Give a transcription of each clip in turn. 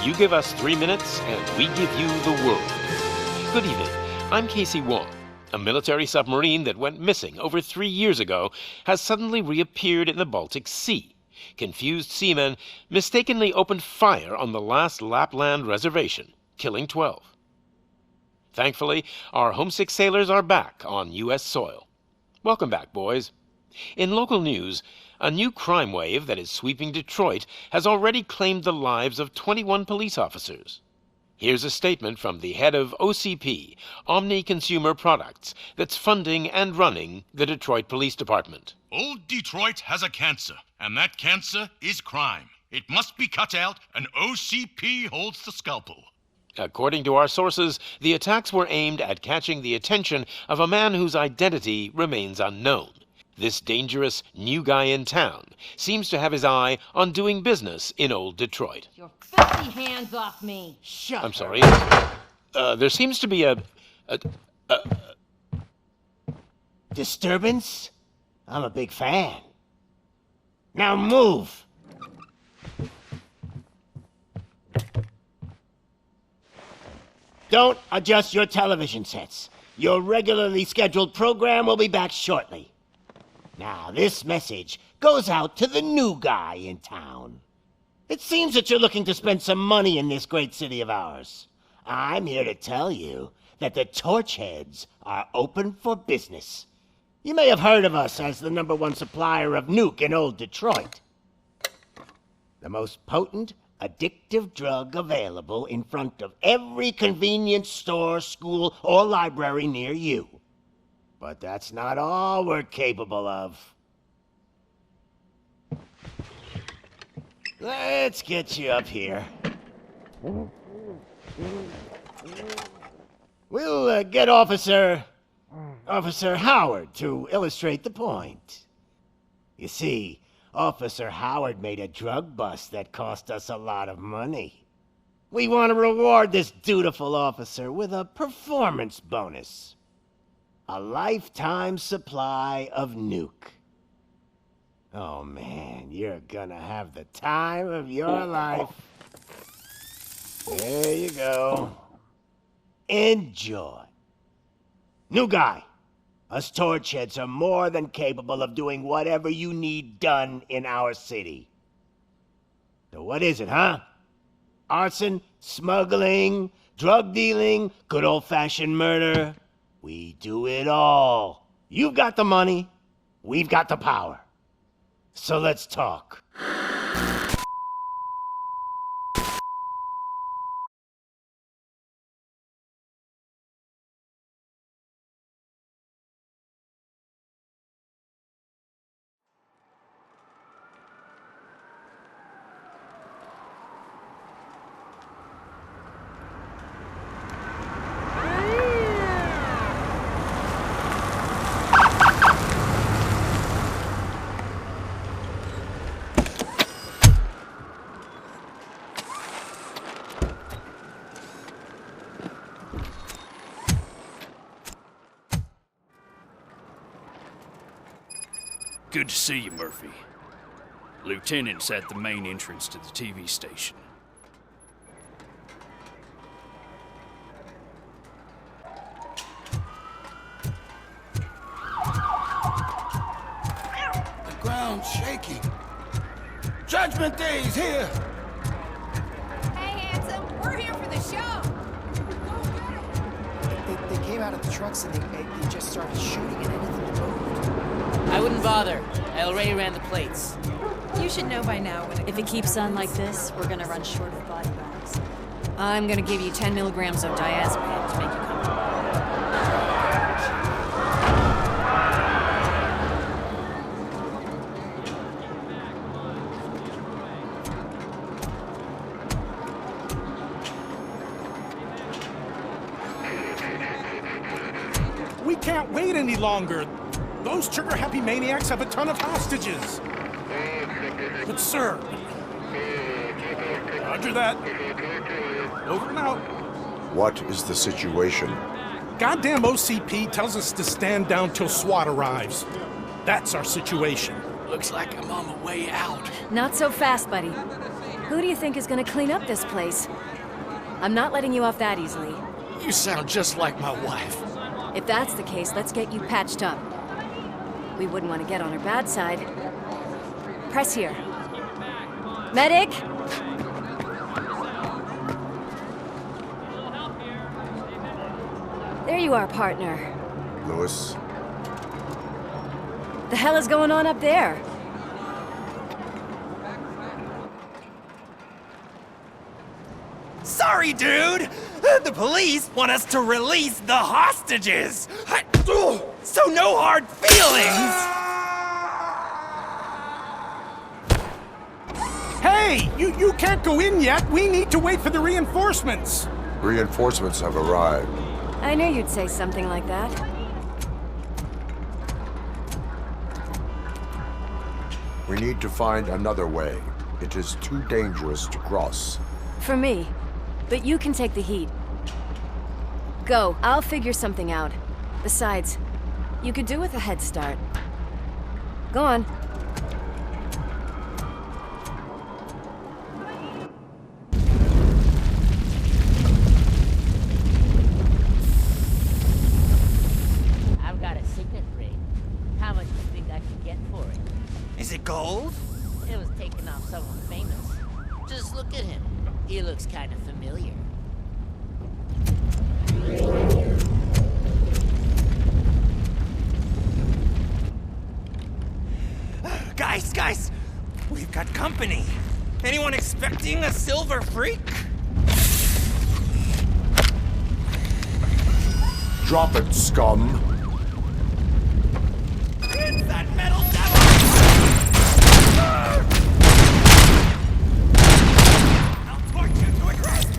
You give us 3 minutes, and we give you the world. Good evening. I'm Casey Wong. A military submarine that went missing over 3 years ago has suddenly reappeared in the Baltic Sea. Confused seamen mistakenly opened fire on the last Lapland reservation, killing 12. Thankfully, our homesick sailors are back on U.S. soil. Welcome back, boys. In local news, a new crime wave that is sweeping Detroit has already claimed the lives of 21 police officers. Here's a statement from the head of OCP, Omni Consumer Products, that's funding and running the Detroit Police Department. Old Detroit has a cancer, and that cancer is crime. It must be cut out, and OCP holds the scalpel. According to our sources, the attacks were aimed at catching the attention of a man whose identity remains unknown. This dangerous new guy in town seems to have his eye on doing business in old Detroit. Your filthy hands off me! Shut I'm up. sorry. There seems to be a Disturbance? I'm a big fan. Now move! Don't adjust your television sets. Your regularly scheduled program will be back shortly. Now, this message goes out to the new guy in town. It seems that you're looking to spend some money in this great city of ours. I'm here to tell you that the Torchheads are open for business. You may have heard of us as the #1 supplier of nuke in old Detroit. The most potent, addictive drug available in front of every convenience store, school, or library near you. But that's not all we're capable of. Let's get you up here. We'll get Officer Howard to illustrate the point. You see, Officer Howard made a drug bust that cost us a lot of money. We want to reward this dutiful officer with a performance bonus. A lifetime supply of nuke. Oh man, you're gonna have the time of your life. There you go. Enjoy. New guy, us Torchheads are more than capable of doing whatever you need done in our city. So what is it, huh? Arson, smuggling, drug dealing, good old-fashioned murder? We do it all. You've got the money, we've got the power. So let's talk. Good to see you, Murphy. Lieutenant's at the main entrance to the TV station. The ground's shaking. Judgment Day's here! Hey, handsome, we're here for the show! They came out of the trucks and they just started shooting at anything that moved. I wouldn't bother. I already ran the plates. You should know by now when if it keeps on like this, we're gonna run short of body bags. I'm gonna give you 10 milligrams of diazepam to make you comfortable. We can't wait any longer. Those trigger-happy maniacs have a ton of hostages. But sir... Roger that. Over and out. What is the situation? Goddamn OCP tells us to stand down till SWAT arrives. That's our situation. Looks like I'm on my way out. Not so fast, buddy. Who do you think is gonna clean up this place? I'm not letting you off that easily. You sound just like my wife. If that's the case, let's get you patched up. We wouldn't want to get on her bad side. Press here. Medic! There you are, partner. Lewis? The hell is going on up there? Sorry, dude! The police want us to release the hostages! So no hard feelings! Hey, you can't go in yet. We need to wait for the reinforcements. Reinforcements have arrived. I knew you'd say something like that. We need to find another way. It is too dangerous to cross. For me. But you can take the heat. Go, I'll figure something out. Besides, you could do with a head start. Go on. I've got a signet ring. How much do you think I can get for it? Is it gold? It was taken off someone famous. Just look at him. He looks kind of familiar. Guys, we've got company. Anyone expecting a silver freak? Drop it, scum! It's that metal devil! I'll torch you to a crisp!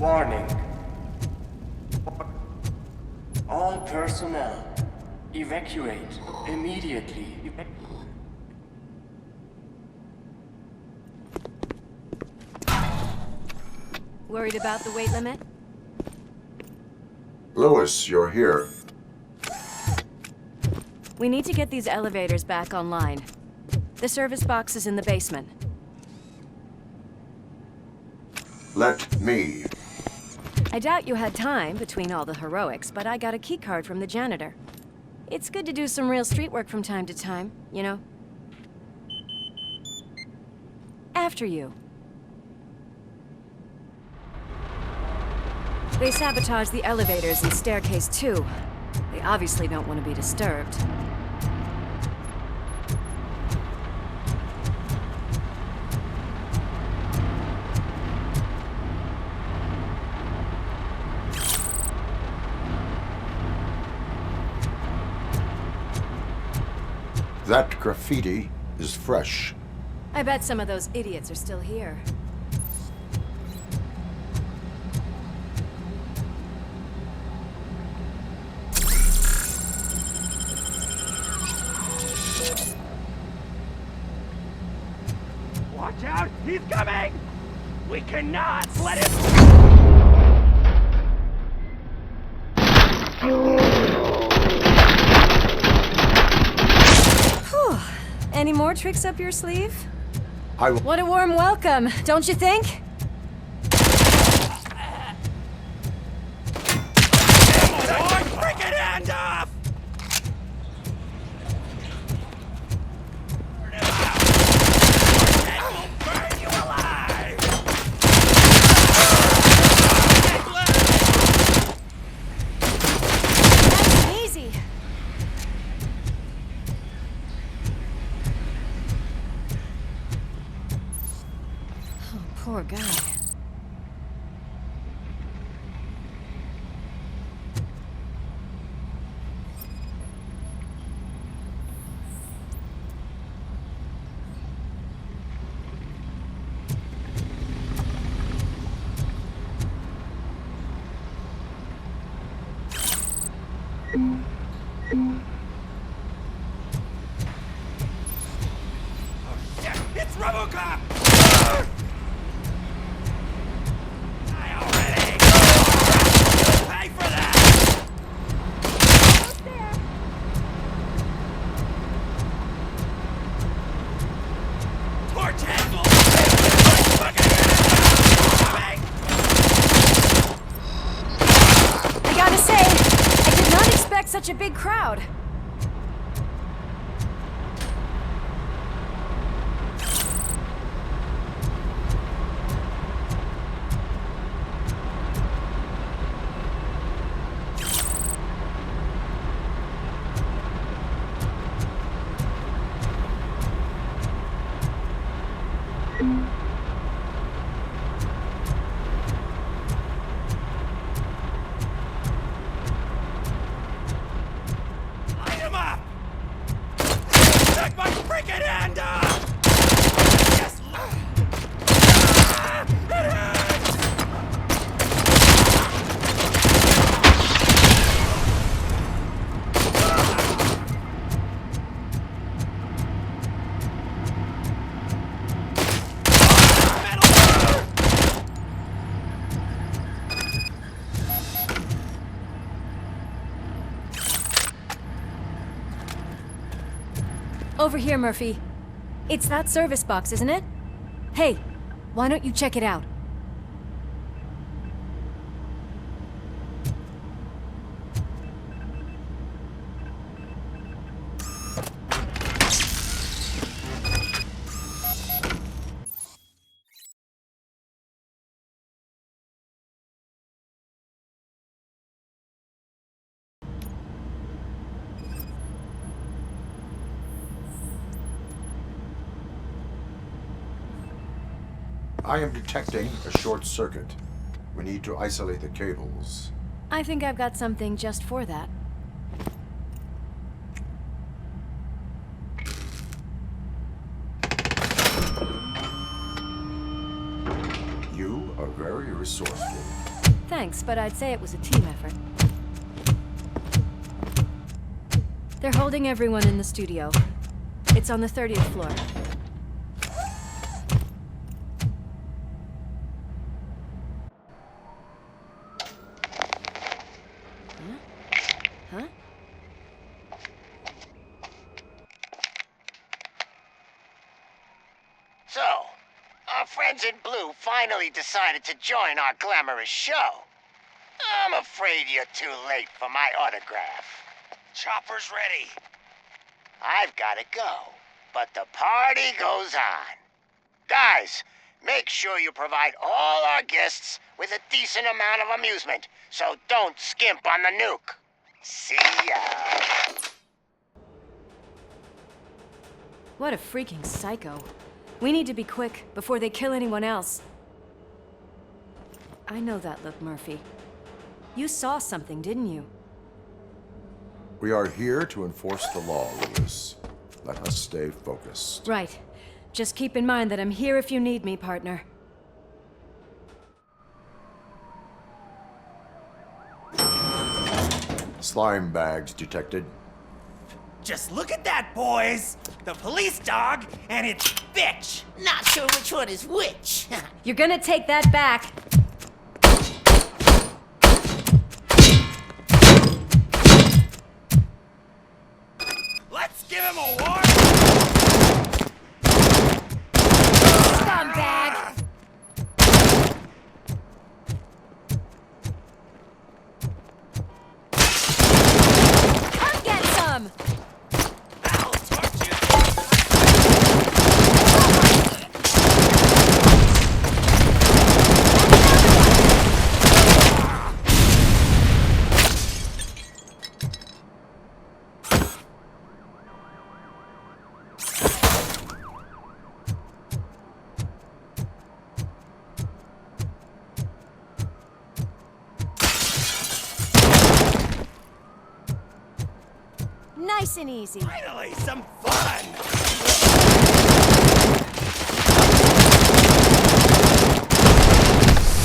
Warning. All personnel, evacuate immediately. Worried about the weight limit? Lewis, you're here. We need to get these elevators back online. The service box is in the basement. Let me. I doubt you had time between all the heroics, but I got a keycard from the janitor. It's good to do some real street work from time to time, you know? After you. They sabotaged the elevators and staircase too. They obviously don't want to be disturbed. That graffiti is fresh. I bet some of those idiots are still here. Watch out! He's coming! We cannot let him... Any more tricks up your sleeve? I will... What a warm welcome, don't you think? Break it hand off! Burn you alive! That's easy. Oh, poor guy. It's RoboCop! I already pay for that! Torch handle! I gotta say, I did not expect such a big crowd. Light him up! Take my freaking hand off! Yes! It hurts! Over here, Murphy. It's that service box, isn't it? Hey, why don't you check it out? I am detecting a short circuit. We need to isolate the cables. I think I've got something just for that. You are very resourceful. Thanks, but I'd say it was a team effort. They're holding everyone in the studio. It's on the 30th floor. Huh? So, our friends in blue finally decided to join our glamorous show. I'm afraid you're too late for my autograph. Chopper's ready. I've gotta go, but the party goes on. Guys, make sure you provide all our guests with a decent amount of amusement, so don't skimp on the nuke. See ya. What a freaking psycho. We need to be quick before they kill anyone else. I know that look, Murphy. You saw something, didn't you? We are here to enforce the law, Lewis. Let us stay focused. Right. Just keep in mind that I'm here if you need me, partner. Slime bags detected. Just look at that, boys! The police dog and its bitch! Not sure which one is which. You're gonna take that back. Let's give him a warning! Nice and easy. Finally, some fun!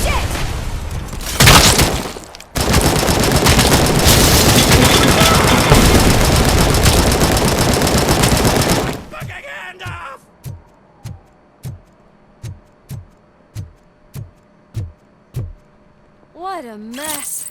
Shit! Fucking hand off! What a mess.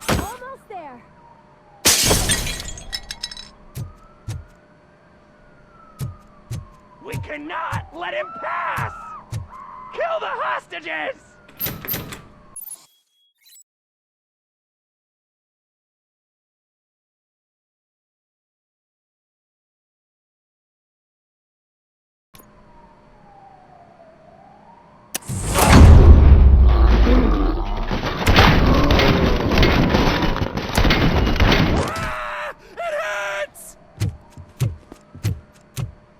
Almost there. We cannot let him pass! Kill the hostages! It hurts!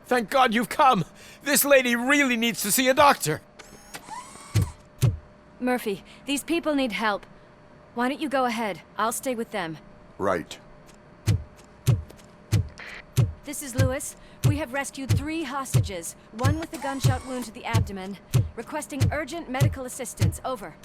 Thank God you've come! This lady really needs to see a doctor! Murphy, these people need help. Why don't you go ahead? I'll stay with them. Right. This is Lewis. We have rescued 3 hostages, one with a gunshot wound to the abdomen. Requesting urgent medical assistance. Over.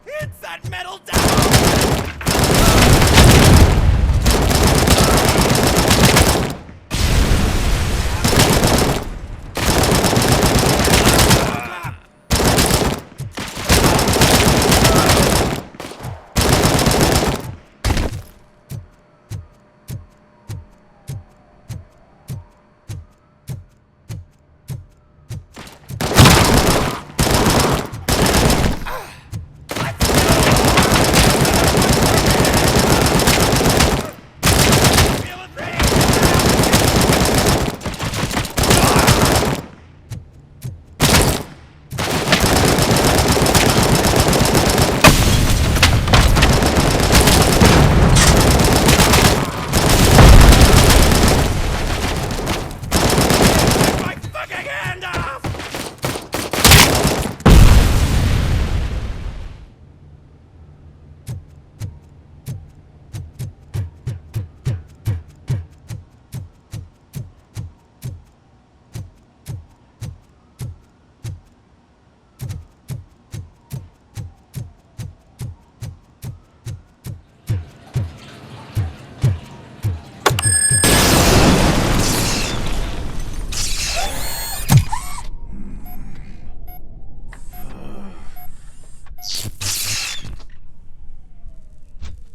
Hits that metal down!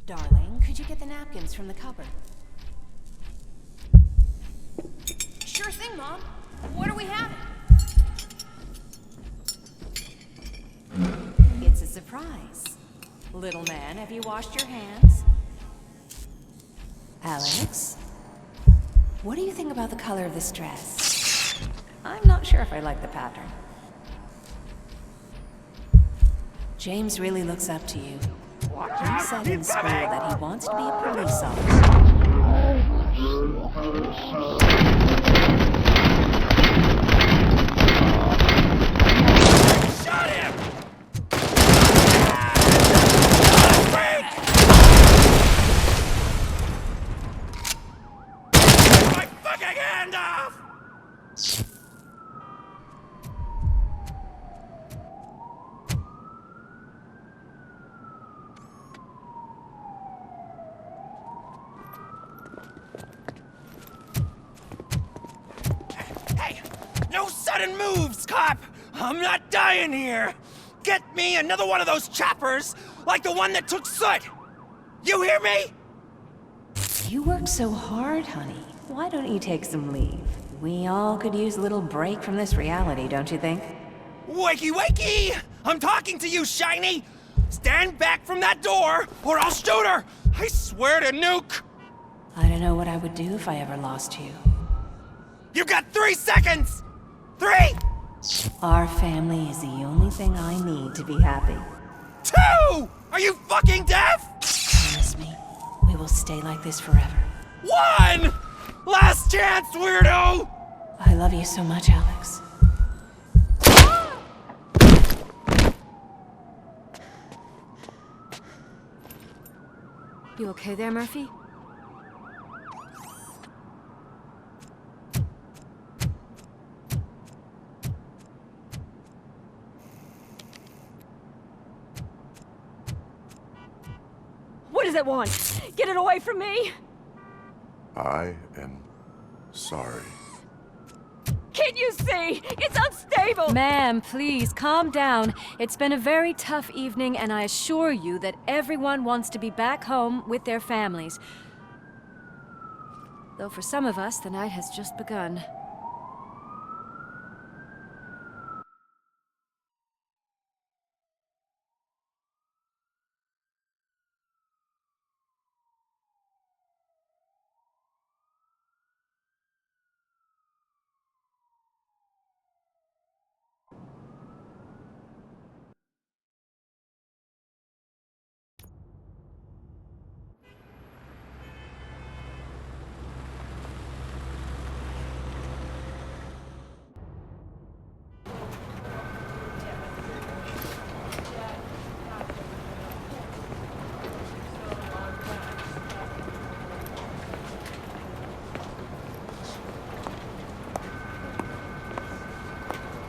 Darling, could you get the napkins from the cupboard? Sure thing, Mom. What are we having? It's a surprise. Little man, have you washed your hands? Alex? What do you think about the color of this dress? I'm not sure if I like the pattern. James really looks up to you. He said in school that he wants to be a police officer. Shot him! Take my fucking hand off! sudden moves, cop! I'm not dying here! Get me another one of those choppers, like the one that took Soot! You hear me? You work so hard, honey. Why don't you take some leave? We all could use a little break from this reality, don't you think? Wakey wakey! I'm talking to you, Shiny! Stand back from that door, or I'll shoot her! I swear to nuke! I don't know what I would do if I ever lost you. You got 3 seconds! 3! Our family is the only thing I need to be happy. 2! Are you fucking deaf? Promise me, we will stay like this forever. 1! Last chance, weirdo! I love you so much, Alex. You okay there, Murphy? What does it want? Get it away from me! I am sorry. Can't you see? It's unstable! Ma'am, please, calm down. It's been a very tough evening, and I assure you that everyone wants to be back home with their families. Though for some of us, the night has just begun.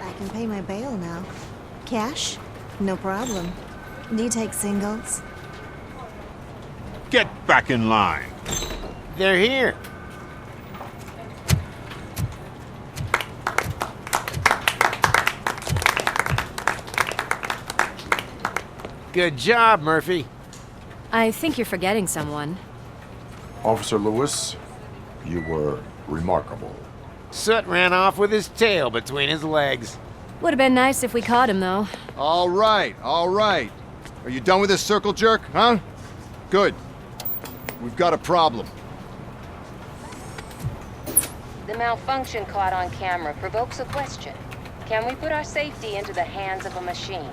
I can pay my bail now. Cash? No problem. Do you take singles? Get back in line. They're here. Good job, Murphy. I think you're forgetting someone. Officer Lewis, you were remarkable. Soot ran off with his tail between his legs. Would have been nice if we caught him, though. All right, all right. Are you done with this circle jerk, huh? Good. We've got a problem. The malfunction caught on camera provokes a question. Can we put our safety into the hands of a machine?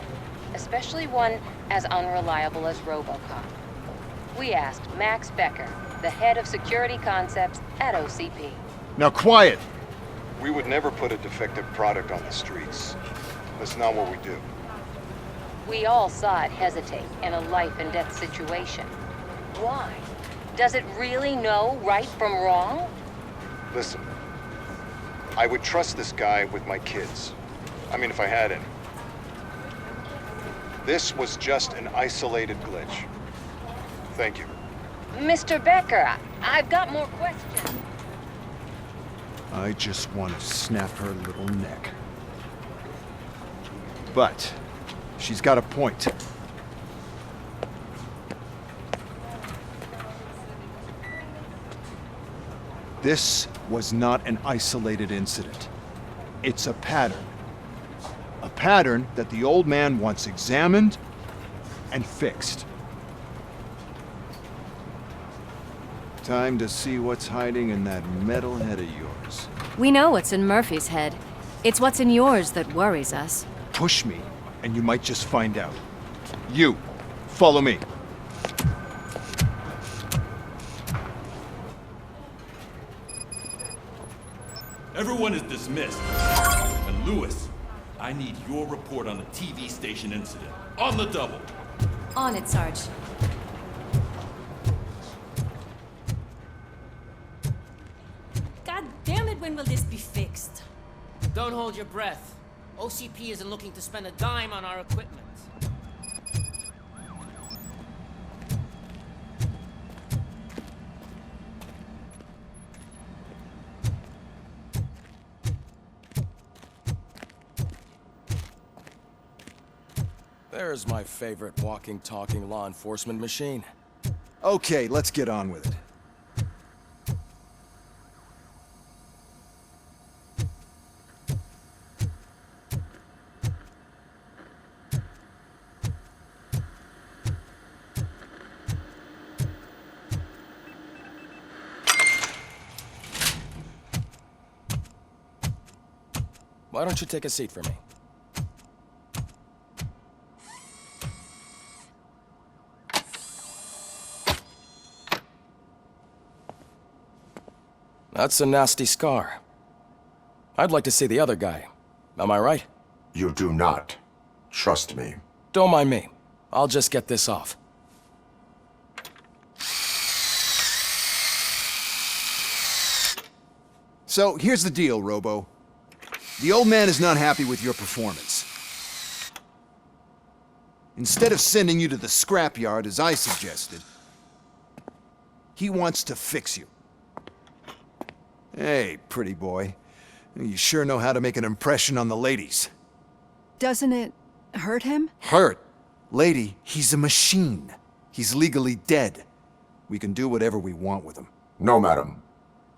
Especially one as unreliable as RoboCop. We asked Max Becker, the head of security concepts at OCP. Now quiet! We would never put a defective product on the streets. That's not what we do. We all saw it hesitate in a life-and-death situation. Why? Does it really know right from wrong? Listen, I would trust this guy with my kids. I mean, if I had any. This was just an isolated glitch. Thank you. Mr. Becker, I've got more questions. I just want to snap her little neck. But she's got a point. This was not an isolated incident. It's a pattern. A pattern that the old man wants examined and fixed. Time to see what's hiding in that metal head of yours. We know what's in Murphy's head. It's what's in yours that worries us. Push me, and you might just find out. You, follow me. Everyone is dismissed. And Lewis, I need your report on the TV station incident. On the double. On it, Sarge. God damn it, when will this be fixed? Don't hold your breath. OCP isn't looking to spend a dime on our equipment. There's my favorite walking, talking law enforcement machine. Okay, let's get on with it. Why don't you take a seat for me? That's a nasty scar. I'd like to see the other guy. Am I right? You do not. Trust me. Don't mind me. I'll just get this off. So, here's the deal, Robo. The old man is not happy with your performance. Instead of sending you to the scrapyard, as I suggested, he wants to fix you. Hey, pretty boy. You sure know how to make an impression on the ladies. Doesn't it hurt him? Hurt? Lady, he's a machine. He's legally dead. We can do whatever we want with him. No, madam.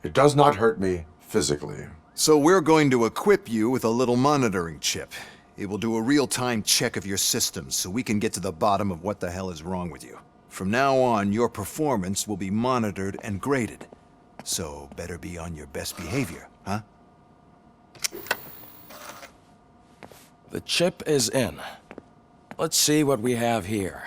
It does not hurt me physically. So we're going to equip you with a little monitoring chip. It will do a real-time check of your systems so we can get to the bottom of what the hell is wrong with you. From now on, your performance will be monitored and graded. So better be on your best behavior, huh? The chip is in. Let's see what we have here.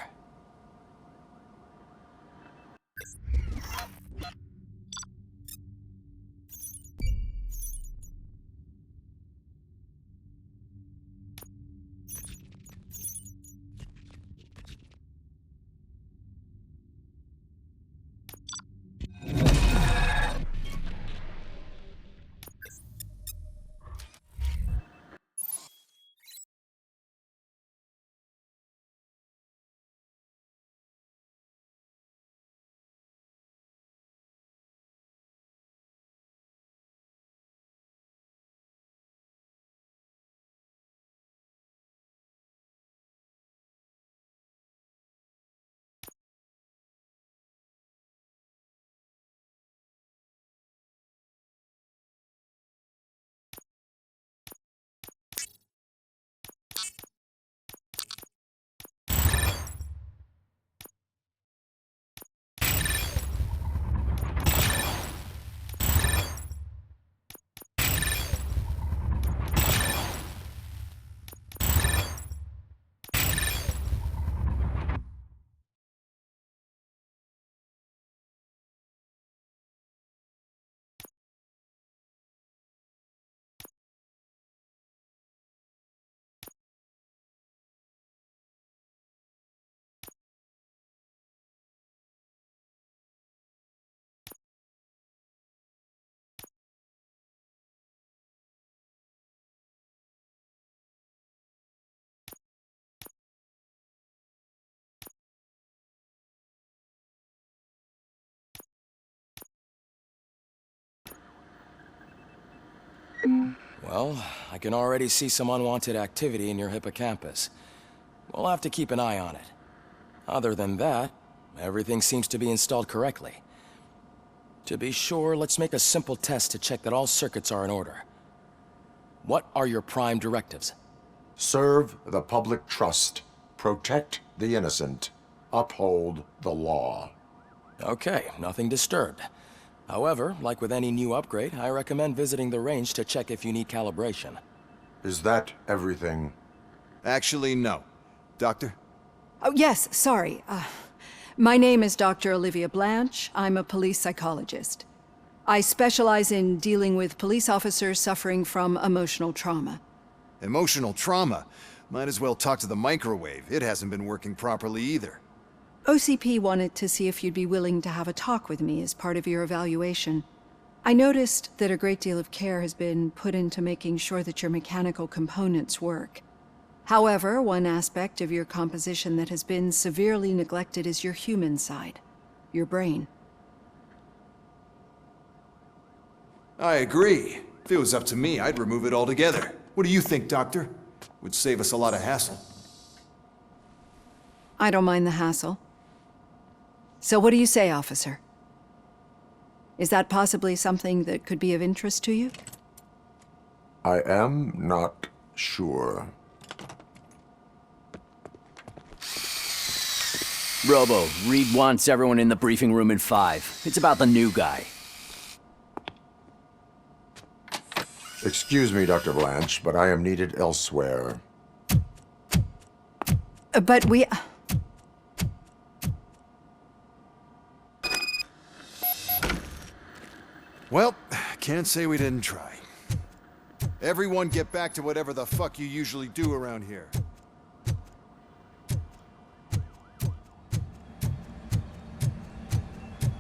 Well, I can already see some unwanted activity in your hippocampus. We'll have to keep an eye on it. Other than that, everything seems to be installed correctly. To be sure, let's make a simple test to check that all circuits are in order. What are your prime directives? Serve the public trust. Protect the innocent. Uphold the law. Okay, nothing disturbed. However, like with any new upgrade, I recommend visiting the range to check if you need calibration. Is that everything? Actually, no. Doctor? Oh, yes, sorry. My name is Dr. Olivia Blanche. I'm a police psychologist. I specialize in dealing with police officers suffering from emotional trauma. Emotional trauma? Might as well talk to the microwave. It hasn't been working properly either. OCP wanted to see if you'd be willing to have a talk with me as part of your evaluation. I noticed that a great deal of care has been put into making sure that your mechanical components work. However, one aspect of your composition that has been severely neglected is your human side, your brain. I agree. If it was up to me, I'd remove it altogether. What do you think, Doctor? Would save us a lot of hassle. I don't mind the hassle. So what do you say, officer? Is that possibly something that could be of interest to you? I am not sure. Robo, Reed wants everyone in the briefing room in 5. It's about the new guy. Excuse me, Dr. Blanche, but I am needed elsewhere. But we... Well, can't say we didn't try. Everyone get back to whatever the fuck you usually do around here.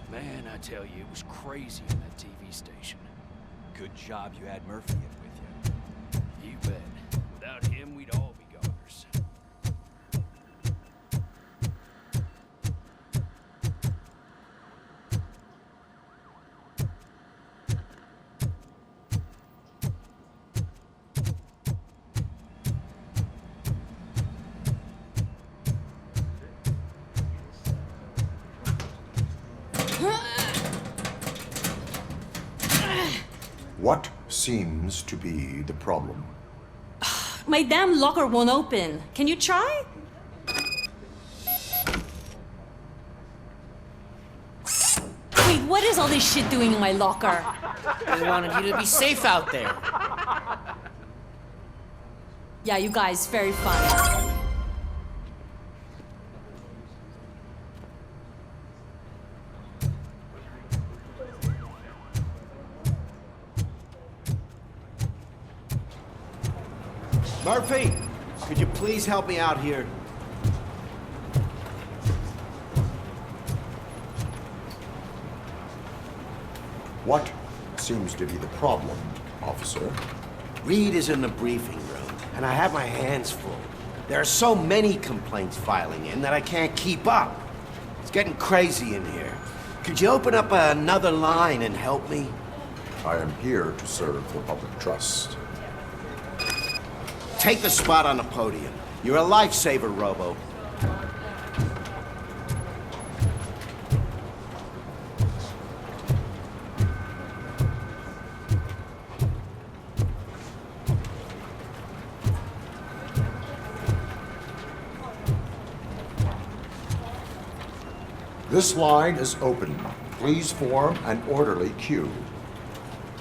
Man, I tell you, it was crazy in that TV station. Good job you had Murphy in with you. You bet. Without him, we'd all be goners. What seems to be the problem? My damn locker won't open. Can you try? Wait, what is all this shit doing in my locker? They wanted you to be safe out there. Yeah, you guys, very fun. Murphy, could you please help me out here? What seems to be the problem, officer? Reed is in the briefing room, and I have my hands full. There are so many complaints filing in that I can't keep up. It's getting crazy in here. Could you open up another line and help me? I am here to serve the public trust. Take the spot on the podium. You're a lifesaver, Robo. This line is open. Please form an orderly queue.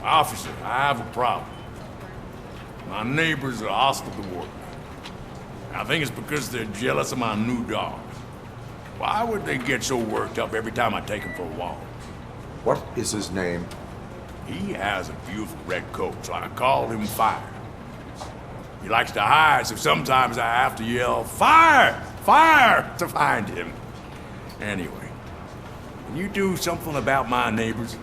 Officer, I have a problem. My neighbors are hostile to work. I think it's because they're jealous of my new dog. Why would they get so worked up every time I take him for a walk? What is his name? He has a beautiful red coat, so I call him Fire. He likes to hide, so sometimes I have to yell, "Fire! Fire!" to find him. Anyway, can you do something about my neighbors?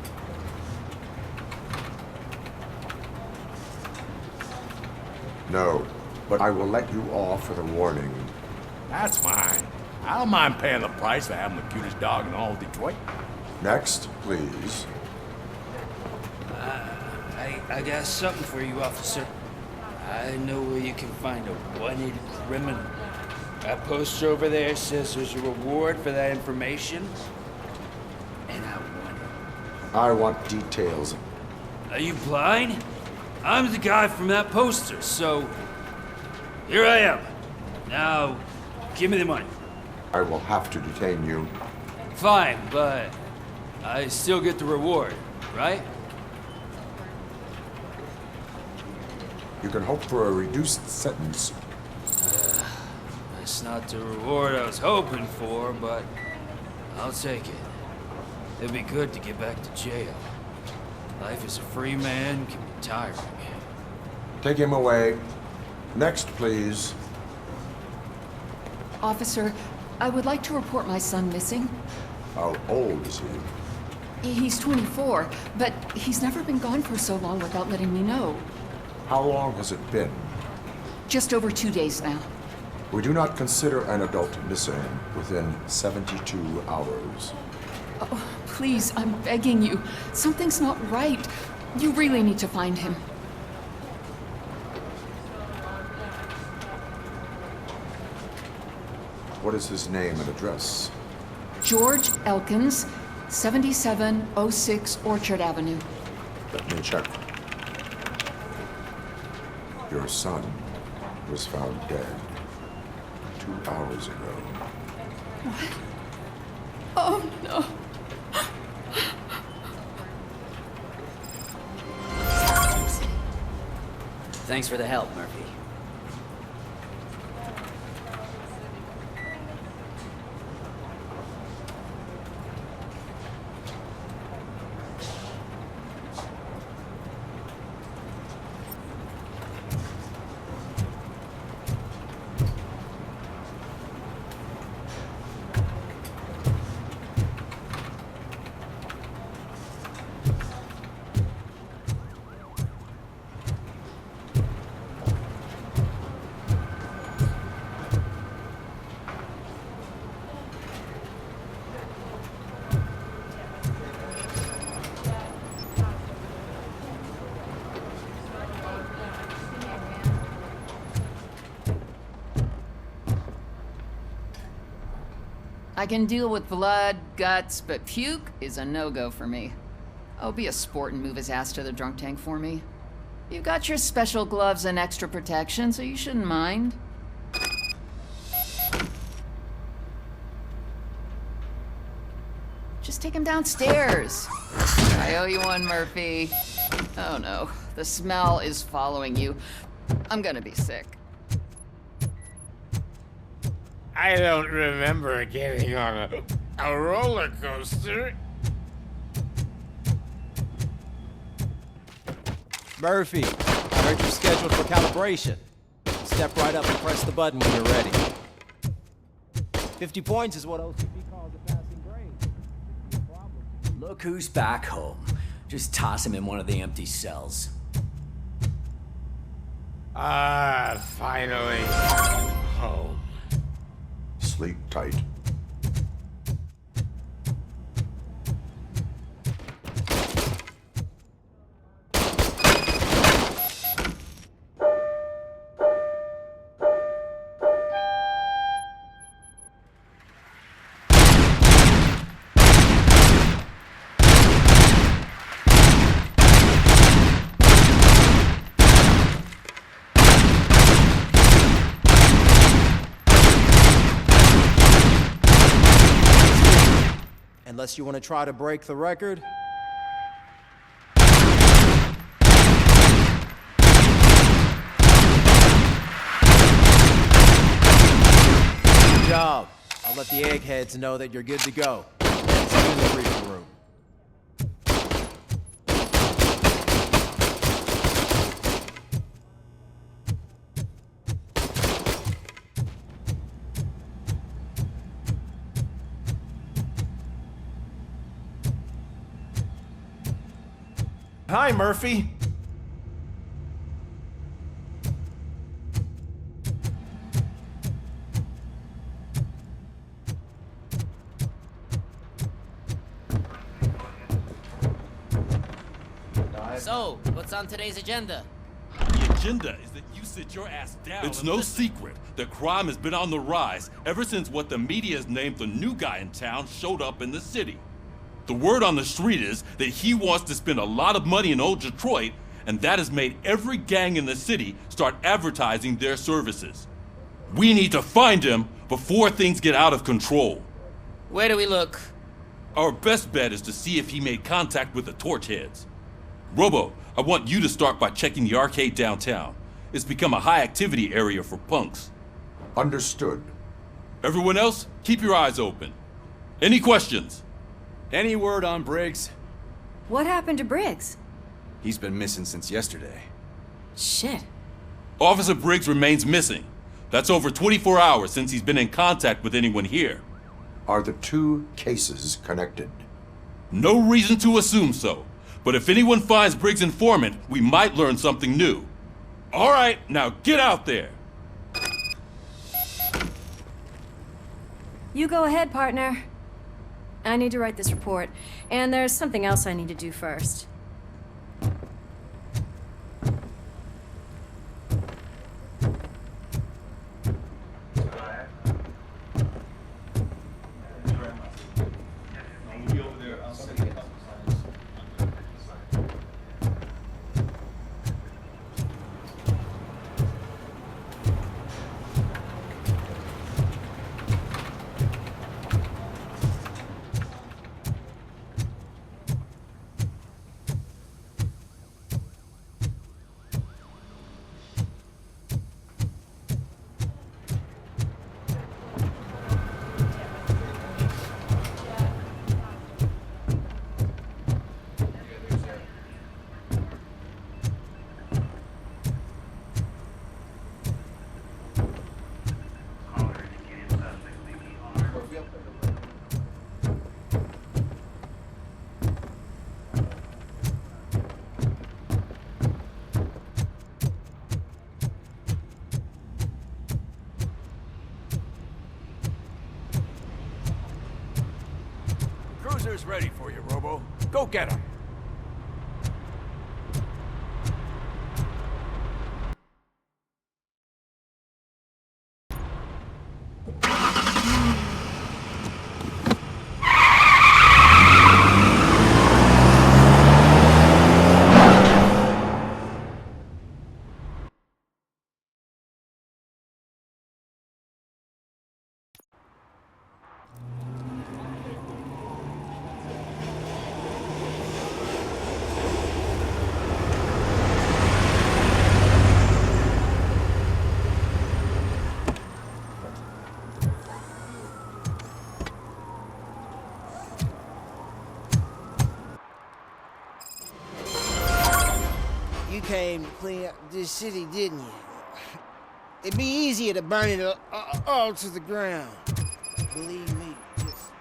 No, but I will let you off with a warning. That's fine. I don't mind paying the price for having the cutest dog in all of Detroit. Next, please. I got something for you, officer. I know where you can find a wanted criminal. That poster over there says there's a reward for that information, and I want it. I want details. Are you blind? I'm the guy from that poster, so here I am. Now, give me the money. I will have to detain you. Fine, but I still get the reward, right? You can hope for a reduced sentence. That's not the reward I was hoping for, but I'll take it. It'd be good to get back to jail. Life as a free man can be tiring. Take him away. Next, please. Officer, I would like to report my son missing. How old is he? He's 24, but he's never been gone for so long without letting me know. How long has it been? Just over 2 days now. We do not consider an adult missing within 72 hours. Oh, please, I'm begging you. Something's not right. You really need to find him. What is his name and address? George Elkins, 7706 Orchard Avenue. Let me check. Your son was found dead 2 hours ago. What? Oh, no. Thanks for the help, Murphy. I can deal with blood, guts, but puke is a no-go for me. Oh, be a sport and move his ass to the drunk tank for me. You've got your special gloves and extra protection, so you shouldn't mind. Just take him downstairs. I owe you one, Murphy. Oh no, the smell is following you. I'm gonna be sick. I don't remember getting on a roller coaster. Murphy, I heard you're scheduled for calibration. Step right up and press the button when you're ready. 50 points is what OCP calls a passing grade. Look who's back home. Just toss him in one of the empty cells. Ah, finally. Home. Sleep tight. Unless you want to try to break the record. Good job. I'll let the eggheads know that you're good to go. See you in the briefing room. Hi, Murphy. So, what's on today's agenda? The agenda is that you sit your ass down. It's no secret that crime has been on the rise ever since what the media has named the new guy in town showed up in the city. The word on the street is that he wants to spend a lot of money in old Detroit, and that has made every gang in the city start advertising their services. We need to find him before things get out of control. Where do we look? Our best bet is to see if he made contact with the torch heads. Robo, I want you to start by checking the arcade downtown. It's become a high-activity area for punks. Understood. Everyone else, keep your eyes open. Any questions? Any word on Briggs? What happened to Briggs? He's been missing since yesterday. Shit. Officer Briggs remains missing. That's over 24 hours since he's been in contact with anyone here. Are the two cases connected? No reason to assume so. But if anyone finds Briggs' informant, we might learn something new. All right, now get out there. You go ahead, partner. I need to write this report, and there's something else I need to do first. Cruiser's ready for you, Robo. Go get him. You came to clean up this city, didn't you? It'd be easier to burn it all to the ground. Believe me, just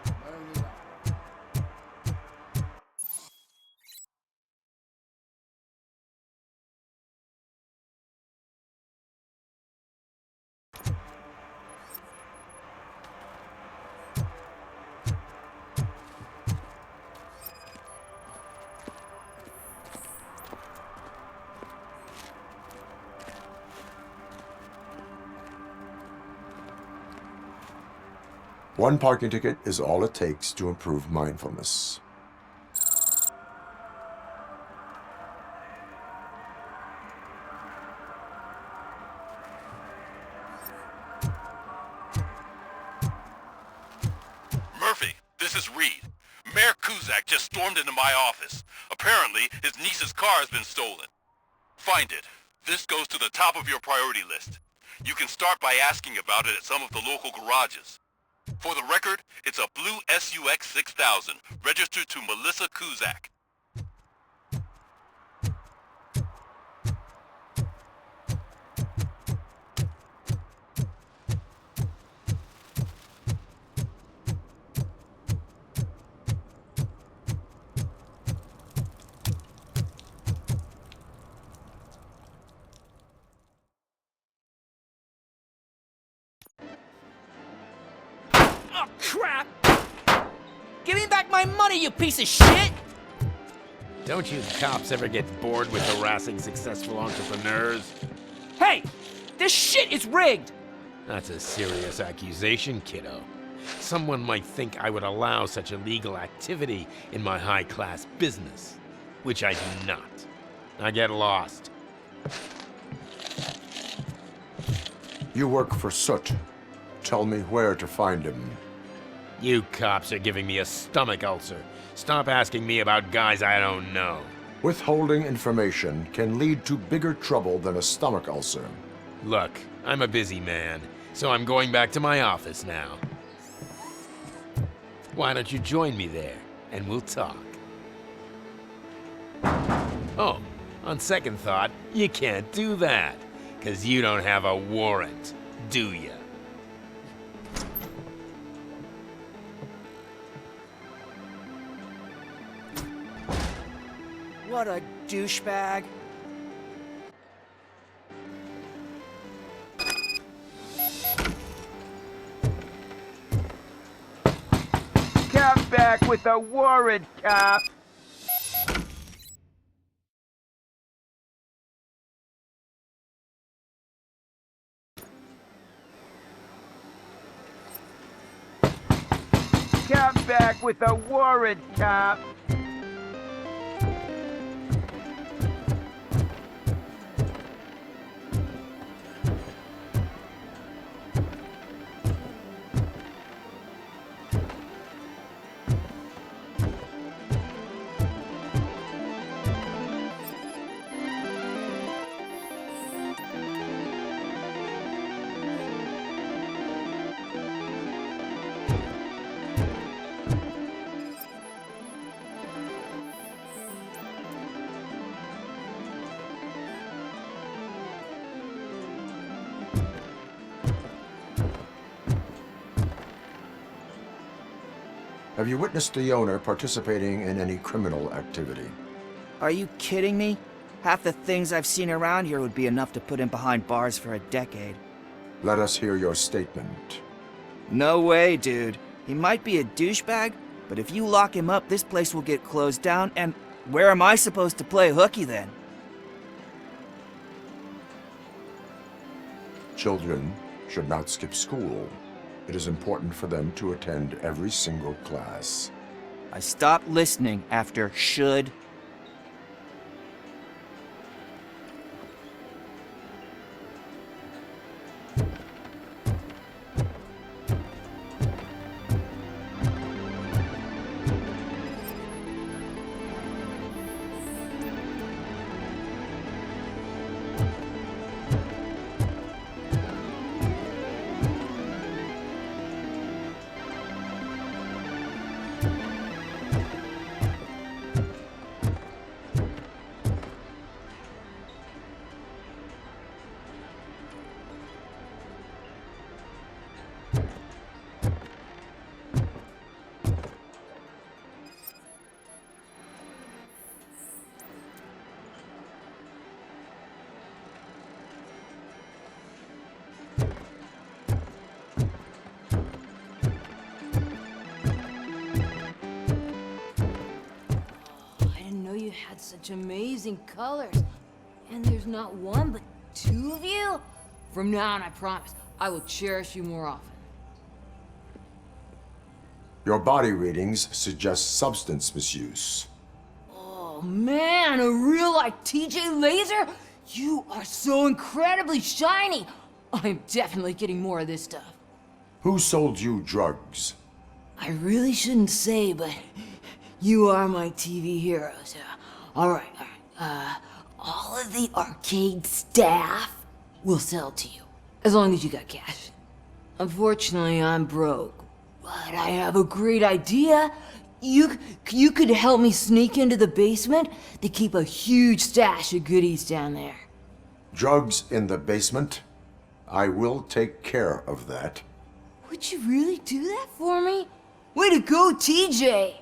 burn it all. One parking ticket is all it takes to improve mindfulness. Murphy, this is Reed. Mayor Kuzak just stormed into my office. Apparently, his niece's car has been stolen. Find it. This goes to the top of your priority list. You can start by asking about it at some of the local garages. For the record, it's a blue SUX 6000, registered to Melissa Kuzak. Oh, crap! Give me back my money, you piece of shit! Don't you cops ever get bored with harassing successful entrepreneurs? Hey! This shit is rigged! That's a serious accusation, kiddo. Someone might think I would allow such illegal activity in my high-class business, which I do not. Now get lost. You work for Soot. Tell me where to find him. You cops are giving me a stomach ulcer. Stop asking me about guys I don't know. Withholding information can lead to bigger trouble than a stomach ulcer. Look, I'm a busy man, so I'm going back to my office now. Why don't you join me there, and we'll talk. Oh, on second thought, you can't do that, 'cause you don't have a warrant, do ya? What a douchebag. Come back with a warrant, cop. Come back with a warrant, cop. Have you witnessed the owner participating in any criminal activity? Are you kidding me? Half the things I've seen around here would be enough to put him behind bars for a decade. Let us hear your statement. No way, dude. He might be a douchebag, But if you lock him up, this place will get closed down, and where am I supposed to play hooky then? Children should not skip school. It is important for them to attend every single class. I stopped listening after should. Such amazing colors. And there's not one, but two of you? From now on, I promise, I will cherish you more often. Your body readings suggest substance misuse. Oh man, a real like TJ laser? You are so incredibly shiny. I'm definitely getting more of this stuff. Who sold you drugs? I really shouldn't say, but you are my TV heroes. All right. All of the arcade staff will sell to you, as long as you got cash. Unfortunately, I'm broke, but I have a great idea. You could help me sneak into the basement to keep a huge stash of goodies down there. Drugs in the basement? I will take care of that. Would you really do that for me? Way to go, TJ!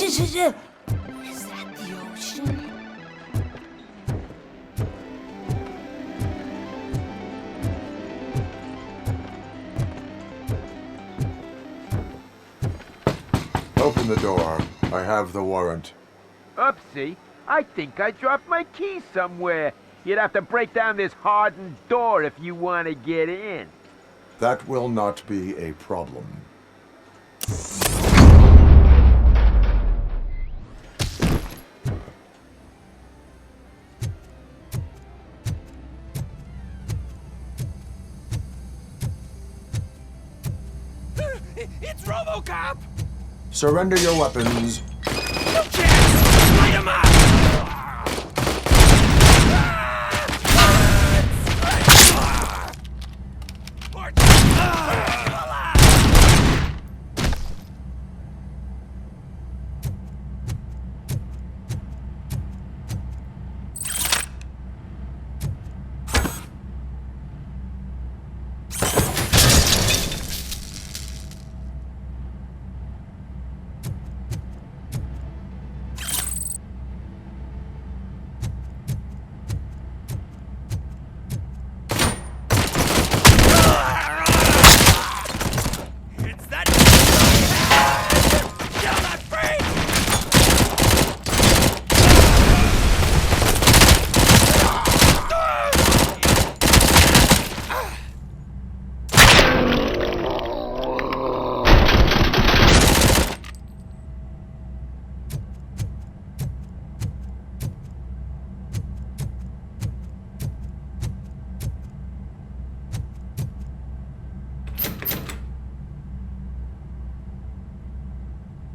Is that the ocean? Open the door. I have the warrant. Oopsie. I think I dropped my keys somewhere. You'd have to break down this hardened door if you want to get in. That will not be a problem. It's RoboCop! Surrender your weapons. No chance! Light him up!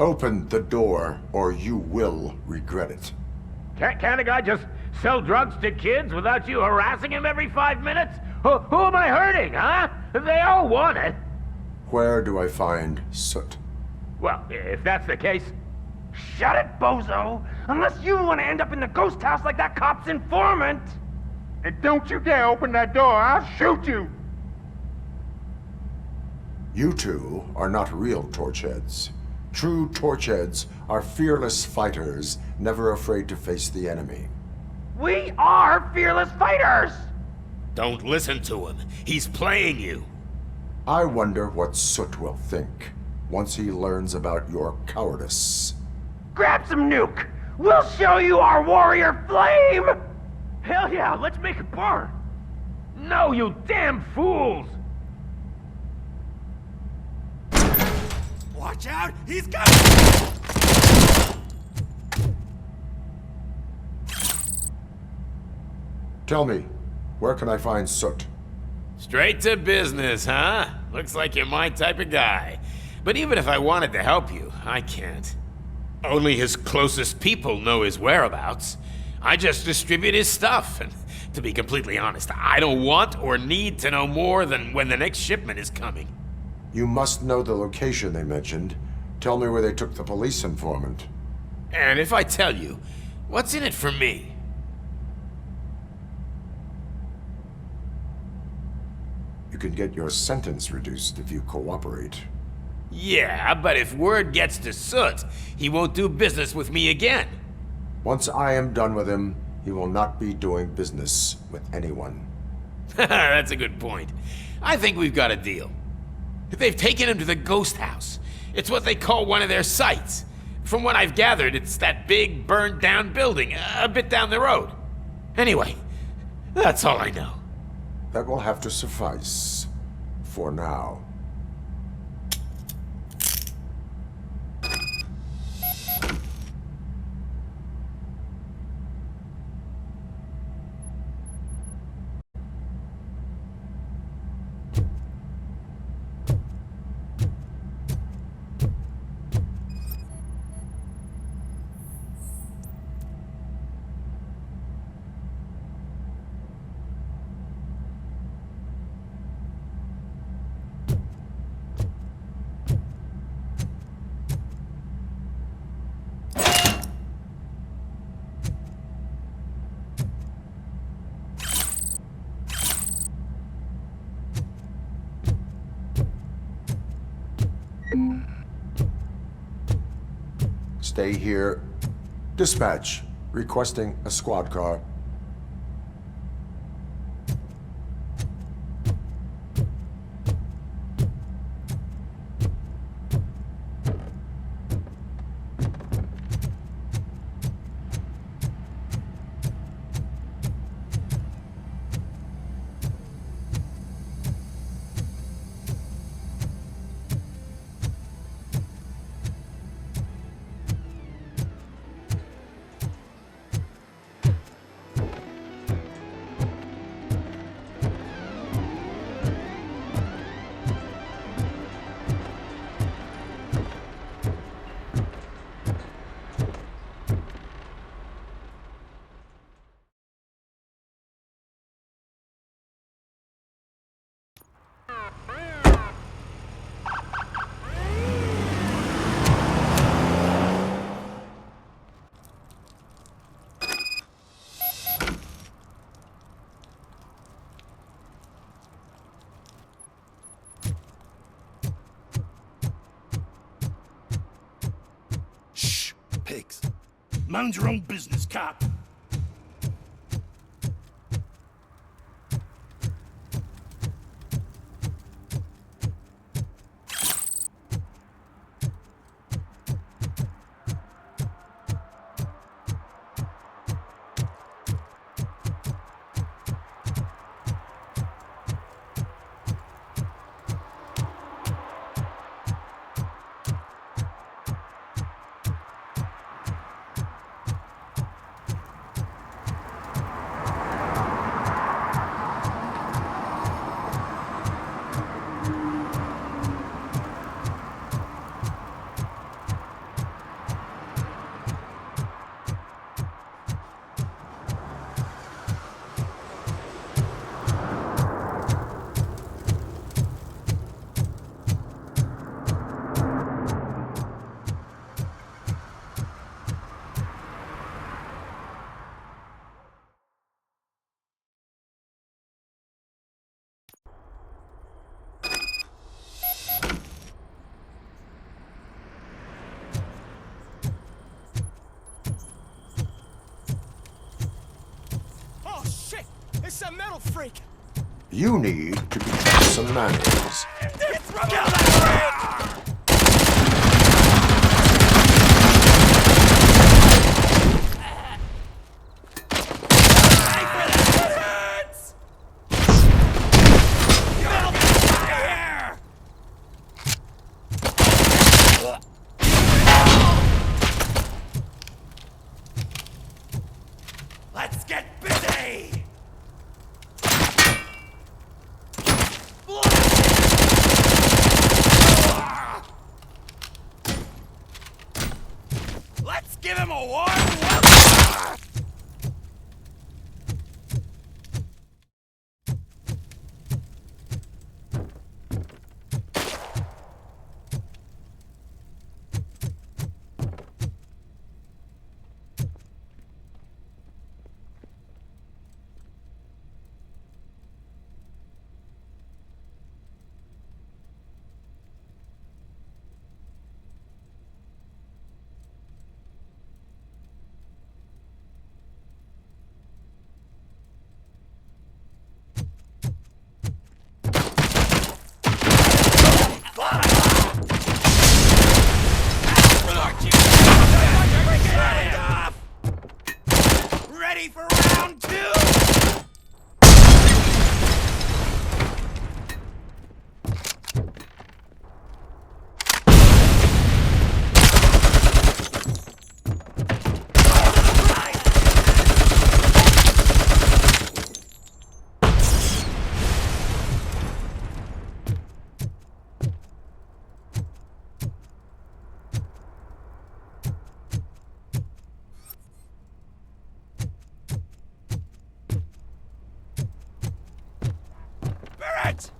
Open the door, or you will regret it. Can't a guy just sell drugs to kids without you harassing him every 5 minutes? Who am I hurting, huh? They all want it. Where do I find soot? Well, if that's the case, shut it, bozo! Unless you want to end up in the ghost house like that cop's informant! And don't you dare open that door, I'll shoot you! You two are not real torchheads. True torchheads are fearless fighters, never afraid to face the enemy. We are fearless fighters! Don't listen to him. He's playing you. I wonder what Soot will think once he learns about your cowardice. Grab some nuke! We'll show you our warrior flame! Hell yeah, let's make it burn! No, you damn fools! Watch out! He's got... Tell me, where can I find Soot? Straight to business, huh? Looks like you're my type of guy. But even if I wanted to help you, I can't. Only his closest people know his whereabouts. I just distribute his stuff, and to be completely honest, I don't want or need to know more than when the next shipment is coming. You must know the location they mentioned. Tell me where they took the police informant. And if I tell you, what's in it for me? You can get your sentence reduced if you cooperate. Yeah, but if word gets to Soot, he won't do business with me again. Once I am done with him, he will not be doing business with anyone. That's a good point. I think we've got a deal. They've taken him to the ghost house. It's what they call one of their sites. From what I've gathered, it's that big, burned-down building a bit down the road. Anyway, that's all I know. That will have to suffice. For now. Stay here. Dispatch. Requesting a squad car. Pigs. Mind your own business, cop. It's some metal freak! You need to be taught some manners. It's kill that freak! Let's get busy! Let's give him a warm welcome! Ready for round two? Barrett!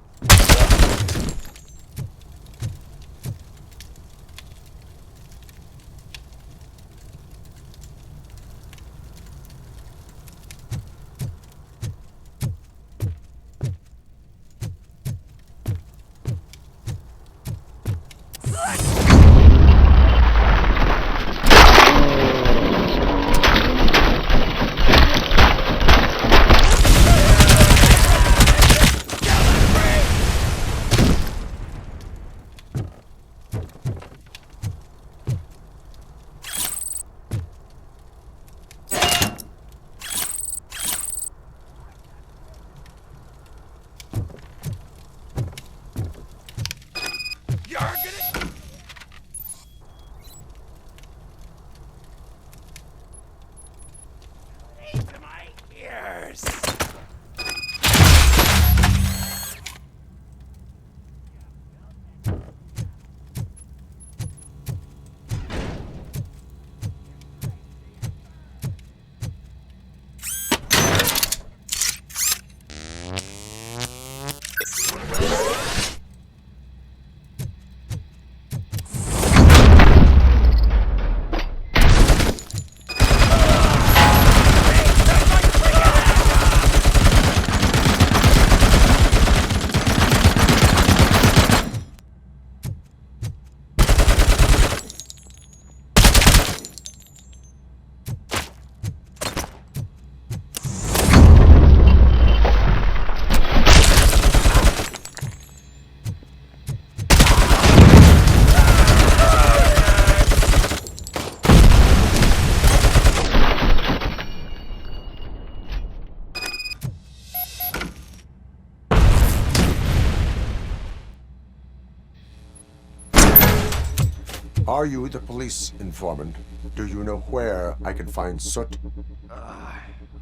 Are you the police informant? Do you know where I can find Soot?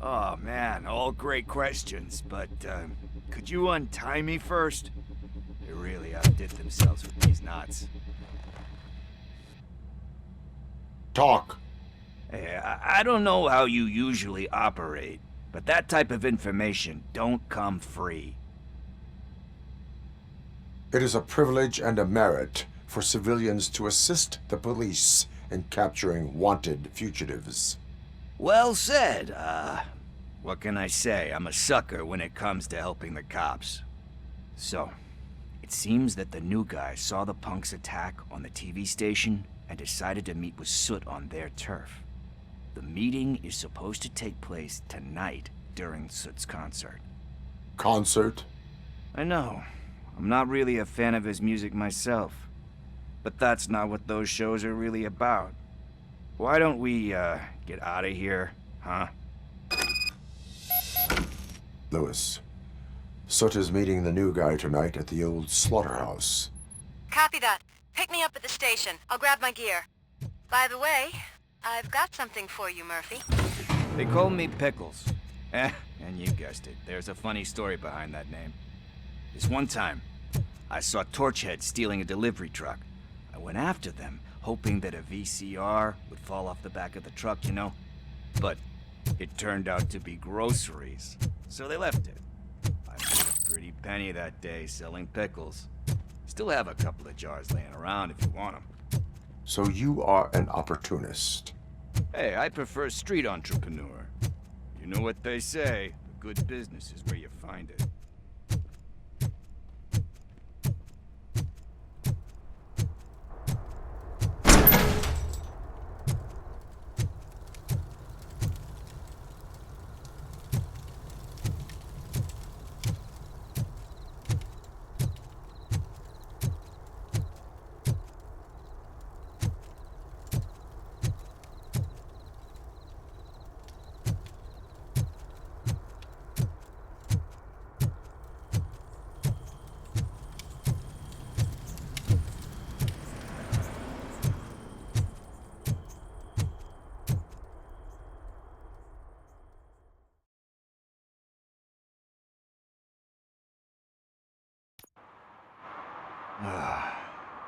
Oh man, all great questions, but could you untie me first? They really outdid themselves with these knots. Talk. Hey, I don't know how you usually operate, but that type of information don't come free. It is a privilege and a merit for civilians to assist the police in capturing wanted fugitives. Well said. What can I say? I'm a sucker when it comes to helping the cops. So, it seems that the new guy saw the punks attack on the TV station and decided to meet with Soot on their turf. The meeting is supposed to take place tonight during Soot's concert. Concert? I know. I'm not really a fan of his music myself. But that's not what those shows are really about. Why don't we, get out of here, huh? Lewis, Soot is meeting the new guy tonight at the old slaughterhouse. Copy that. Pick me up at the station. I'll grab my gear. By the way, I've got something for you, Murphy. They call me Pickles. And you guessed it, there's a funny story behind that name. This one time, I saw Torchhead stealing a delivery truck. I went after them, hoping that a VCR would fall off the back of the truck, you know? But it turned out to be groceries, so they left it. I made a pretty penny that day selling pickles. Still have a couple of jars laying around if you want them. So you are an opportunist. Hey, I prefer street entrepreneur. You know what they say, a good business is where you find it.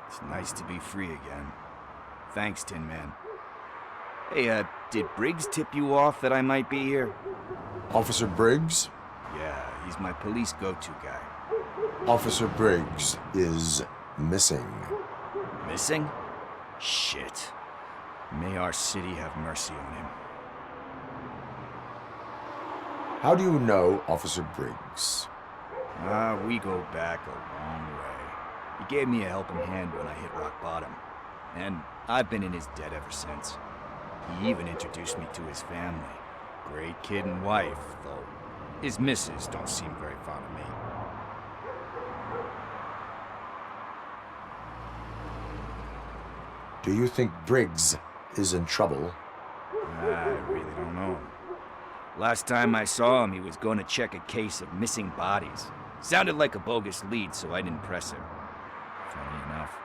It's nice to be free again. Thanks, Tin Man. Hey, did Briggs tip you off that I might be here? Officer Briggs? Yeah, he's my police go-to guy. Officer Briggs is missing. Missing? Shit. May our city have mercy on him. How do you know Officer Briggs? We go back a long way. He gave me a helping hand when I hit rock bottom, and I've been in his debt ever since. He even introduced me to his family. Great kid and wife, though his missus don't seem very fond of me. Do you think Briggs is in trouble? I really don't know. Last time I saw him, he was going to check a case of missing bodies. Sounded like a bogus lead, so I didn't press him. Funny enough,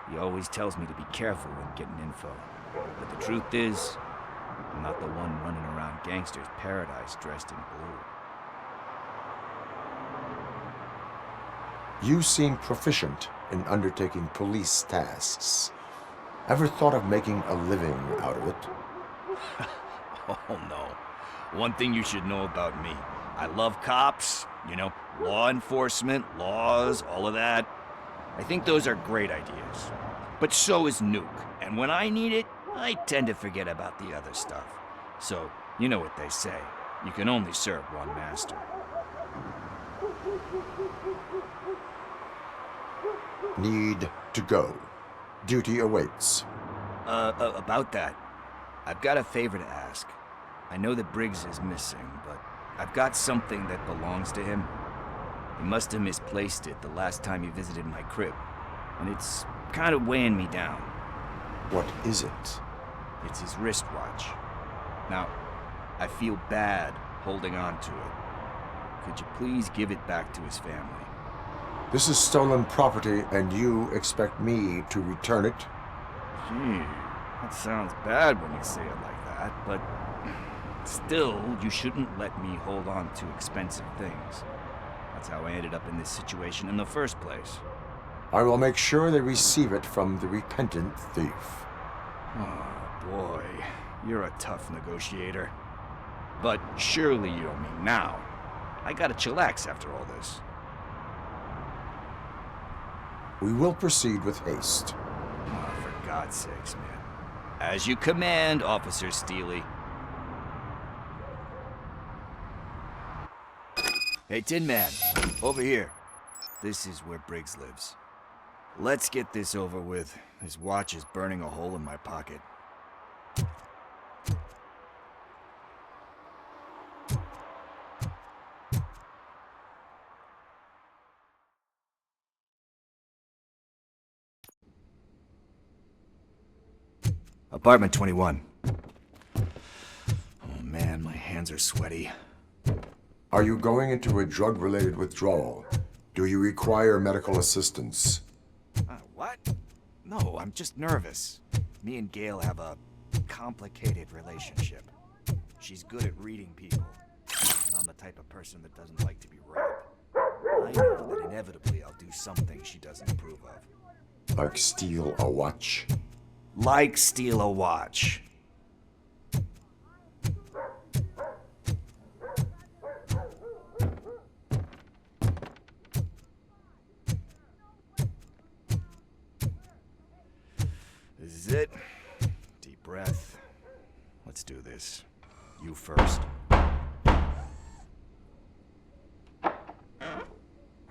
he always tells me to be careful when getting info. But the truth is, I'm not the one running around gangsters' paradise dressed in blue. You seem proficient in undertaking police tasks. Ever thought of making a living out of it? Oh no. One thing you should know about me. I love cops, you know, law enforcement, laws, all of that. I think those are great ideas. But so is Nuke, and when I need it, I tend to forget about the other stuff. So, you know what they say. You can only serve one master. Need to go. Duty awaits. About that, I've got a favor to ask. I know that Briggs is missing, but I've got something that belongs to him. He must have misplaced it the last time he visited my crib, and it's kind of weighing me down. What is it? It's his wristwatch. Now, I feel bad holding on to it. Could you please give it back to his family? This is stolen property, and you expect me to return it? Gee, that sounds bad when you say it like that, but still, you shouldn't let me hold on to expensive things. That's how I ended up in this situation in the first place. I will make sure they receive it from the repentant thief. Oh, boy. You're a tough negotiator. But surely you don't mean now. I gotta chillax after all this. We will proceed with haste. Oh, for God's sakes, man. As you command, Officer Steely. Hey, Tin Man, over here. This is where Briggs lives. Let's get this over with. His watch is burning a hole in my pocket. Apartment 21. Oh man, my hands are sweaty. Are you going into a drug-related withdrawal? Do you require medical assistance? What? No, I'm just nervous. Me and Gail have a complicated relationship. She's good at reading people, and I'm the type of person that doesn't like to be read. I know that inevitably I'll do something she doesn't approve of. Like steal a watch? Like steal a watch. This is it. Deep breath. Let's do this. You first.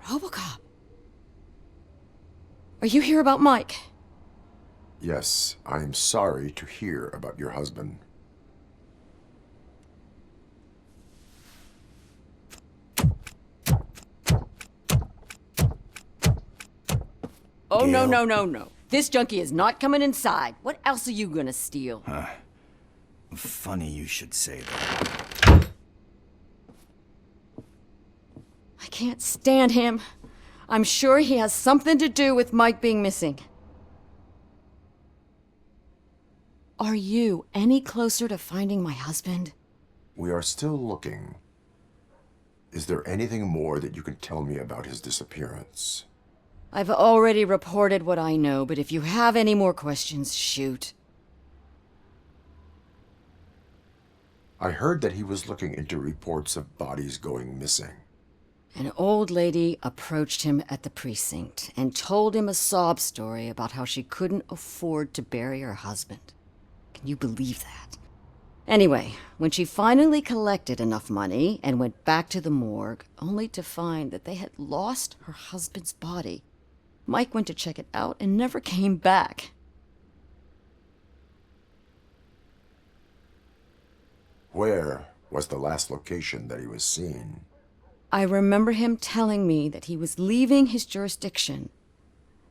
RoboCop. Are you here about Mike? Yes, I am sorry to hear about your husband. Oh, no. This junkie is not coming inside. What else are you gonna steal? Funny you should say that. I can't stand him. I'm sure he has something to do with Mike being missing. Are you any closer to finding my husband? We are still looking. Is there anything more that you can tell me about his disappearance? I've already reported what I know, but if you have any more questions, shoot. I heard that he was looking into reports of bodies going missing. An old lady approached him at the precinct and told him a sob story about how she couldn't afford to bury her husband. Can you believe that? Anyway, when she finally collected enough money and went back to the morgue, only to find that they had lost her husband's body, Mike went to check it out and never came back. Where was the last location that he was seen? I remember him telling me that he was leaving his jurisdiction,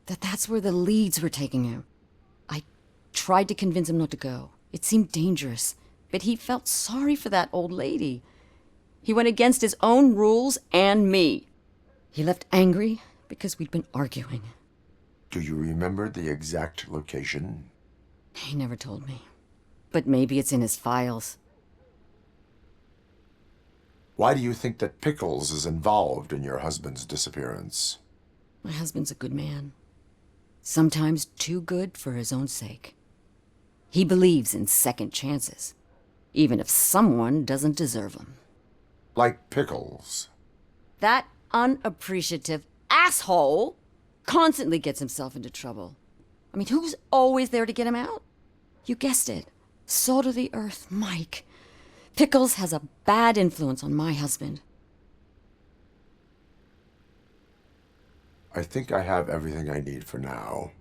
that's where the leads were taking him. I tried to convince him not to go. It seemed dangerous, but he felt sorry for that old lady. He went against his own rules and me. He left angry because we'd been arguing. Do you remember the exact location? He never told me, but maybe it's in his files. Why do you think that Pickles is involved in your husband's disappearance? My husband's a good man. Sometimes too good for his own sake. He believes in second chances, even if someone doesn't deserve them. Like Pickles. That unappreciative asshole constantly gets himself into trouble. I mean, who's always there to get him out? You guessed it. Salt of the earth, Mike. Pickles has a bad influence on my husband. I think I have everything I need for now.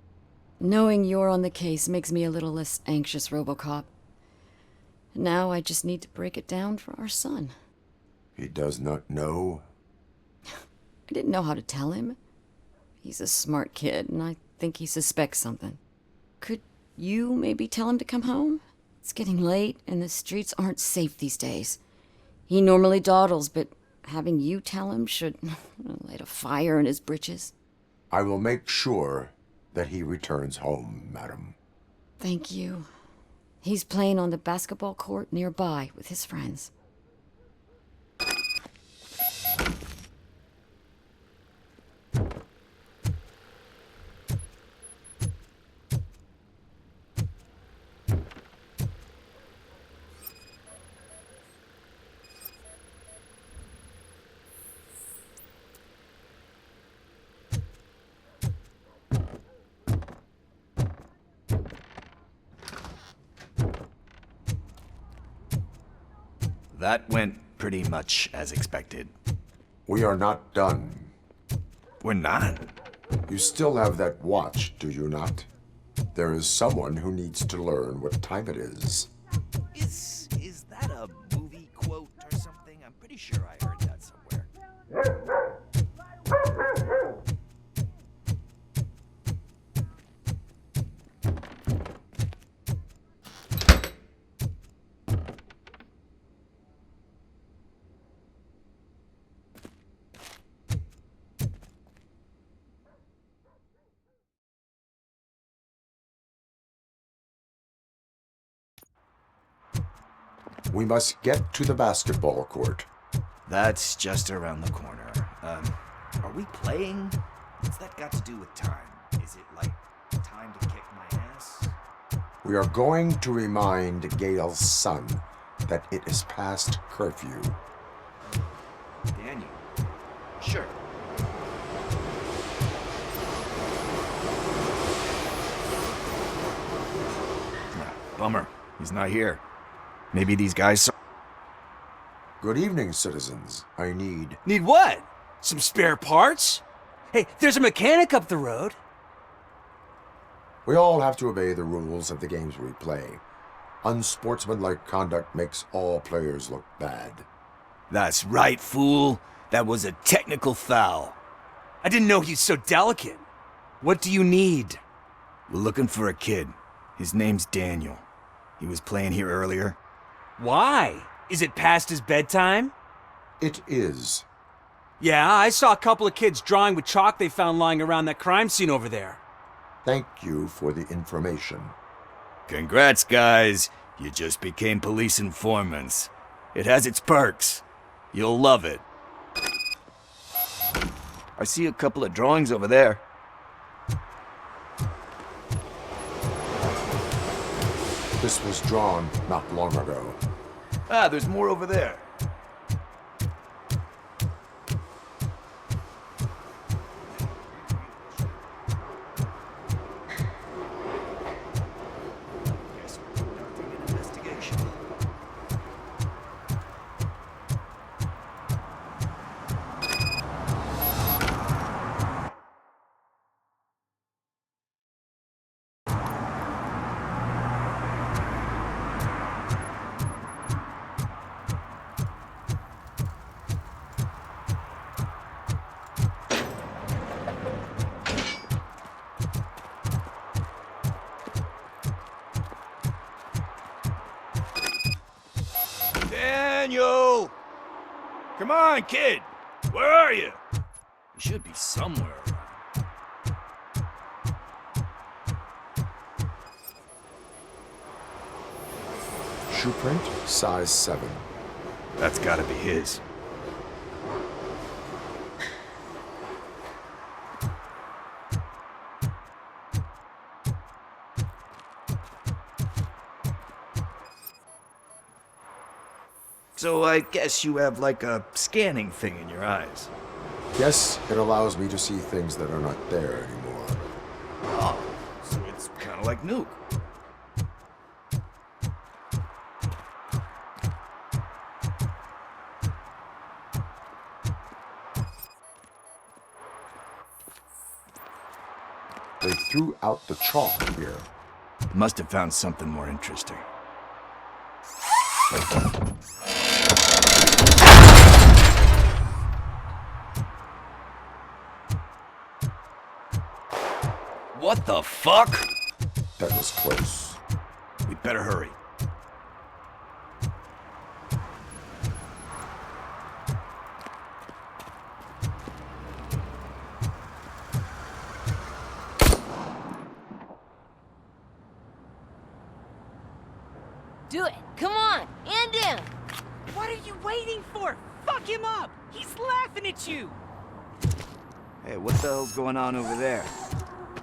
Knowing you're on the case makes me a little less anxious, RoboCop. Now I just need to break it down for our son. He does not know? I didn't know how to tell him. He's a smart kid, and I think he suspects something. Could you maybe tell him to come home? It's getting late, and the streets aren't safe these days. He normally dawdles, but having you tell him should light a fire in his britches. I will make sure that he returns home, madam. Thank you. He's playing on the basketball court nearby with his friends. That went pretty much as expected. We are not done. We're not? You still have that watch, do you not? There is someone who needs to learn what time it is. Is that a movie quote or something? I'm pretty sure I heard that somewhere. We must get to the basketball court. That's just around the corner. Are we playing? What's that got to do with time? Is it like time to kick my ass? We are going to remind Gail's son that it is past curfew. Daniel. Sure. Bummer. He's not here. Maybe these guys... Good evening, citizens. I need... Need what? Some spare parts? Hey, there's a mechanic up the road. We all have to obey the rules of the games we play. Unsportsmanlike conduct makes all players look bad. That's right, fool. That was a technical foul. I didn't know he's so delicate. What do you need? We're looking for a kid. His name's Daniel. He was playing here earlier. Why? Is it past his bedtime? It is. Yeah, I saw a couple of kids drawing with chalk they found lying around that crime scene over there. Thank you for the information. Congrats, guys. You just became police informants. It has its perks. You'll love it. I see a couple of drawings over there. This was drawn not long ago. Ah, there's more over there. Guess we're conducting an investigation. Daniel! Come on, kid! Where are you? You should be somewhere around. Shoe print, size 7. That's gotta be his. So I guess you have like a scanning thing in your eyes. Yes, it allows me to see things that are not there anymore. Oh, so it's kind of like Nuke. They threw out the chalk here. Must have found something more interesting. What the fuck? That was close. We'd better hurry. Do it. Come on. And down. What are you waiting for? Fuck him up! He's laughing at you! Hey, what the hell's going on over there?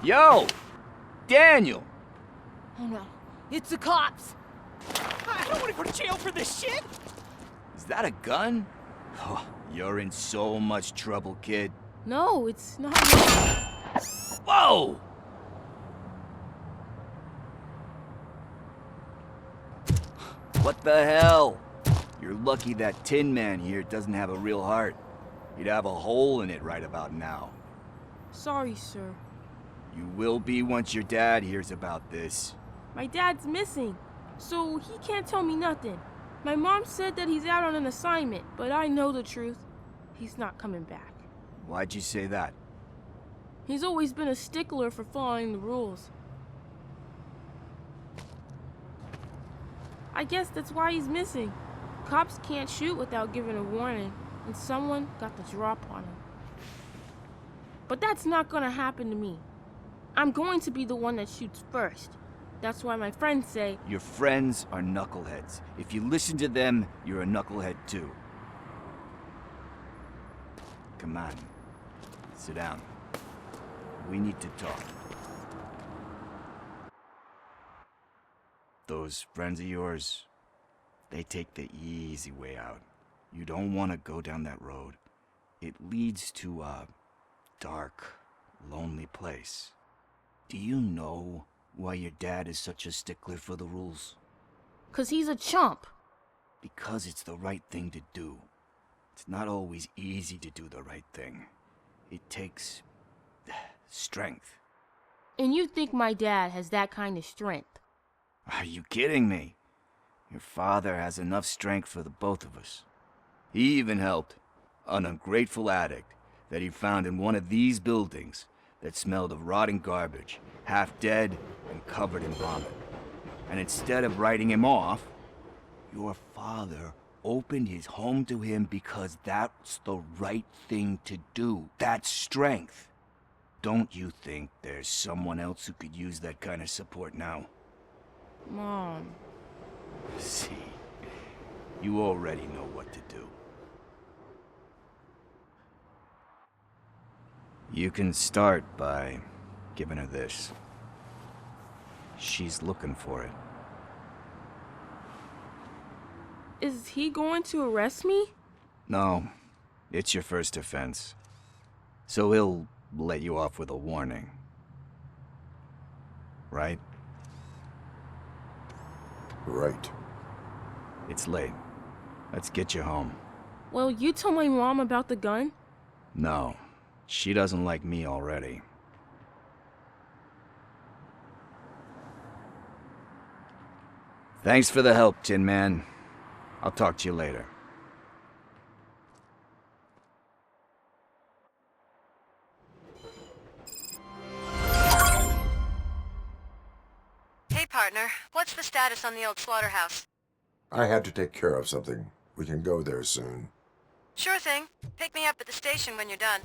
Yo! Daniel! Oh no. It's the cops. I don't want to go to jail for this shit! Is that a gun? Oh, you're in so much trouble, kid. No, it's not. Whoa! What the hell? You're lucky that Tin Man here doesn't have a real heart. He'd have a hole in it right about now. Sorry, sir. You will be once your dad hears about this. My dad's missing, so he can't tell me nothing. My mom said that he's out on an assignment, but I know the truth. He's not coming back. Why'd you say that? He's always been a stickler for following the rules. I guess that's why he's missing. Cops can't shoot without giving a warning, and someone got the drop on him. But that's not gonna happen to me. I'm going to be the one that shoots first. That's why my friends say... Your friends are knuckleheads. If you listen to them, you're a knucklehead too. Come on. Sit down. We need to talk. Those friends of yours, they take the easy way out. You don't want to go down that road. It leads to a dark, lonely place. Do you know why your dad is such a stickler for the rules? 'Cause he's a chump. Because it's the right thing to do. It's not always easy to do the right thing. It takes strength. And you think my dad has that kind of strength? Are you kidding me? Your father has enough strength for the both of us. He even helped an ungrateful addict that he found in one of these buildings that smelled of rotting garbage, half dead and covered in vomit. And instead of writing him off, your father opened his home to him because that's the right thing to do. That's strength. Don't you think there's someone else who could use that kind of support now? Mom. See, you already know what to do. You can start by giving her this. She's looking for it. Is he going to arrest me? No, it's your first offense. So he'll let you off with a warning. Right? Right. It's late. Let's get you home. Well, you tell my mom about the gun? No, she doesn't like me already. Thanks for the help, Tin Man. I'll talk to you later. Hey, partner. What's the status on the old slaughterhouse? I had to take care of something. We can go there soon. Sure thing. Pick me up at the station when you're done.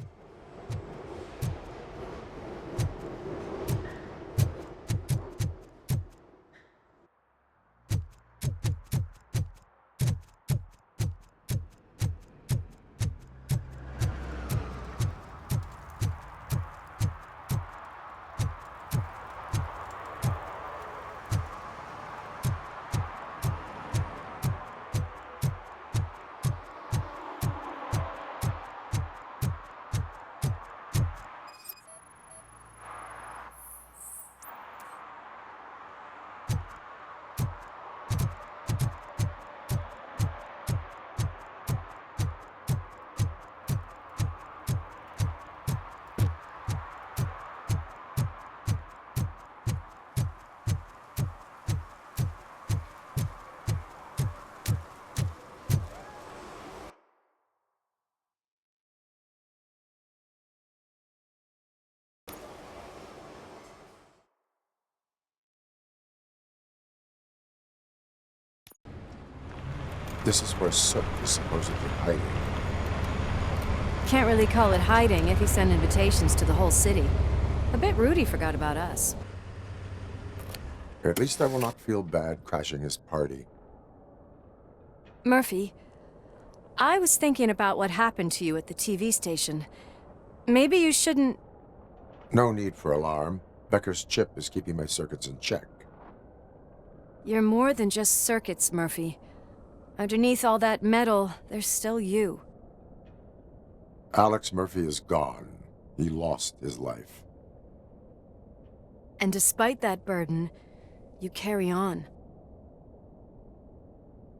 This is where Soot is supposedly hiding. Can't really call it hiding if he sent invitations to the whole city. A bit rude he forgot about us. At least I will not feel bad crashing his party. Murphy, I was thinking about what happened to you at the TV station. Maybe you shouldn't... No need for alarm. Becker's chip is keeping my circuits in check. You're more than just circuits, Murphy. Underneath all that metal, there's still you. Alex Murphy is gone. He lost his life. And despite that burden, you carry on.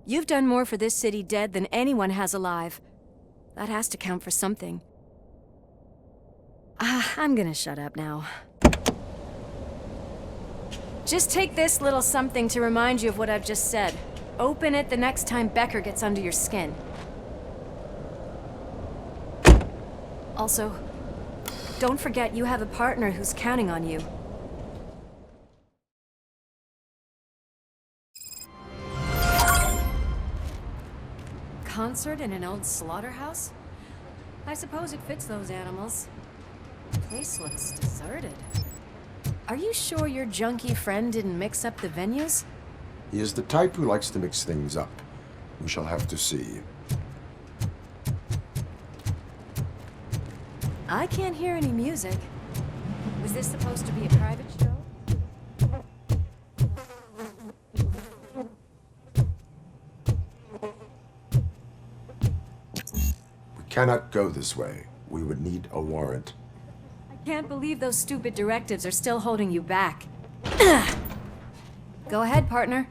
You've done more for this city dead than anyone has alive. That has to count for something. I'm gonna shut up now. Just take this little something to remind you of what I've just said. Open it the next time Becker gets under your skin. Also, don't forget you have a partner who's counting on you. Concert in an old slaughterhouse? I suppose it fits those animals. The place looks deserted. Are you sure your junkie friend didn't mix up the venues? He is the type who likes to mix things up. We shall have to see. I can't hear any music. Was this supposed to be a private show? We cannot go this way. We would need a warrant. I can't believe those stupid directives are still holding you back. Go ahead, partner.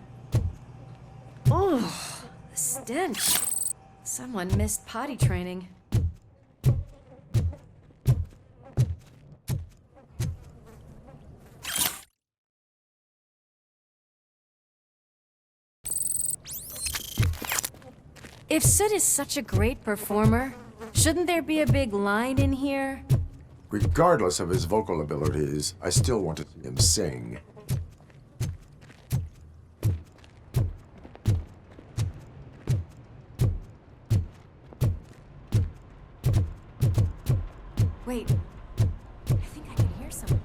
Oh, the stench. Someone missed potty training. If Soot is such a great performer, shouldn't there be a big line in here? Regardless of his vocal abilities, I still want to see him sing. Wait, I think I can hear something.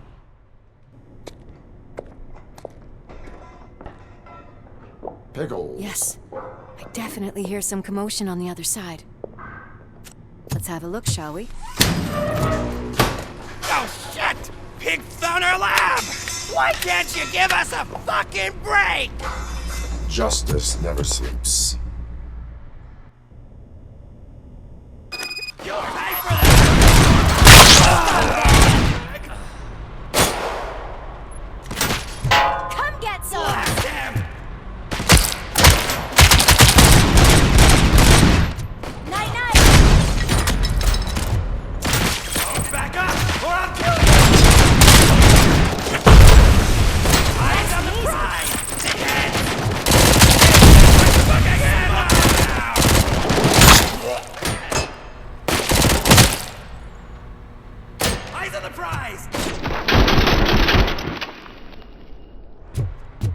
Pickles. Yes, I definitely hear some commotion on the other side. Let's have a look, shall we? Oh shit! Pig Thunder Lab! Why can't you give us a fucking break? Justice never sleeps. You're right for that! Come get some! Blast him! Night-night! Back up, or I'll kill you! Eyes on the prize! Dead! Fuck again! Eyes on the prize!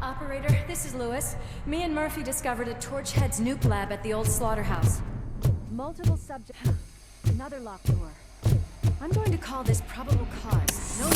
Operator, this is Lewis. Me and Murphy discovered a Torchhead's nuke lab at the old slaughterhouse. Multiple subjects. Another locked door. I'm going to call this probable cause. No.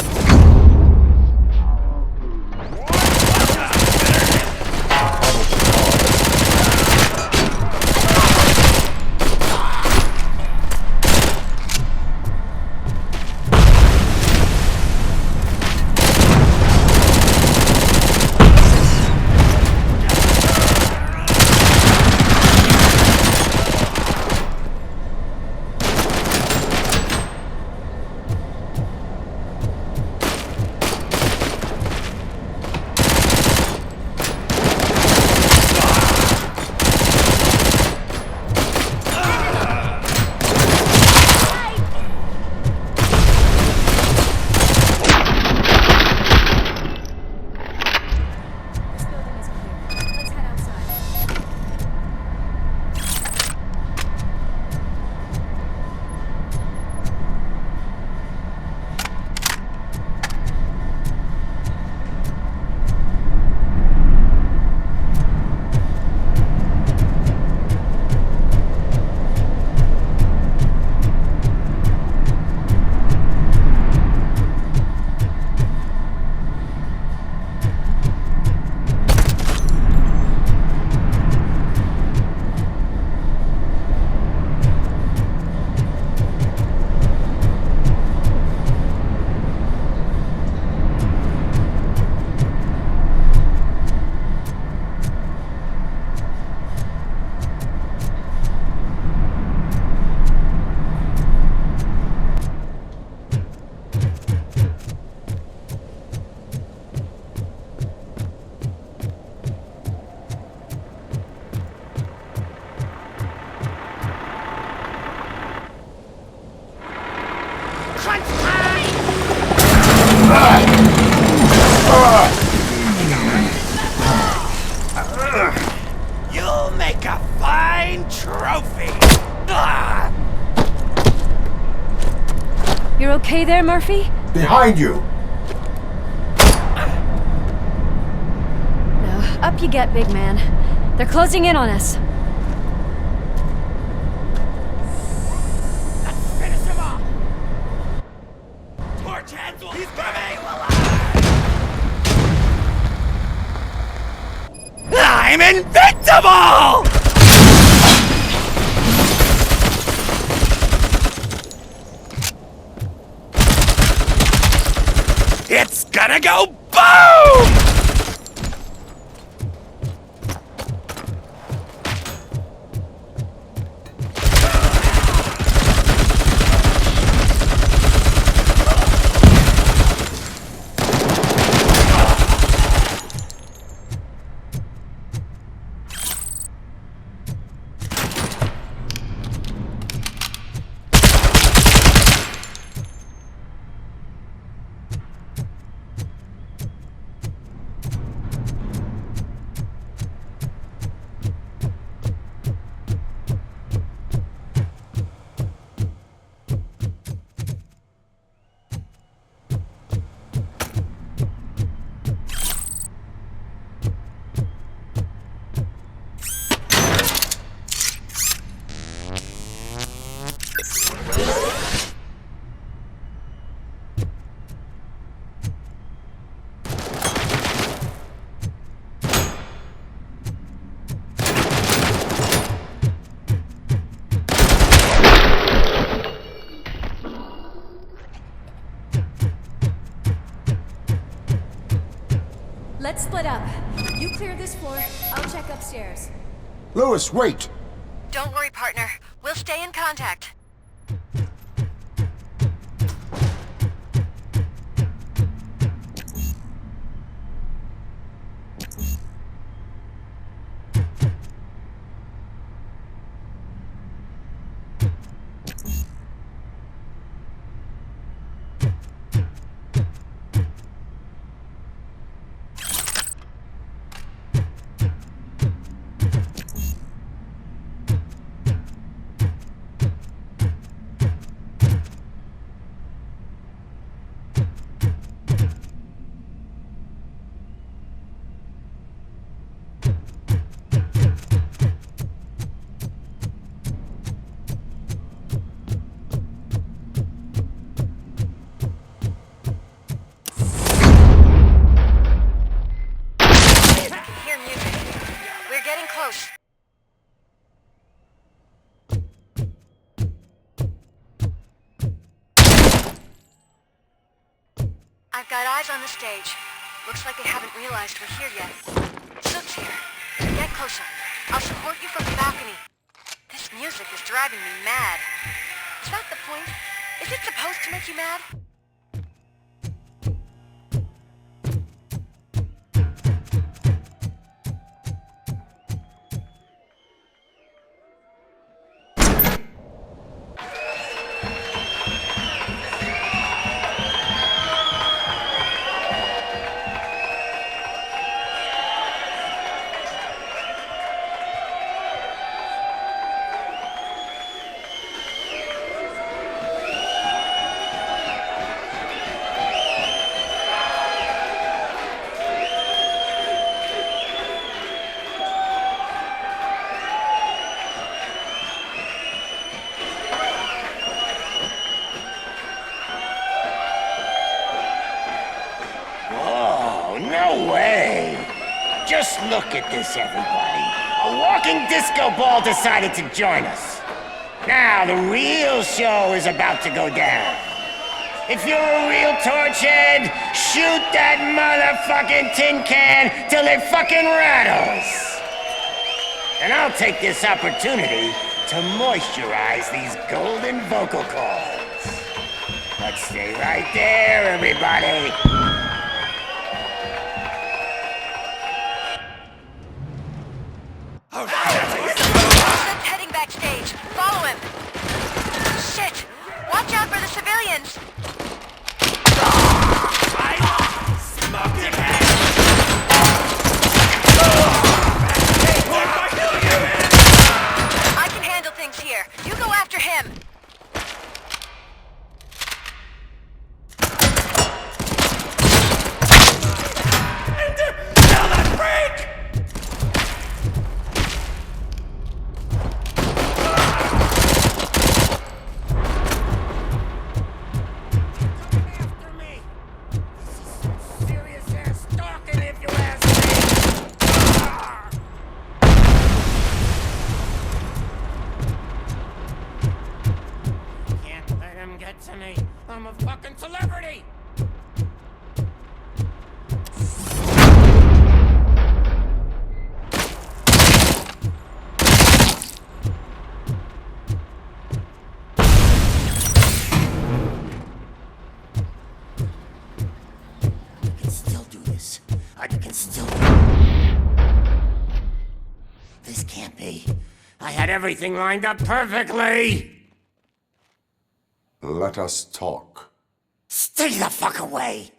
You'll make a fine trophy! You're okay there, Murphy? Behind you! No, up you get, big man. They're closing in on us. Let's finish him off! Torch hands will... He's coming! I'm invincible! It's gonna go boom! Let's split up. You clear this floor, I'll check upstairs. Lewis, wait! Don't worry, partner. We'll stay in contact. I've got eyes on the stage. Looks like they haven't realized we're here yet. Sook's here. Get closer. I'll support you from the balcony. This music is driving me mad. Is that the point? Is it supposed to make you mad? Just look at this, everybody. A walking disco ball decided to join us. Now the real show is about to go down. If you're a real torchhead, shoot that motherfucking tin can till it fucking rattles. And I'll take this opportunity to moisturize these golden vocal cords. But stay right there, everybody. Sook's heading backstage. Follow him. Shit! Watch out for the civilians. I can handle things here. You go after him. it to me. I'm a fucking celebrity! I can still... This can't be. I had everything lined up perfectly! Let us talk. Stay the fuck away!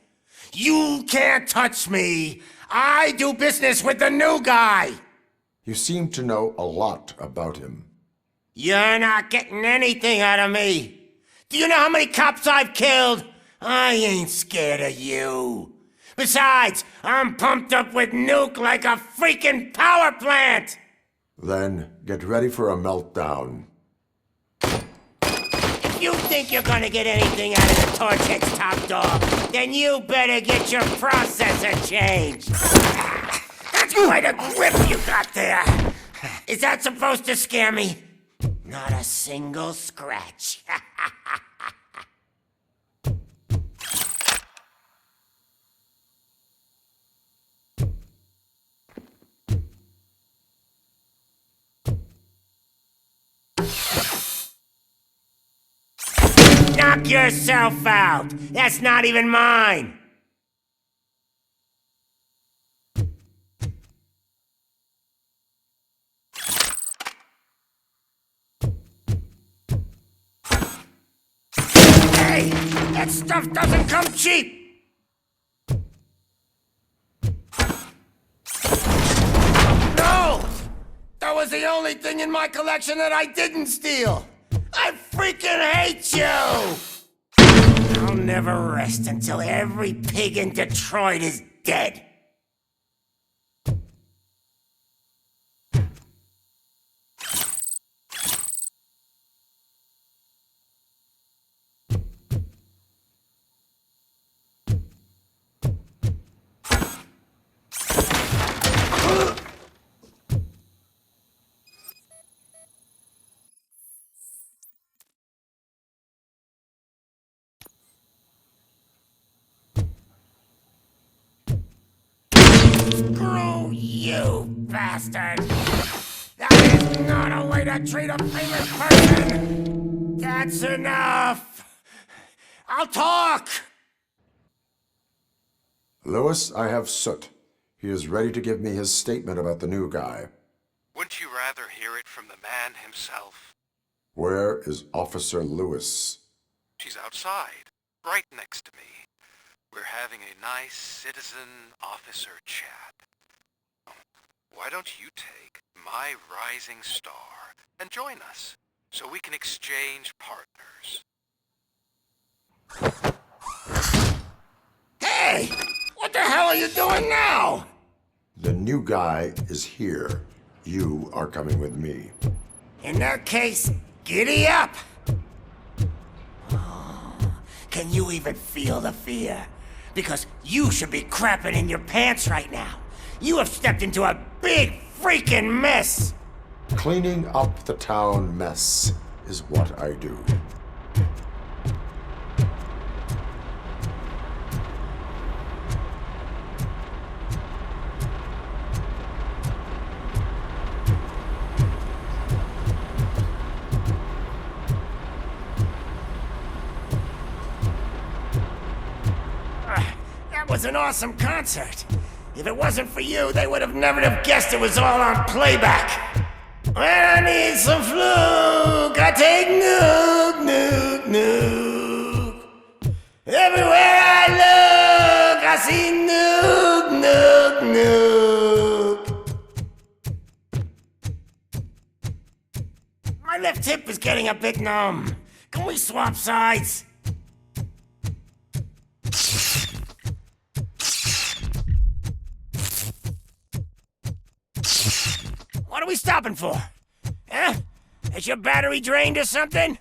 You can't touch me! I do business with the new guy! You seem to know a lot about him. You're not getting anything out of me! Do you know how many cops I've killed? I ain't scared of you! Besides, I'm pumped up with nuke like a freaking power plant! Then get ready for a meltdown. If you think you're gonna get anything out of the Torchhead's top dog, then you better get your processor changed. That's quite a grip you got there. Is that supposed to scare me? Not a single scratch. Knock yourself out! That's not even mine! Hey! That stuff doesn't come cheap! No! That was the only thing in my collection that I didn't steal! I freaking hate you! I'll never rest until every pig in Detroit is dead. Screw you, bastard! That is not a way to treat a famous person! That's enough! I'll talk! Lewis, I have Soot. He is ready to give me his statement about the new guy. Wouldn't you rather hear it from the man himself? Where is Officer Lewis? She's outside, right next to me. We're having a nice citizen-officer chat. Why don't you take my rising star and join us, so we can exchange partners? Hey! What the hell are you doing now? The new guy is here. You are coming with me. In that case, giddy up! Can you even feel the fear? Because you should be crapping in your pants right now. You have stepped into a big freaking mess! Cleaning up the town mess is what I do. That was an awesome concert. If it wasn't for you, they would have never have guessed it was all on playback. When I need some fluke, I take nuke, nuke, nuke. Everywhere I look, I see nuke, nuke, nuke. My left hip is getting a bit numb. Can we swap sides? What are we stopping for? Huh? Is your battery drained or something?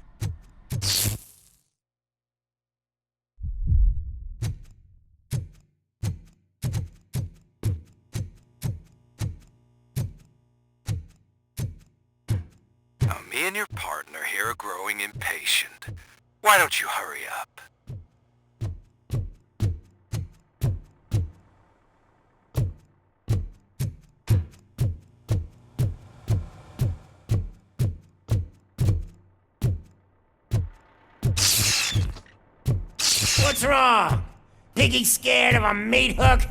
Now, me and your partner here are growing impatient. Why don't you hurry up? What's wrong? Piggy scared of a meat hook?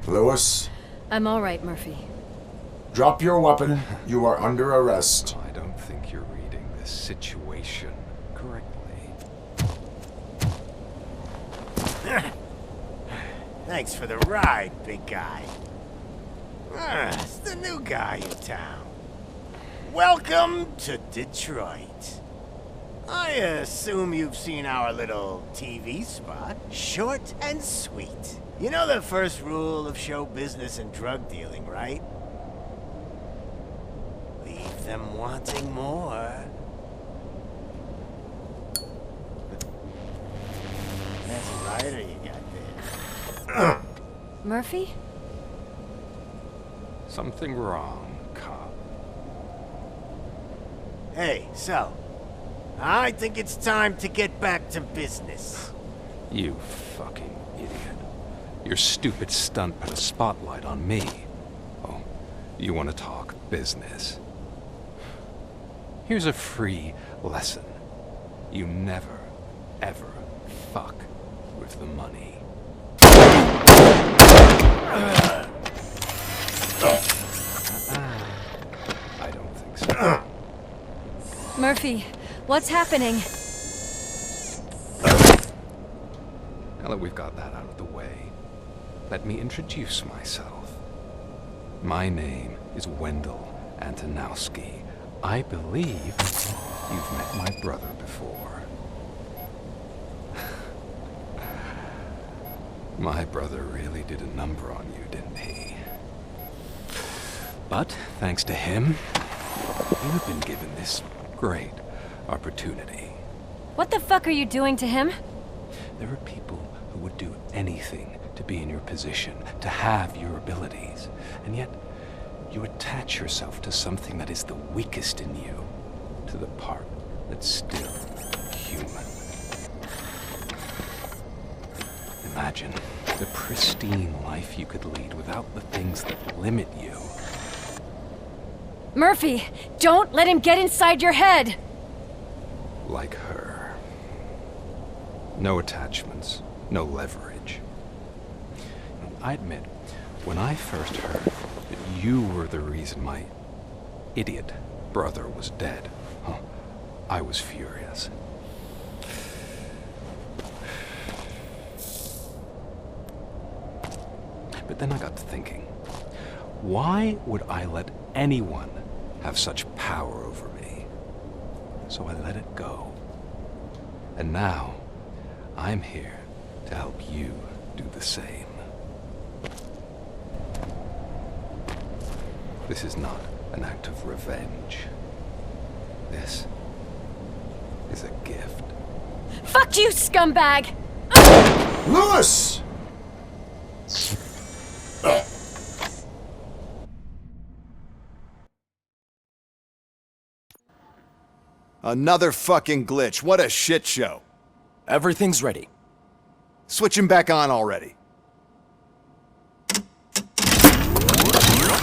Lewis, I'm all right, Murphy. drop your weapon. You are under arrest. I don't think you're reading this situation correctly. Thanks for the ride, big guy. It's the new guy in town. Welcome to Detroit. I assume you've seen our little TV spot. Short and sweet. You know the first rule of show business and drug dealing, right? Leave them wanting more. That's a rider you got there. Murphy? Something wrong, cop. Hey, so, I think it's time to get back to business. You fucking idiot. Your stupid stunt put a spotlight on me. Oh, you want to talk business? Here's a free lesson. You never, ever fuck with the money. I don't think so. Murphy, what's happening? Now that we've got that out of the way, let me introduce myself. My name is Wendell Antonowski. I believe you've met my brother before. My brother really did a number on you, didn't he? But thanks to him, you've been given this great opportunity. What the fuck are you doing to him? There are people who would do anything to be in your position, to have your abilities, and yet you attach yourself to something that is the weakest in you, to the part that's still human. Imagine the pristine life you could lead without the things that limit you. Murphy, don't let him get inside your head! Like her. No attachments, no leverage. I admit, when I first heard that you were the reason my idiot brother was dead, I was furious. But then I got to thinking, why would I let anyone have such power over me? So I let it go. And now, I'm here to help you do the same. This is not an act of revenge. This is a gift. Fuck you, scumbag! Lewis! Another fucking glitch. What a shit show. Everything's ready. Switch him back on already.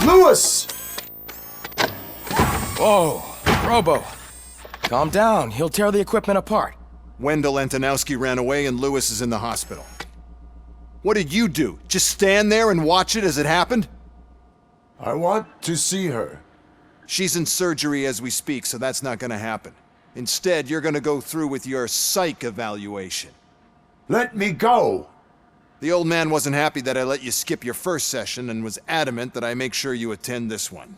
Lewis! Whoa, Robo. Calm down. He'll tear the equipment apart. Wendell Antonowski ran away and Lewis is in the hospital. What did you do? Just stand there and watch it as it happened? I want to see her. She's in surgery as we speak, so that's not gonna happen. Instead, you're gonna go through with your psych evaluation. Let me go! The old man wasn't happy that I let you skip your first session and was adamant that I make sure you attend this one.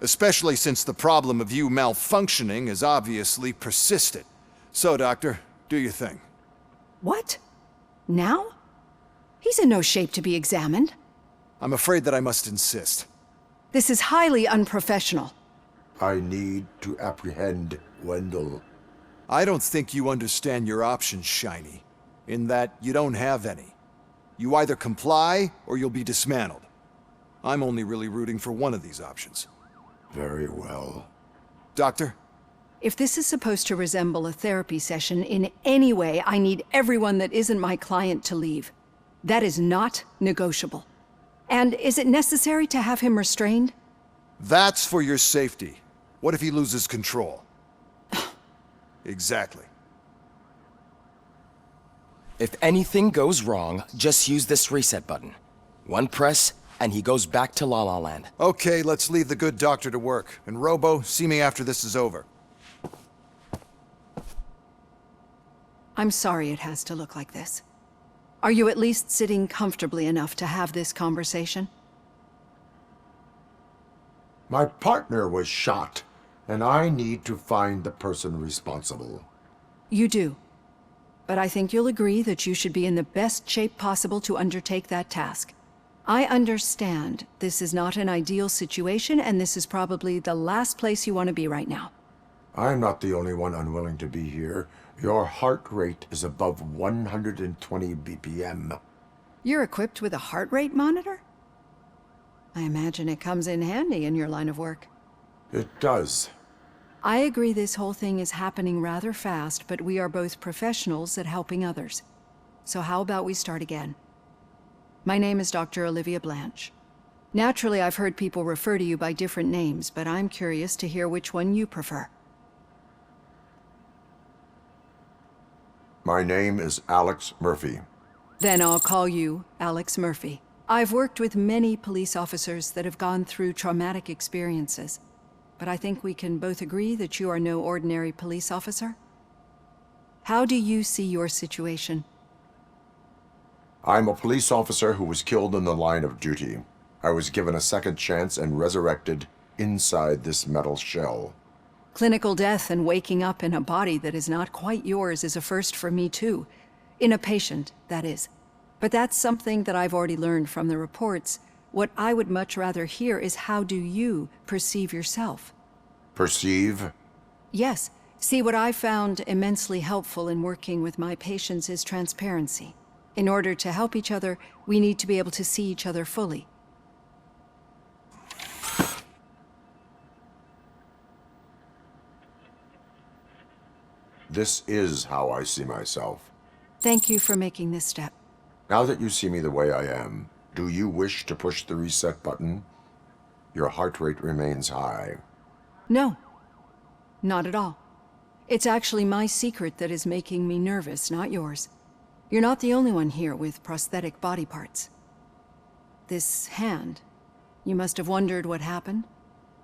Especially since the problem of you malfunctioning is obviously persistent. So, Doctor, do your thing. What? Now? He's in no shape to be examined. I'm afraid that I must insist. This is highly unprofessional. I need to apprehend Wendell. I don't think you understand your options, Shiny. In that you don't have any. You either comply or you'll be dismantled. I'm only really rooting for one of these options. Very well. Doctor? If this is supposed to resemble a therapy session in any way, I need everyone that isn't my client to leave. That is not negotiable. And is it necessary to have him restrained? That's for your safety. What if he loses control? Exactly. If anything goes wrong, just use this reset button. One press, and he goes back to La La Land. Okay, let's leave the good doctor to work. And Robo, see me after this is over. I'm sorry it has to look like this. Are you at least sitting comfortably enough to have this conversation? My partner was shot, and I need to find the person responsible. You do. But I think you'll agree that you should be in the best shape possible to undertake that task. I understand this is not an ideal situation, and this is probably the last place you want to be right now. I'm not the only one unwilling to be here. Your heart rate is above 120 BPM. You're equipped with a heart rate monitor? I imagine it comes in handy in your line of work. It does. I agree this whole thing is happening rather fast, but we are both professionals at helping others. So how about we start again? My name is Dr. Olivia Blanche. Naturally, I've heard people refer to you by different names, but I'm curious to hear which one you prefer. My name is Alex Murphy. Then I'll call you Alex Murphy. I've worked with many police officers that have gone through traumatic experiences, but I think we can both agree that you are no ordinary police officer. How do you see your situation? I'm a police officer who was killed in the line of duty. I was given a second chance and resurrected inside this metal shell. Clinical death and waking up in a body that is not quite yours is a first for me too. In a patient, that is. But that's something that I've already learned from the reports. What I would much rather hear is how do you perceive yourself? Perceive? Yes. See, what I found immensely helpful in working with my patients is transparency. In order to help each other, we need to be able to see each other fully. This is how I see myself. Thank you for making this step. Now that you see me the way I am, do you wish to push the reset button? Your heart rate remains high. No, not at all. It's actually my secret that is making me nervous, not yours. You're not the only one here with prosthetic body parts. This hand, you must have wondered what happened.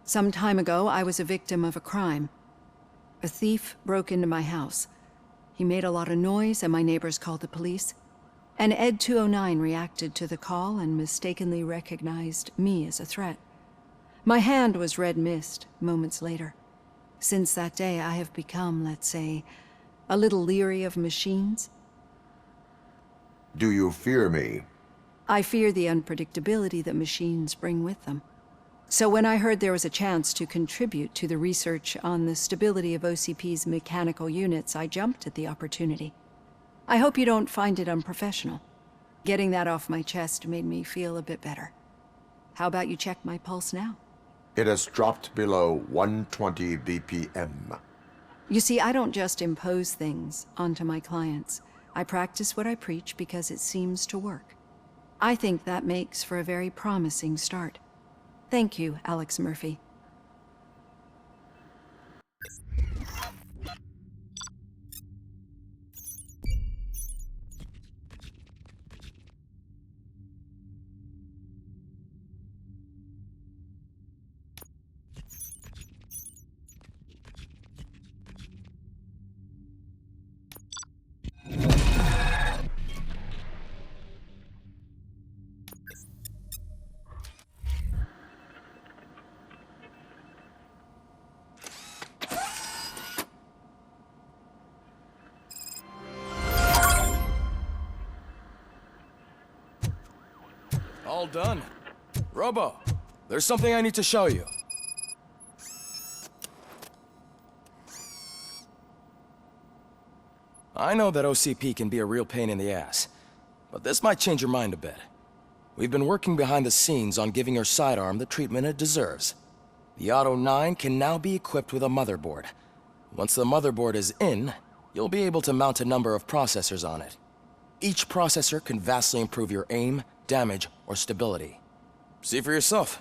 Some time ago, I was a victim of a crime. A thief broke into my house. He made a lot of noise and my neighbors called the police. And Ed 209 reacted to the call and mistakenly recognized me as a threat. My hand was red mist moments later. Since that day, I have become, let's say, a little leery of machines. Do you fear me? I fear the unpredictability that machines bring with them. So when I heard there was a chance to contribute to the research on the stability of OCP's mechanical units, I jumped at the opportunity. I hope you don't find it unprofessional. Getting that off my chest made me feel a bit better. How about you check my pulse now? It has dropped below 120 BPM. You see, I don't just impose things onto my clients. I practice what I preach because it seems to work. I think that makes for a very promising start. Thank you, Alex Murphy. All done. Robo, there's something I need to show you. I know that OCP can be a real pain in the ass, but this might change your mind a bit. We've been working behind the scenes on giving your sidearm the treatment it deserves. The Auto 9 can now be equipped with a motherboard. Once the motherboard is in, you'll be able to mount a number of processors on it. Each processor can vastly improve your aim, damage, or stability. See for yourself.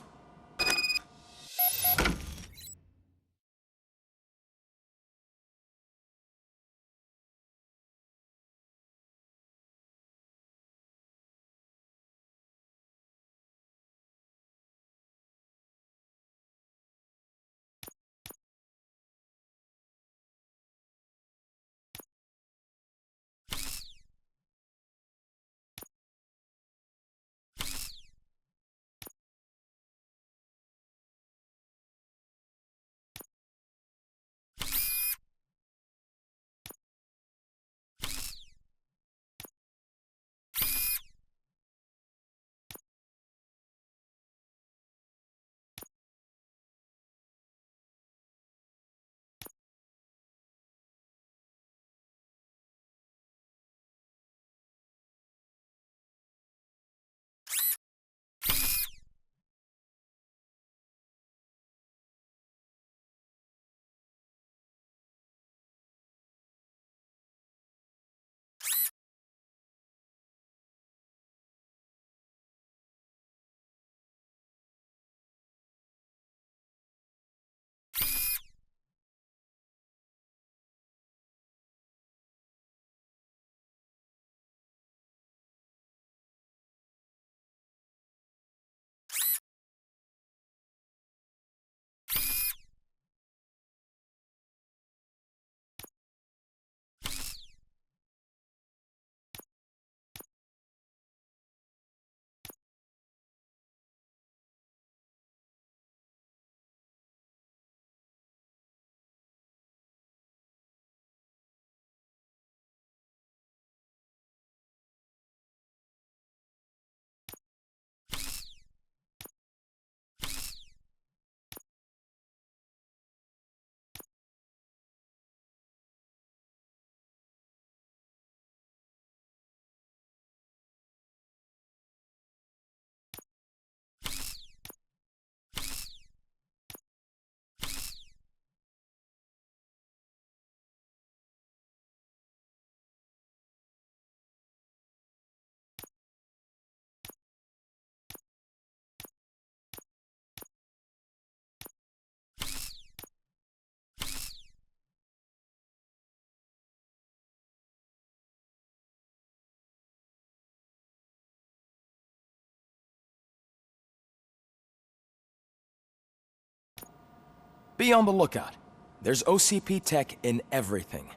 Be on the lookout. There's OCP tech in everything.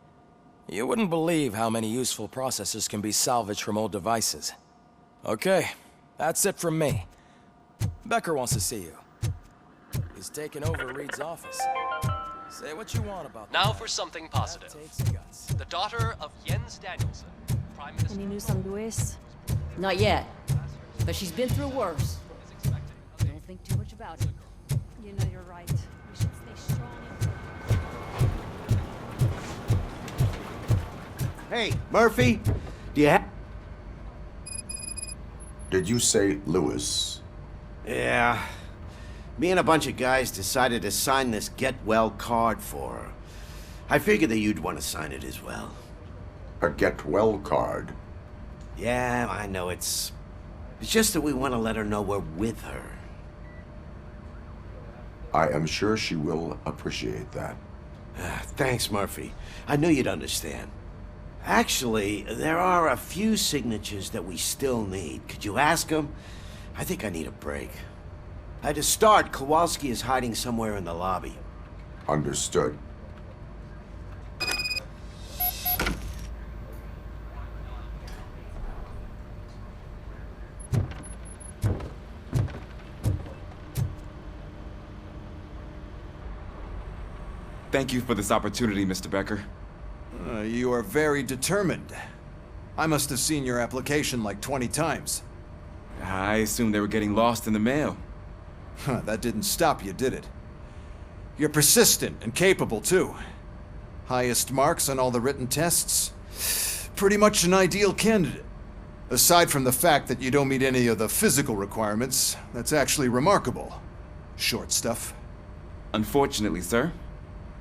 You wouldn't believe how many useful processors can be salvaged from old devices. Okay, that's it from me. Becker wants to see you. He's taken over Reed's office. Say what you want about that. Now for something positive. The daughter of Jens Danielson, Prime Minister... Any news on Luis? Not yet, but she's been through worse. Don't think too much about it. You know you're right. We should stay strong. Hey, Murphy, do you have... Did you say Lewis? Yeah. Me and a bunch of guys decided to sign this get well card for her. I figured that you'd want to sign it as well. A get well card? Yeah, I know it's just that we want to let her know we're with her. I am sure she will appreciate that. Thanks, Murphy. I knew you'd understand. Actually, there are a few signatures that we still need. Could you ask them? I think I need a break. To start, Kowalski is hiding somewhere in the lobby. Understood. Thank you for this opportunity, Mr. Becker. You are very determined. I must have seen your application like 20 times. I assumed they were getting lost in the mail. That didn't stop you, did it? You're persistent and capable, too. Highest marks on all the written tests. Pretty much an ideal candidate. Aside from the fact that you don't meet any of the physical requirements, that's actually remarkable. Short stuff. Unfortunately, sir.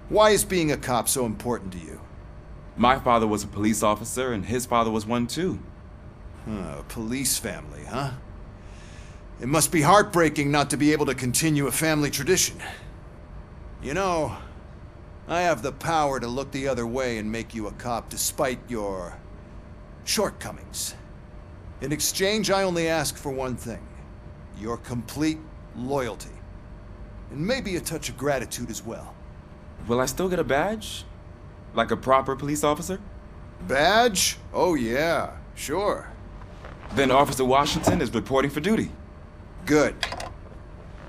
Why is being a cop so important to you? My father was a police officer, and his father was one too. A police family, huh? It must be heartbreaking not to be able to continue a family tradition. You know, I have the power to look the other way and make you a cop despite your shortcomings. In exchange, I only ask for one thing. Your complete loyalty. And maybe a touch of gratitude as well. Will I still get a badge? Like a proper police officer? Badge? Oh yeah, sure. Then Officer Washington is reporting for duty. Good.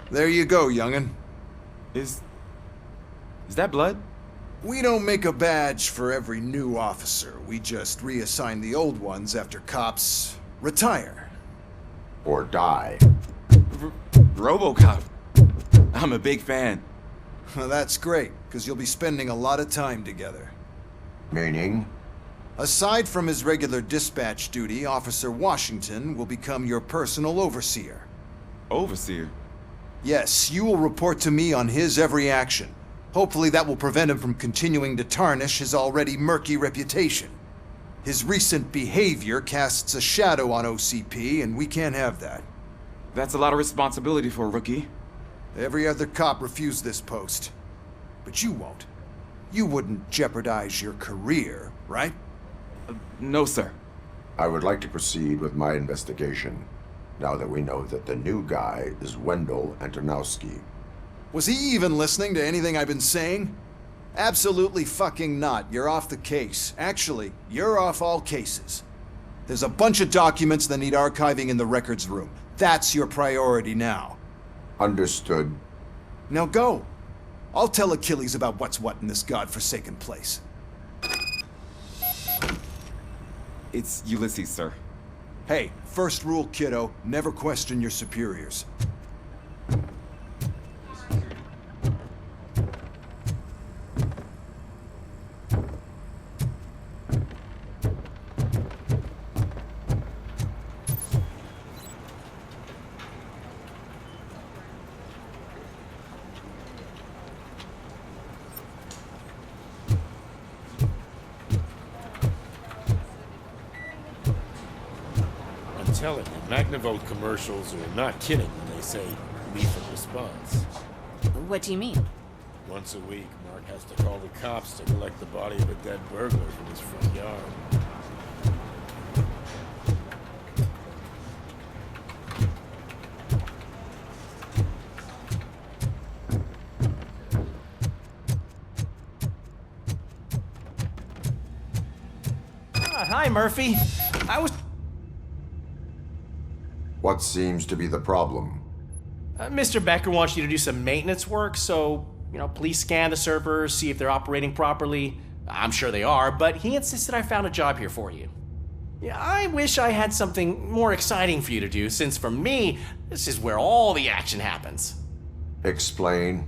There you go, young'un. Is that blood? We don't make a badge for every new officer. We just reassign the old ones after cops retire. Or die. RoboCop. I'm a big fan. Well, that's great, because you'll be spending a lot of time together. Meaning? Aside from his regular dispatch duty, Officer Washington will become your personal overseer. Overseer? Yes, you will report to me on his every action. Hopefully that will prevent him from continuing to tarnish his already murky reputation. His recent behavior casts a shadow on OCP, and we can't have that. That's a lot of responsibility for a rookie. Every other cop refused this post. But you won't. You wouldn't jeopardize your career, right? No, sir. I would like to proceed with my investigation, now that we know that the new guy is Wendell Antonowski. Was he even listening to anything I've been saying? Absolutely fucking not. You're off the case. Actually, you're off all cases. There's a bunch of documents that need archiving in the records room. That's your priority now. Understood. Now go. I'll tell Achilles about what's what in this godforsaken place. It's Ulysses, sir. Hey, first rule, kiddo, never question your superiors. Telling you, Magnavolt commercials are not kidding when they say lethal response. What do you mean? Once a week, Mark has to call the cops to collect the body of a dead burglar from his front yard. Hi, Murphy. What seems to be the problem? Mr. Becker wants you to do some maintenance work, so, please scan the servers, see if they're operating properly. I'm sure they are, but he insisted I found a job here for you. Yeah, I wish I had something more exciting for you to do, since for me, this is where all the action happens. Explain.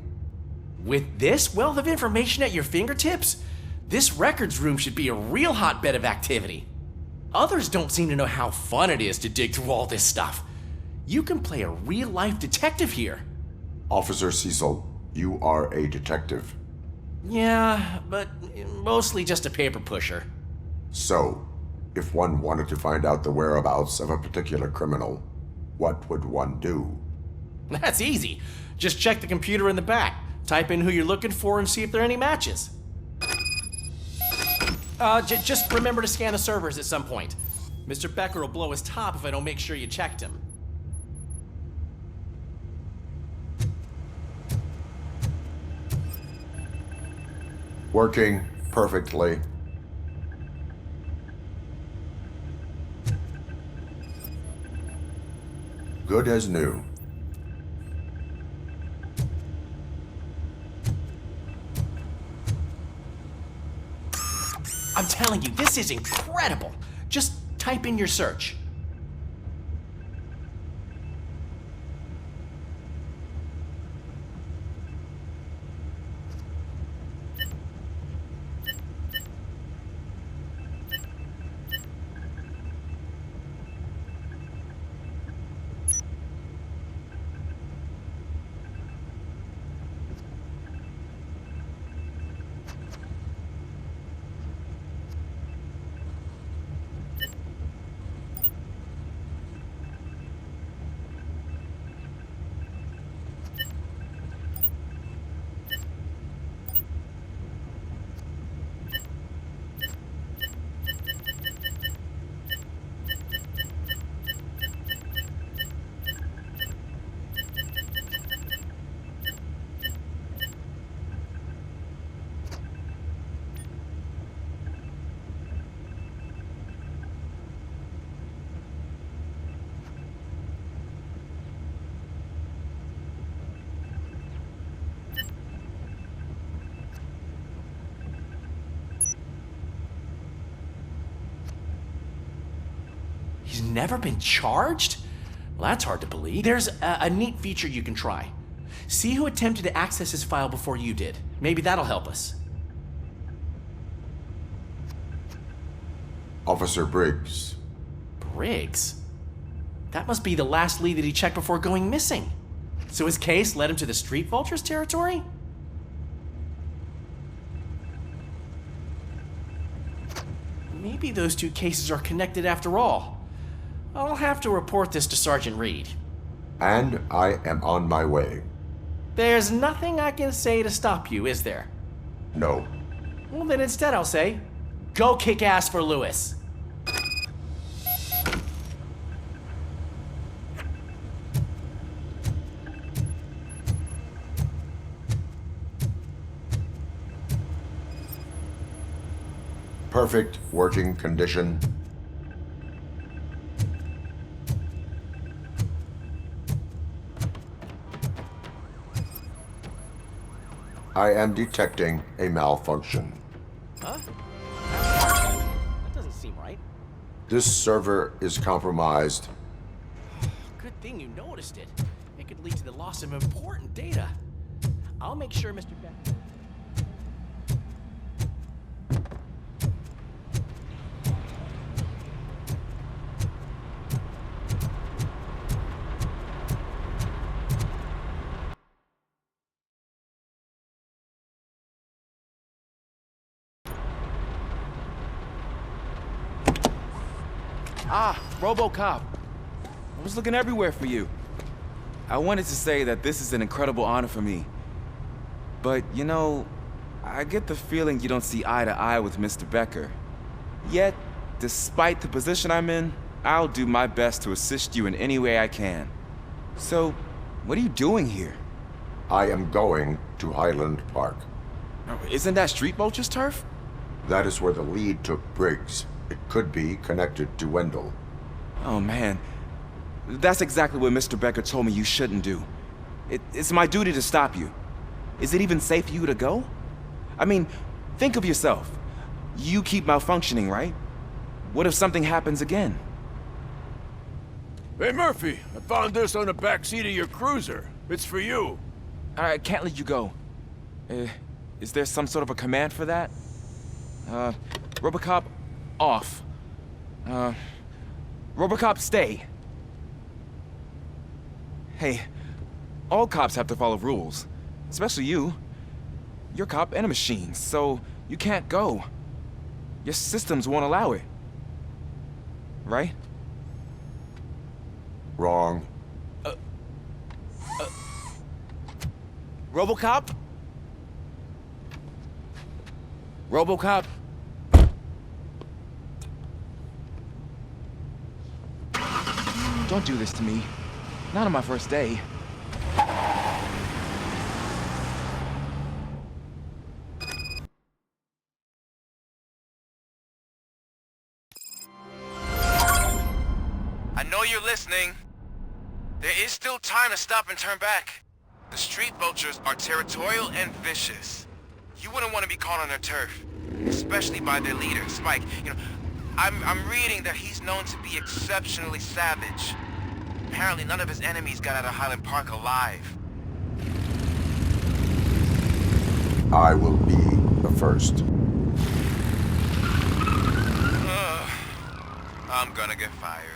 With this wealth of information at your fingertips, this records room should be a real hotbed of activity. Others don't seem to know how fun it is to dig through all this stuff. You can play a real-life detective here. Officer Cecil, you are a detective. Yeah, but mostly just a paper pusher. So, if one wanted to find out the whereabouts of a particular criminal, what would one do? That's easy. Just check the computer in the back, type in who you're looking for, and see if there are any matches. Just remember to scan the servers at some point. Mr. Becker will blow his top if I don't make sure you checked him. Working perfectly. Good as new. I'm telling you, this is incredible. Just type in your search. never been charged? Well, that's hard to believe. There's a neat feature you can try. See who attempted to access his file before you did. Maybe that'll help us. Officer Briggs. Briggs? That must be the last lead that he checked before going missing. So his case led him to the Street Vultures territory? Maybe those two cases are connected after all. I'll have to report this to Sergeant Reed. And I am on my way. There's nothing I can say to stop you, is there? No. Well, then instead I'll say, go kick ass for Lewis. Perfect working condition. I am detecting a malfunction. Huh? That doesn't seem right. This server is compromised. Good thing you noticed it. It could lead to the loss of important data. I'll make sure Mr. Beck... Ah, RoboCop. I was looking everywhere for you. I wanted to say that this is an incredible honor for me. But, you know, I get the feeling you don't see eye to eye with Mr. Becker. Yet, despite the position I'm in, I'll do my best to assist you in any way I can. So, what are you doing here? I am going to Highland Park. Isn't that Street Vulture's turf? That is where the lead took Briggs. It could be connected to Wendell. Oh, man. That's exactly what Mr. Becker told me you shouldn't do. It's my duty to stop you. Is it even safe for you to go? I mean, think of yourself. You keep malfunctioning, right? What if something happens again? Hey, Murphy, I found this on the back seat of your cruiser. It's for you. I can't let you go. Is there some sort of a command for that? RoboCop, off. RoboCop, stay. Hey, all cops have to follow rules. Especially you. You're a cop and a machine, so you can't go. Your systems won't allow it. Right? Wrong. RoboCop? RoboCop? Don't do this to me. Not on my first day. I know you're listening. There is still time to stop and turn back. The Street Vultures are territorial and vicious. You wouldn't want to be caught on their turf, especially by their leader, Spike. You know, I'm reading that he's known to be exceptionally savage. Apparently none of his enemies got out of Highland Park alive. I will be the first. I'm gonna get fired.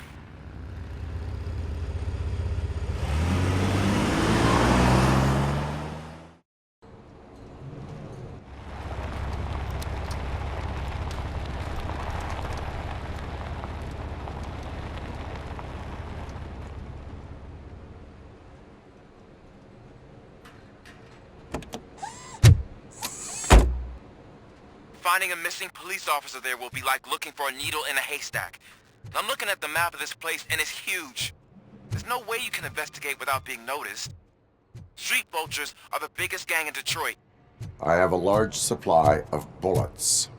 Finding a missing police officer there will be like looking for a needle in a haystack. I'm looking at the map of this place and it's huge. There's no way you can investigate without being noticed. Street Vultures are the biggest gang in Detroit. I have a large supply of bullets.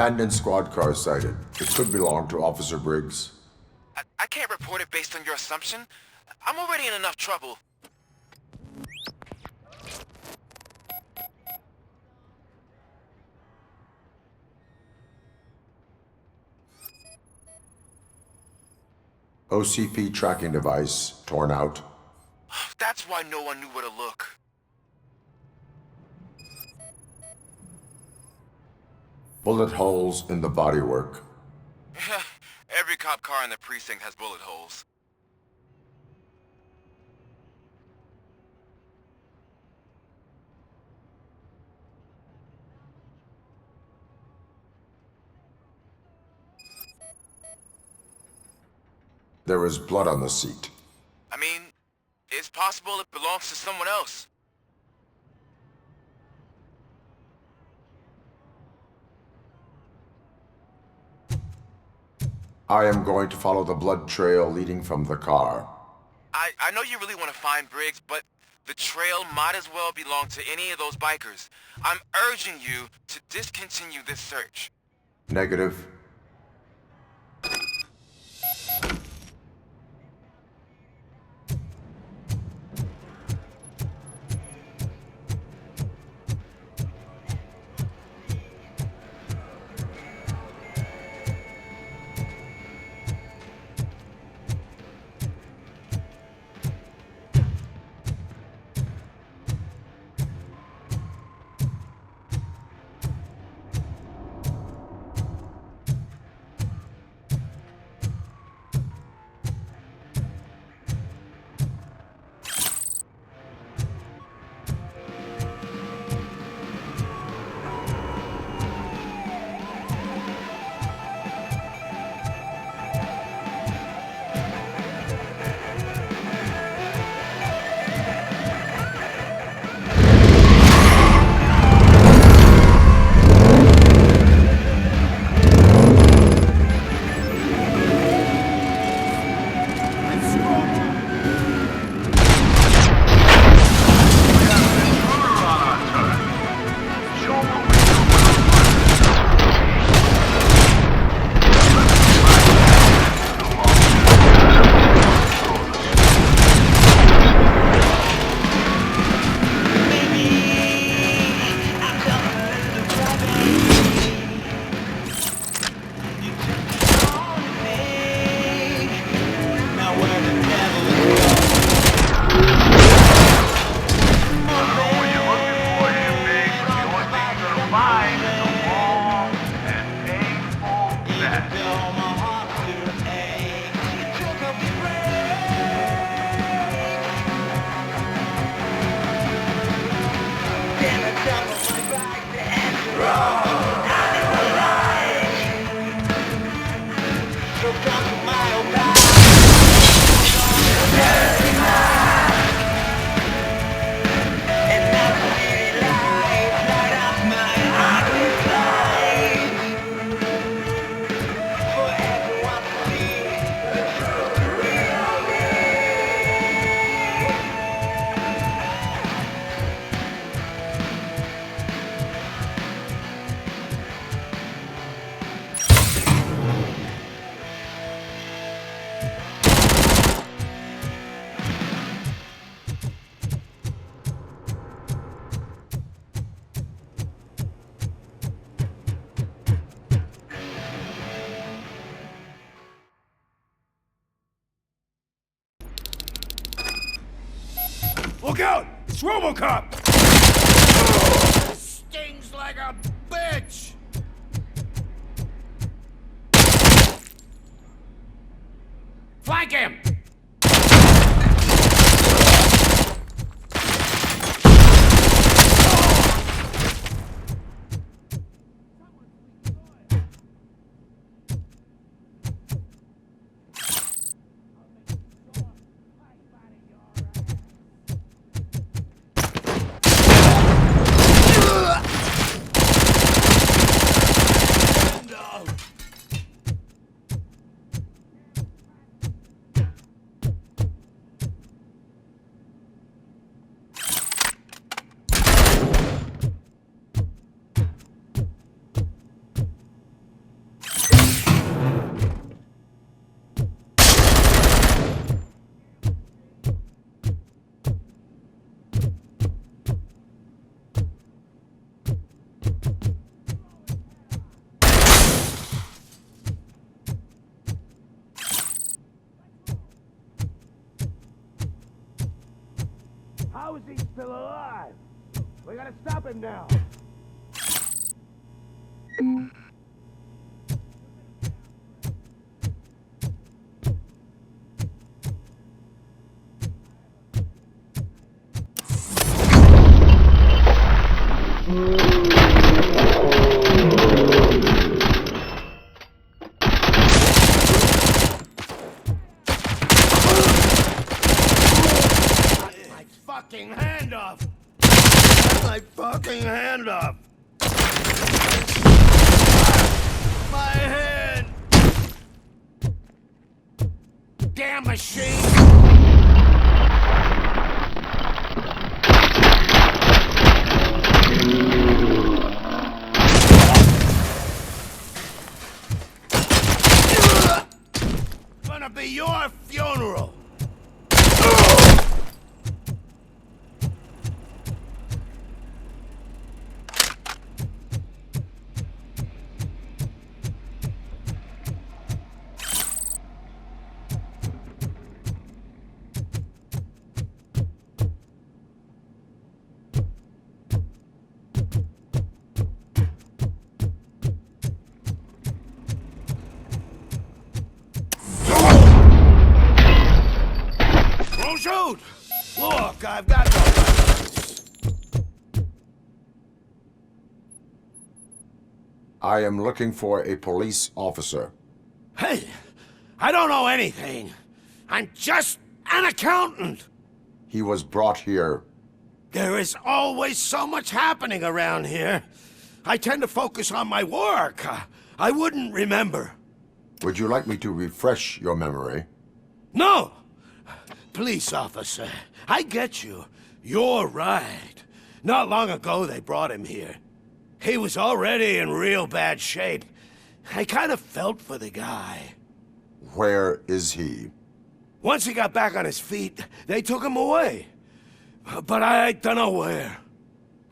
Abandoned squad car sighted. It could belong to Officer Briggs. I can't report it based on your assumption. I'm already in enough trouble. OCP tracking device torn out. That's why no one knew where to look. Bullet holes in the bodywork. Every cop car in the precinct has bullet holes. There is blood on the seat. I mean, it's possible it belongs to someone else. I am going to follow the blood trail leading from the car. I know you really want to find Briggs, but the trail might as well belong to any of those bikers. I'm urging you to discontinue this search. Negative. Look out! It's RoboCop! Stings like a bitch! Flank him! How is he still alive? We gotta stop him now. Fucking hand off! My fucking hand off! My hand! Damn machine! Gonna be your funeral! Shoot! Look, I've got no weapons. I am looking for a police officer. Hey, I don't know anything. I'm just an accountant. He was brought here. There is always so much happening around here. I tend to focus on my work. I wouldn't remember. Would you like me to refresh your memory? No! Police officer, I get you. You're right. Not long ago they brought him here. He was already in real bad shape. I kind of felt for the guy. Where is he? Once he got back on his feet, they took him away. But I don't know where.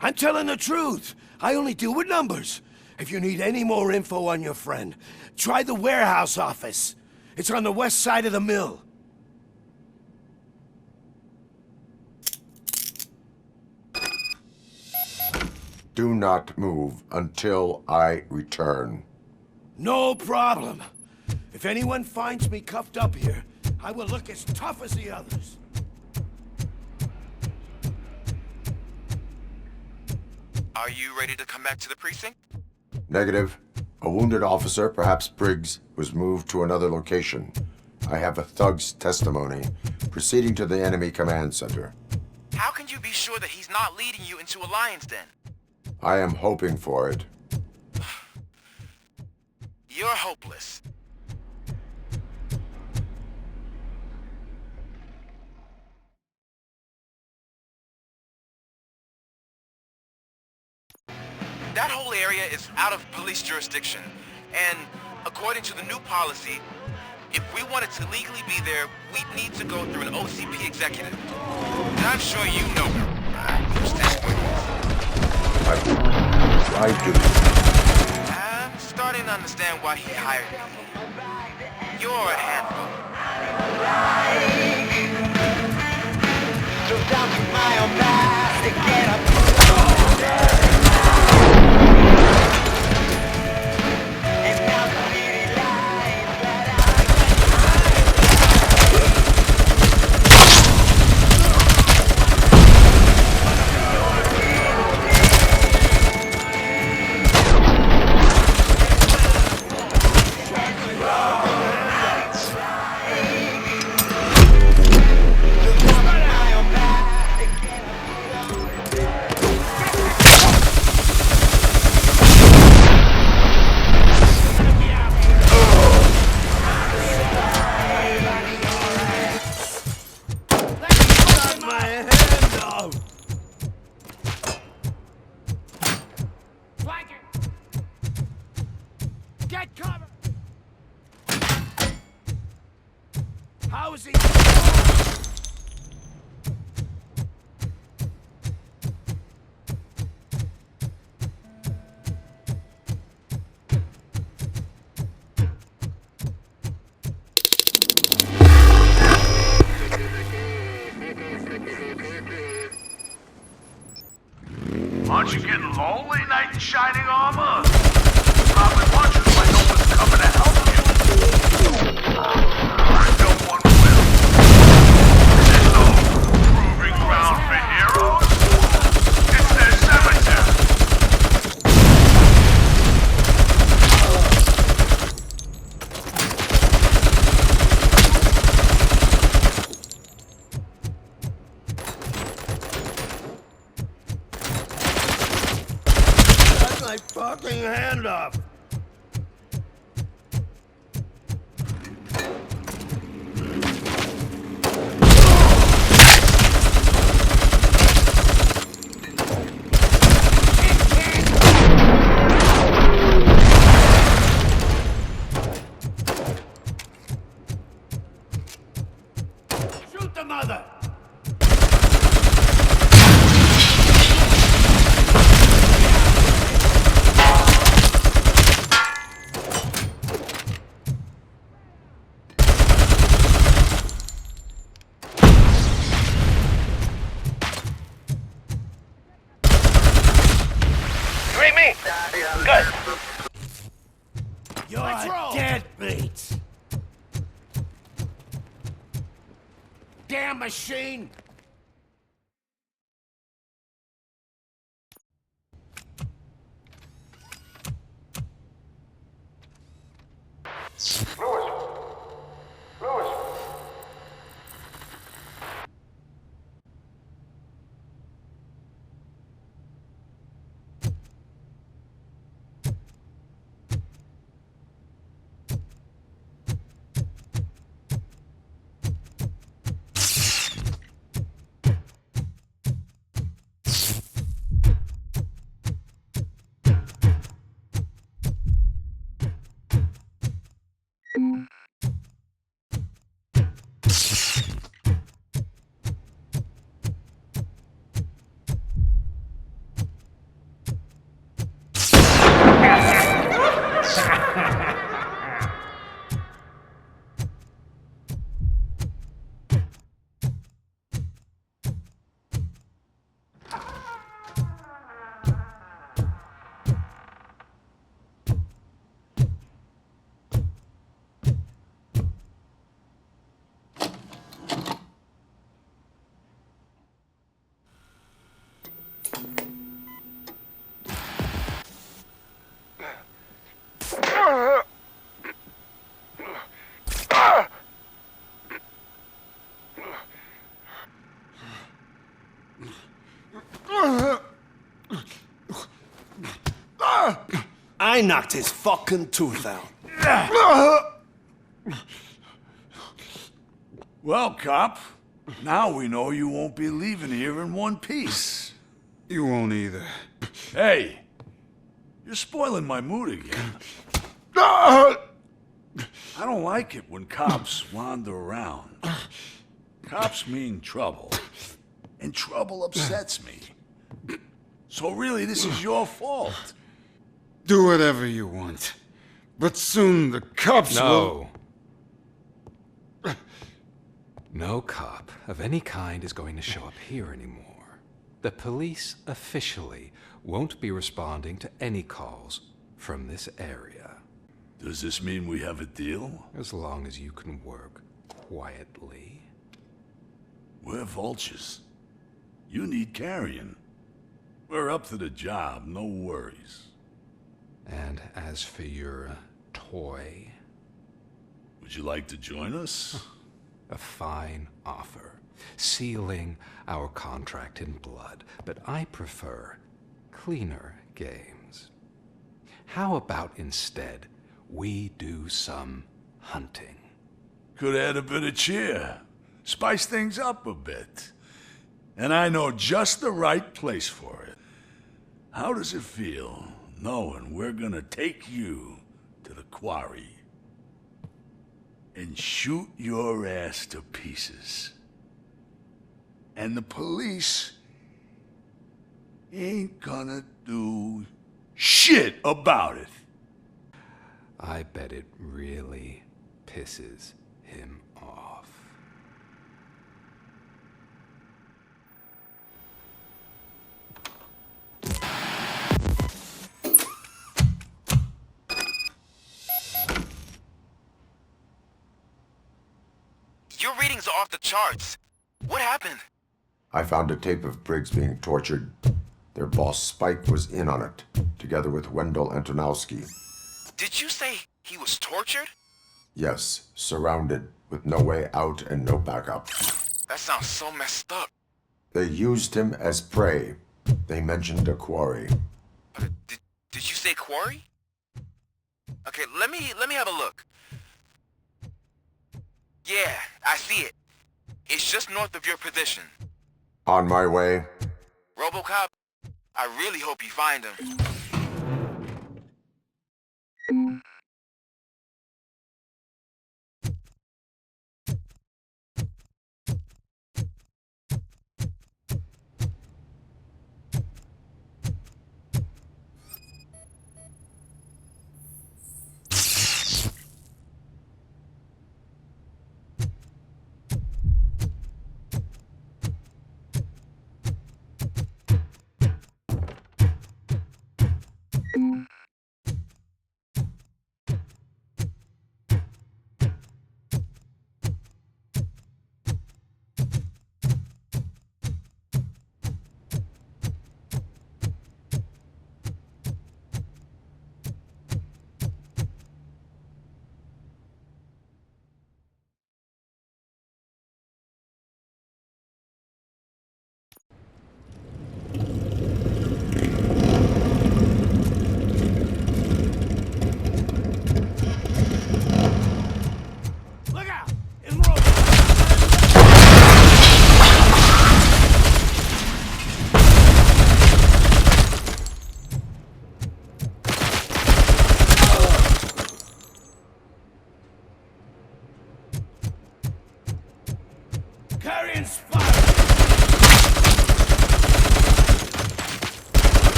I'm telling the truth. I only deal with numbers. If you need any more info on your friend, try the warehouse office. It's on the west side of the mill. Do not move until I return. No problem. If anyone finds me cuffed up here, I will look as tough as the others. Are you ready to come back to the precinct? Negative. A wounded officer, perhaps Briggs, was moved to another location. I have a thug's testimony, proceeding to the enemy command center. How can you be sure that he's not leading you into a lion's den? I am hoping for it. You're hopeless. That whole area is out of police jurisdiction, and according to the new policy, if we wanted to legally be there, we'd need to go through an OCP executive. And I'm sure you know who stands for you. I do. I'm starting to understand why he hired me. You're a handful. So down to my own path to get up. How is he? in shining armor. Probably watches like no one's coming to help you. No one will. There's no proving ground for heroes. It's their cemetery. Cut my fucking hand off! Shoot the mother! You read me? Good. You're deadbeat! Damn machine! I knocked his fucking tooth out. Well, cop, now we know you won't be leaving here in one piece. You won't either. Hey, you're spoiling my mood again. I don't like it when cops wander around. Cops mean trouble, and trouble upsets me. So really, this is your fault. Do whatever you want. But soon the cops will... No cop of any kind is going to show up here anymore. The police officially won't be responding to any calls from this area. Does this mean we have a deal? As long as you can work quietly. We're vultures. You need carrion. We're up to the job, no worries. And as for your toy... Would you like to join us? A fine offer, sealing our contract in blood, but I prefer cleaner games. How about instead we do some hunting? Could add a bit of cheer, spice things up a bit. And I know just the right place for it. How does it feel knowing we're gonna take you to the quarry and shoot your ass to pieces? And the police ain't gonna do shit about it. I bet it really pisses him off. Your readings are off the charts. What happened? I found a tape of Briggs being tortured. Their boss Spike was in on it, together with Wendell Antonowski. Did you say he was tortured? Yes, surrounded, with no way out and no backup. That sounds so messed up. They used him as prey. They mentioned a quarry. Did you say quarry? Okay, let me have a look. Yeah, I see it. It's just north of your position. On my way. RoboCop, I really hope you find him.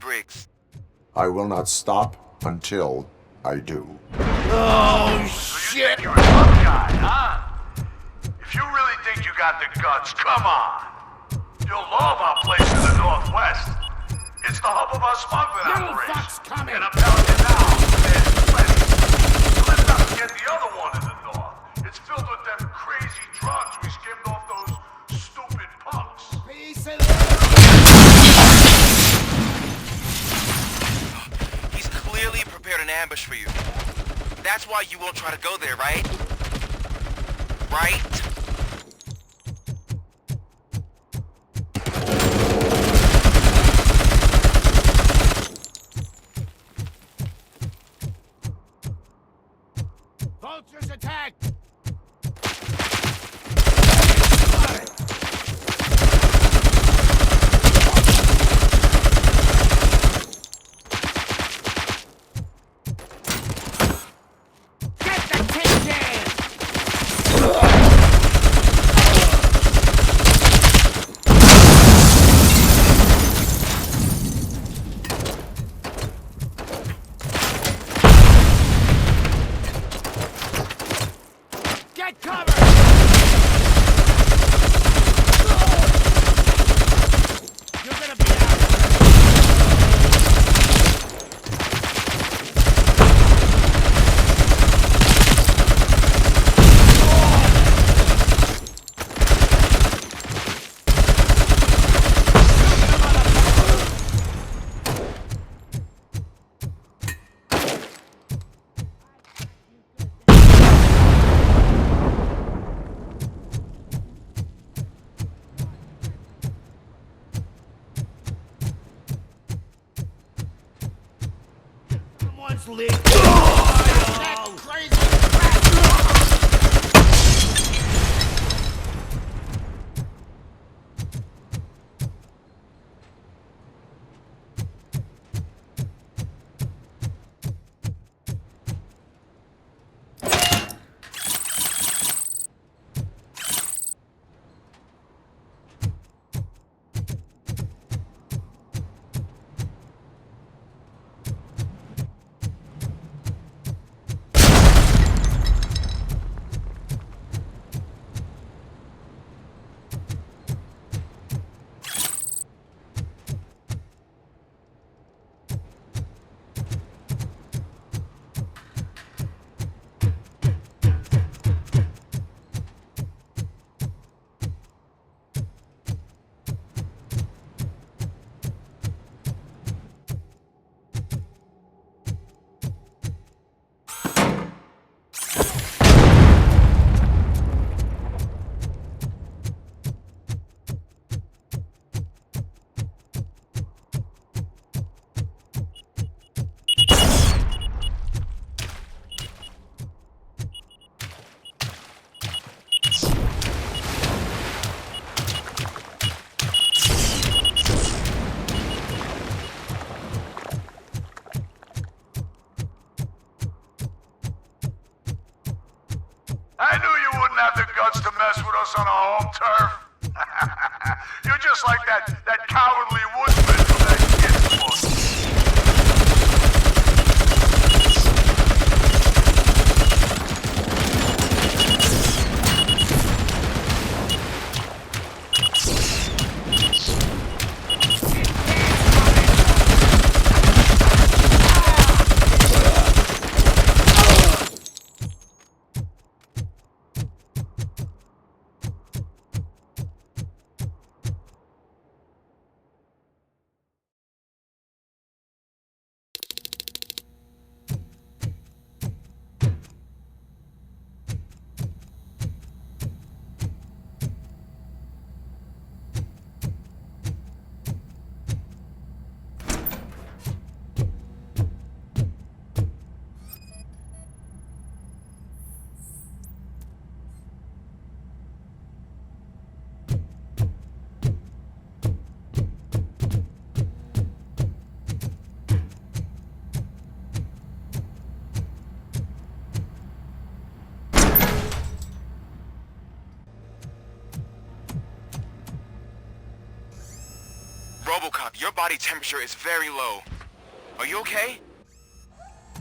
Briggs. I will not stop until I do. Oh, shit! You're a tough guy, huh? If you really think you got the guts, come on. You'll love our place in the Northwest. It's the hub of our smuggling operation. And I'm telling you now, there's plenty. Let's not forget the other one in the north. It's filled with them crazy drugs we skimmed off those stupid punks. Peace and Clearly prepared an ambush for you. That's why you won't try to go there, right? Right? Vultures attack! us on our home turf? You're just like that cowardly woodsman from that kid's book. RoboCop, your body temperature is very low. Are you okay?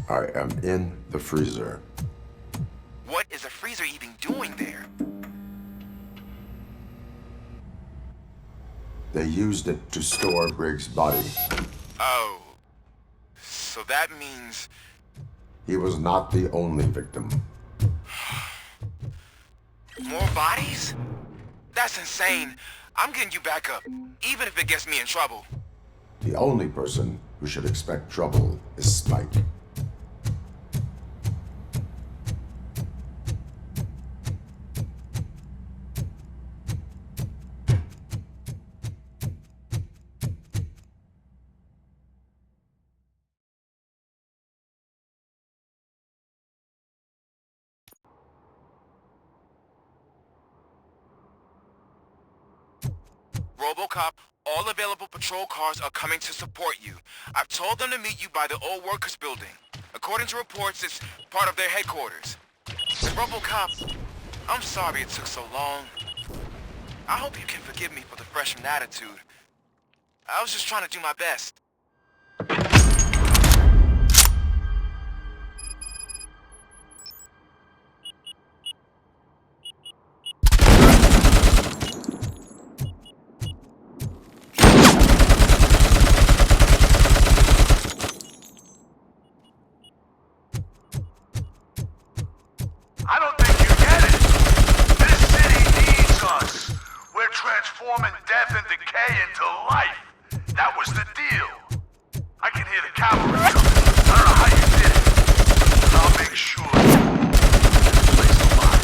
I am in the freezer. What is the freezer even doing there? They used it to store Briggs' body. Oh. So that means... He was not the only victim. More bodies? That's insane. I'm getting you back up, even if it gets me in trouble. The only person who should expect trouble is Spike. RoboCop, all available patrol cars are coming to support you. I've told them to meet you by the old workers building. According to reports, it's part of their headquarters. RoboCop, I'm sorry it took so long. I hope you can forgive me for the freshman attitude. I was just trying to do my best. I don't think you get it. This city needs us. We're transforming death and decay into life. That was the deal. I can hear the cavalry coming. I don't know how you did it, but I'll make sure this place alive.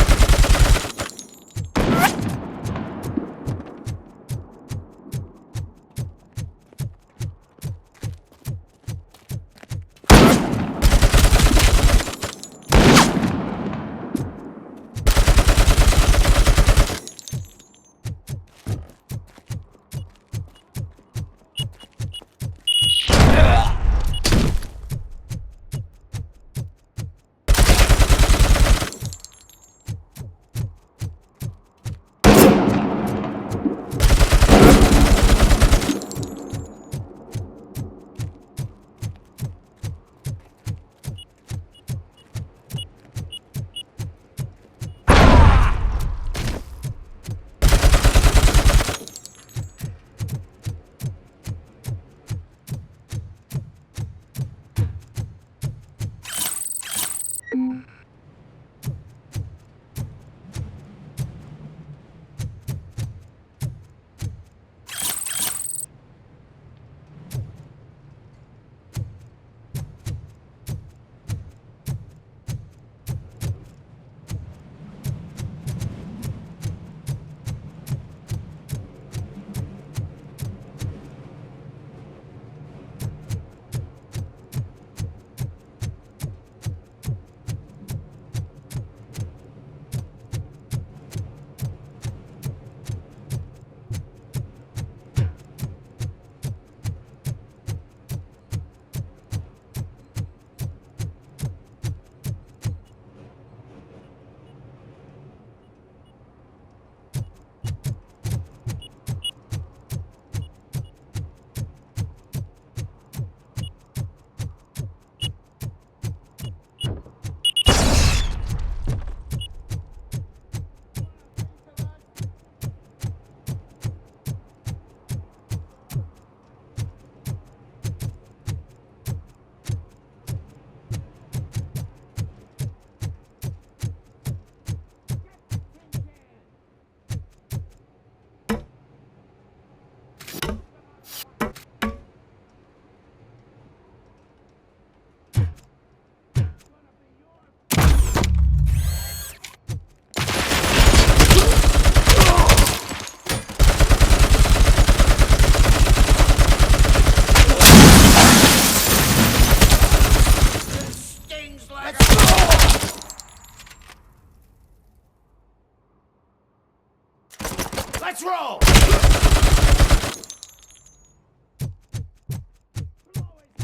Let's roll!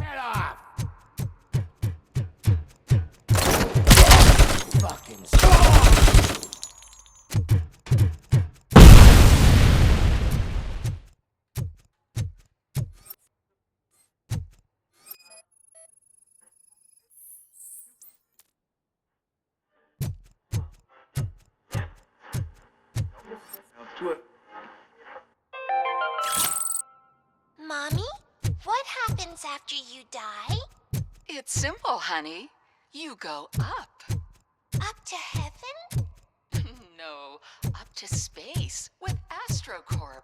Head off! Fucking Mommy, what happens after you die? It's simple, honey. You go up. Up to heaven? No, up to space with AstroCorp.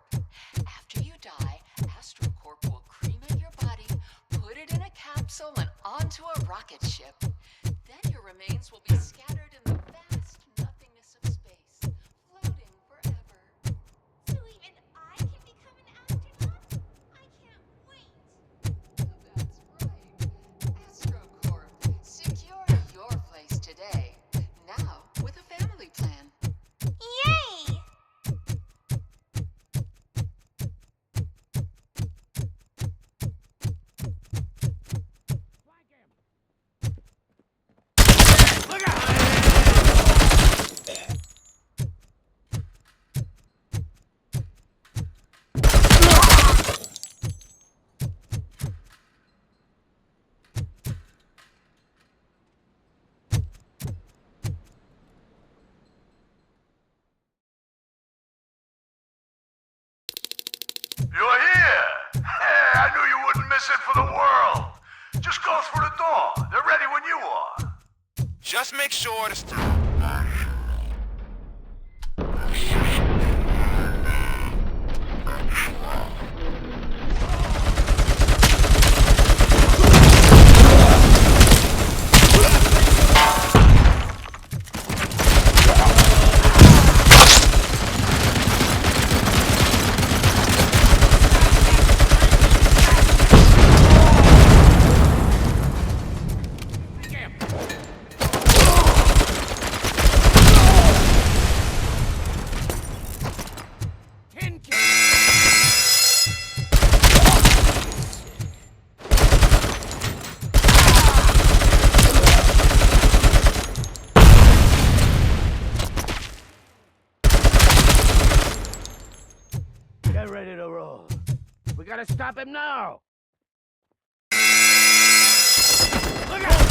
After you die, AstroCorp will cremate your body, put it in a capsule and onto a rocket ship. Then your remains will be scattered in the vast nothingness of space, floating forever. So even I can become an astronaut? I can't wait. That's right. AstroCorp. Secure your place today. Now with a family plan. Yay! You're here! Hey, I knew you wouldn't miss it for the world. Just go through the door. They're ready when you are. Just make sure to... Get ready to roll. We gotta stop him now! Look out!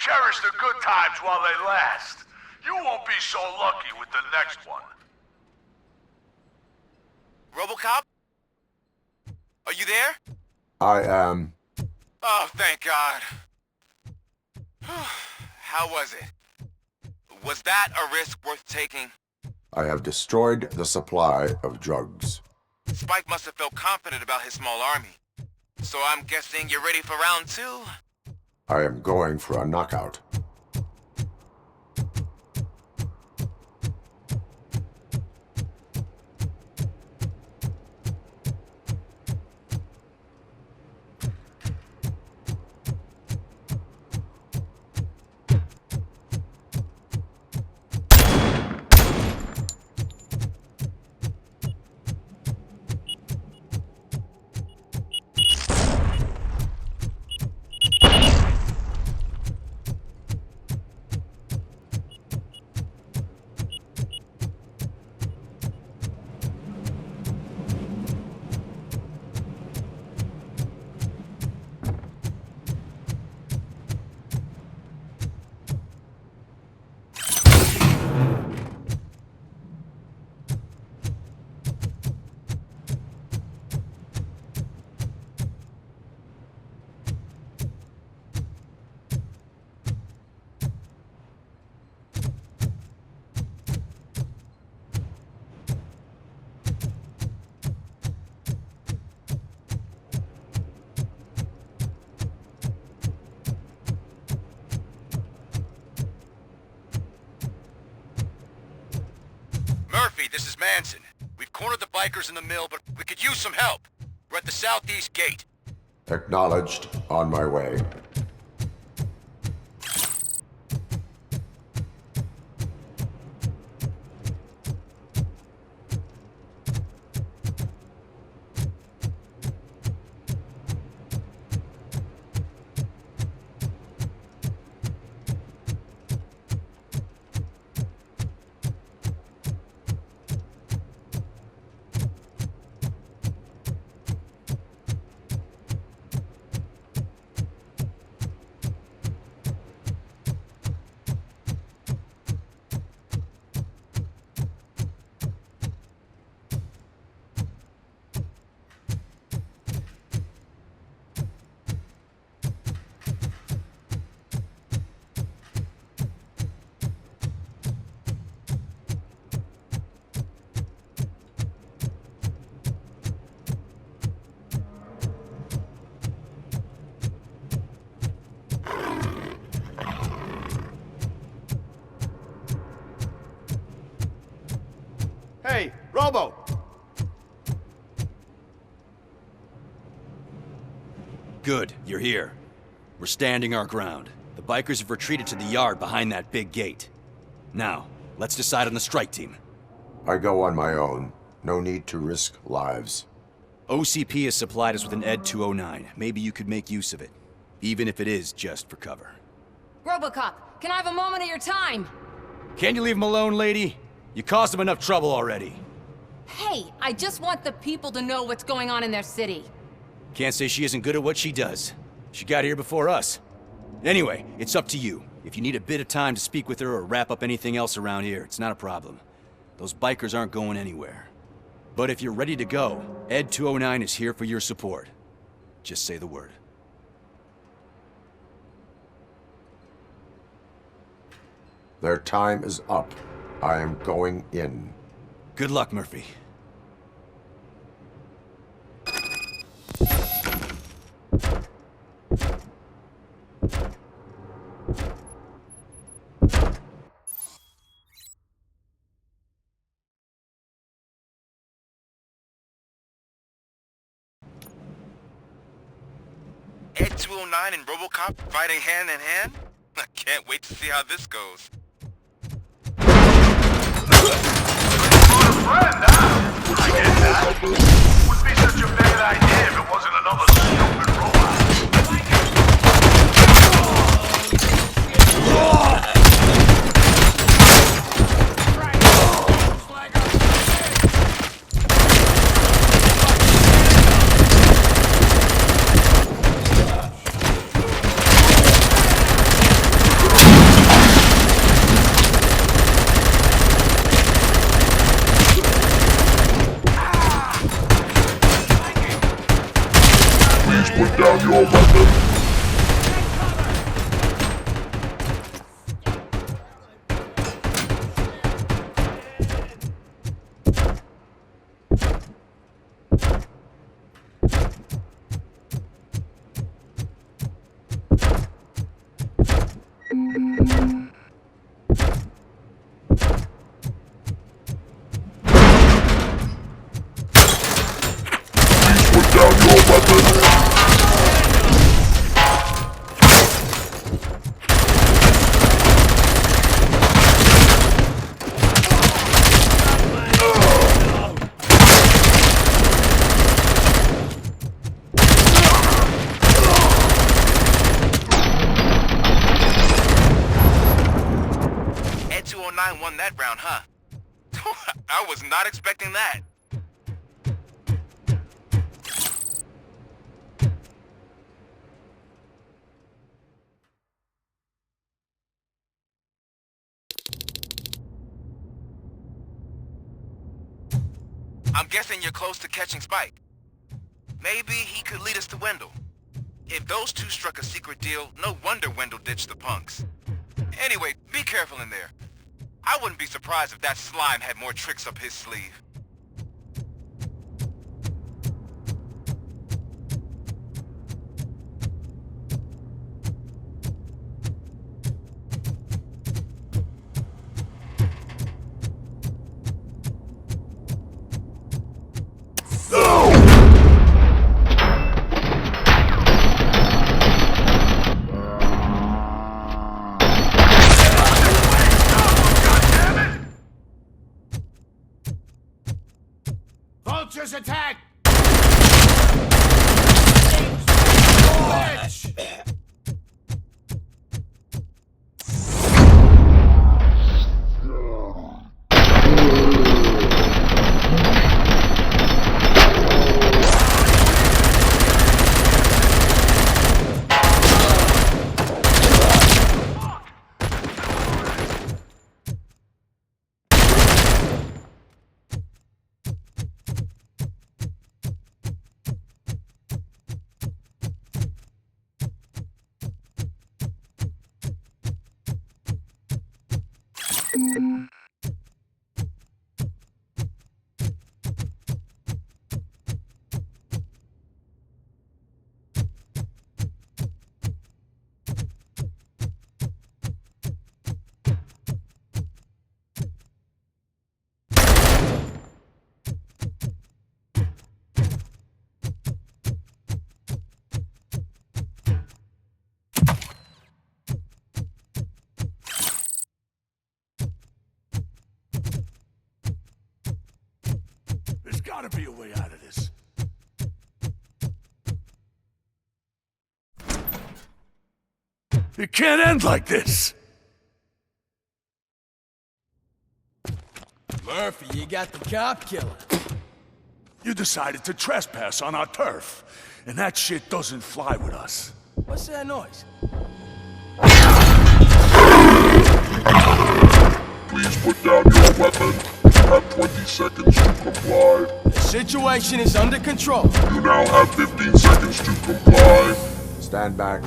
Cherish the good times while they last. You won't be so lucky with the next one. RoboCop? Are you there? I am. Oh, thank God. How was it? Was that a risk worth taking? I have destroyed the supply of drugs. Spike must have felt confident about his small army. So I'm guessing you're ready for round 2? I am going for a knockout. This is Manson. We've cornered the bikers in the mill, but we could use some help. We're at the southeast gate. Acknowledged. On my way. Hey, Robo! Good, you're here. We're standing our ground. The bikers have retreated to the yard behind that big gate. Now, let's decide on the strike team. I go on my own. No need to risk lives. OCP has supplied us with an ED 209. Maybe you could make use of it. Even if it is just for cover. RoboCop, can I have a moment of your time? Can you leave him alone, lady? You caused him enough trouble already. Hey, I just want the people to know what's going on in their city. Can't say she isn't good at what she does. She got here before us. Anyway, it's up to you. If you need a bit of time to speak with her or wrap up anything else around here, it's not a problem. Those bikers aren't going anywhere. But if you're ready to go, ED 209 is here for your support. Just say the word. Their time is up. I am going in. Good luck, Murphy. ED 209 and RoboCop fighting hand in hand? I can't wait to see how this goes. I get that. Would be such a bad idea if it wasn't another stupid robot. down your weapon. Won that round, huh? I was not expecting that. I'm guessing you're close to catching Spike. Maybe he could lead us to Wendell. If those two struck a secret deal, no wonder Wendell ditched the punks. Anyway, be careful in there. I wouldn't be surprised if that slime had more tricks up his sleeve. Vultures attack! Gotta be a way out of this. It can't end like this. Murphy, you got the cop killer. You decided to trespass on our turf, and that shit doesn't fly with us. What's that noise? Please put down your weapon. You have 20 seconds to comply. The situation is under control. You now have 15 seconds to comply. Stand back.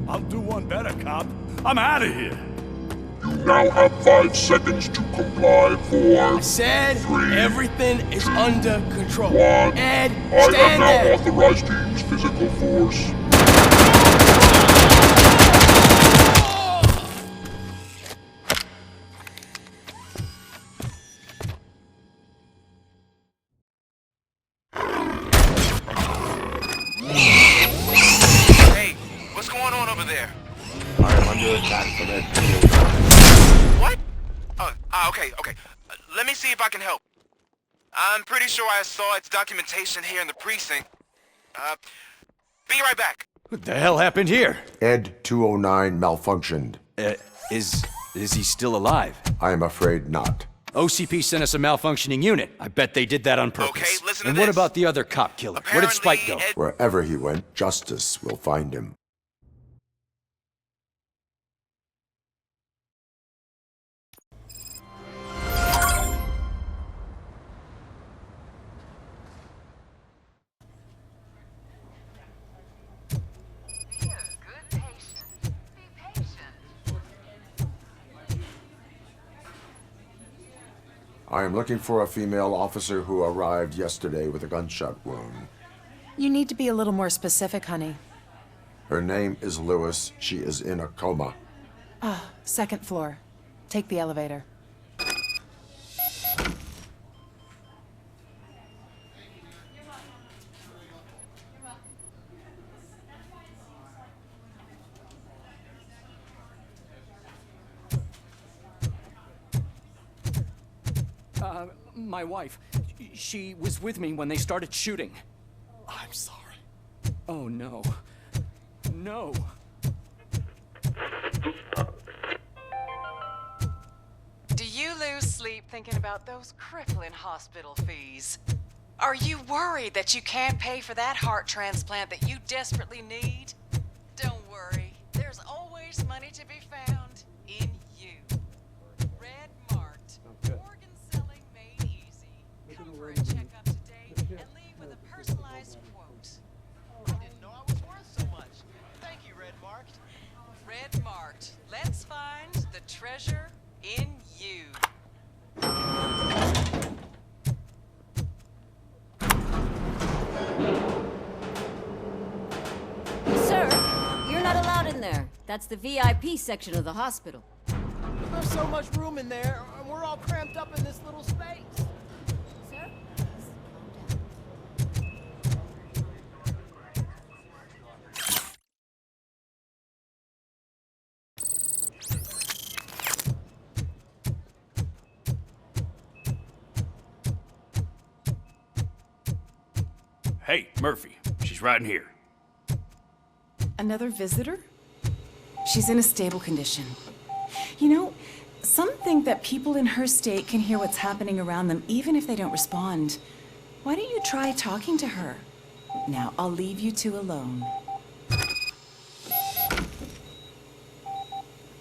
I'll do one better, cop. I'm out of here. You now have 5 seconds to comply. 4, I said 3, everything is under control. 1. Ed, I stand am now there. authorized to use physical force. Okay. Let me see if I can help. I'm pretty sure I saw its documentation here in the precinct. Be right back. What the hell happened here? Ed 209 malfunctioned. Is he still alive? I am afraid not. OCP sent us a malfunctioning unit. I bet they did that on purpose. Okay, listen to And this. what about the other cop killer? Where did Spike go? Wherever he went, justice will find him. I am looking for a female officer who arrived yesterday with a gunshot wound. You need to be a little more specific, honey. Her name is Lewis. She is in a coma. Ah, second floor. Take the elevator. My wife. She was with me when they started shooting. I'm sorry. Oh, no. No. Do you lose sleep thinking about those crippling hospital fees? Are you worried that you can't pay for that heart transplant that you desperately need? Don't worry. There's always money to be found in you. Red Mart. Organ selling made easy. Come for a checkup today and leave with a personalized quote. I didn't know I was worth so much. Thank you, Red Mart. Red Mart. Let's find the treasure in you. Sir, you're not allowed in there. That's the VIP section of the hospital. There's so much room in there, and we're all cramped up in this little space. Sir? Hey, Murphy. She's right in here. Another visitor? She's in a stable condition. You know, some think that people in her state can hear what's happening around them even if they don't respond. Why don't you try talking to her? Now, I'll leave you two alone.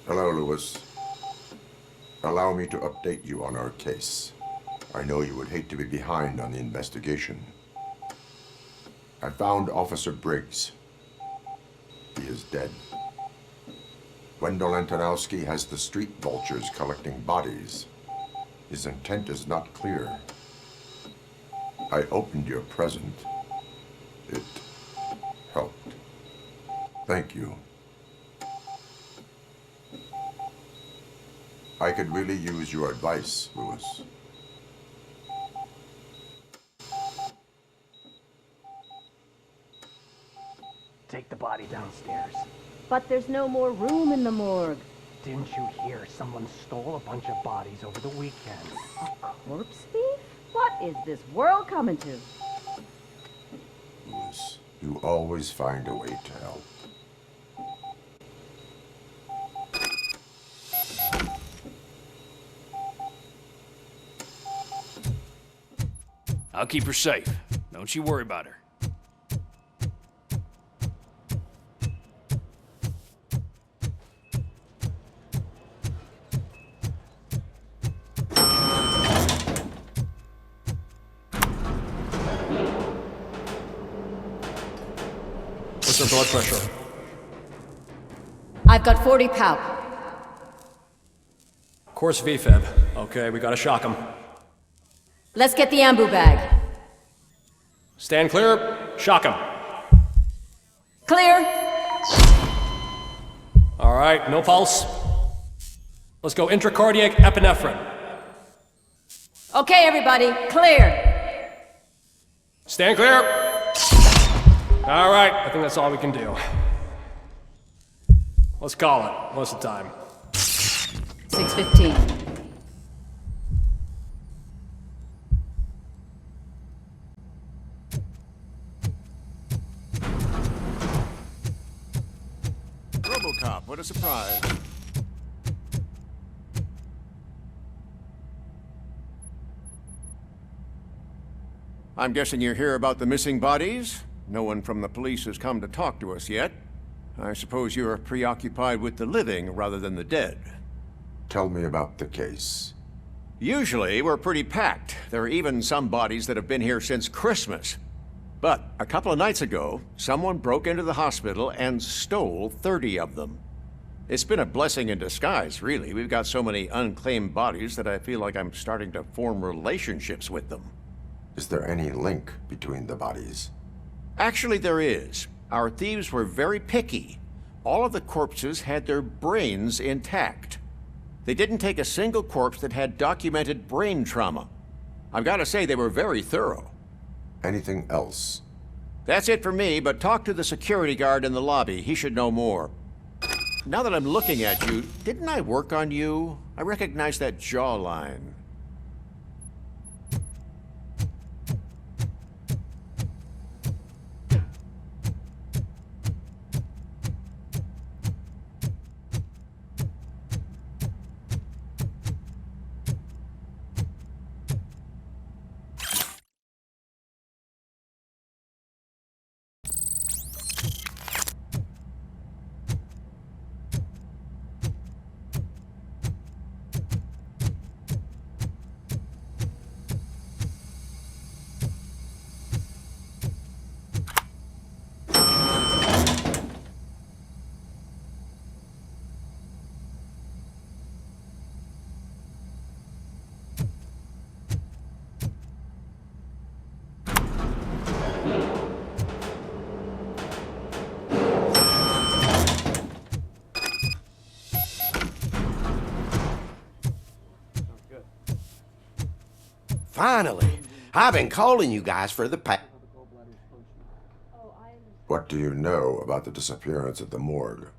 Hello, Lewis. Allow me to update you on our case. I know you would hate to be behind on the investigation. I found Officer Briggs. He is dead. Wendell Antonowski has the street vultures collecting bodies. His intent is not clear. I opened your present. It helped. Thank you. I could really use your advice, Lewis. Take the body downstairs. But there's no more room in the morgue. Didn't you hear someone stole a bunch of bodies over the weekend? A corpse thief? What is this world coming to? Lewis, you always find a way to help. I'll keep her safe. Don't you worry about her. What's her blood pressure? I've got 40 pout. Course VFib. Okay, we gotta shock him. Let's get the ambu bag. Stand clear. Shock him. Clear. All right, no pulse. Let's go intracardiac epinephrine. Okay, everybody, clear. Stand clear. All right, I think that's all we can do. Let's call it. What's the time? 6:15. RoboCop, what a surprise. I'm guessing you're here about the missing bodies? No one from the police has come to talk to us yet. I suppose you're preoccupied with the living rather than the dead. Tell me about the case. Usually, we're pretty packed. There are even some bodies that have been here since Christmas. But a couple of nights ago, someone broke into the hospital and stole 30 of them. It's been a blessing in disguise, really. We've got so many unclaimed bodies that I feel like I'm starting to form relationships with them. Is there any link between the bodies? Actually, there is. Our thieves were very picky. All of the corpses had their brains intact. They didn't take a single corpse that had documented brain trauma. I've got to say, they were very thorough. Anything else? That's it for me, but talk to the security guard in the lobby. He should know more. Now that I'm looking at you, didn't I work on you? I recognize that jawline. Finally. I've been calling you guys for the past. What do you know about the disappearance at the morgue?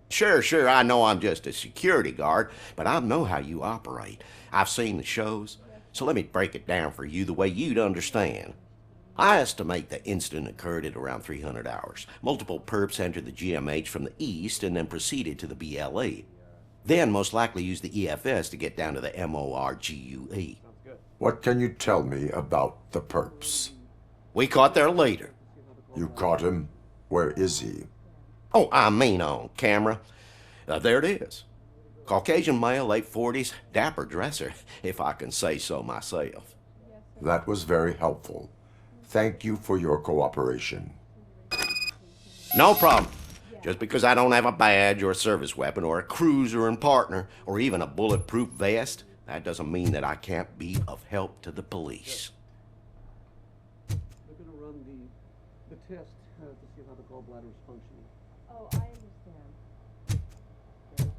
Sure, I know I'm just a security guard, but I know how you operate. I've seen the shows, so let me break it down for you the way you'd understand. I estimate the incident occurred at around 300 hours. Multiple perps entered the GMH from the east and then proceeded to the BLE. Then most likely used the EFS to get down to the MORGUE. What can you tell me about the perps? We caught their leader. You caught him? Where is he? Oh, I mean on camera. There it is. Caucasian male, late 40s, dapper dresser, if I can say so myself. That was very helpful. Thank you for your cooperation. No problem. Just because I don't have a badge or a service weapon or a cruiser and partner or even a bulletproof vest, that doesn't mean that I can't be of help to the police. They're going to run the test to see how the gallbladder is functioning. Oh, I understand. You want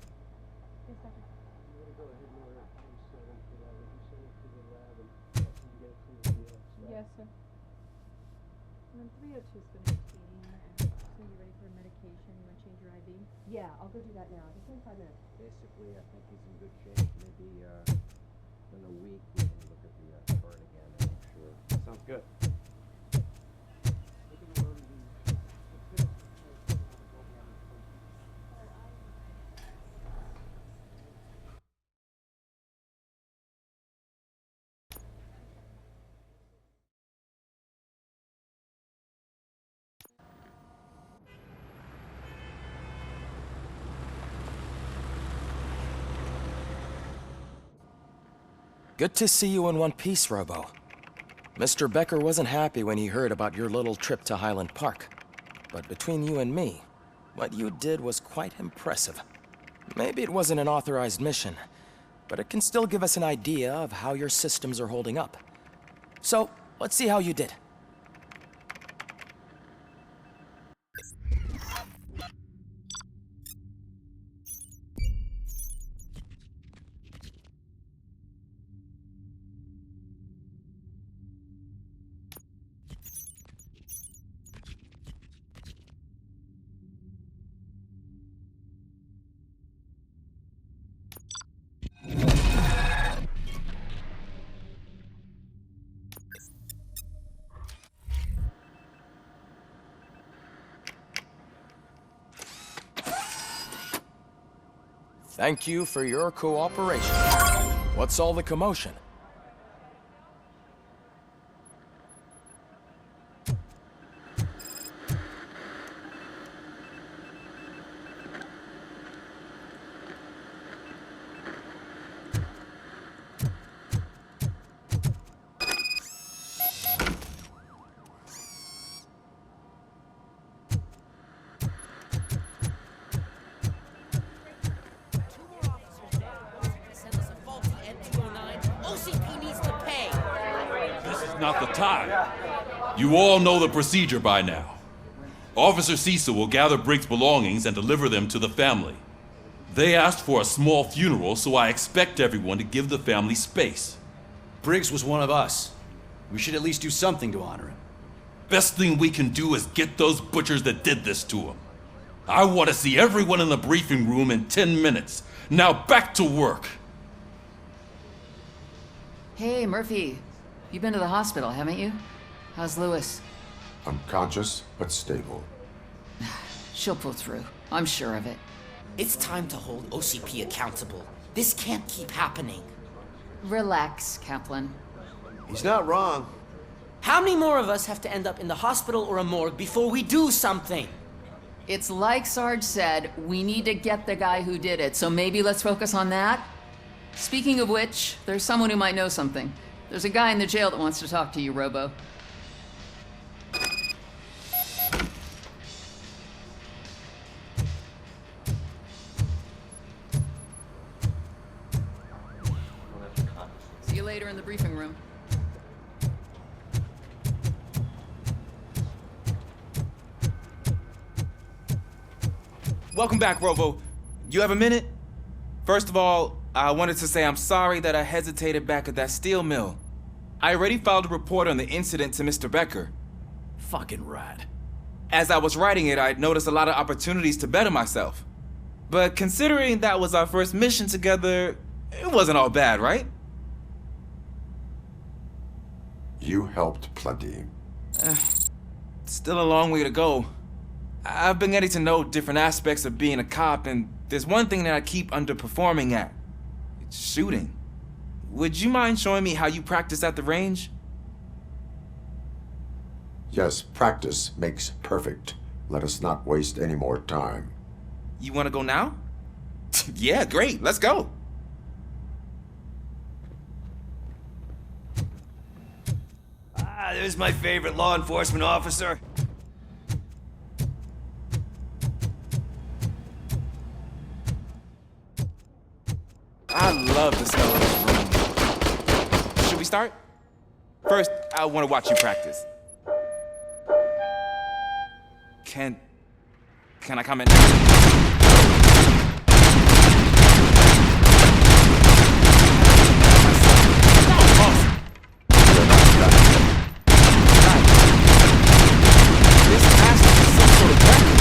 to go ahead and order case 7 for that. If you send it to the lab and you get it from the right? Yes, sir. And then 302 is going to be cleaning. So you ready for medication? You want to change your IV? Yeah, I'll go do that now. Just in 5 minutes. Basically, I think he's in good shape. Maybe in a week we can look at the burn again and make sure. Sounds good. Good to see you in one piece, Robo. Mr. Becker wasn't happy when he heard about your little trip to Highland Park. But between you and me, what you did was quite impressive. Maybe it wasn't an authorized mission, but it can still give us an idea of how your systems are holding up. So, let's see how you did. Thank you for your cooperation. What's all the commotion? not the time. You all know the procedure by now. Officer Cecil will gather Briggs' belongings and deliver them to the family. They asked for a small funeral, so I expect everyone to give the family space. Briggs was one of us. We should at least do something to honor him. Best thing we can do is get those butchers that did this to him. I want to see everyone in the briefing room in 10 minutes. Now back to work. Hey, Murphy. You've been to the hospital, haven't you? How's Lewis? Unconscious, but stable. She'll pull through. I'm sure of it. It's time to hold OCP accountable. This can't keep happening. Relax, Kaplan. He's not wrong. How many more of us have to end up in the hospital or a morgue before we do something? It's like Sarge said, we need to get the guy who did it, so maybe let's focus on that? Speaking of which, there's someone who might know something. There's a guy in the jail that wants to talk to you, Robo. See you later in the briefing room. Welcome back, Robo. You have a minute? First of all, I wanted to say I'm sorry that I hesitated back at that steel mill. I already filed a report on the incident to Mr. Becker. Fucking rat. As I was writing it, I noticed a lot of opportunities to better myself. But considering that was our first mission together, it wasn't all bad, right? You helped plenty. Still a long way to go. I've been getting to know different aspects of being a cop, and there's one thing that I keep underperforming at. It's shooting. Would you mind showing me how you practice at the range? Yes, practice makes perfect. Let us not waste any more time. You want to go now? Yeah, great. Let's go. There's my favorite law enforcement officer. I love the smell of this room. Should we start? First, I want to watch you practice. Can I comment now? This has to be some sort of record.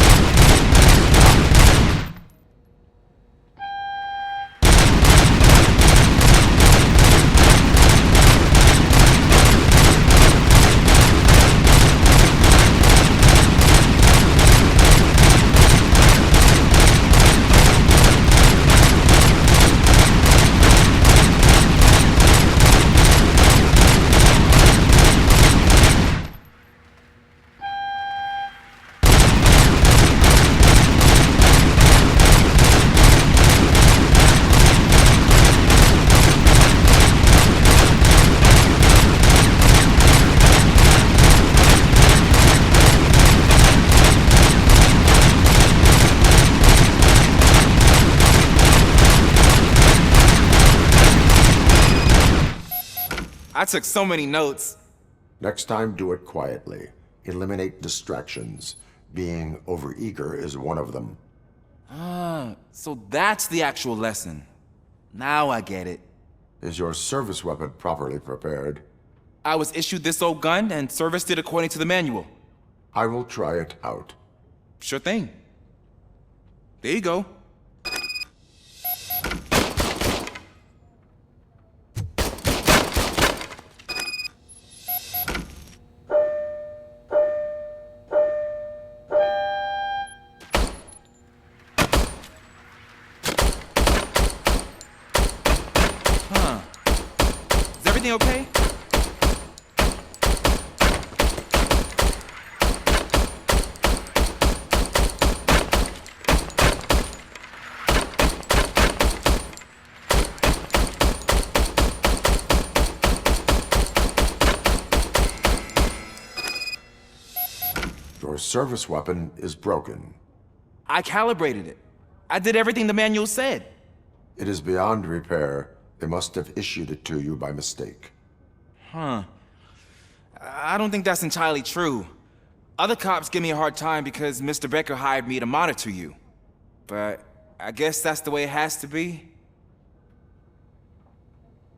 I took so many notes. Next time, do it quietly. Eliminate distractions. Being overeager is one of them. Ah, so that's the actual lesson. Now I get it. Is your service weapon properly prepared? I was issued this old gun and serviced it according to the manual. I will try it out. Sure thing. There you go. Everything okay? Your service weapon is broken. I calibrated it. I did everything the manual said. It is beyond repair. They must have issued it to you by mistake. Huh. I don't think that's entirely true. Other cops give me a hard time because Mr. Becker hired me to monitor you. But I guess that's the way it has to be.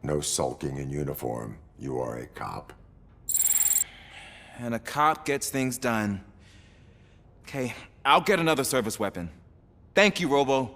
No sulking in uniform. You are a cop. And a cop gets things done. Okay, I'll get another service weapon. Thank you, Robo.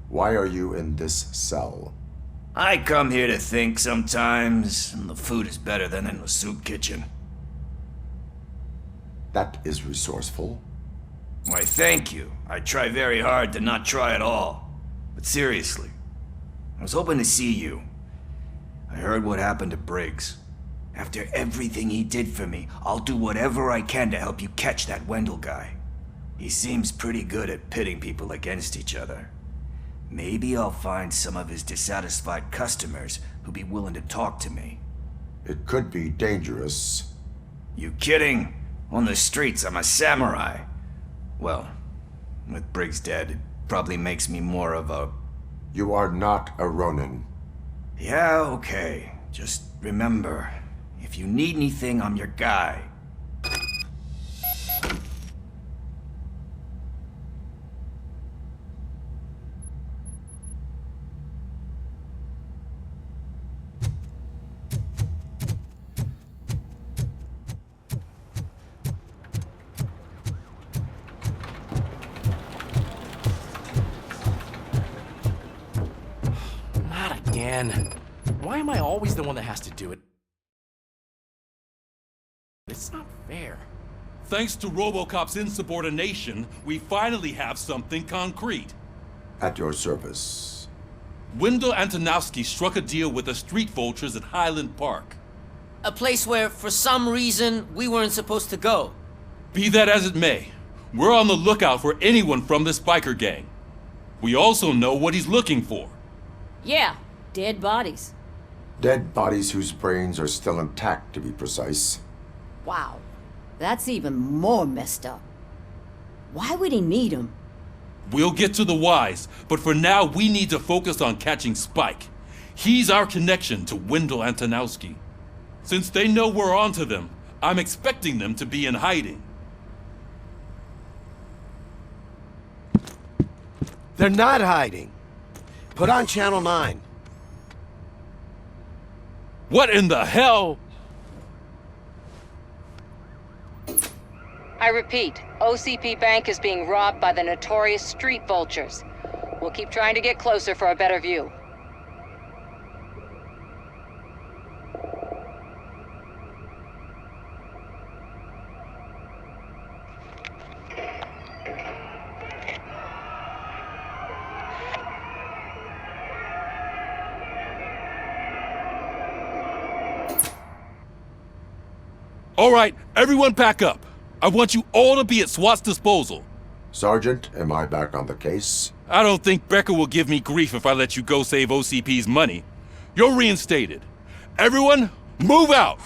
Why are you in this cell? I come here to think sometimes, and the food is better than in the soup kitchen. That is resourceful. Why, thank you. I try very hard to not try at all. But seriously, I was hoping to see you. I heard what happened to Briggs. After everything he did for me, I'll do whatever I can to help you catch that Wendell guy. He seems pretty good at pitting people against each other. Maybe I'll find some of his dissatisfied customers who'll be willing to talk to me. It could be dangerous. You kidding? On the streets, I'm a samurai. Well, with Briggs dead, it probably makes me more of a... You are not a Ronin. Yeah, okay. Just remember, if you need anything, I'm your guy. Why am I always the one that has to do it? It's not fair. Thanks to RoboCop's insubordination, we finally have something concrete. At your service. Wendell Antonowski struck a deal with the street vultures at Highland Park. A place where, for some reason, we weren't supposed to go. Be that as it may, we're on the lookout for anyone from this biker gang. We also know what he's looking for. Yeah, dead bodies. Dead bodies whose brains are still intact, to be precise. Wow, that's even more messed up. Why would he need them? We'll get to the whys, but for now we need to focus on catching Spike. He's our connection to Wendell Antonowski. Since they know we're onto them, I'm expecting them to be in hiding. They're not hiding. Put on Channel 9. What in the hell? I repeat, OCP Bank is being robbed by the notorious street vultures. We'll keep trying to get closer for a better view. All right, everyone pack up. I want you all to be at SWAT's disposal. Sergeant, am I back on the case? I don't think Becker will give me grief if I let you go save OCP's money. You're reinstated. Everyone, move out!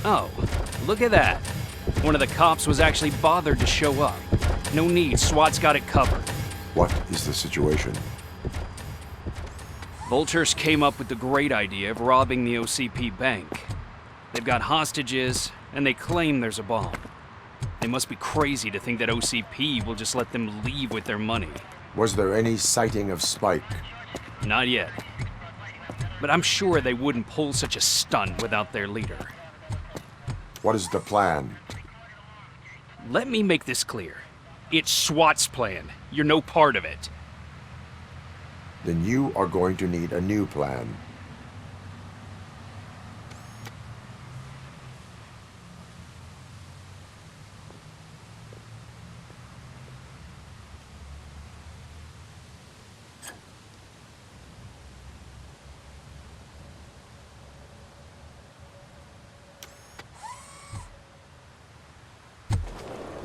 Oh, look at that. One of the cops was actually bothered to show up. No need, SWAT's got it covered. What is the situation? Vultures came up with the great idea of robbing the OCP bank. They've got hostages, and they claim there's a bomb. They must be crazy to think that OCP will just let them leave with their money. Was there any sighting of Spike? Not yet. But I'm sure they wouldn't pull such a stunt without their leader. What is the plan? Let me make this clear. It's SWAT's plan. You're no part of it. Then you are going to need a new plan.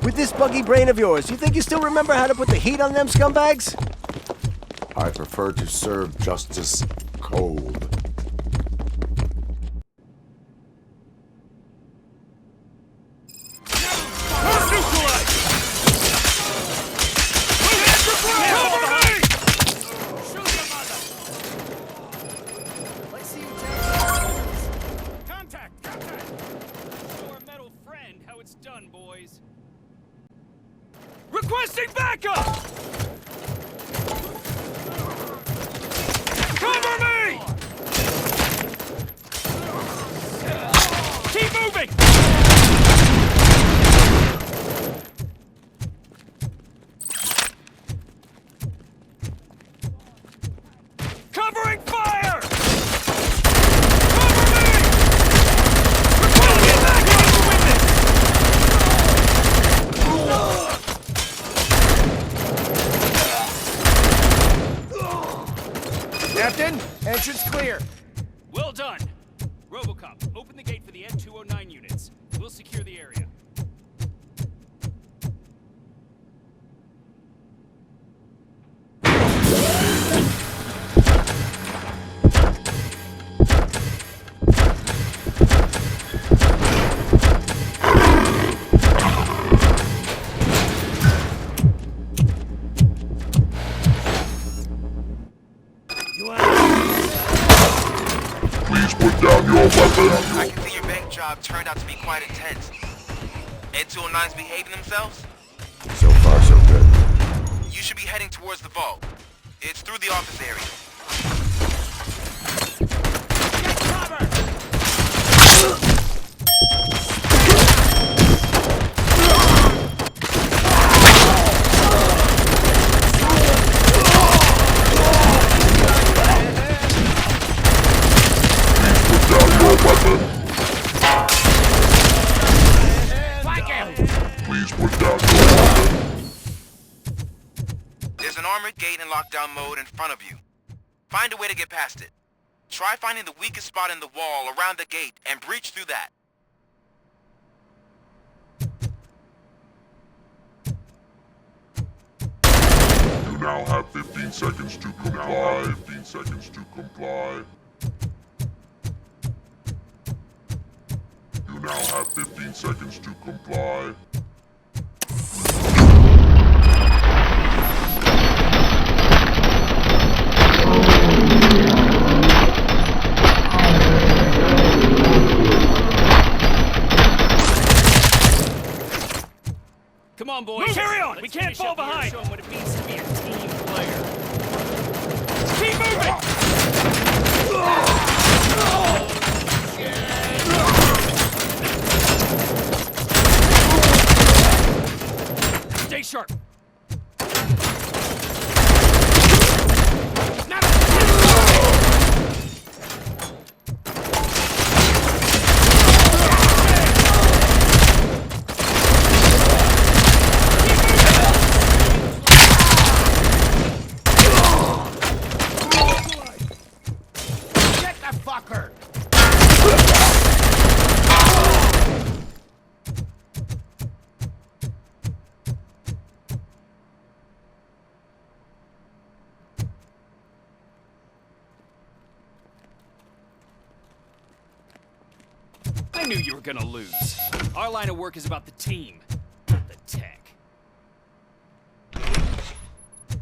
With this buggy brain of yours, you think you still remember how to put the heat on them scumbags? I prefer to serve justice cold. Requesting backup! Cover me! Keep moving! Covering fire! Cover me! Requesting backup! Captain, entrance clear. Well done. RoboCop, open the gate for the N209 units. We'll secure the area. I can see your bank job turned out to be quite intense. N209's behaving themselves? So far, so good. You should be heading towards the vault. It's through the office area. Get cover! Please put down your weapon. There's an armored gate in lockdown mode in front of you. Find a way to get past it. Try finding the weakest spot in the wall around the gate and breach through that. You now have 15 seconds to comply. 15 seconds to comply. You now have 15 seconds to comply. Come on, boys. Move. Carry on. We can't fall behind. Show them what it means to be a team player. Keep moving. Stay sharp. I knew you were gonna lose. Our line of work is about the team, not the tech.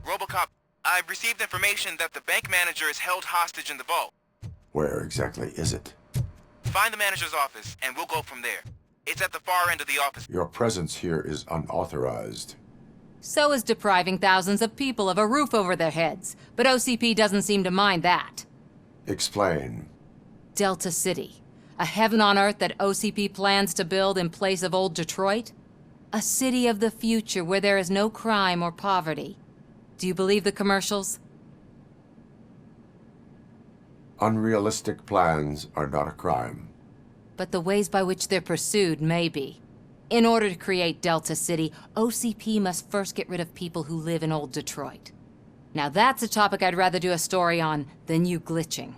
RoboCop, I've received information that the bank manager is held hostage in the vault. Where exactly is it? Find the manager's office, and we'll go from there. It's at the far end of the office. Your presence here is unauthorized. So is depriving thousands of people of a roof over their heads. But OCP doesn't seem to mind that. Explain. Delta City. A heaven on earth that OCP plans to build in place of old Detroit? A city of the future where there is no crime or poverty. Do you believe the commercials? Unrealistic plans are not a crime. But the ways by which they're pursued may be. In order to create Delta City, OCP must first get rid of people who live in old Detroit. Now that's a topic I'd rather do a story on than you glitching.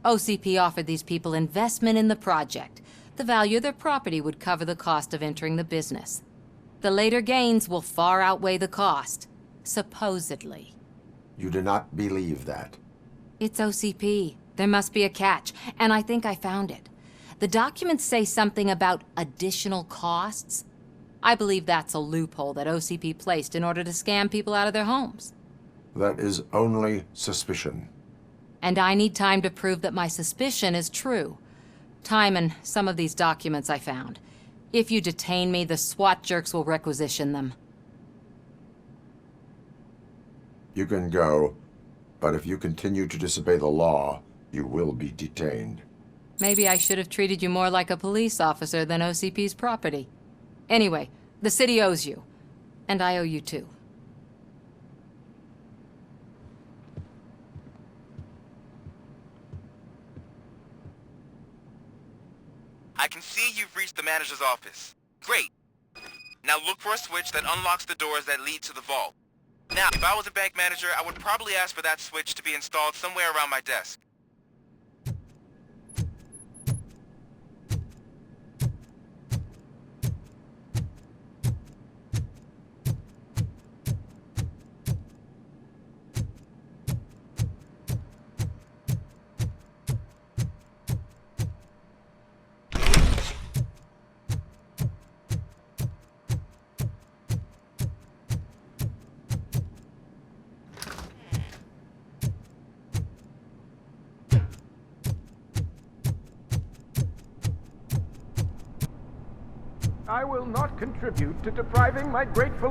OCP offered these people investment in the project. The value of their property would cover the cost of entering the business. The later gains will far outweigh the cost, supposedly. You do not believe that. It's OCP. There must be a catch, and I think I found it. The documents say something about additional costs. I believe that's a loophole that OCP placed in order to scam people out of their homes. That is only suspicion. And I need time to prove that my suspicion is true. Time and some of these documents I found. If you detain me, the SWAT jerks will requisition them. You can go, but if you continue to disobey the law, you will be detained. Maybe I should have treated you more like a police officer than OCP's property. Anyway, the city owes you. And I owe you too. I can see you've reached the manager's office. Great. Now look for a switch that unlocks the doors that lead to the vault. Now, if I was a bank manager, I would probably ask for that switch to be installed somewhere around my desk. I will not contribute to depriving my grateful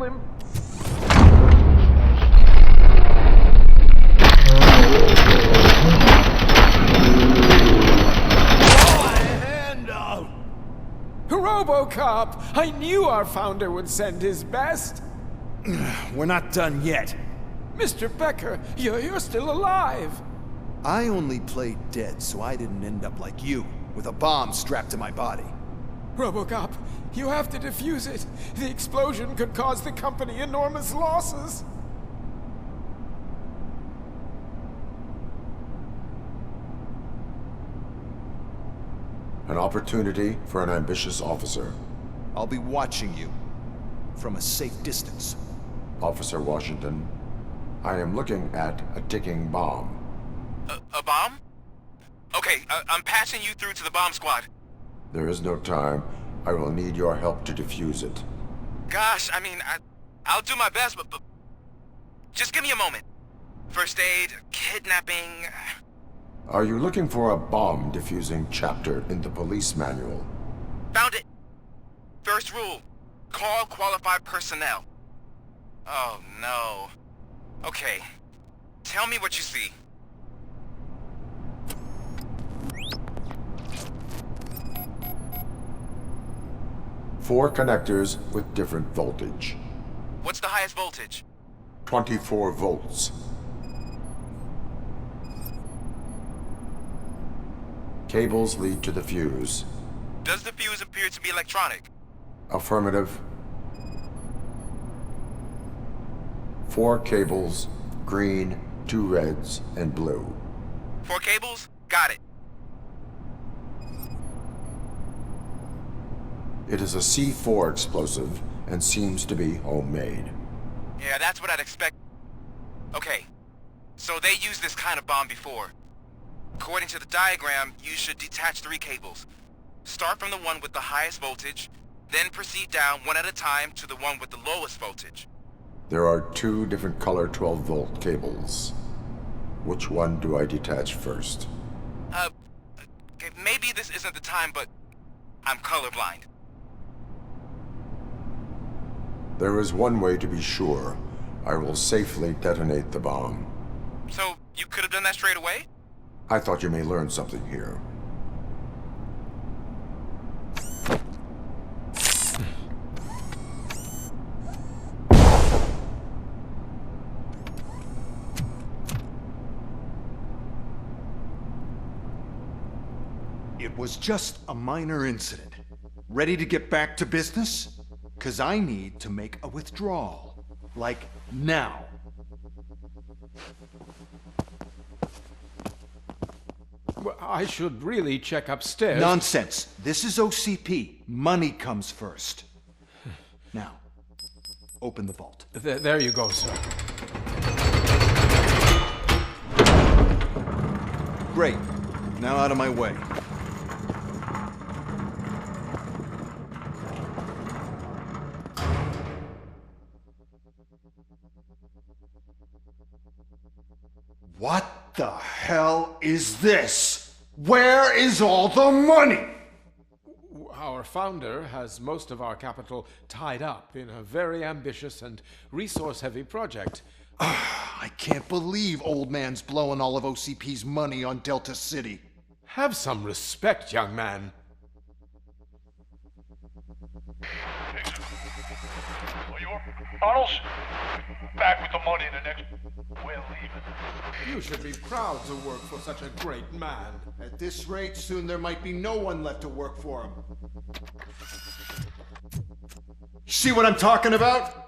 RoboCop! I knew our founder would send his best! We're not done yet. Mr. Becker, you're still alive! I only played dead so I didn't end up like you, with a bomb strapped to my body. RoboCop, you have to defuse it. The explosion could cause the company enormous losses. An opportunity for an ambitious officer. I'll be watching you from a safe distance. Officer Washington, I am looking at a ticking bomb. A bomb? Okay, I'm passing you through to the bomb squad. There is no time. I will need your help to defuse it. Gosh, I mean, I'll do my best, but just give me a moment. First aid, kidnapping... Are you looking for a bomb defusing chapter in the police manual? Found it! First rule, call qualified personnel. Oh no. Okay, tell me what you see. Four connectors with different voltage. What's the highest voltage? 24 volts. Cables lead to the fuse. Does the fuse appear to be electronic? Affirmative. 4 cables, green, 2 reds, and blue. 4 cables? Got it. It is a C4 explosive and seems to be homemade. Yeah, that's what I'd expect. Okay, so they used this kind of bomb before. According to the diagram, you should detach 3 cables. Start from the one with the highest voltage, then proceed down one at a time to the one with the lowest voltage. There are 2 different color 12-volt cables. Which one do I detach first? Okay, maybe this isn't the time, but I'm colorblind. There is one way to be sure. I will safely detonate the bomb. So, you could have done that straight away? I thought you may learn something here. It was just a minor incident. Ready to get back to business? 'Cause I need to make a withdrawal. Like, now. Well, I should really check upstairs. Nonsense. This is OCP. Money comes first. Now, open the vault. There you go, sir. Great. Now out of my way. What the hell is this? Where is all the money? Our founder has most of our capital tied up in a very ambitious and resource-heavy project. I can't believe old man's blowing all of OCP's money on Delta City. Have some respect, young man. Tunnels? Back with the money in the next... We're leaving. You should be proud to work for such a great man. At this rate, soon there might be no one left to work for him. See what I'm talking about?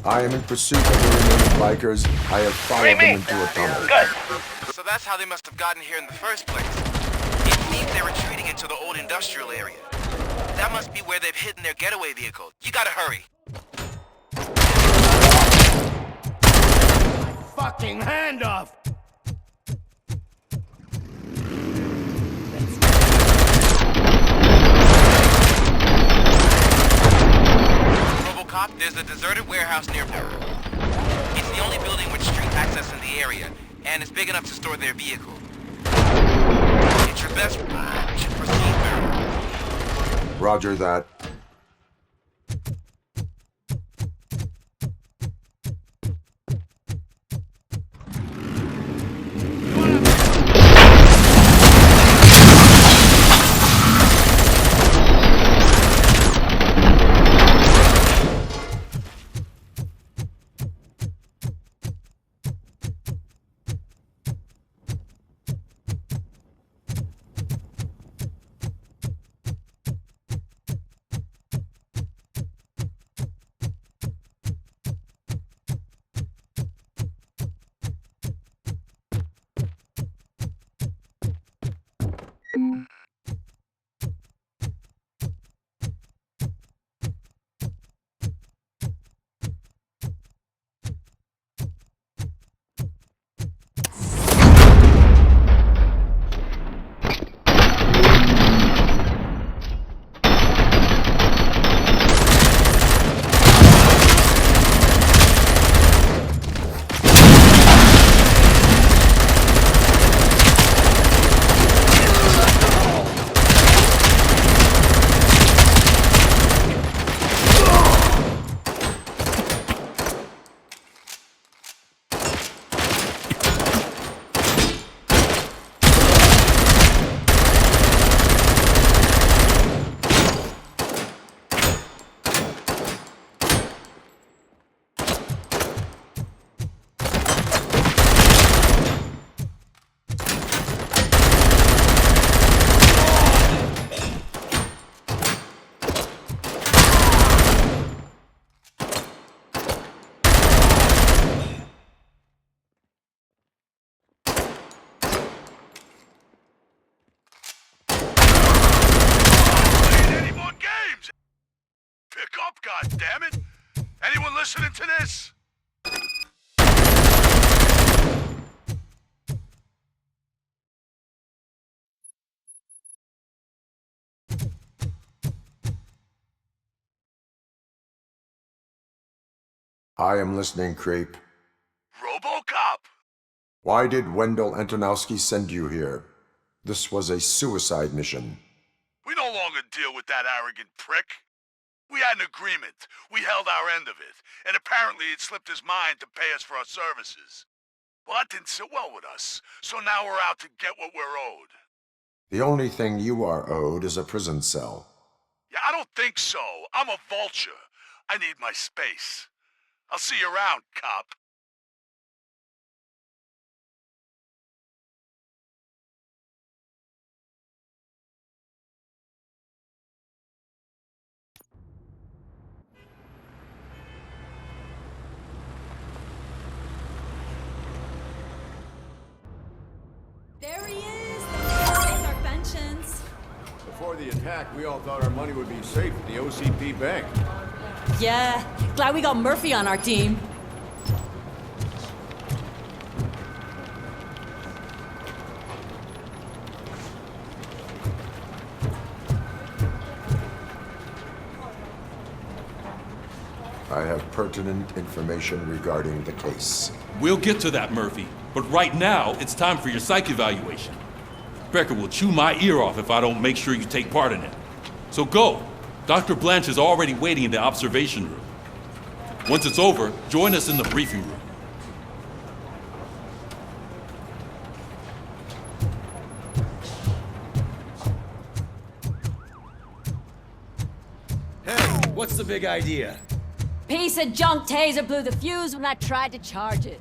I am in pursuit of the remaining bikers. I have followed them into a tunnel. Good. So that's how they must have gotten here in the first place. It means they're retreating into the old industrial area. That must be where they've hidden their getaway vehicle. You gotta hurry. Fucking hand off! RoboCop, there's a deserted warehouse nearby. It's the only building with street access in the area, and it's big enough to store their vehicle. It's your best to proceed there. Roger that. God damn it! Anyone listening to this? I am listening, Creep. RoboCop! Why did Wendell Antonowski send you here? This was a suicide mission. We no longer deal with that arrogant prick. We had an agreement. We held our end of it. And apparently it slipped his mind to pay us for our services. Well, that didn't sit well with us. So now we're out to get what we're owed. The only thing you are owed is a prison cell. Yeah, I don't think so. I'm a vulture. I need my space. I'll see you around, cop. There he is! They our pensions. Before the attack, we all thought our money would be safe at the OCP bank. Yeah, glad we got Murphy on our team. I have pertinent information regarding the case. We'll get to that, Murphy. But right now, it's time for your psych evaluation. Becker will chew my ear off if I don't make sure you take part in it. So go. Dr. Blanche is already waiting in the observation room. Once it's over, join us in the briefing room. Hey, what's the big idea? Piece of junk taser blew the fuse when I tried to charge it.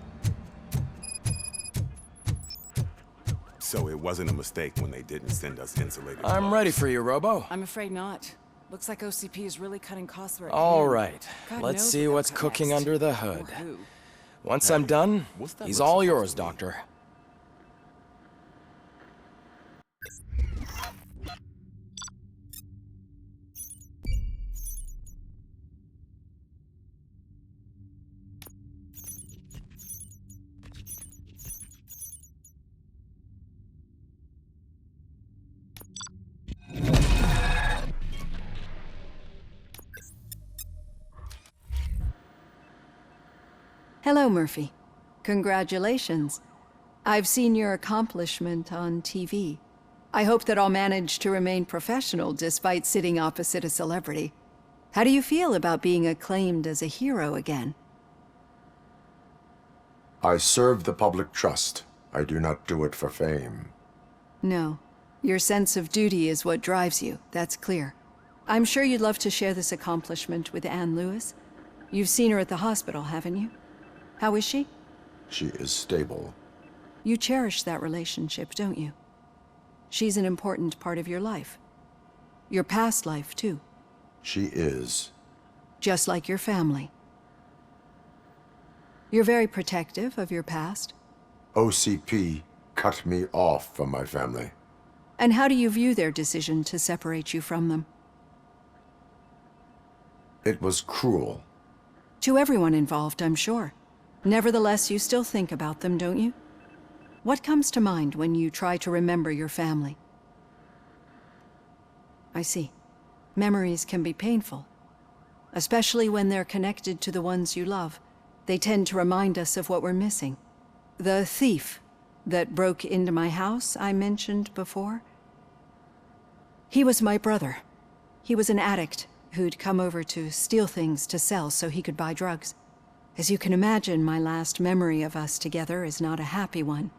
So it wasn't a mistake when they didn't send us insulated I'm gloves. ready for you, Robo. I'm afraid not. Looks like OCP is really cutting costs where it All can. right, God let's knows see what what's they'll cut cooking next. under the Or hood. who. Once I'm done, what's that he's look all supposed yours, to mean? Doctor. Hello, Murphy. Congratulations. I've seen your accomplishment on TV. I hope that I'll manage to remain professional despite sitting opposite a celebrity. How do you feel about being acclaimed as a hero again? I serve the public trust. I do not do it for fame. No. Your sense of duty is what drives you, that's clear. I'm sure you'd love to share this accomplishment with Anne Lewis. You've seen her at the hospital, haven't you? How is she? She is stable. You cherish that relationship, don't you? She's an important part of your life. Your past life, too. She is. Just like your family. You're very protective of your past. OCP cut me off from my family. And how do you view their decision to separate you from them? It was cruel. To everyone involved, I'm sure. Nevertheless, you still think about them, don't you? What comes to mind when you try to remember your family? I see. Memories can be painful, especially when they're connected to the ones you love. They tend to remind us of what we're missing. The thief that broke into my house I mentioned before, he was my brother. He was an addict who'd come over to steal things to sell so he could buy drugs. As you can imagine, my last memory of us together is not a happy one.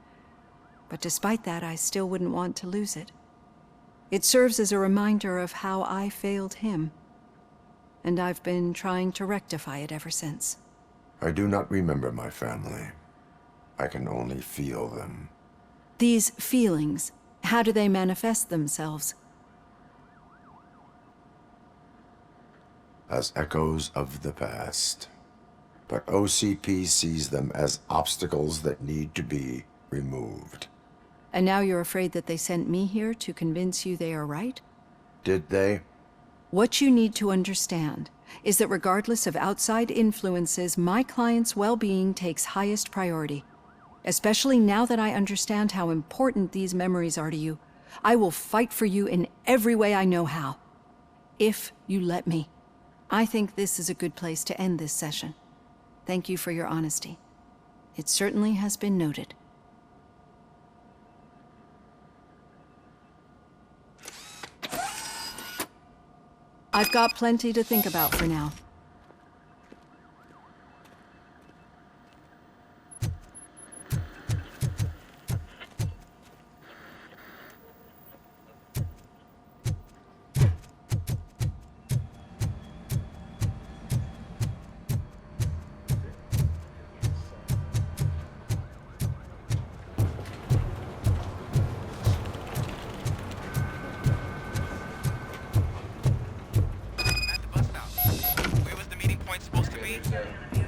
But despite that, I still wouldn't want to lose it. It serves as a reminder of how I failed him. And I've been trying to rectify it ever since. I do not remember my family. I can only feel them. These feelings, how do they manifest themselves? As echoes of the past. But OCP sees them as obstacles that need to be removed. And now you're afraid that they sent me here to convince you they are right? Did they? What you need to understand is that regardless of outside influences, my client's well-being takes highest priority. Especially now that I understand how important these memories are to you, I will fight for you in every way I know how. If you let me. I think this is a good place to end this session. Thank you for your honesty. It certainly has been noted. I've got plenty to think about for now.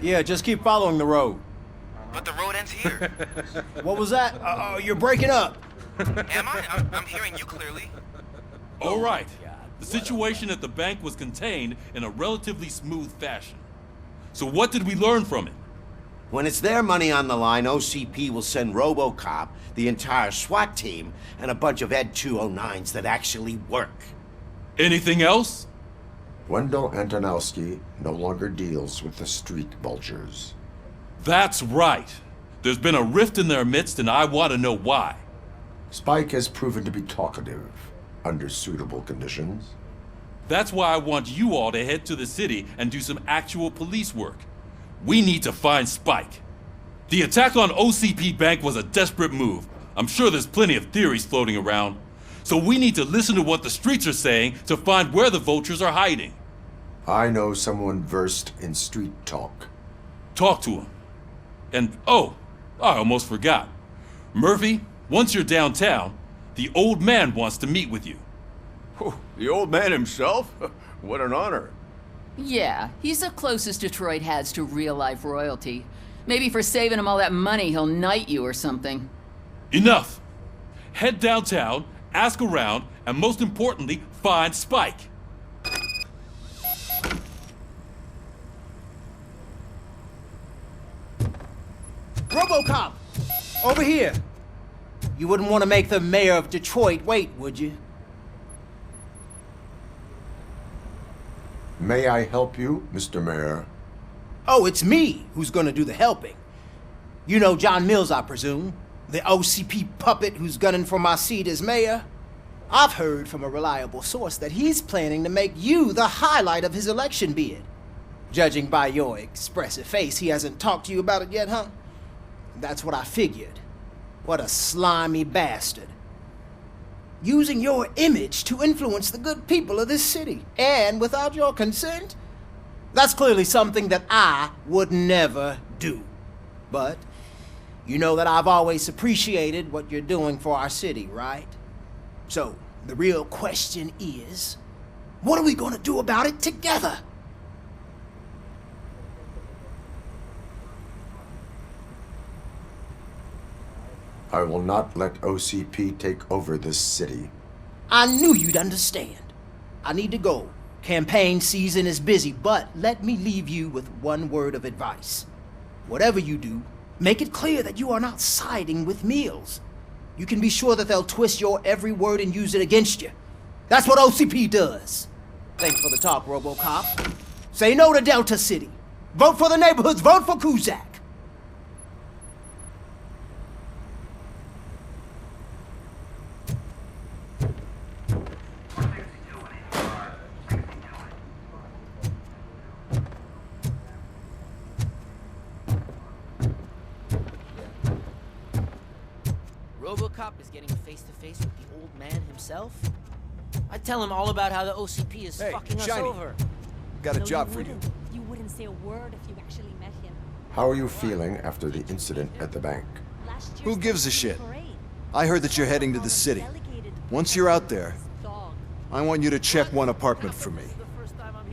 Yeah, just keep following the road. But the road ends here. What was that? You're breaking up. Am I? I'm hearing you clearly. All right. The situation at the bank was contained in a relatively smooth fashion. So what did we learn from it? When it's their money on the line, OCP will send RoboCop, the entire SWAT team, and a bunch of Ed 209s that actually work. Anything else? Wendell Antonowski no longer deals with the street vultures. That's right. There's been a rift in their midst, and I want to know why. Spike has proven to be talkative, under suitable conditions. That's why I want you all to head to the city and do some actual police work. We need to find Spike. The attack on OCP Bank was a desperate move. I'm sure there's plenty of theories floating around. So we need to listen to what the streets are saying to find where the vultures are hiding. I know someone versed in street talk. Talk to him. And, oh, I almost forgot. Murphy, once you're downtown, the old man wants to meet with you. Oh, the old man himself? What an honor. Yeah, he's the closest Detroit has to real-life royalty. Maybe for saving him all that money, he'll knight you or something. Enough! Head downtown, ask around, and most importantly, find Spike. RoboCop! Over here! You wouldn't want to make the mayor of Detroit wait, would you? May I help you, Mr. Mayor? Oh, it's me who's gonna do the helping. You know John Mills, I presume? The OCP puppet who's gunning for my seat as mayor? I've heard from a reliable source that he's planning to make you the highlight of his election bid. Judging by your expressive face, he hasn't talked to you about it yet, huh? That's what I figured. What a slimy bastard. Using your image to influence the good people of this city, and without your consent? That's clearly something that I would never do. But you know that I've always appreciated what you're doing for our city, right? So, the real question is, what are we gonna do about it together? I will not let OCP take over this city. I knew you'd understand. I need to go. Campaign season is busy, but let me leave you with one word of advice. Whatever you do, make it clear that you are not siding with Mills. You can be sure that they'll twist your every word and use it against you. That's what OCP does. Thanks for the talk, RoboCop. Say no to Delta City. Vote for the neighborhoods. Vote for Kuzak. RoboCop is getting face-to-face with the old man himself? I tell him all about how the OCP is fucking us over. Got a job for you. You wouldn't say a word if you actually met him. How are you feeling after the incident at the bank? Who gives a shit? I heard that you're heading to the city. Once you're out there, I want you to check one apartment for me.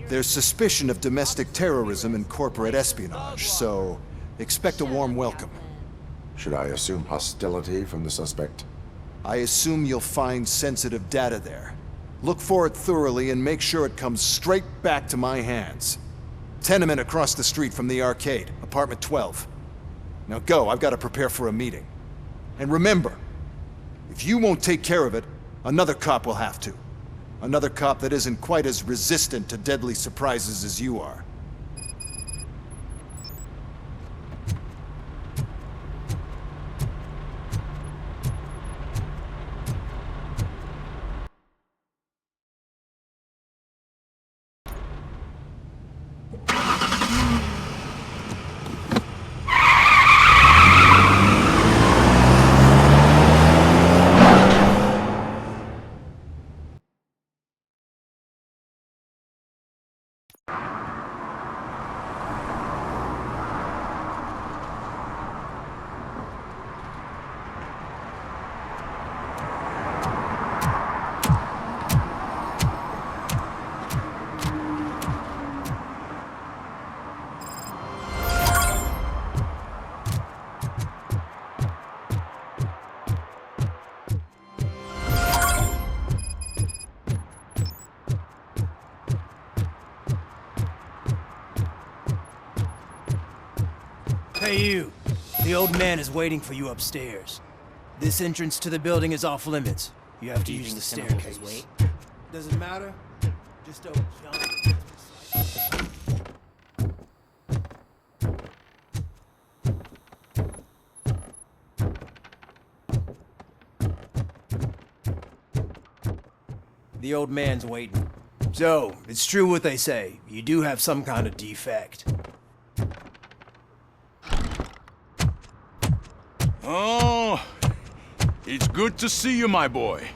There's suspicion of domestic terrorism and corporate espionage, so expect a warm welcome. Should I assume hostility from the suspect? I assume you'll find sensitive data there. Look for it thoroughly and make sure it comes straight back to my hands. Tenement across the street from the arcade, apartment 12. Now go, I've got to prepare for a meeting. And remember, if you won't take care of it, another cop will have to. Another cop that isn't quite as resistant to deadly surprises as you are. Hey you, the old man is waiting for you upstairs. This entrance to the building is off limits. You have to use the staircase. Does it matter? Just don't jump. The old man's waiting. So, it's true what they say. You do have some kind of defect. Oh, it's good to see you, my boy.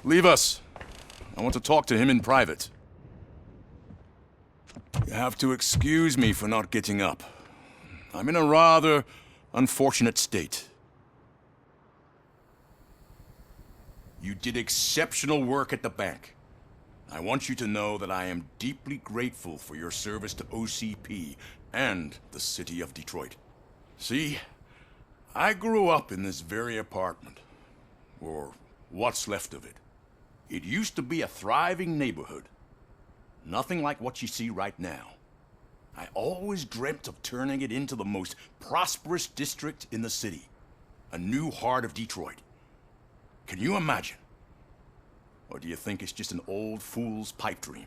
Leave us. I want to talk to him in private. You have to excuse me for not getting up. I'm in a rather unfortunate state. You did exceptional work at the bank. I want you to know that I am deeply grateful for your service to OCP and the city of Detroit. See, I grew up in this very apartment, or what's left of it. It used to be a thriving neighborhood. Nothing like what you see right now. I always dreamt of turning it into the most prosperous district in the city. A new heart of Detroit. Can you imagine? Or do you think it's just an old fool's pipe dream?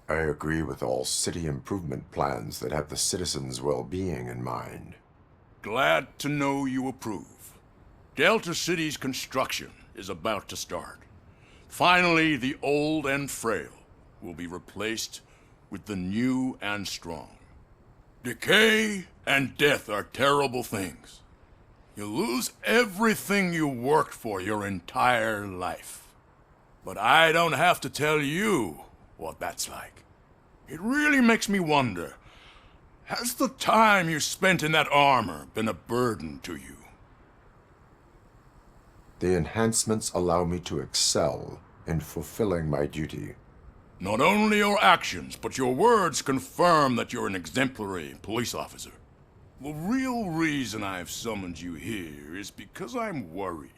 I agree with all city improvement plans that have the citizens' well-being in mind. Glad to know you approve. Delta City's construction is about to start. Finally, the old and frail will be replaced with the new and strong. Decay and death are terrible things. You lose everything you worked for your entire life. But I don't have to tell you what that's like. It really makes me wonder, has the time you spent in that armor been a burden to you? The enhancements allow me to excel in fulfilling my duty. Not only your actions, but your words confirm that you're an exemplary police officer. The real reason I've summoned you here is because I'm worried.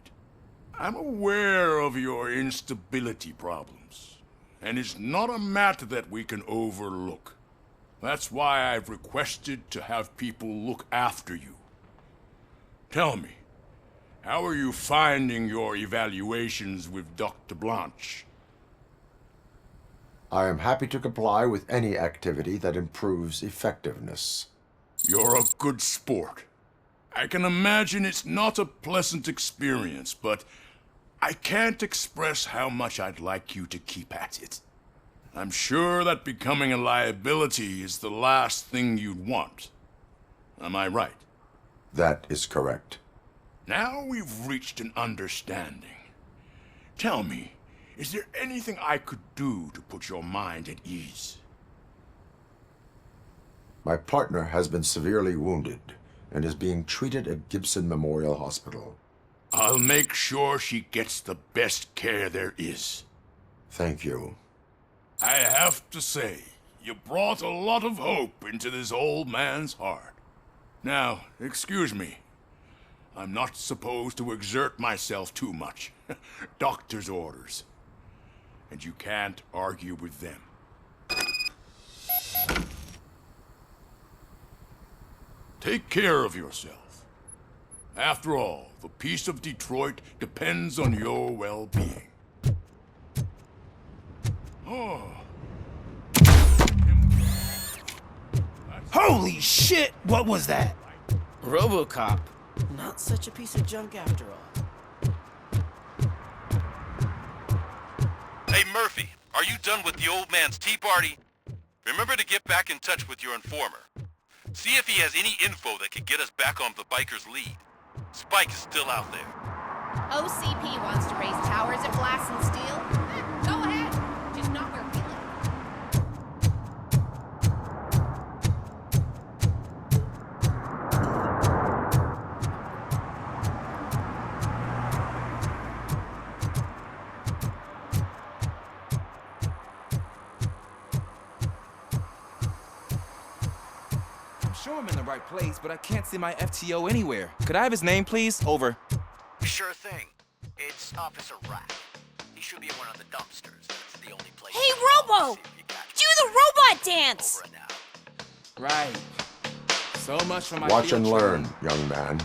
I'm aware of your instability problems, and it's not a matter that we can overlook. That's why I've requested to have people look after you. Tell me, how are you finding your evaluations with Dr. Blanche? I am happy to comply with any activity that improves effectiveness. You're a good sport. I can imagine it's not a pleasant experience, but I can't express how much I'd like you to keep at it. I'm sure that becoming a liability is the last thing you'd want. Am I right? That is correct. Now we've reached an understanding. Tell me, is there anything I could do to put your mind at ease? My partner has been severely wounded and is being treated at Gibson Memorial Hospital. I'll make sure she gets the best care there is. Thank you. I have to say, you brought a lot of hope into this old man's heart. Now, excuse me. I'm not supposed to exert myself too much. Doctor's orders. And you can't argue with them. Take care of yourself. After all, the peace of Detroit depends on your well-being. Oh. Holy shit! What was that? RoboCop. Not such a piece of junk after all. Hey, Murphy, are you done with the old man's tea party? Remember to get back in touch with your informer. See if he has any info that could get us back on the biker's lead. Spike is still out there. OCP wants to raise towers at Glass and Steel. Go ahead. Just not where we live. Sure I'm in the right place, but I can't see my FTO anywhere. Could I have his name, please? Over. Sure thing. It's Officer Rack. He should be in one of the dumpsters. That's the only place. Hey, Robo! Do the robot dance! Right. So much for my Watch and field learn, trip. young man.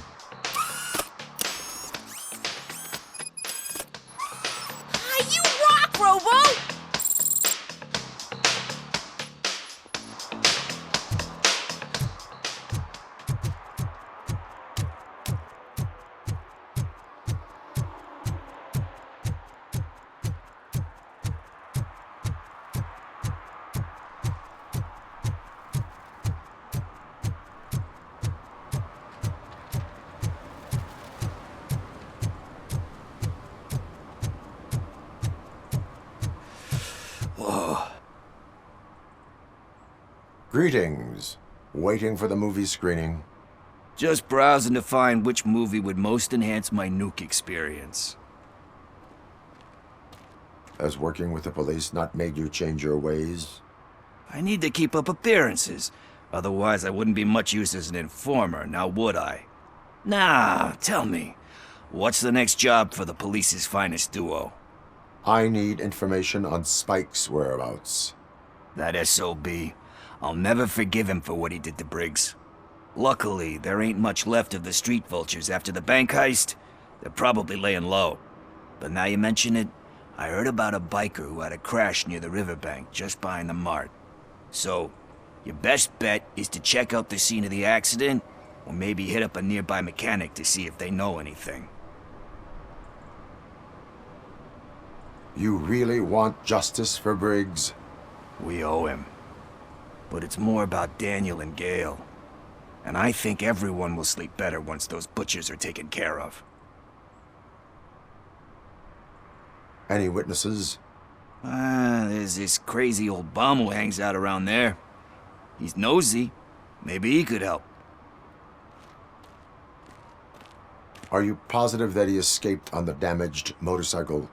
You rock, Robo! Greetings. Waiting for the movie screening? Just browsing to find which movie would most enhance my nuke experience. Has working with the police not made you change your ways? I need to keep up appearances. Otherwise, I wouldn't be much use as an informer, now would I? Now, tell me, what's the next job for the police's finest duo? I need information on Spike's whereabouts. That SOB. I'll never forgive him for what he did to Briggs. Luckily, there ain't much left of the street vultures after the bank heist. They're probably laying low. But now you mention it, I heard about a biker who had a crash near the riverbank just behind the mart. So, your best bet is to check out the scene of the accident, or maybe hit up a nearby mechanic to see if they know anything. You really want justice for Briggs? We owe him. But it's more about Daniel and Gale. And I think everyone will sleep better once those butchers are taken care of. Any witnesses? There's this crazy old bum who hangs out around there. He's nosy. Maybe he could help. Are you positive that he escaped on the damaged motorcycle?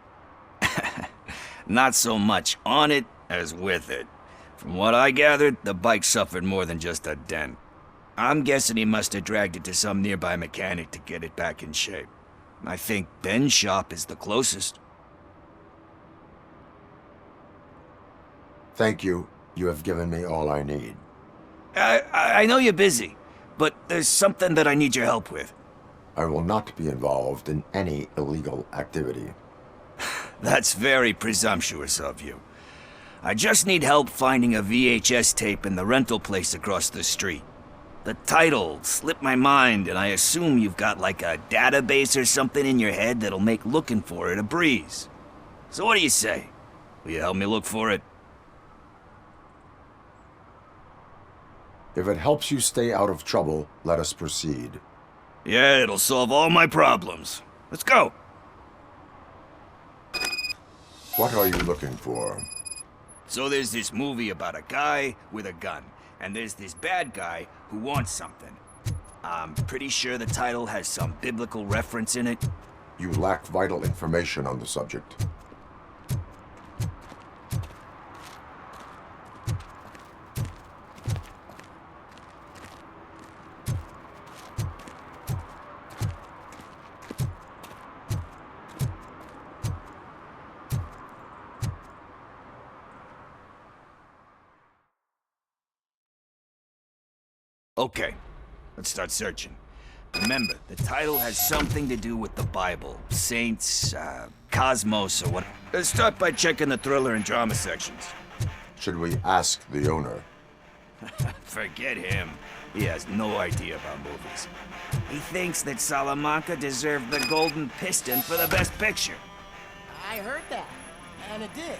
Not so much on it as with it. From what I gathered, the bike suffered more than just a dent. I'm guessing he must have dragged it to some nearby mechanic to get it back in shape. I think Ben's shop is the closest. Thank you. You have given me all I need. I know you're busy, but there's something that I need your help with. I will not be involved in any illegal activity. That's very presumptuous of you. I just need help finding a VHS tape in the rental place across the street. The title slipped my mind, and I assume you've got like a database or something in your head that'll make looking for it a breeze. So what do you say? Will you help me look for it? If it helps you stay out of trouble, let us proceed. Yeah, it'll solve all my problems. Let's go! What are you looking for? So there's this movie about a guy with a gun, and there's this bad guy who wants something. I'm pretty sure the title has some biblical reference in it. You lack vital information on the subject. Okay, let's start searching. Remember, the title has something to do with the Bible, saints, cosmos, or what. Let's start by checking the thriller and drama sections. Should we ask the owner? Forget him. He has no idea about movies. He thinks that Salamanca deserved the Golden Piston for the Best Picture. I heard that, and it did.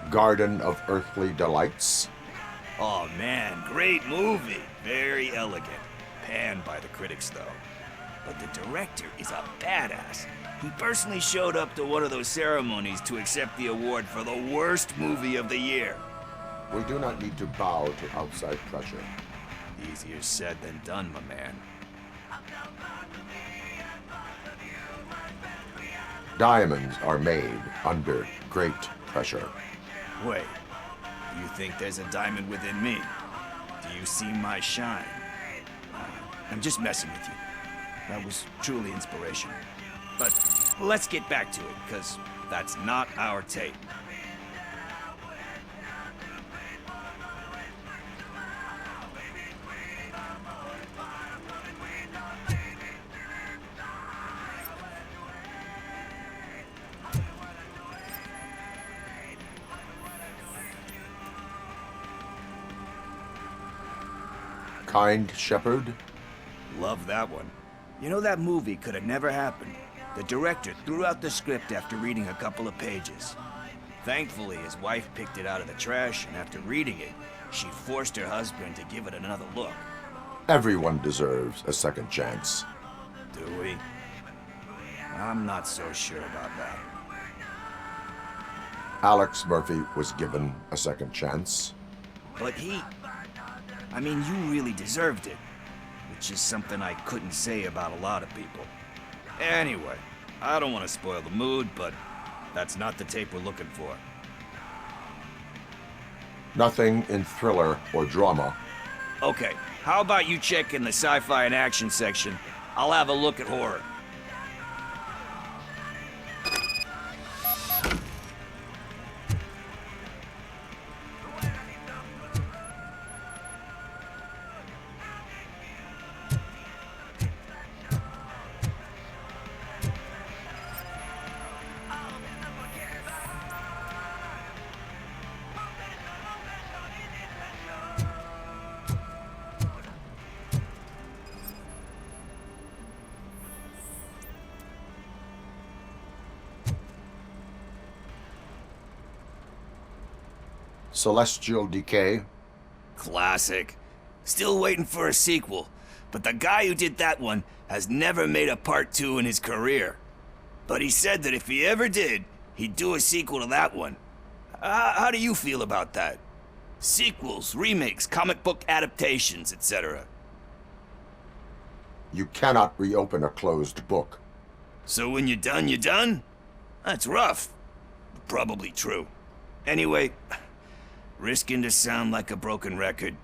Garden of Earthly Delights? Oh man, great movie. Very elegant. Panned by the critics though. But the director is a badass. He personally showed up to one of those ceremonies to accept the award for the worst movie of the year. We do not need to bow to outside pressure. Easier said than done, my man. Diamonds are made under great pressure. Wait, do you think there's a diamond within me? Do you see my shine? I'm just messing with you. That was truly inspirational. But let's get back to it, because that's not our tape. Kind Shepherd? Love that one. You know, that movie could have never happened. The director threw out the script after reading a couple of pages. Thankfully, his wife picked it out of the trash, and after reading it, she forced her husband to give it another look. Everyone deserves a second chance. Do we? I'm not so sure about that. Alex Murphy was given a second chance. But I mean, you really deserved it. Which is something I couldn't say about a lot of people. Anyway, I don't want to spoil the mood, but that's not the tape we're looking for. Nothing in thriller or drama. Okay, how about you check in the sci-fi and action section? I'll have a look at horror. Celestial Decay. Classic. Still waiting for a sequel, but the guy who did that one has never made a part 2 in his career. But he said that if he ever did, he'd do a sequel to that one. How do you feel about that? Sequels, remakes, comic book adaptations, etc. You cannot reopen a closed book. So when you're done, you're done? That's rough. Probably true. Anyway, risking to sound like a broken record,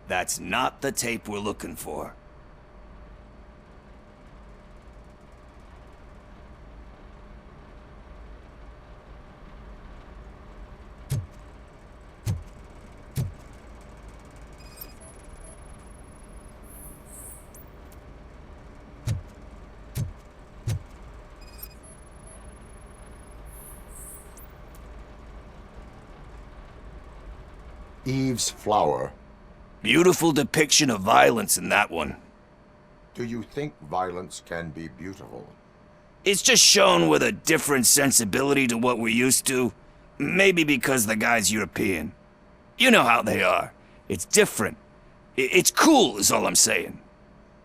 that's not the tape we're looking for. Eve's flower. Beautiful depiction of violence in that one. Do you think violence can be beautiful? It's just shown with a different sensibility to what we're used to. Maybe because the guy's European. You know how they are. It's different. It's cool, is all I'm saying.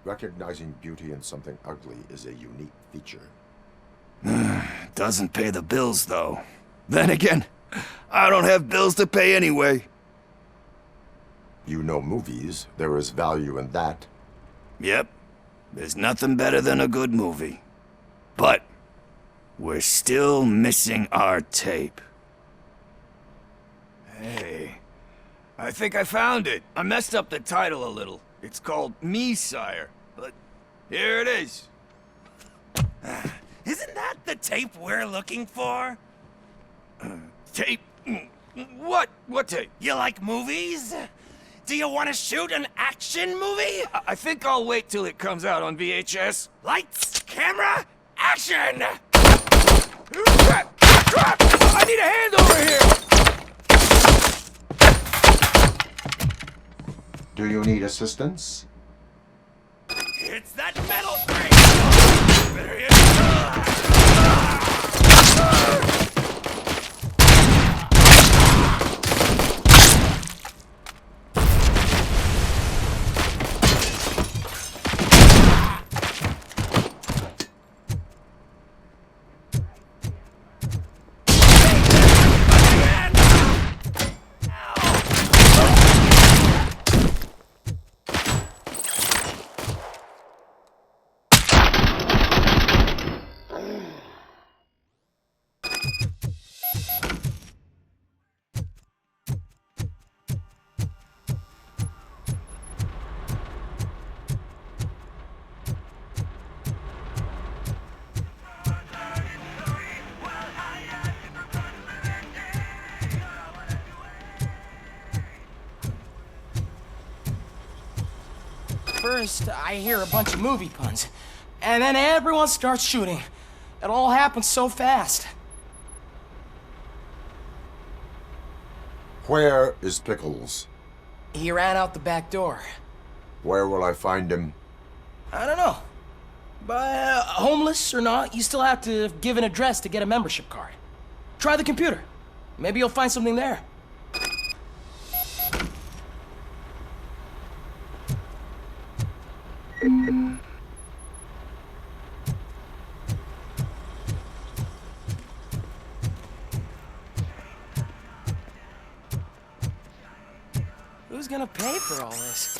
Recognizing beauty in something ugly is a unique feature. Doesn't pay the bills, though. Then again, I don't have bills to pay anyway. You know movies. There is value in that. Yep. There's nothing better than a good movie. But we're still missing our tape. Hey, I think I found it. I messed up the title a little. It's called Me, Sire. But here it is. Isn't that the tape we're looking for? Tape? What? What tape? You like movies? Do you want to shoot an action movie? I think I'll wait till it comes out on VHS. Lights, camera, action! Crap! Crap! I need a hand over here! Do you need assistance? It's that metal thing! Better hit First, I hear a bunch of movie puns, and then everyone starts shooting. It all happens so fast. Where is Pickles? He ran out the back door. Where will I find him? I don't know. But homeless or not, you still have to give an address to get a membership card. Try the computer. Maybe you'll find something there. Who's gonna pay for all this?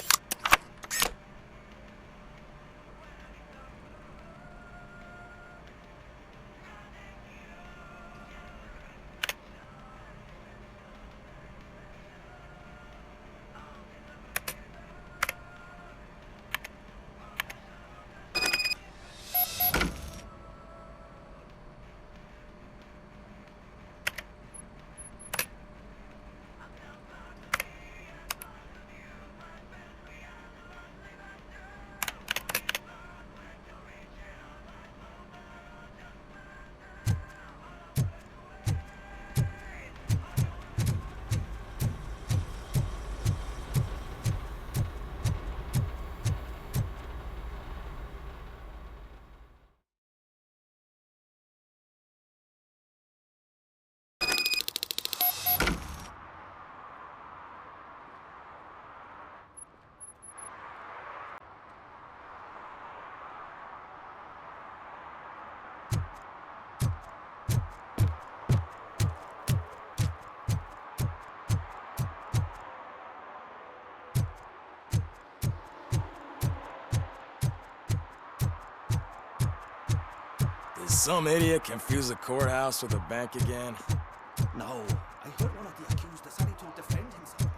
Did some idiot confuse a courthouse with a bank again? No, I heard one of the accused decided to defend himself.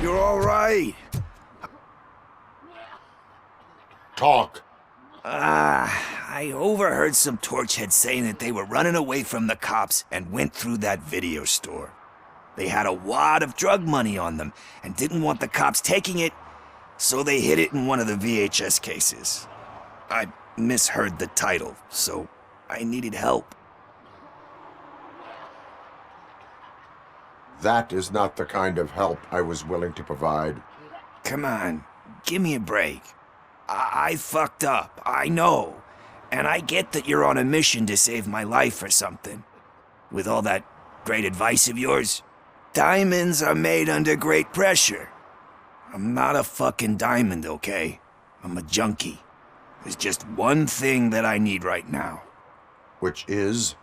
You're all right. Talk. I overheard some torchheads saying that they were running away from the cops and went through that video store. They had a wad of drug money on them and didn't want the cops taking it, so they hid it in one of the VHS cases. I misheard the title, so I needed help. That is not the kind of help I was willing to provide. Come on, give me a break. I fucked up, I know. And I get that you're on a mission to save my life or something. With all that great advice of yours, diamonds are made under great pressure. I'm not a fucking diamond, okay? I'm a junkie. There's just one thing that I need right now. Which is?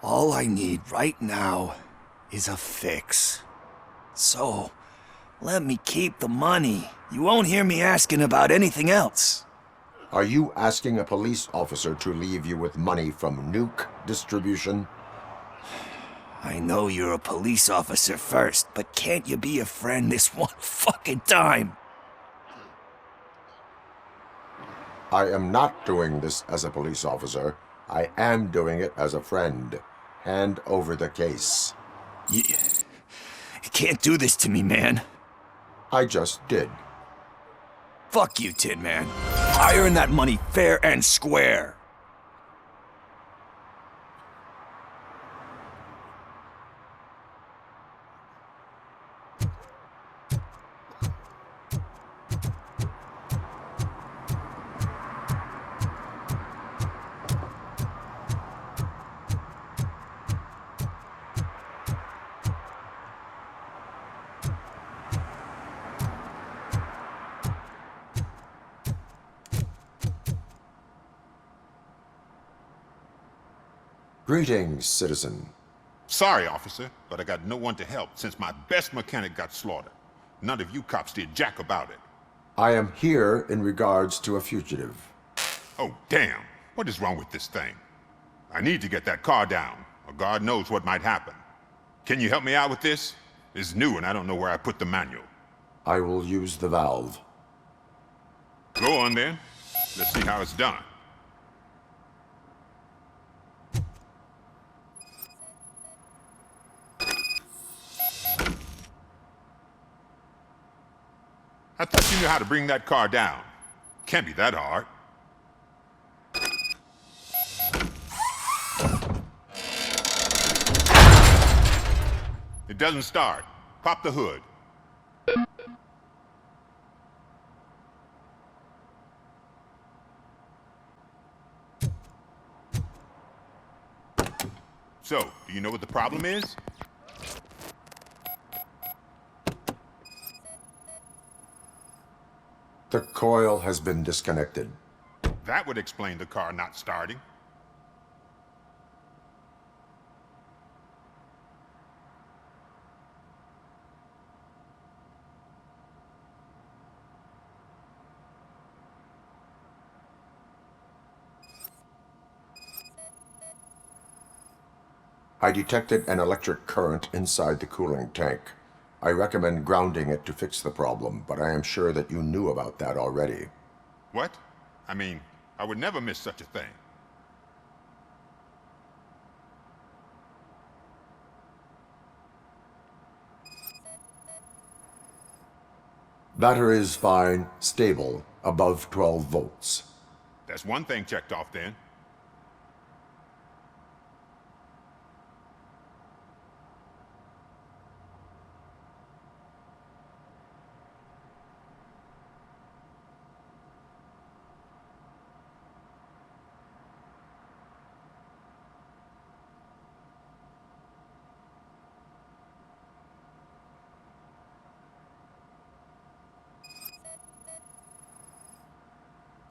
All I need right now is a fix. So, let me keep the money. You won't hear me asking about anything else. Are you asking a police officer to leave you with money from nuke distribution? I know you're a police officer first, but can't you be a friend this one fucking time? I am not doing this as a police officer. I am doing it as a friend. Hand over the case. You can't do this to me, man. I just did. Fuck you, Tin Man. I earned that money fair and square. Greetings, citizen. Sorry, officer, but I got no one to help since my best mechanic got slaughtered. None of you cops did jack about it. I am here in regards to a fugitive. Oh, damn. What is wrong with this thing? I need to get that car down, or God knows what might happen. Can you help me out with this? It's new and I don't know where I put the manual. I will use the valve. Go on then. Let's see how it's done. I thought you knew how to bring that car down. Can't be that hard. It doesn't start. Pop the hood. So, do you know what the problem is? The coil has been disconnected. That would explain the car not starting. I detected an electric current inside the cooling tank. I recommend grounding it to fix the problem, but I am sure that you knew about that already. What? I mean, I would never miss such a thing. Battery is fine, stable, above 12 volts. That's one thing checked off then.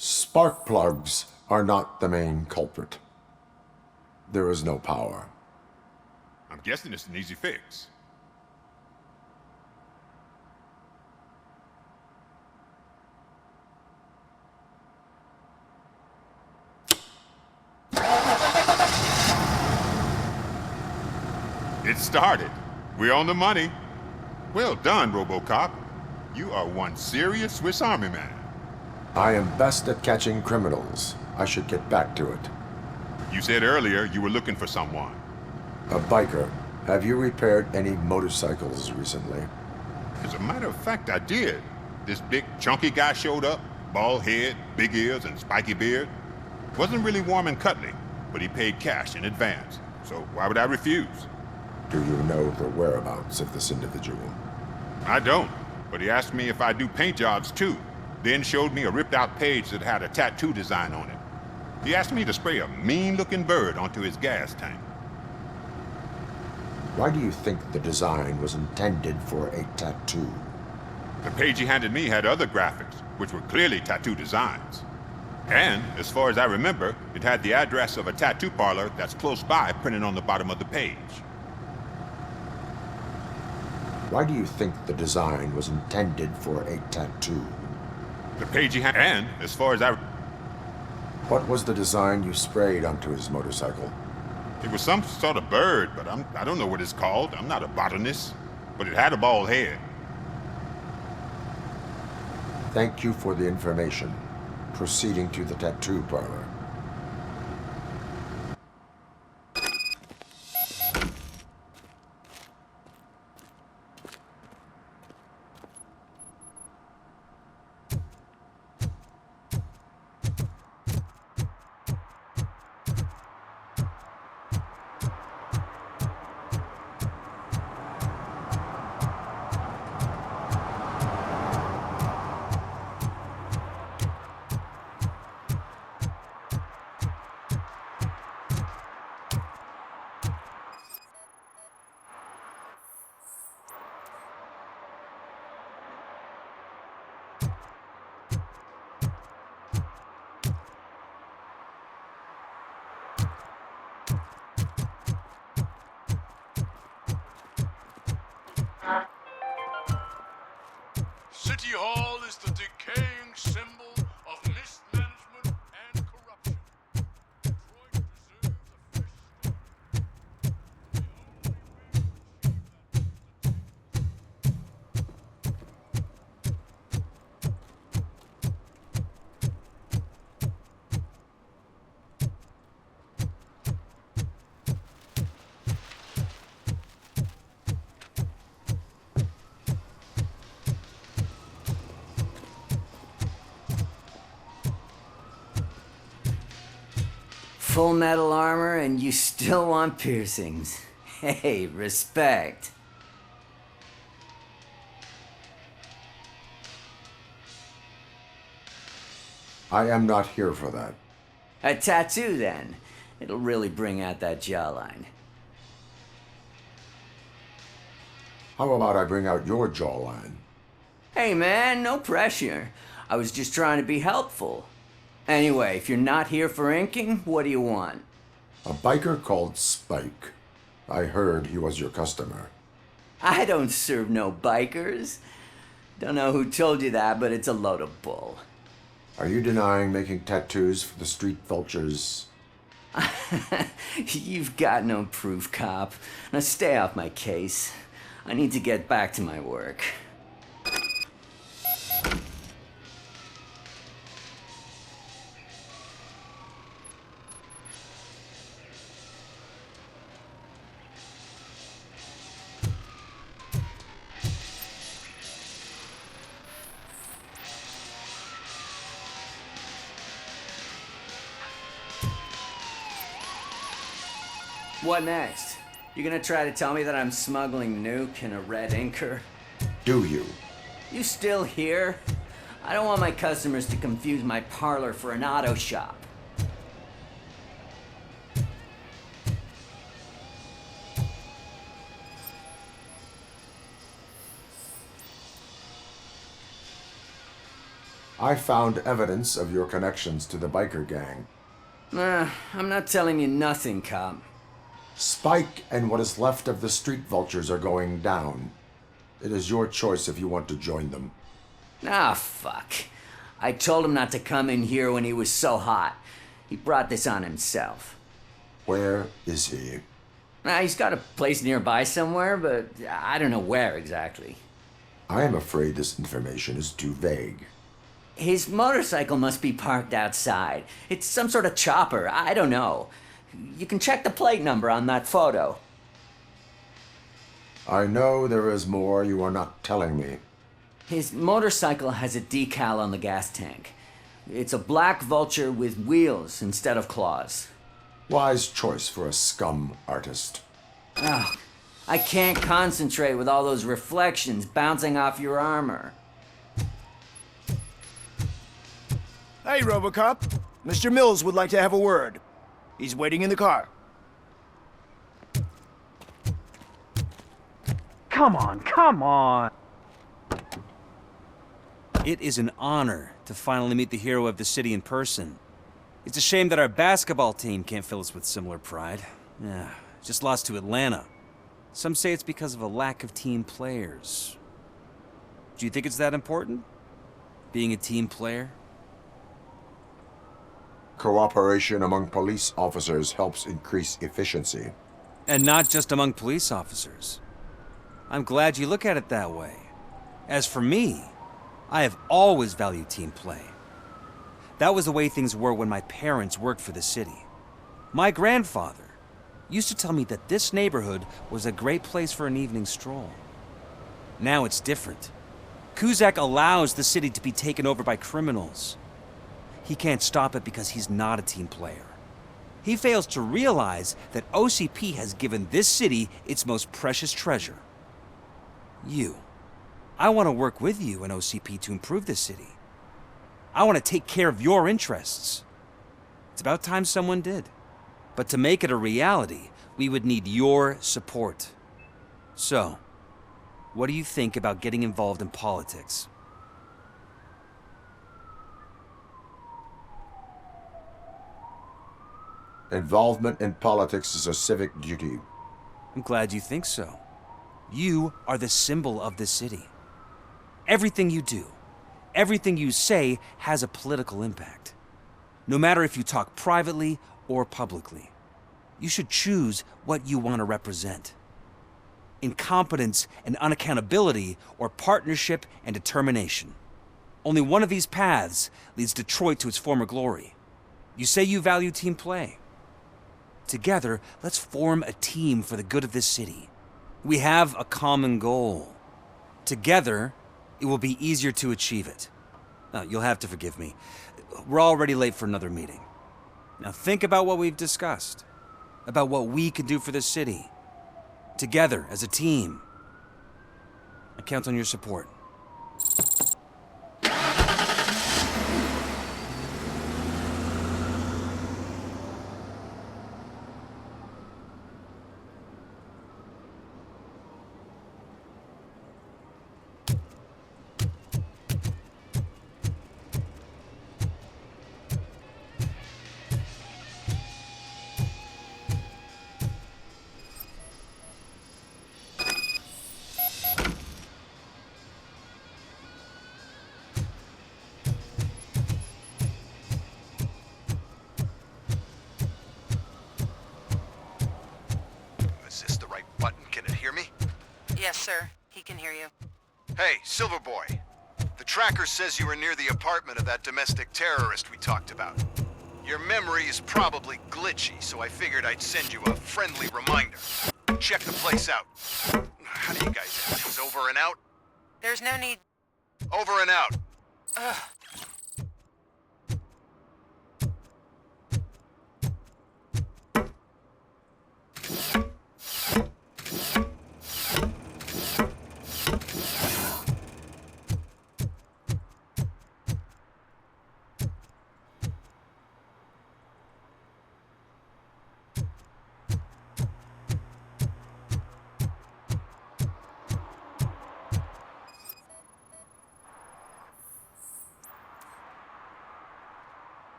Spark plugs are not the main culprit. There is no power. I'm guessing it's an easy fix. It started. We're on the money. Well done, RoboCop. You are one serious Swiss Army man. I am best at catching criminals. I should get back to it. You said earlier you were looking for someone. A biker. Have you repaired any motorcycles recently? As a matter of fact, I did. This big, chunky guy showed up. Bald head, big ears, and spiky beard. Wasn't really warm and cuddly, but he paid cash in advance. So why would I refuse? Do you know the whereabouts of this individual? I don't, but he asked me if I do paint jobs too, then showed me a ripped-out page that had a tattoo design on it. He asked me to spray a mean-looking bird onto his gas tank. Why do you think the design was intended for a tattoo? The page he handed me had other graphics, which were clearly tattoo designs. And, as far as I remember, it had the address of a tattoo parlor that's close by printed on the bottom of the page. Why do you think the design was intended for a tattoo? The page he had, and as far as I... What was the design you sprayed onto his motorcycle? It was some sort of bird, but I don't know what it's called. I'm not a botanist. But it had a bald head. Thank you for the information. Proceeding to the tattoo parlor. City Hall is the decaying symbol of mismanagement and corruption. Detroit deserves a fresh Full metal armor and you still want piercings. Hey, respect. I am not here for that. A tattoo, then. It'll really bring out that jawline. How about I bring out your jawline? Hey, man, no pressure. I was just trying to be helpful. Anyway, if you're not here for inking, what do you want? A biker called Spike. I heard he was your customer. I don't serve no bikers. Don't know who told you that, but it's a load of bull. Are you denying making tattoos for the street vultures? You've got no proof, cop. Now stay off my case. I need to get back to my work. What next? You gonna try to tell me that I'm smuggling nuke in a red inker? Do you? You still here? I don't want my customers to confuse my parlor for an auto shop. I found evidence of your connections to the biker gang. I'm not telling you nothing, cop. Spike and what is left of the street vultures are going down. It is your choice if you want to join them. Ah, fuck. I told him not to come in here when he was so hot. He brought this on himself. Where is he? He's got a place nearby somewhere, but I don't know where exactly. I am afraid this information is too vague. His motorcycle must be parked outside. It's some sort of chopper. I don't know. You can check the plate number on that photo. I know there is more you are not telling me. His motorcycle has a decal on the gas tank. It's a black vulture with wheels instead of claws. Wise choice for a scum artist. Oh, I can't concentrate with all those reflections bouncing off your armor. Hey, RoboCop. Mr. Mills would like to have a word. He's waiting in the car. Come on! It is an honor to finally meet the hero of the city in person. It's a shame that our basketball team can't fill us with similar pride. Yeah, just lost to Atlanta. Some say it's because of a lack of team players. Do you think it's that important? Being a team player? Cooperation among police officers helps increase efficiency. And not just among police officers. I'm glad you look at it that way. As for me, I have always valued team play. That was the way things were when my parents worked for the city. My grandfather used to tell me that this neighborhood was a great place for an evening stroll. Now it's different. Cusack allows the city to be taken over by criminals. He can't stop it because he's not a team player. He fails to realize that OCP has given this city its most precious treasure. You. I want to work with you and OCP to improve this city. I want to take care of your interests. It's about time someone did. But to make it a reality, we would need your support. So, what do you think about getting involved in politics? Involvement in politics is a civic duty. I'm glad you think so. You are the symbol of the city. Everything you do, everything you say has a political impact. No matter if you talk privately or publicly, you should choose what you want to represent. Incompetence and unaccountability, or partnership and determination. Only one of these paths leads Detroit to its former glory. You say you value team play. Together, let's form a team for the good of this city. We have a common goal. Together, it will be easier to achieve it. Now, you'll have to forgive me. We're already late for another meeting. Now think about what we've discussed. About what we can do for this city. Together, as a team. I count on your support. Yes, sir. He can hear you. Hey, Silver Boy. The tracker says you were near the apartment of that domestic terrorist we talked about. Your memory is probably glitchy, so I figured I'd send you a friendly reminder. Check the place out. How do you guys end things? Over and out? There's no need. Over and out. Ugh.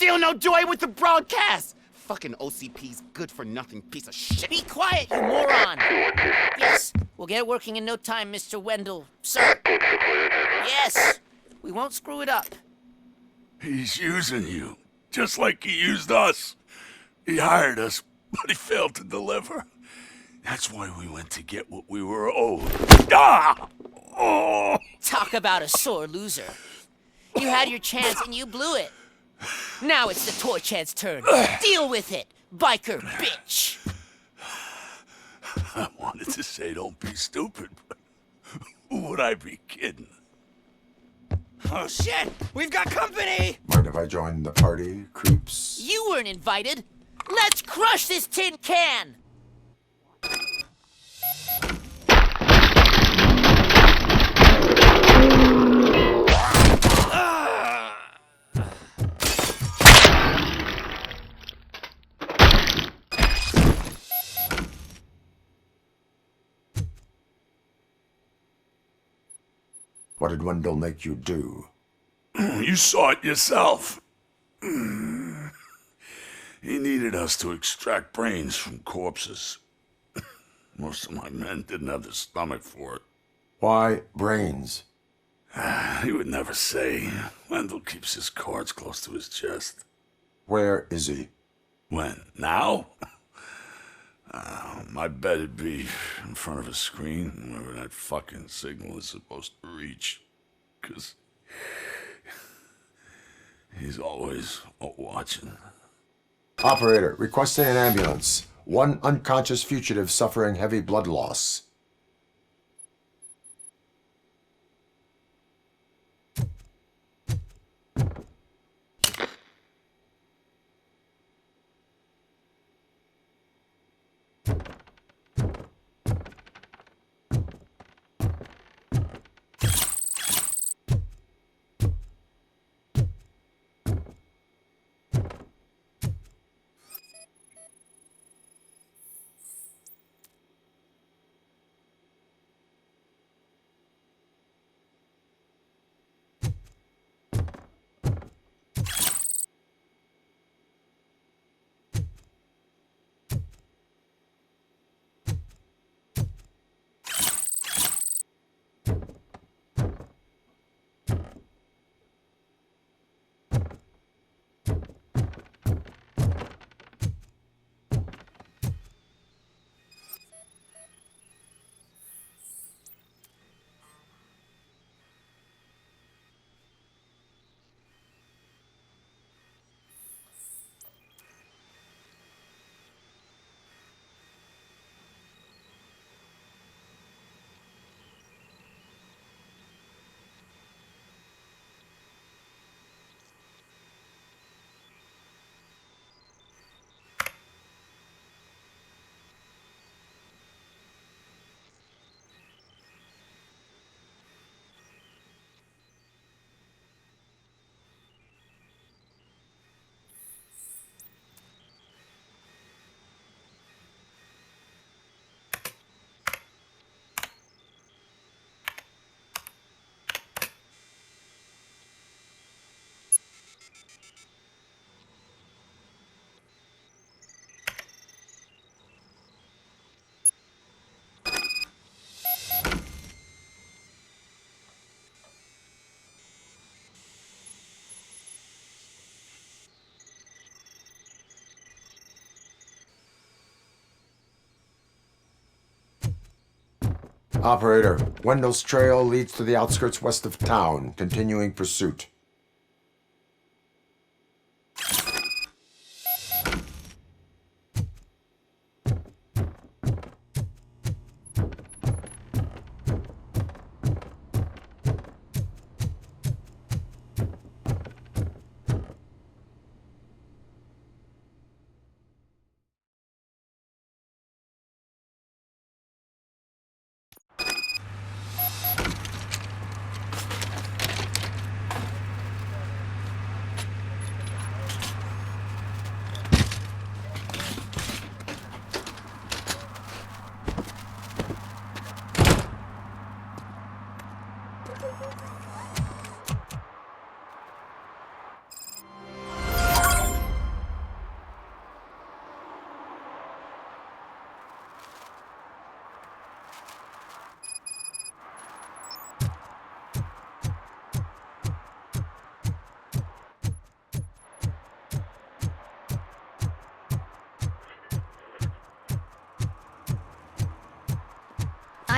still no joy with the broadcast! Fucking OCP's good-for-nothing piece of shit. Be quiet, you moron! Yes, we'll get it working in no time, Mr. Wendell. Sir? Yes, we won't screw it up. He's using you, just like he used us. He hired us, but he failed to deliver. That's why we went to get what we were owed. Ah! Oh! Talk about a sore loser. You had your chance and you blew it. Now it's the toy chance turn. Deal with it, biker bitch. I wanted to say don't be stupid, but who would I be kidding? Oh shit, we've got company! Mind if I join the party, creeps? You weren't invited. Let's crush this tin can! What did Wendell make you do? You saw it yourself. He needed us to extract brains from corpses. Most of my men didn't have the stomach for it. Why brains? He would never say. Wendell keeps his cards close to his chest. Where is he? When? Now? My bet it'd be in front of a screen, wherever that fucking signal is supposed to reach. 'Cause he's always watching. Operator, requesting an ambulance. One unconscious fugitive suffering heavy blood loss. Operator, Wendell's trail leads to the outskirts west of town, continuing pursuit.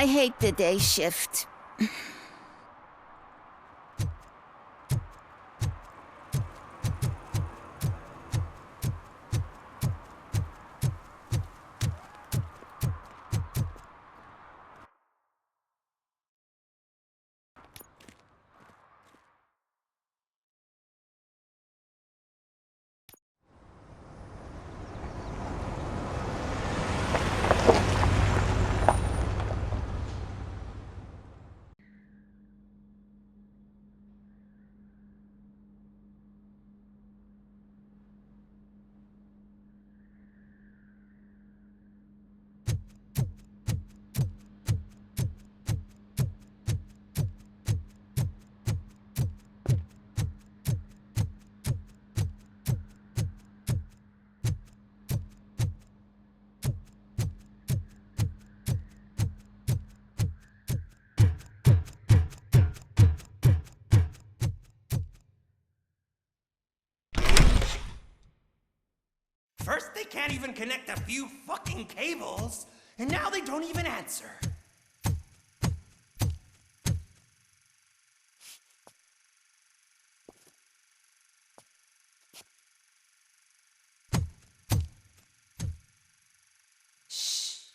I hate the day shift. First, they can't even connect a few fucking cables, and now they don't even answer. Shh.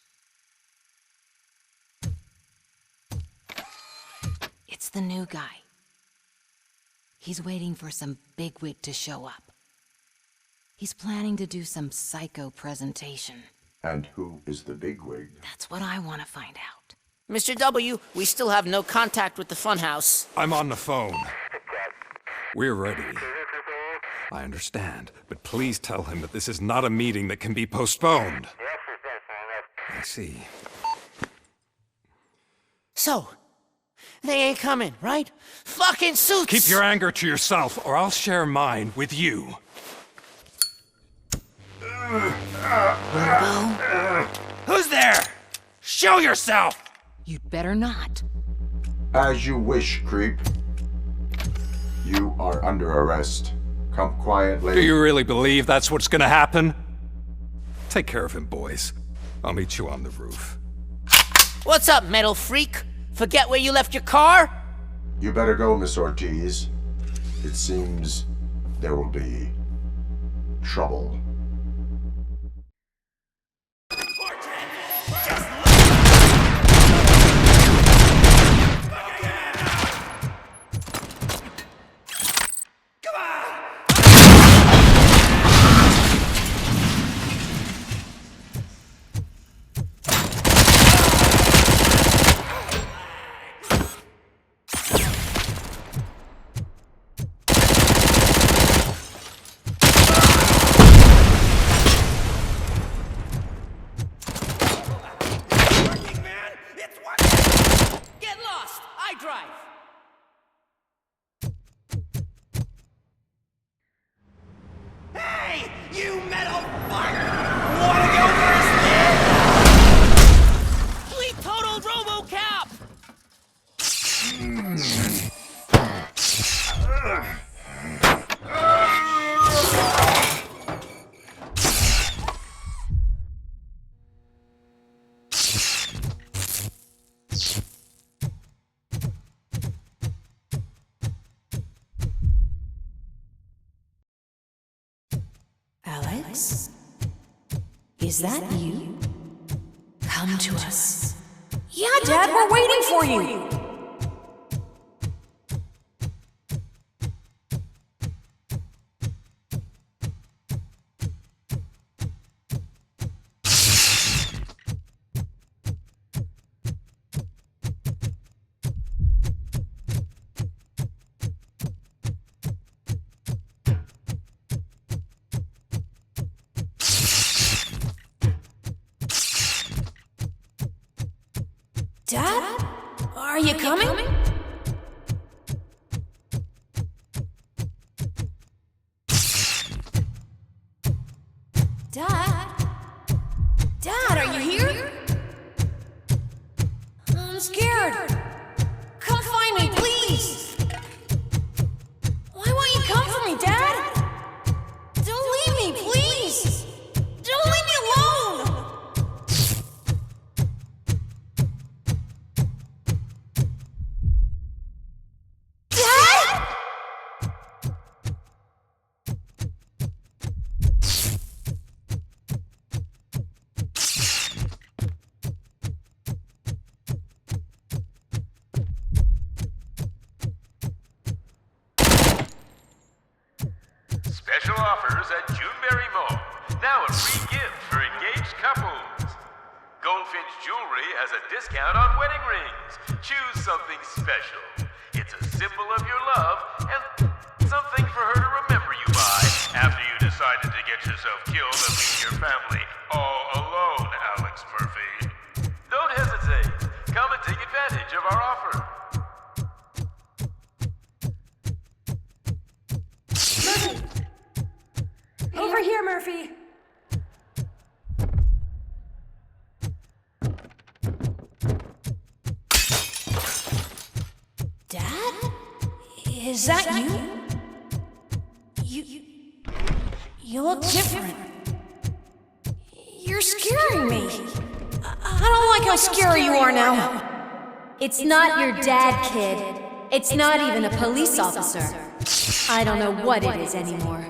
It's the new guy. He's waiting for some bigwig to show up. He's planning to do some psycho presentation. And who is the bigwig? That's what I want to find out. Mr. W, we still have no contact with the funhouse. I'm on the phone. We're ready. I understand, but please tell him that this is not a meeting that can be postponed. I see. So, they ain't coming, right? Fucking suits! Keep your anger to yourself, or I'll share mine with you. Robo? Who's there? Show yourself! You'd better not. As you wish, creep. You are under arrest. Come quietly. Do you really believe that's what's gonna happen? Take care of him, boys. I'll meet you on the roof. What's up, metal freak? Forget where you left your car? You better go, Miss Ortiz. It seems there will be trouble. Alex? Is that you? Come to us. Yeah, Dad, we're waiting for you. Dad? Are you coming? Dad? Dad, are you here? I'm scared. Come find me, please. Why won't you come for me, Dad? Don't leave me, please. Don't leave me alone. Special offers at Juneberry Mall. Now a free gift for engaged couples. Goldfinch Jewelry has a discount on wedding rings. Choose something special. It's a symbol of your love and something for her to remember you by after you decided to get yourself killed and leave your family all alone, Alex Murphy. Don't hesitate. Come and take advantage of our offer. Murphy! Over here, Murphy! Dad? Is that you? You look different. You're scaring me. I don't like how scary you are now. It's not your dad, kid. It's not even a police officer. I don't know what it is anymore.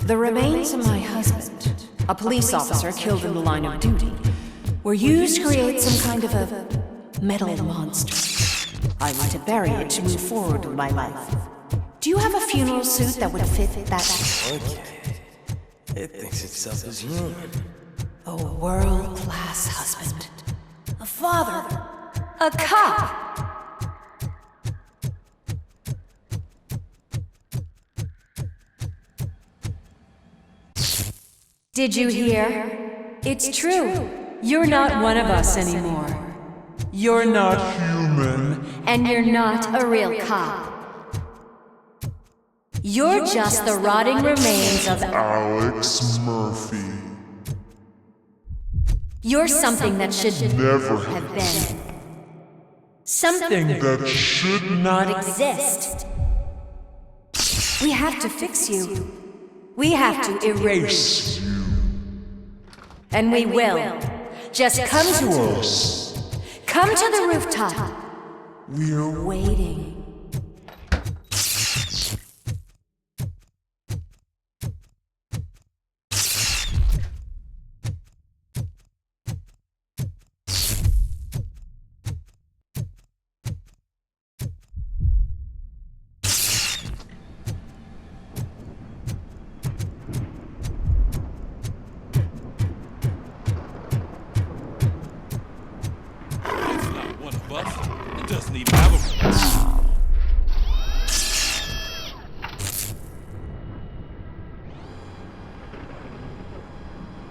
The remains of my husband, a police officer killed in the line of duty, were used to create some kind of a metal monster. I want to bury it to move forward with my life. Do you have a funeral suit that would fit that? Okay. It thinks itself as human. A world-class husband. A father. A cop. Did you hear? It's true. You're not one of us anymore. You're not human. And you're not a real cop. You're just the rotting remains of Alex Murphy. You're something that should never have been. Something that should not exist. We have to fix you. We have to erase you. And we will. Just come to us. Come to the rooftop. We're waiting.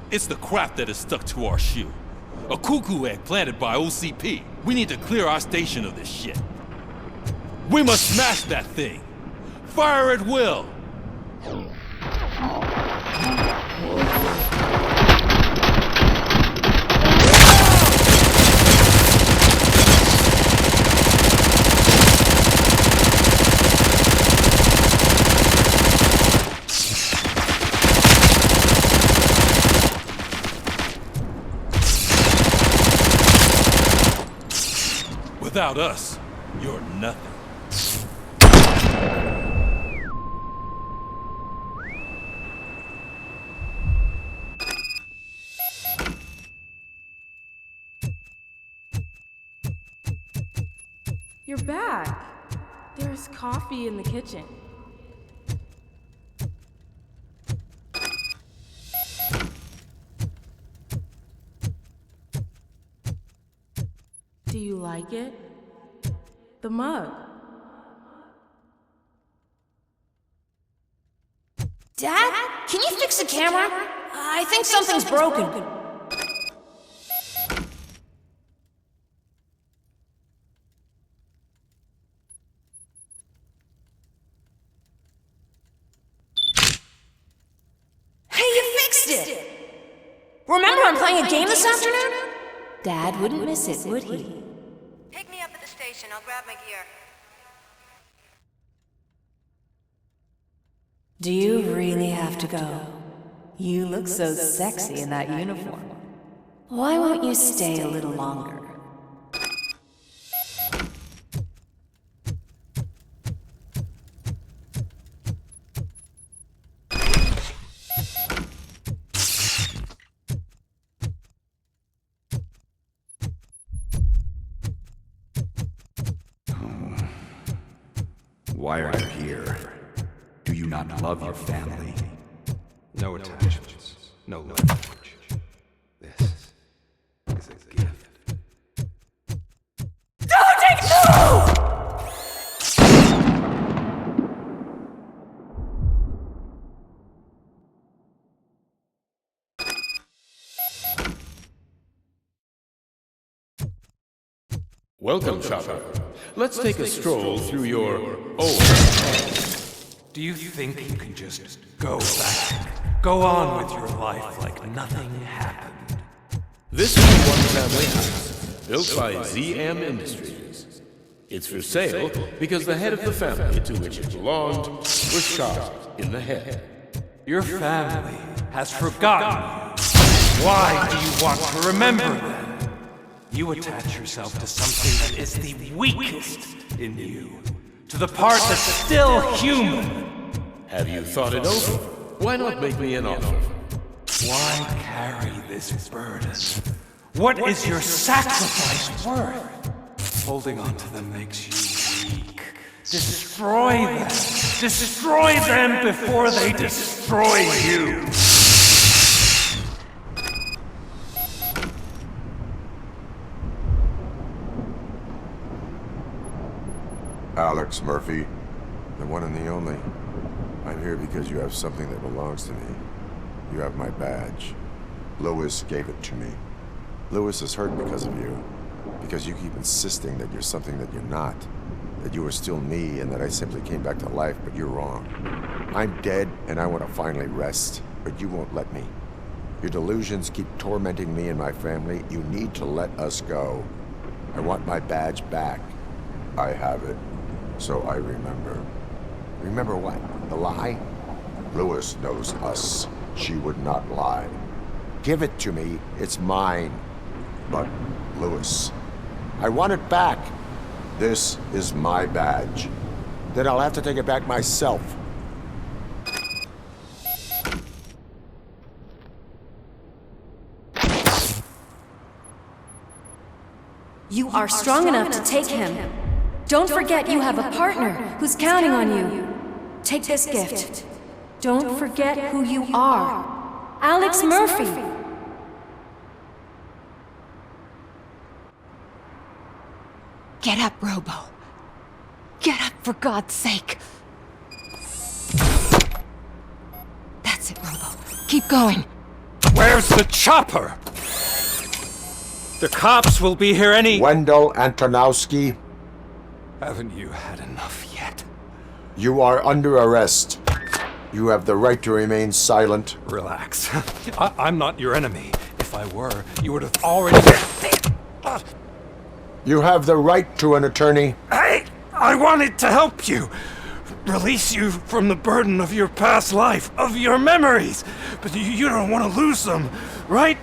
It's the crap that is stuck to our shoe. A cuckoo egg planted by OCP. We need to clear our station of this shit. We must smash that thing. Fire at will. Without us, you're nothing. You're back. There's coffee in the kitchen. Do you like it? The mug. Dad? Can you fix the camera? I think something's broken. Hey, you fixed it! Remember I'm playing a game this afternoon? Dad wouldn't miss it, would he? Pick me up at the station. I'll grab my gear. Do you really have to go? You look so sexy in that uniform. Why won't you stay a little longer? Why are you here? Do you not love your family? No attachments, no language. This is a gift. Don't take no! Welcome, shopper. Let's take a stroll through your old... Do you think you can just go back? Go on with your life like nothing happened? This is a one-family house, built by ZM Industries. It's for sale because the head of the family to which it belonged was shot in the head. Your family has forgotten you. Why do you want to remember them? You attach yourself to something that is the weakest in you, to the part that's still human. Have you thought it over? Why not make me an offer? Why carry this burden? What is your sacrifice worth? Holding on to them makes you weak. Destroy them! Destroy them before they destroy you! Alex Murphy, the one and the only. I'm here because you have something that belongs to me. You have my badge. Lewis gave it to me. Lewis is hurt because of you. Because you keep insisting that you're something that you're not. That you are still me and that I simply came back to life, but you're wrong. I'm dead and I want to finally rest, but you won't let me. Your delusions keep tormenting me and my family. You need to let us go. I want my badge back. I have it. So I remember. Remember what? The lie? Lewis knows us. She would not lie. Give it to me. It's mine. But, Lewis, I want it back. This is my badge. Then I'll have to take it back myself. You are strong enough to take him. Don't forget you have a partner who's counting on you. Take this gift. Don't forget who you are. Alex Murphy. Get up, Robo. Get up, for God's sake. That's it, Robo. Keep going. Where's the chopper? The cops will be here any... Wendell Antonowski. Haven't you had enough yet? You are under arrest. You have the right to remain silent. Relax. I'm not your enemy. If I were, you would have already... You have the right to an attorney. Hey! I wanted to help you. Release you from the burden of your past life, of your memories. But you don't want to lose them, right?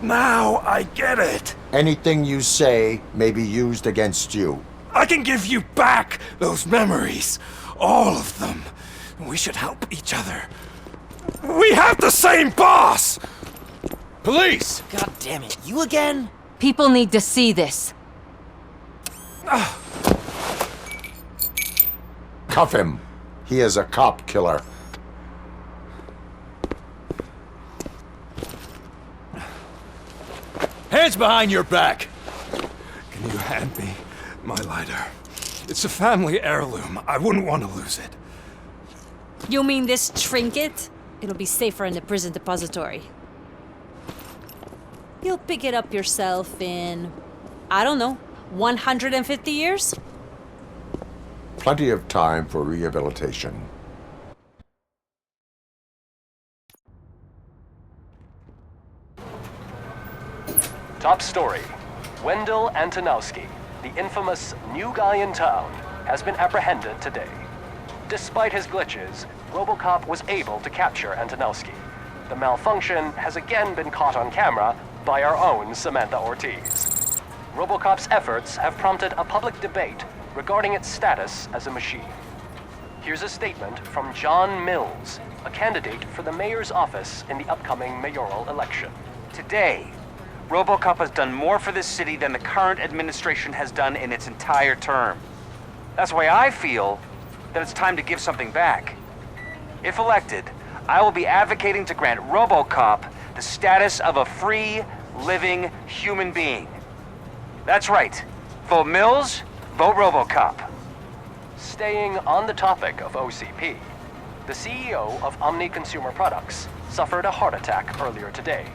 Now I get it. Anything you say may be used against you. I can give you back those memories. All of them. We should help each other. We have the same boss! Police! God damn it, you again? People need to see this. Cuff him. He is a cop killer. Hands behind your back! Can you hand me my lighter? It's a family heirloom. I wouldn't want to lose it. You mean this trinket? It'll be safer in the prison depository. You'll pick it up yourself in, I don't know, 150 years? Plenty of time for rehabilitation. Top story. Wendell Antonowski, the infamous new guy in town, has been apprehended today. Despite his glitches, RoboCop was able to capture Antonowski. The malfunction has again been caught on camera by our own Samantha Ortiz. RoboCop's efforts have prompted a public debate regarding its status as a machine. Here's a statement from John Mills, a candidate for the mayor's office in the upcoming mayoral election. Today, RoboCop has done more for this city than the current administration has done in its entire term. That's why I feel that it's time to give something back. If elected, I will be advocating to grant RoboCop the status of a free, living human being. That's right. Vote Mills, vote RoboCop. Staying on the topic of OCP, the CEO of Omni Consumer Products suffered a heart attack earlier today.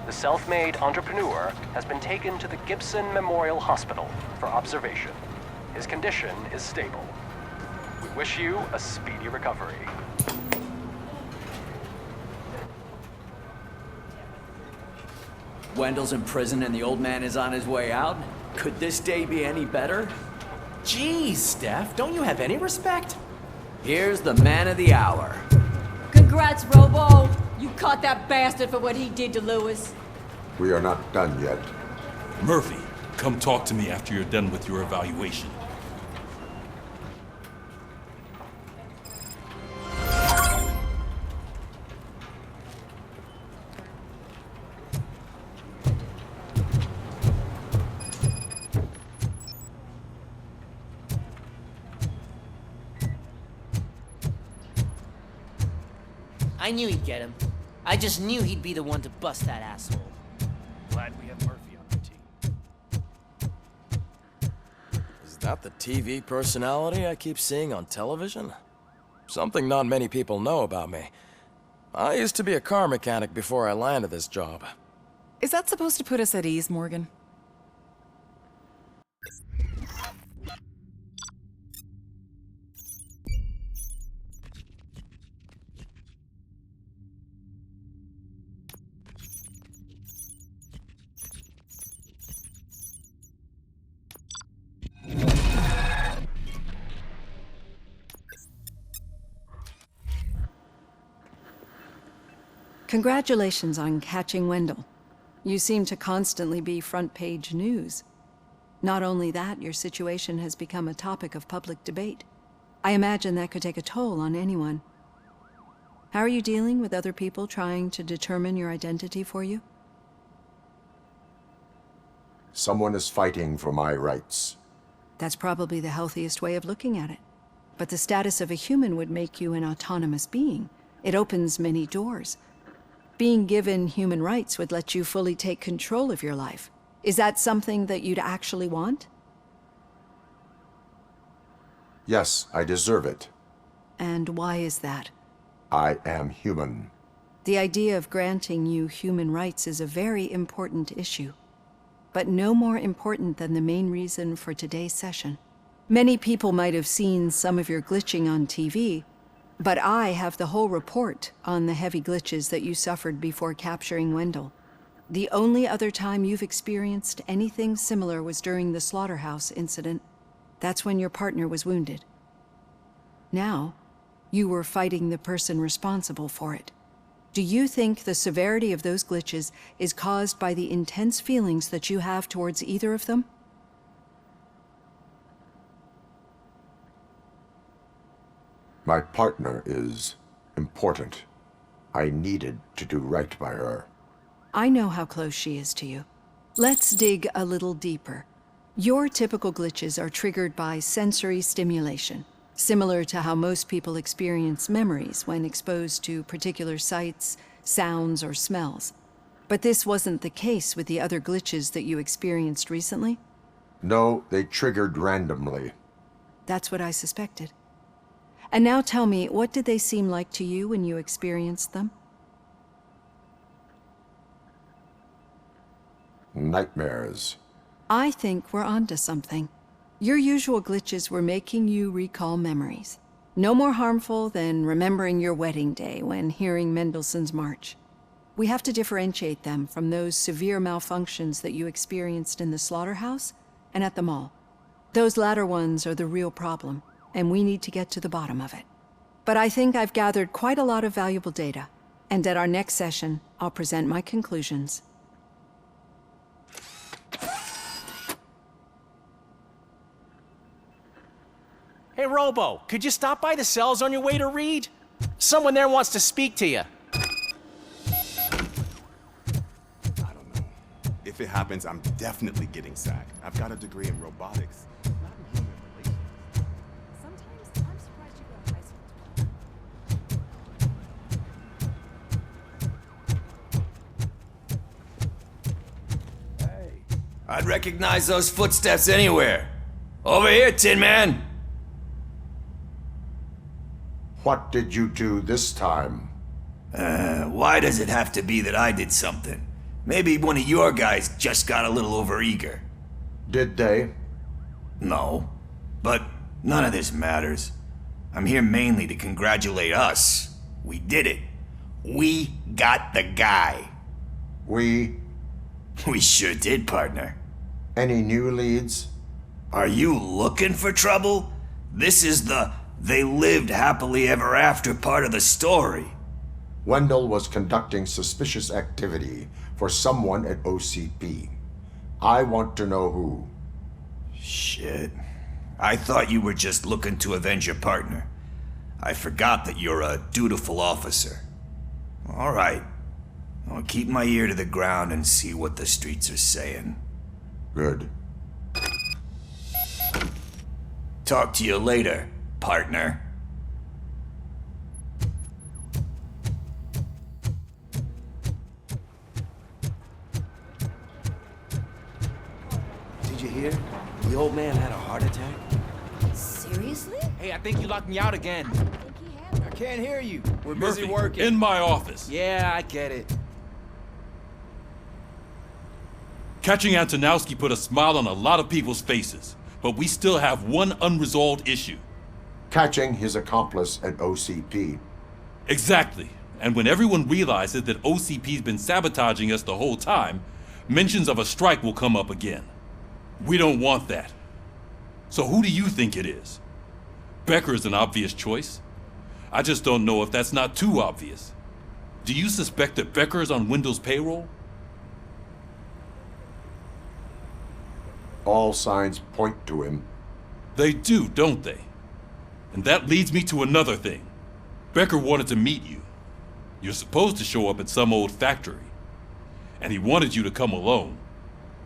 The self-made entrepreneur has been taken to the Gibson Memorial Hospital for observation. His condition is stable. We wish you a speedy recovery. Wendell's in prison and the old man is on his way out? Could this day be any better? Jeez, Steph, don't you have any respect? Here's the man of the hour. Congrats, Robo! You caught that bastard for what he did to Lewis. We are not done yet. Murphy, come talk to me after you're done with your evaluation. I knew he'd get him. I just knew he'd be the one to bust that asshole. Glad we have Murphy on the team. Is that the TV personality I keep seeing on television? Something not many people know about me. I used to be a car mechanic before I landed this job. Is that supposed to put us at ease, Morgan? Congratulations on catching Wendell. You seem to constantly be front-page news. Not only that, your situation has become a topic of public debate. I imagine that could take a toll on anyone. How are you dealing with other people trying to determine your identity for you? Someone is fighting for my rights. That's probably the healthiest way of looking at it. But the status of a human would make you an autonomous being. It opens many doors. Being given human rights would let you fully take control of your life. Is that something that you'd actually want? Yes, I deserve it. And why is that? I am human. The idea of granting you human rights is a very important issue, but no more important than the main reason for today's session. Many people might have seen some of your glitching on TV, but I have the whole report on the heavy glitches that you suffered before capturing Wendell. The only other time you've experienced anything similar was during the slaughterhouse incident. That's when your partner was wounded. Now, you were fighting the person responsible for it. Do you think the severity of those glitches is caused by the intense feelings that you have towards either of them? My partner is important. I needed to do right by her. I know how close she is to you. Let's dig a little deeper. Your typical glitches are triggered by sensory stimulation, similar to how most people experience memories when exposed to particular sights, sounds, or smells. But this wasn't the case with the other glitches that you experienced recently? No, they triggered randomly. That's what I suspected. And now tell me, what did they seem like to you when you experienced them? Nightmares. I think we're onto something. Your usual glitches were making you recall memories. No more harmful than remembering your wedding day when hearing Mendelssohn's March. We have to differentiate them from those severe malfunctions that you experienced in the slaughterhouse and at the mall. Those latter ones are the real problem, and we need to get to the bottom of it. But I think I've gathered quite a lot of valuable data, and at our next session, I'll present my conclusions. Hey, Robo, could you stop by the cells on your way to read? Someone there wants to speak to you. If it happens, I'm definitely getting sacked. I've got a degree in robotics. I'd recognize those footsteps anywhere. Over here, Tin Man! What did you do this time? Why does it have to be that I did something? Maybe one of your guys just got a little overeager. Did they? No. But none of this matters. I'm here mainly to congratulate us. We did it. We got the guy. We sure did, partner. Any new leads? Are you looking for trouble? This is the "they lived happily ever after" part of the story. Wendell was conducting suspicious activity for someone at OCP. I want to know who. Shit. I thought you were just looking to avenge your partner. I forgot that you're a dutiful officer. All right. I'll keep my ear to the ground and see what the streets are saying. Good. Talk to you later, partner. Did you hear? The old man had a heart attack. Seriously? Hey, I think you locked me out again. I can't hear you. We're Murphy, busy working. in my office. Yeah, I get it. Catching Antonowski put a smile on a lot of people's faces, but we still have one unresolved issue. Catching his accomplice at OCP. Exactly. And when everyone realizes that OCP's been sabotaging us the whole time, mentions of a strike will come up again. We don't want that. So who do you think it is? Becker is an obvious choice. I just don't know if that's not too obvious. Do you suspect that Becker is on Wendell's payroll? All signs point to him. They do, don't they? And that leads me to another thing. Becker wanted to meet you. You're supposed to show up at some old factory. And he wanted you to come alone.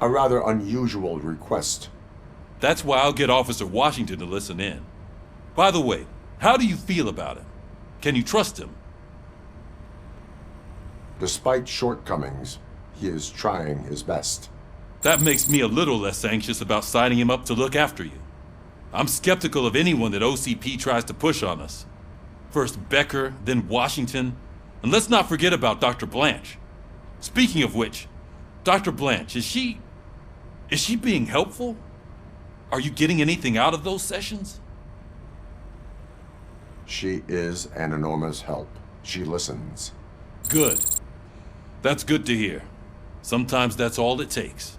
A rather unusual request. That's why I'll get Officer Washington to listen in. By the way, how do you feel about him? Can you trust him? Despite shortcomings, he is trying his best. That makes me a little less anxious about signing him up to look after you. I'm skeptical of anyone that OCP tries to push on us. First Becker, then Washington, and let's not forget about Dr. Blanche. Speaking of which, Dr. Blanche, is she being helpful? Are you getting anything out of those sessions? She is an enormous help. She listens. Good. That's good to hear. Sometimes that's all it takes.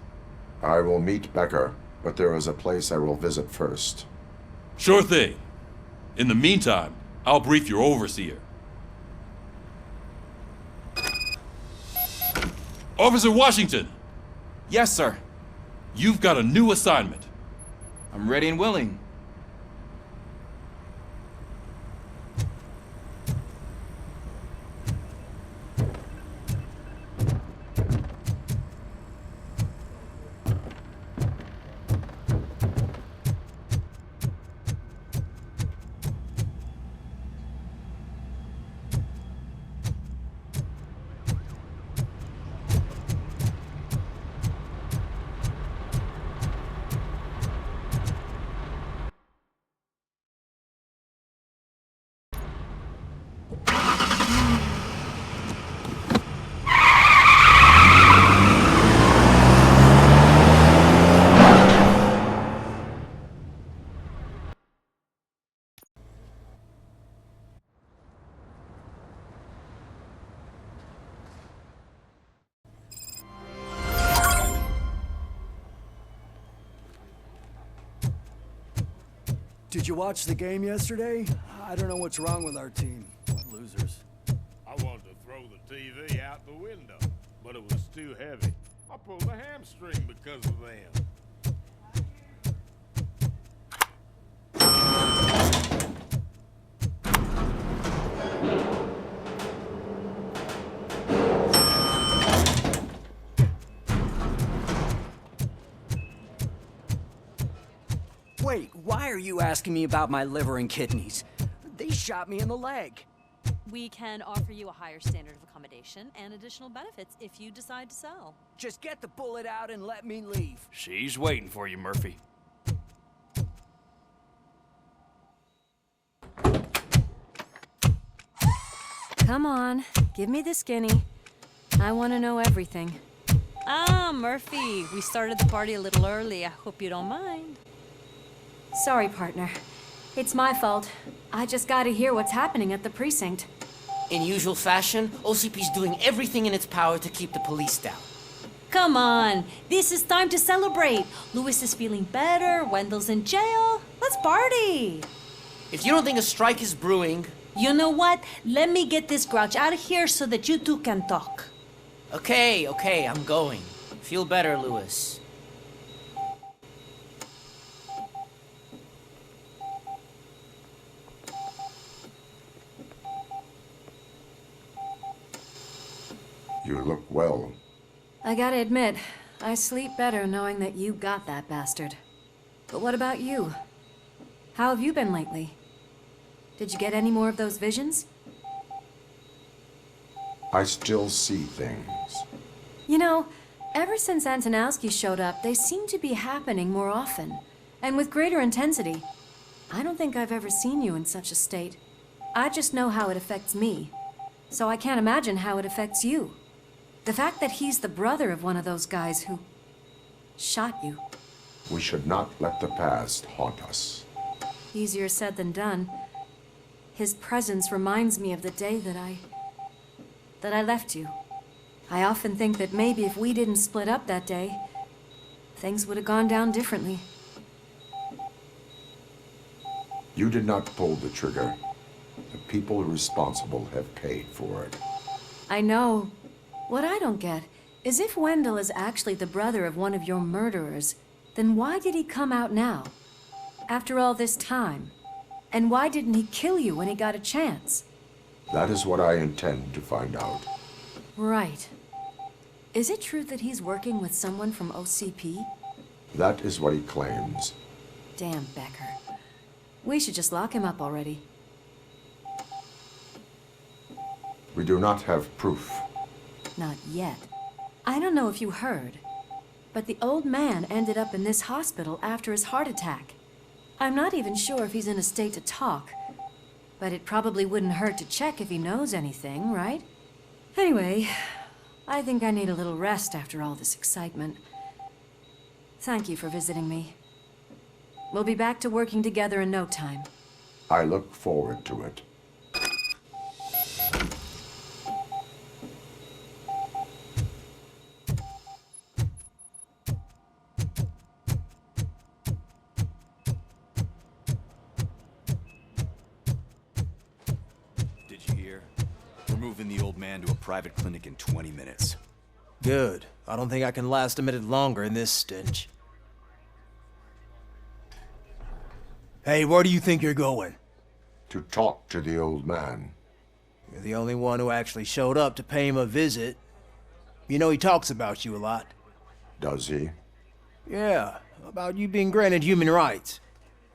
I will meet Becker, but there is a place I will visit first. Sure thing. In the meantime, I'll brief your overseer. Officer Washington! Yes, sir. You've got a new assignment. I'm ready and willing. Did you watch the game yesterday? I don't know what's wrong with our team. Losers. I wanted to throw the TV out the window, but it was too heavy. I pulled a hamstring because of them. Wait, why are you asking me about my liver and kidneys? They shot me in the leg. We can offer you a higher standard of accommodation and additional benefits if you decide to sell. Just get the bullet out and let me leave. She's waiting for you, Murphy. Come on, give me the skinny. I want to know everything. Ah, Murphy, we started the party a little early. I hope you don't mind. Sorry, partner. It's my fault. I just gotta hear what's happening at the precinct. In usual fashion, OCP's doing everything in its power to keep the police down. Come on, this is time to celebrate. Louis is feeling better, Wendell's in jail. Let's party. If you don't think a strike is brewing... You know what? Let me get this grouch out of here so that you two can talk. Okay, I'm going. Feel better, Louis. You look well. I gotta admit, I sleep better knowing that you got that bastard. But what about you? How have you been lately? Did you get any more of those visions? I still see things. You know, ever since Antonowski showed up, they seem to be happening more often, and with greater intensity. I don't think I've ever seen you in such a state. I just know how it affects me, so I can't imagine how it affects you. The fact that he's the brother of one of those guys who shot you. We should not let the past haunt us. Easier said than done. His presence reminds me of the day that I left you. I often think that maybe if we didn't split up that day, things would have gone down differently. You did not pull the trigger. The people responsible have paid for it. I know. What I don't get is if Wendell is actually the brother of one of your murderers, then why did he come out now? After all this time? And why didn't he kill you when he got a chance? That is what I intend to find out. Right. Is it true that he's working with someone from OCP? That is what he claims. Damn Becker. We should just lock him up already. We do not have proof. Not yet. I don't know if you heard, but the old man ended up in this hospital after his heart attack. I'm not even sure if he's in a state to talk, but it probably wouldn't hurt to check if he knows anything, right? Anyway, I think I need a little rest after all this excitement. Thank you for visiting me. We'll be back to working together in no time. I look forward to it. To a private clinic in 20 minutes. Good. I don't think I can last a minute longer in this stench. Hey, where do you think you're going? To talk to the old man. You're the only one who actually showed up to pay him a visit. You know he talks about you a lot. Does he? Yeah, about you being granted human rights.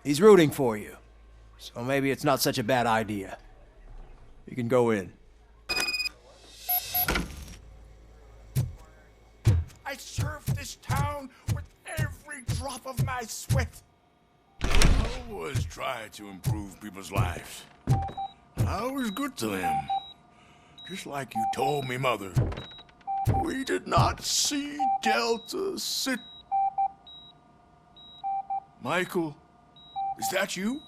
He's rooting for you. So maybe it's not such a bad idea. You can go in. I served this town with every drop of my sweat. I was trying to improve people's lives. I was good to them. Just like you told me, Mother. We did not see Delta sit. Michael, is that you?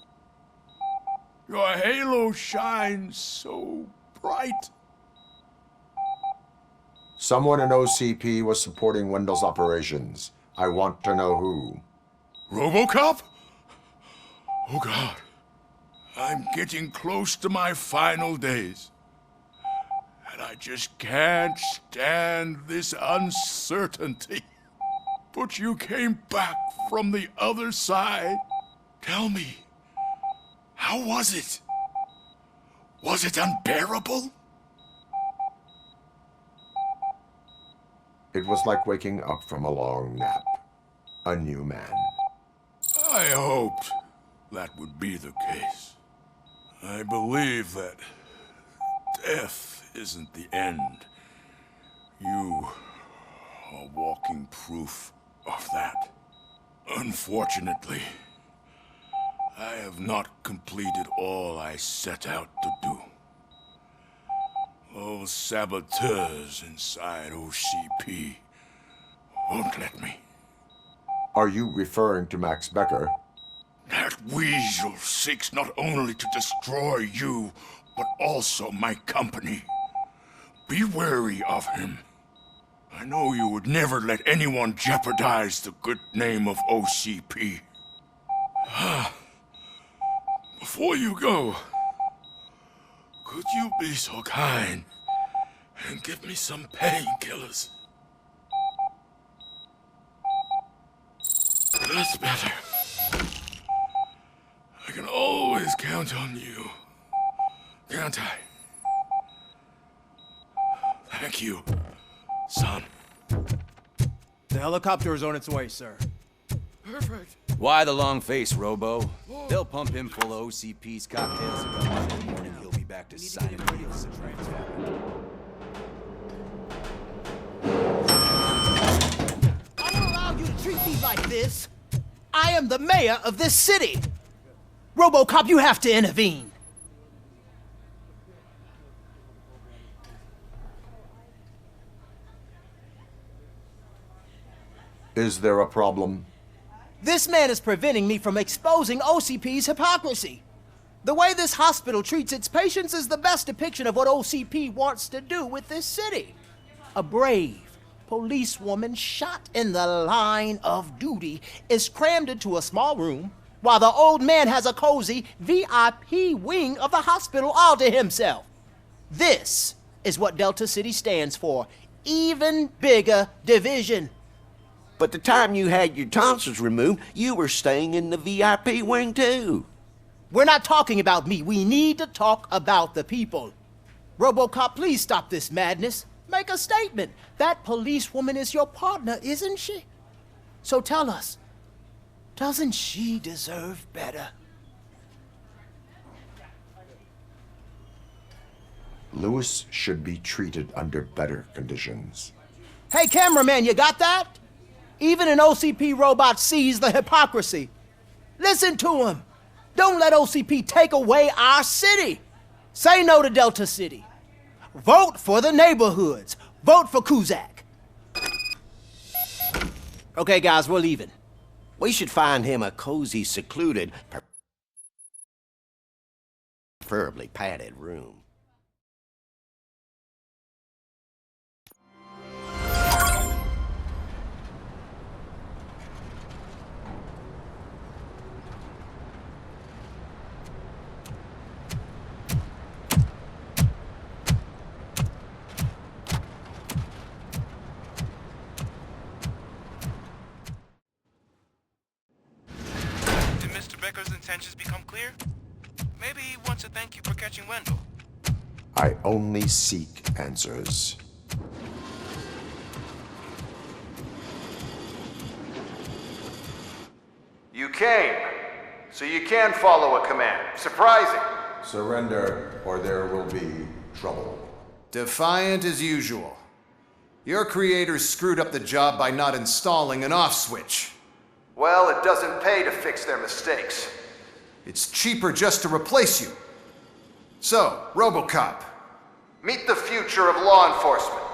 Your halo shines so bright. Someone in OCP was supporting Wendell's operations. I want to know who. RoboCop? Oh God, I'm getting close to my final days. And I just can't stand this uncertainty. But you came back from the other side. Tell me, how was it? Was it unbearable? It was like waking up from a long nap. A new man. I hoped that would be the case. I believe that death isn't the end. You are walking proof of that. Unfortunately, I have not completed all I set out to do. Those saboteurs inside OCP won't let me. Are you referring to Max Becker? That weasel seeks not only to destroy you, but also my company. Be wary of him. I know you would never let anyone jeopardize the good name of OCP. Before you go, could you be so kind and give me some painkillers? That's better. I can always count on you, can't I? Thank you, son. The helicopter is on its way, sir. Perfect. Why the long face, Robo? They'll pump him full of OCP's cocktails, and by Monday morning he'll be back to signing deals and I don't allow you to treat me like this. I am the mayor of this city. RoboCop, you have to intervene. Is there a problem? This man is preventing me from exposing OCP's hypocrisy. The way this hospital treats its patients is the best depiction of what OCP wants to do with this city. A brave policewoman shot in the line of duty is crammed into a small room while the old man has a cozy VIP wing of the hospital all to himself. This is what Delta City stands for. Even bigger division. But the time you had your tonsils removed, you were staying in the VIP wing too. We're not talking about me. We need to talk about the people. RoboCop, please stop this madness. Make a statement. That policewoman is your partner, isn't she? So tell us, doesn't she deserve better? Lewis should be treated under better conditions. Hey, cameraman, you got that? Even an OCP robot sees the hypocrisy. Listen to him. Don't let OCP take away our city. Say no to Delta City. Vote for the neighborhoods. Vote for Kuzak. Okay, guys, we're leaving. We should find him a cozy, secluded, preferably padded room. Becker's intentions become clear? Maybe he wants to thank you for catching Wendell. I only seek answers. You came, so you can follow a command. Surprising. Surrender, or there will be trouble. Defiant as usual. Your creators screwed up the job by not installing an off switch. Well, it doesn't pay to fix their mistakes. It's cheaper just to replace you. So, RoboCop, meet the future of law enforcement.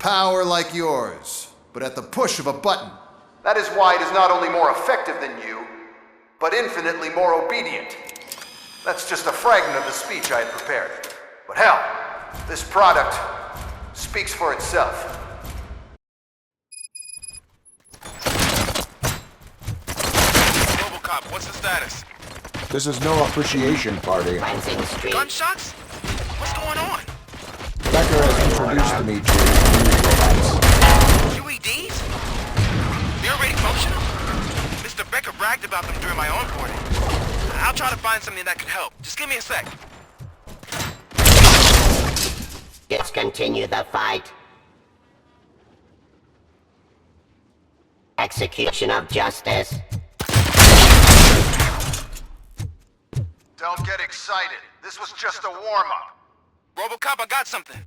Power like yours, but at the push of a button. That is why it is not only more effective than you, but infinitely more obedient. That's just a fragment of the speech I had prepared. But hell, This product speaks for itself. RoboCop, what's the status? This is no appreciation party. Gunshots? What's going on? Becker has introduced me to UEDs? They're already functional? Mr. Becker bragged about them during my onboarding. I'll try to find something that could help. Just give me a sec. Let's continue the fight. Execution of justice. Don't get excited. This was just a warm-up. RoboCop, I got something.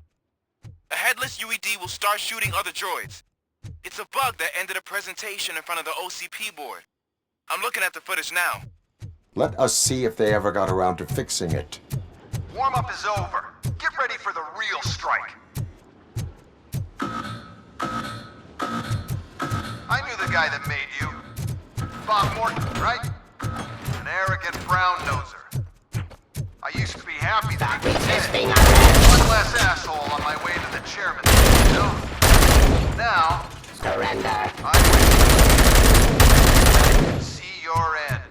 A headless UED will start shooting other droids. It's a bug that ended a presentation in front of the OCP board. I'm looking at the footage now. Let us see if they ever got around to fixing it. Warm-up is over. Get ready for the real strike. I knew the guy that made you. Bob Morton, right? An arrogant brown-noser. I used to be happy that he was dead. One less asshole on my way to the chairman. No. Now... Surrender. I will see your end.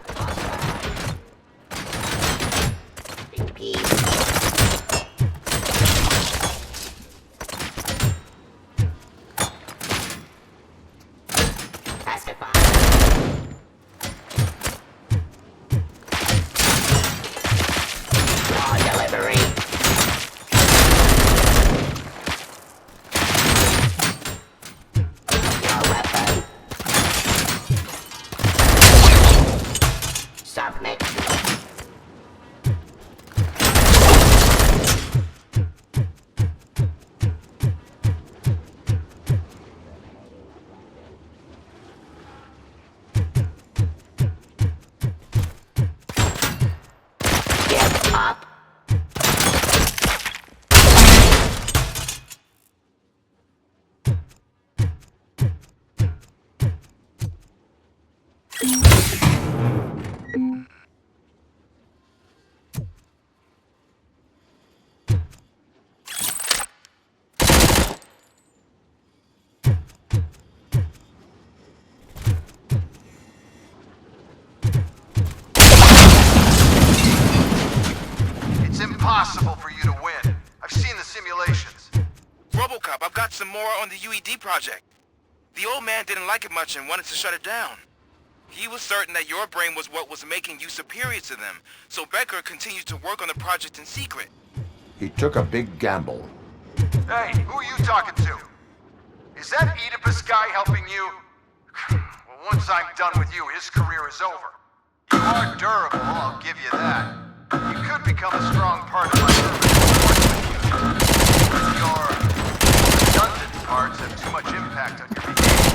Impossible for you to win. I've seen the simulations. RoboCop, I've got some more on the UED project. The old man didn't like it much and wanted to shut it down. He was certain that your brain was what was making you superior to them, so Becker continued to work on the project in secret. He took a big gamble. Hey, who are you talking to? Is that Oedipus guy helping you? Well, once I'm done with you, his career is over. You are durable, I'll give you that. You could become a strong part of my urban Your redundant parts have too much impact on your behavior.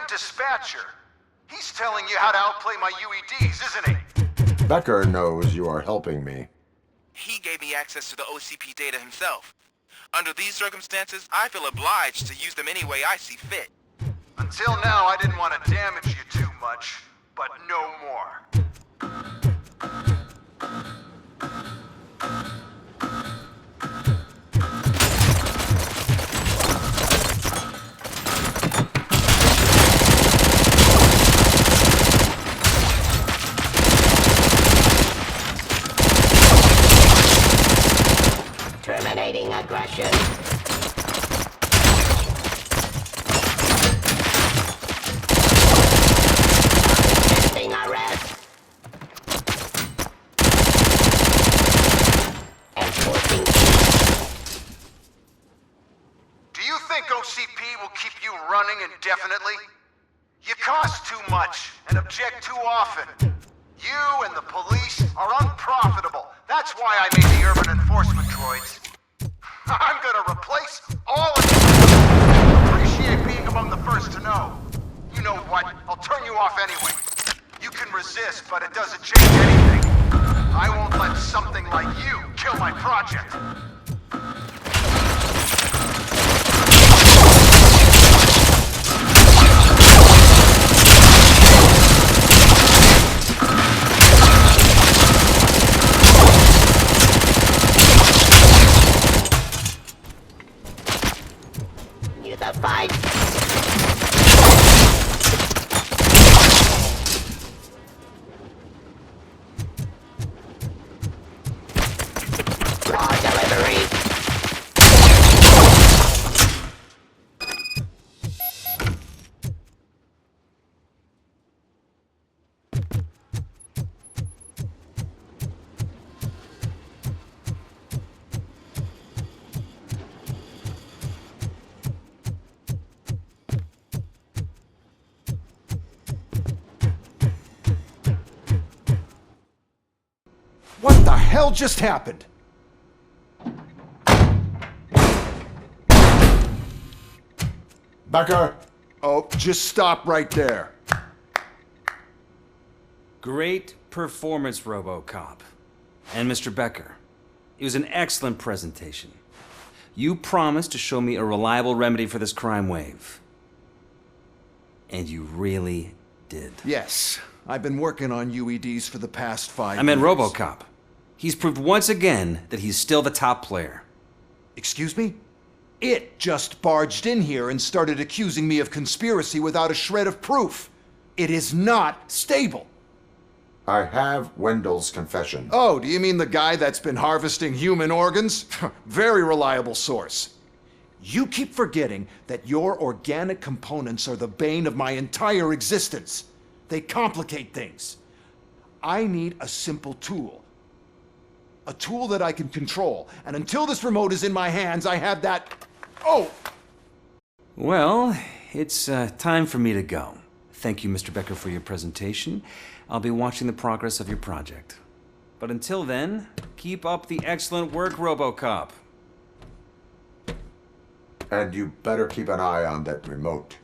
Dispatcher. He's telling you how to outplay my UEDs, isn't he? Becker knows you are helping me. He gave me access to the OCP data himself. Under these circumstances, I feel obliged to use them any way I see fit. Until now, I didn't want to damage you too much, but no more. Terminating aggression. Resisting arrest. Enforcing peace. Do you think OCP will keep you running indefinitely? You cost too much and object too often. You and the police are unprofitable. That's why I made the urban enforcement droids. I'm gonna replace all of you. Appreciate being among the first to know. You know what? I'll turn you off anyway. You can resist, but it doesn't change anything. I won't let something like you kill my project. You the fight. Raw delivery. What the hell just happened? Becker! Oh, just stop right there. Great performance, RoboCop. And Mr. Becker, it was an excellent presentation. You promised to show me a reliable remedy for this crime wave. And you really did. Yes, I've been working on UEDs for the past 5 years. I meant RoboCop. He's proved once again that he's still the top player. Excuse me? It just barged in here and started accusing me of conspiracy without a shred of proof. It is not stable. I have Wendell's confession. Oh, do you mean the guy that's been harvesting human organs? Very reliable source. You keep forgetting that your organic components are the bane of my entire existence. They complicate things. I need a simple tool. A tool that I can control. And until this remote is in my hands, I have that... Oh! Well, it's time for me to go. Thank you, Mr. Becker, for your presentation. I'll be watching the progress of your project. But until then, keep up the excellent work, RoboCop. And you better keep an eye on that remote.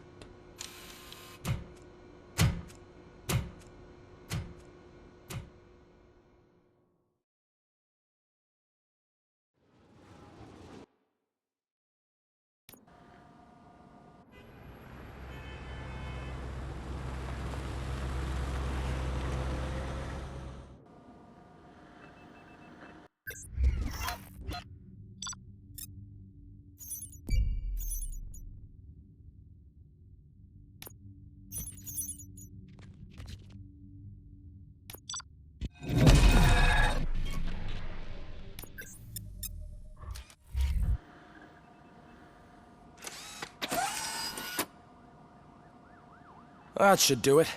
That should do it.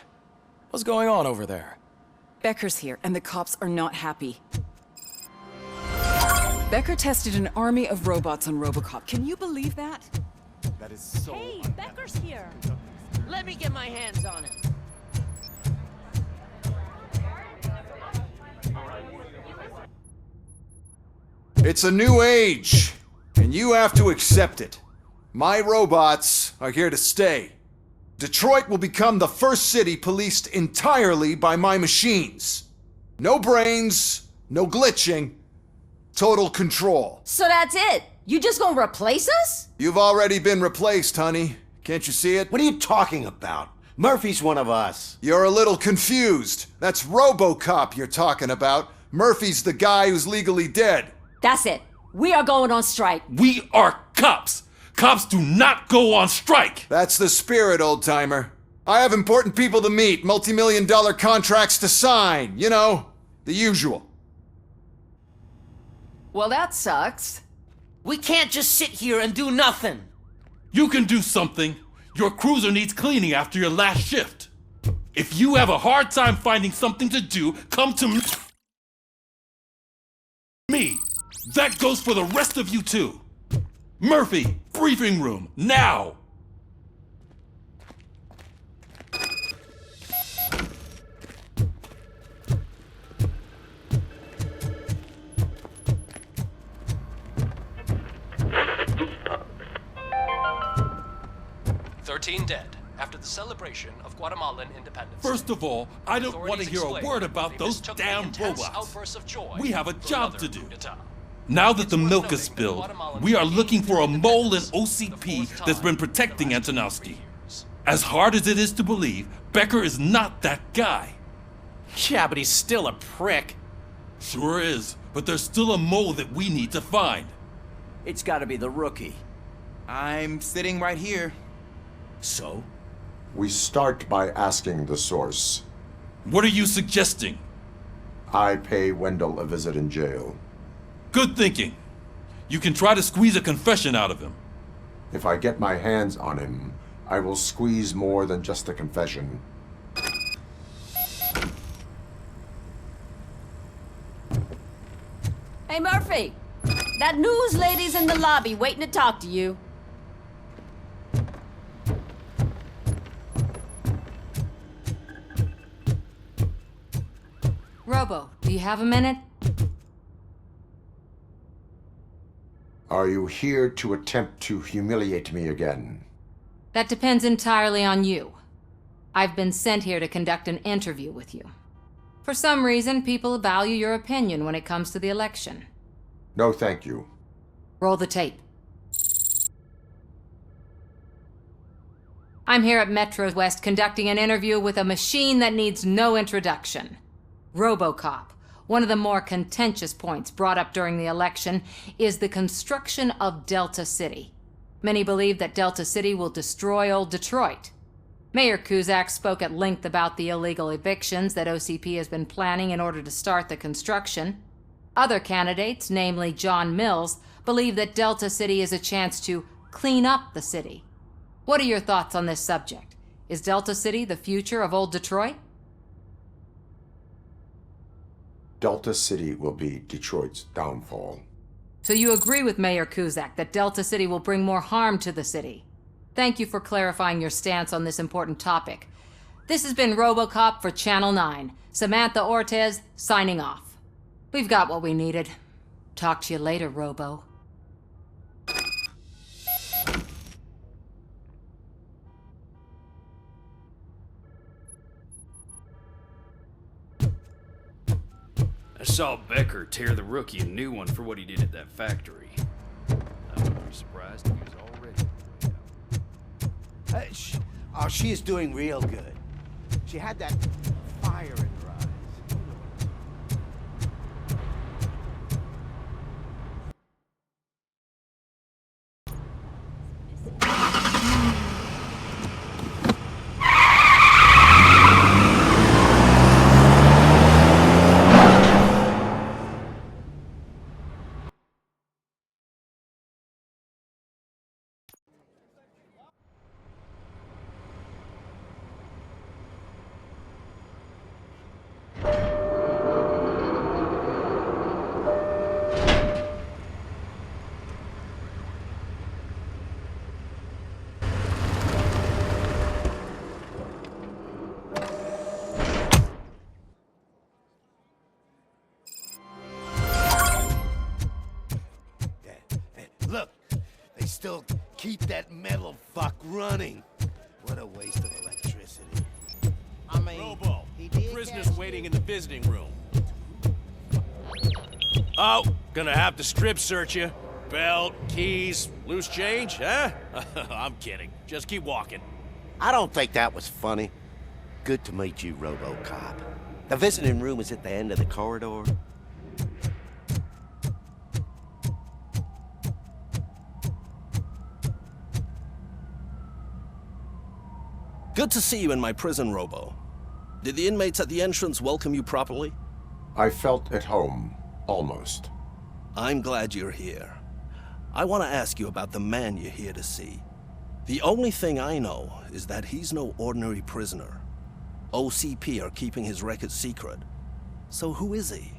What's going on over there? Becker's here, and the cops are not happy. Becker tested an army of robots on RoboCop. Can you believe that? That is so... Hey, Becker's here. Let me get my hands on him. It's a new age, and you have to accept it. My robots are here to stay. Detroit will become the first city policed entirely by my machines. No brains, no glitching, total control. So that's it? You just gonna replace us? You've already been replaced, honey. Can't you see it? What are you talking about? Murphy's one of us. You're a little confused. That's RoboCop you're talking about. Murphy's the guy who's legally dead. That's it. We are going on strike. We are cops. Cops do not go on strike. That's the spirit, old-timer. I have important people to meet, multi-million-dollar contracts to sign. You know, the usual. Well, that sucks. We can't just sit here and do nothing. You can do something. Your cruiser needs cleaning after your last shift. If you have a hard time finding something to do, come to me. That goes for the rest of you too. Murphy, briefing room, now! 13 dead after the celebration of Guatemalan independence. First of all, I don't want to hear a word about those damn robots. We have a job to do. Now that the milk is spilled, we are looking for a mole in OCP that's been protecting Antonowski. As hard as it is to believe, Becker is not that guy. Yeah, but he's still a prick. Sure is, but there's still a mole that we need to find. It's gotta be the rookie. I'm sitting right here. So? We start by asking the source. What are you suggesting? I pay Wendell a visit in jail. Good thinking. You can try to squeeze a confession out of him. If I get my hands on him, I will squeeze more than just a confession. Hey, Murphy! That news lady's in the lobby waiting to talk to you. Robo, do you have a minute? Are you here to attempt to humiliate me again? That depends entirely on you. I've been sent here to conduct an interview with you. For some reason, people value your opinion when it comes to the election. No, thank you. Roll the tape. I'm here at Metro West conducting an interview with a machine that needs no introduction. RoboCop. One of the more contentious points brought up during the election is the construction of Delta City. Many believe that Delta City will destroy old Detroit. Mayor Cusack spoke at length about the illegal evictions that OCP has been planning in order to start the construction. Other candidates, namely John Mills, believe that Delta City is a chance to clean up the city. What are your thoughts on this subject? Is Delta City the future of old Detroit? Delta City will be Detroit's downfall. So you agree with Mayor Cusack that Delta City will bring more harm to the city? Thank you for clarifying your stance on this important topic. This has been RoboCop for Channel 9. Samantha Ortez, signing off. We've got what we needed. Talk to you later, Robo. I saw Becker tear the rookie a new one for what he did at that factory. I wouldn't be surprised if he was already. Oh, she is doing real good. She had that fire in her eyes. Look, they still keep that metal fuck running. What a waste of electricity. I mean, Robo, the prisoner's waiting in the visiting room. Oh, gonna have to strip search you. Belt, keys, loose change, huh? I'm kidding. Just keep walking. I don't think that was funny. Good to meet you, RoboCop. The visiting room is at the end of the corridor. Good to see you in my prison, Robo. Did the inmates at the entrance welcome you properly? I felt at home, almost. I'm glad you're here. I want to ask you about the man you're here to see. The only thing I know is that he's no ordinary prisoner. OCP are keeping his record secret. So who is he?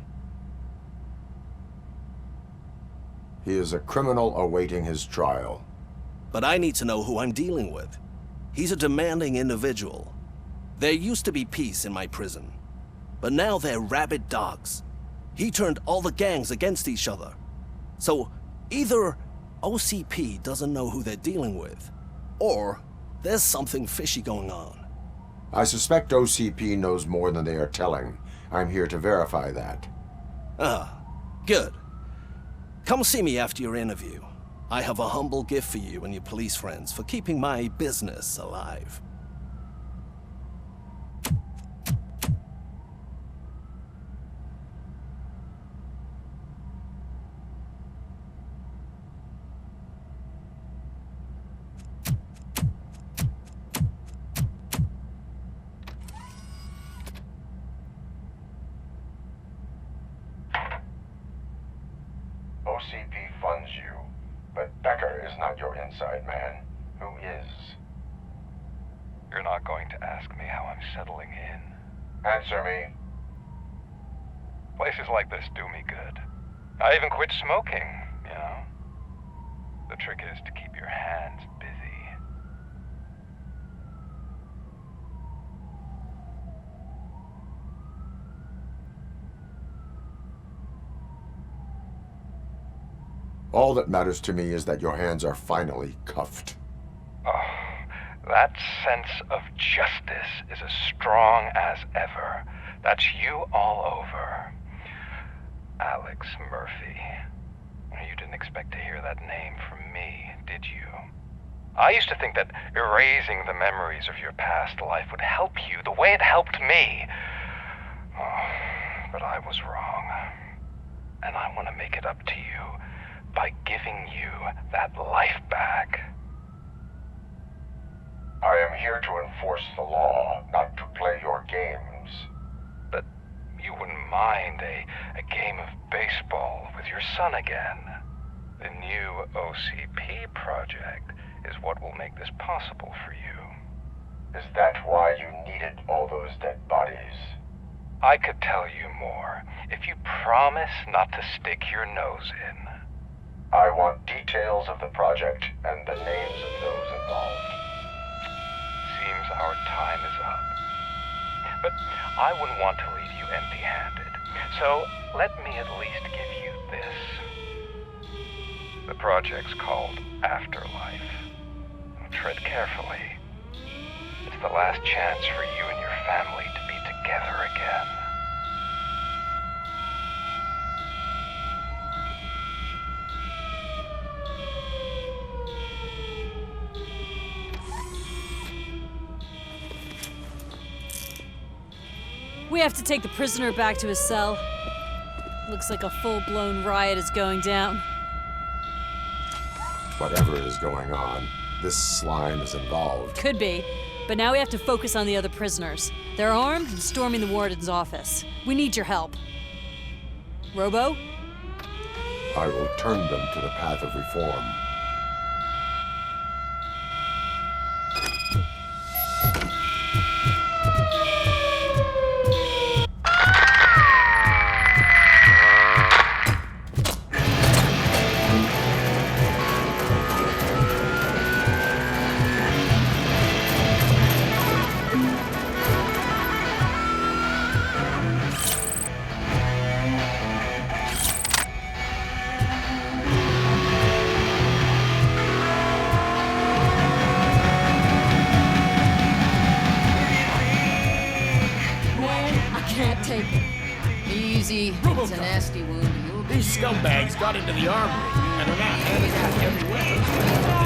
He is a criminal awaiting his trial. But I need to know who I'm dealing with. He's a demanding individual. There used to be peace in my prison, but now they're rabid dogs. He turned all the gangs against each other. So either OCP doesn't know who they're dealing with, or There's something fishy going on. I suspect OCP knows more than they are telling. I'm here to verify that. Ah, good. Come see me after your interview. I have a humble gift for you and your police friends for keeping my business alive. OCP funds you, but Becker is not your inside man. Who is? You're not going to ask me how I'm settling in. Answer me. Places like this do me good. I even quit smoking, you know? The trick is to keep your hands busy. All that matters to me is that your hands are finally cuffed. Oh, that sense of justice is as strong as ever. That's you all over. Alex Murphy. You didn't expect to hear that name from me, did you? I used to think that erasing the memories of your past life would help you the way it helped me. Oh, but I was wrong. And I want to make it up to you by giving you that life back. I am here to enforce the law, not to play your games. But you wouldn't mind a game of baseball with your son again. The new OCP project is what will make this possible for you. Is that why you needed all those dead bodies? I could tell you more if you promise not to stick your nose in. I want details of the project and the names of those involved. Seems our time is up. But I wouldn't want to leave you empty-handed. So let me at least give you this. The project's called Afterlife. Tread carefully. It's the last chance for you and your family to be together again. We have to take the prisoner back to his cell. Looks like a full-blown riot is going down. Whatever is going on, this slime is involved. Could be, but now we have to focus on the other prisoners. They're armed and storming the warden's office. We need your help. Robo? I will turn them to the path of reform. Easy. It's a nasty wound. These scumbags got into the armory, and are now handing out heavy weapons.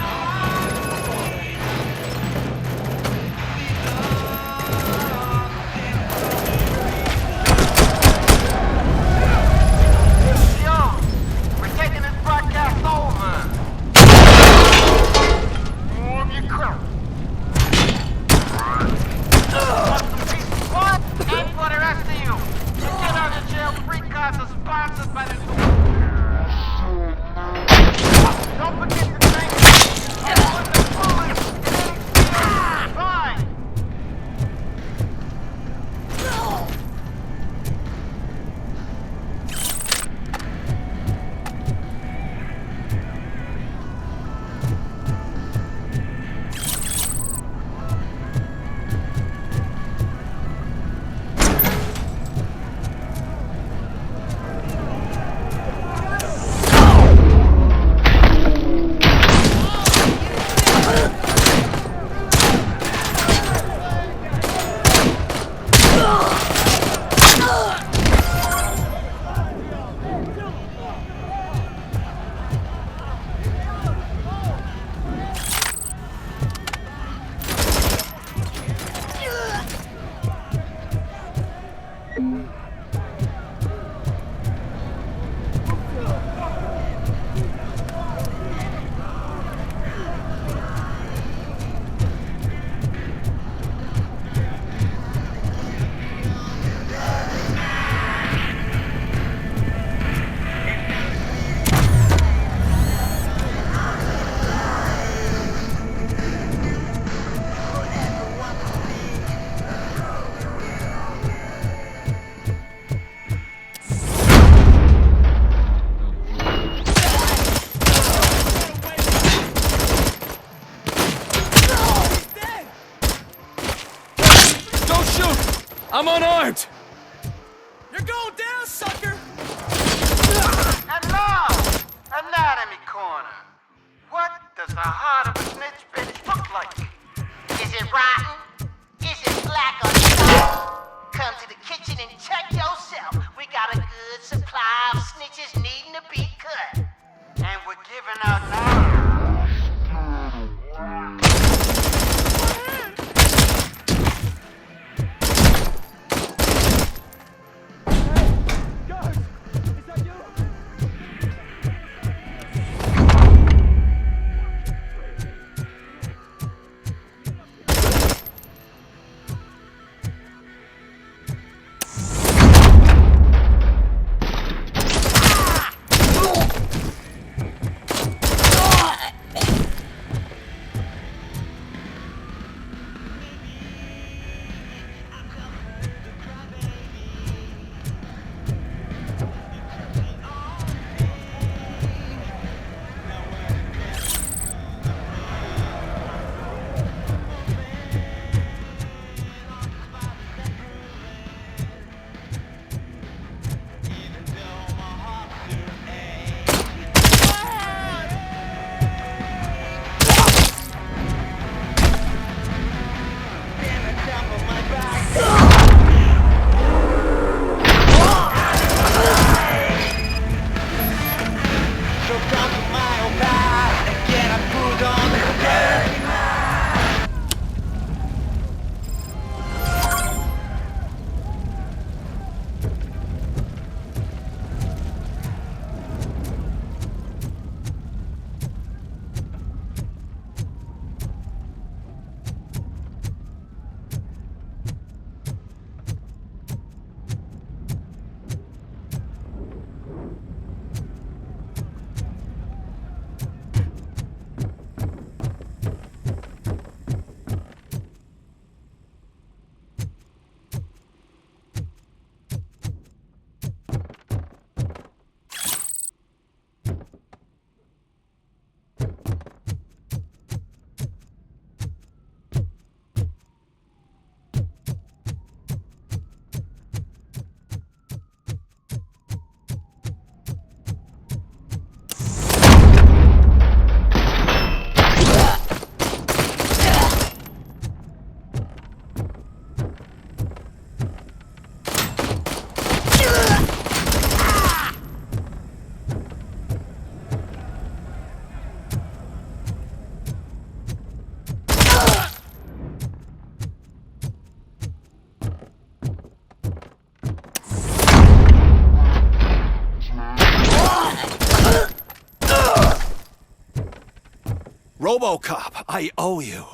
RoboCop, I owe you.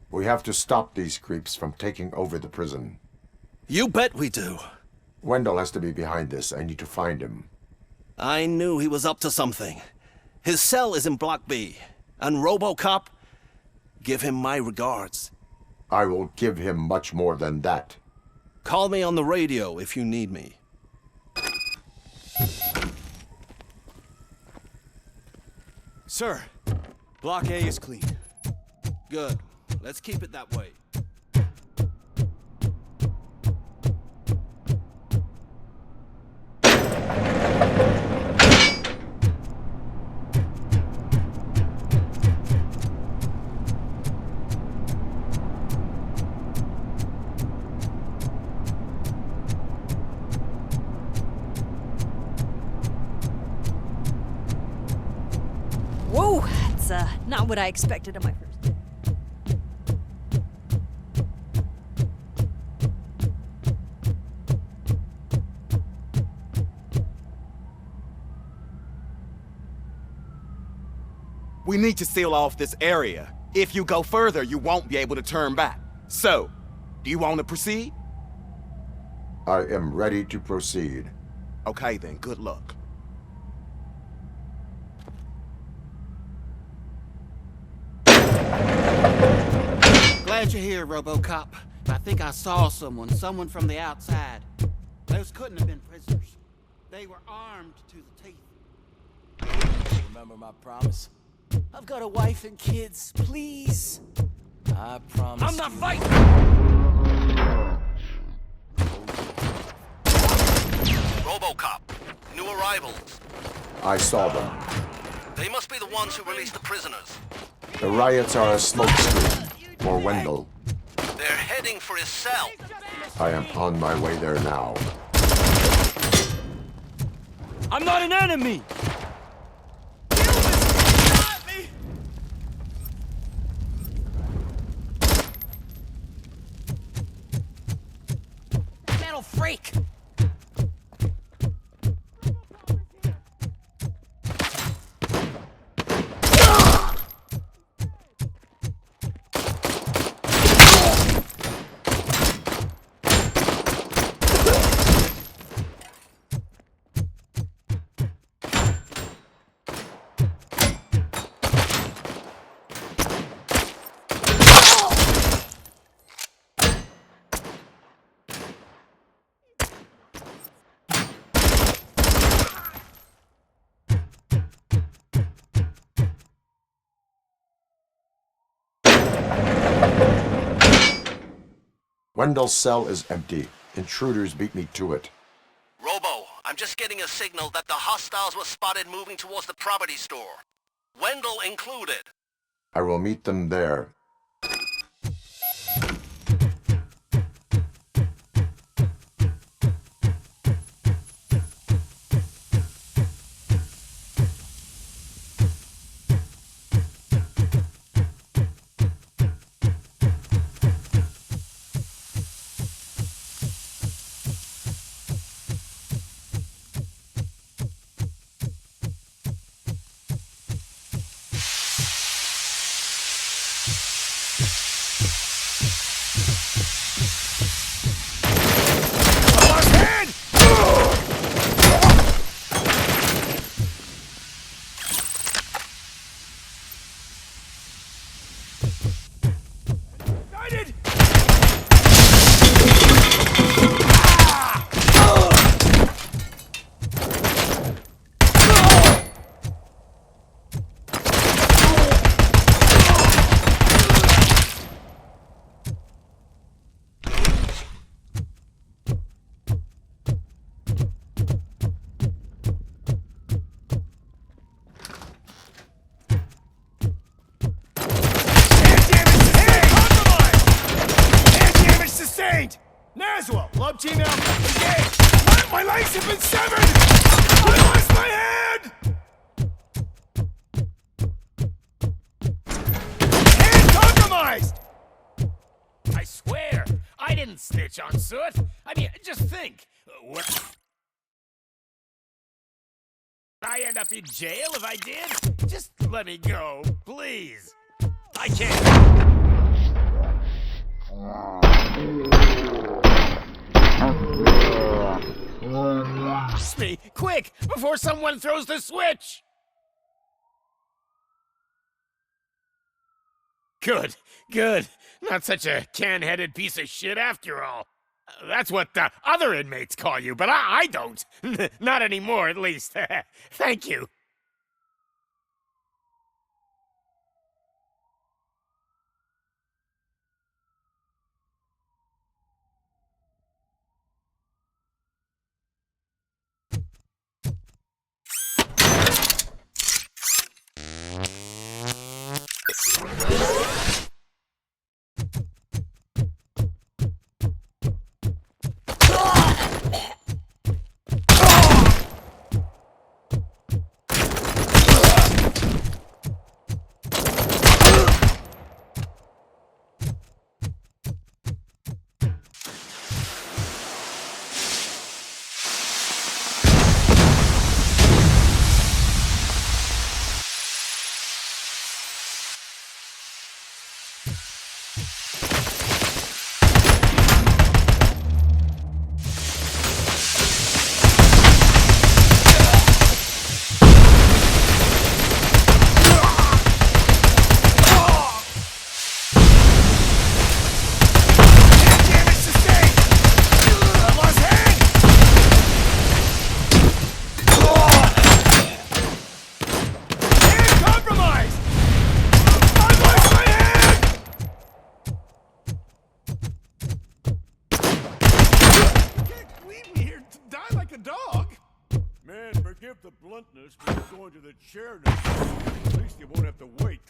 We have to stop these creeps from taking over the prison. You bet we do. Wendell has to be behind this. I need to find him. I knew he was up to something. His cell is in Block B. And RoboCop, give him my regards. I will give him much more than that. Call me on the radio if you need me. Sir, Block A is clean. Good. Let's keep it that way. Whoa, that's not what I expected on my first day. We need to seal off this area. If you go further, you won't be able to turn back. So, do you want to proceed? I am ready to proceed. Okay then, good luck. Glad you're here, RoboCop. I think I saw someone from the outside. Those couldn't have been prisoners. They were armed to the teeth. Remember my promise? I've got a wife and kids, please. I promise. I'm not fighting! RoboCop, new arrivals. I saw them. They must be the ones who released the prisoners. The riots are a smokescreen for Wendell. They're heading for his cell. I am on my way there now. I'm not an enemy! Wendell's cell is empty. Intruders beat me to it. Robo, I'm just getting a signal that the hostiles were spotted moving towards the property store. Wendell included. I will meet them there. Team out! Engage! My legs have been severed! I lost my head! Hand compromised! I swear, I didn't snitch on Soot. I mean, just think. What? I end up in jail if I did? Just let me go, please. I can't. Me, quick, before someone throws the switch! Good, good. Not such a can-headed piece of shit after all. That's what the other inmates call you, but I don't. Not anymore, at least. Thank you. Going to the chair now. At least you won't have to wait.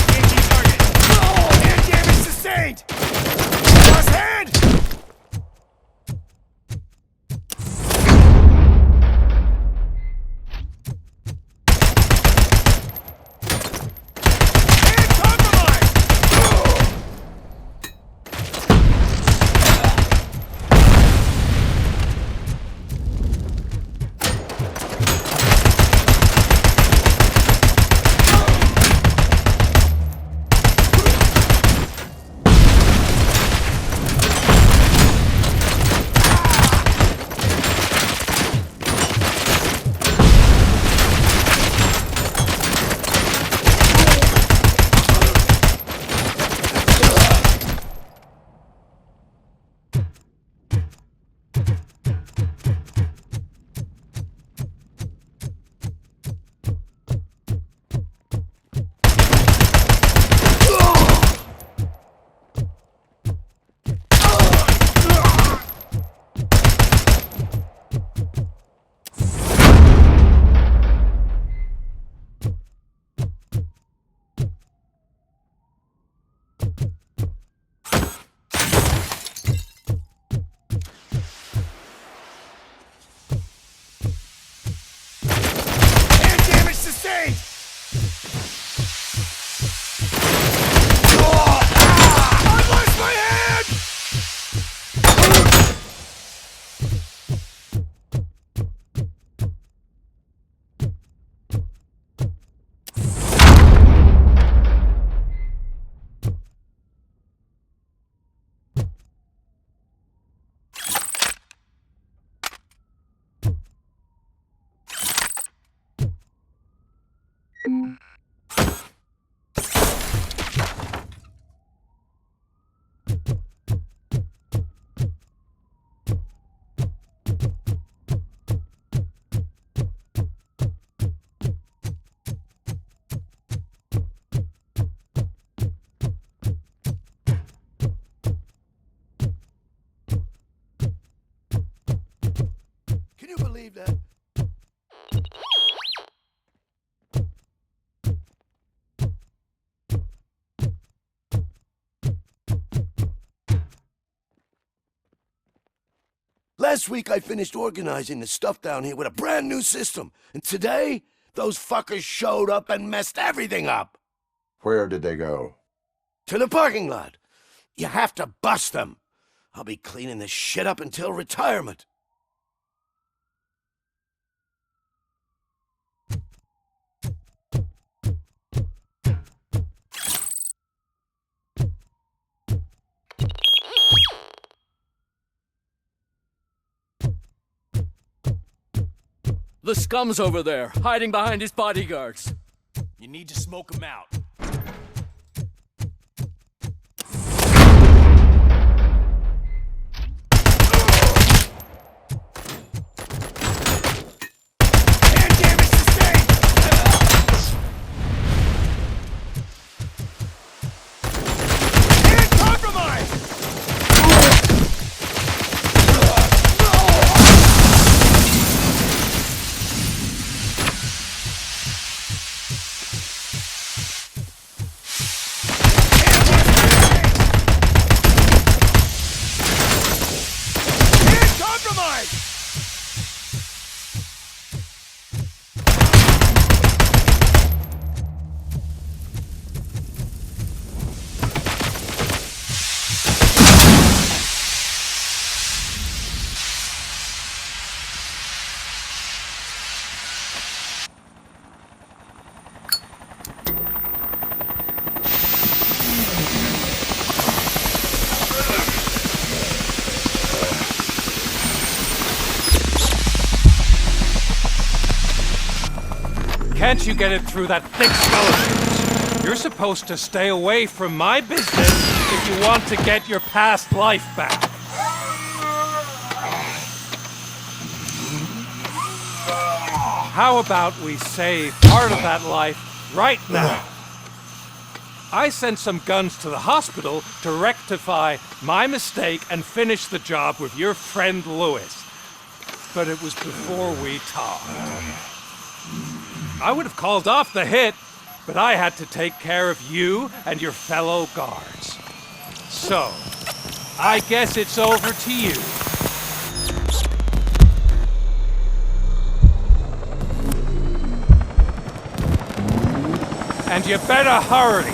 Engaging target. Hand damage sustained. Lost hand. believe that. Last week I finished organizing the stuff down here with a brand new system. And today, those fuckers showed up and messed everything up. Where did they go? To the parking lot. You have to bust them. I'll be cleaning this shit up until retirement. The scum's over there, hiding behind his bodyguards. You need to smoke him out. Can't you get it through that thick skeleton? You're supposed to stay away from my business if you want to get your past life back. How about we save part of that life right now? I sent some guns to the hospital to rectify my mistake and finish the job with your friend Lewis. But it was before we talked. I would have called off the hit, but I had to take care of you and your fellow guards. So, I guess it's over to you. And you better hurry.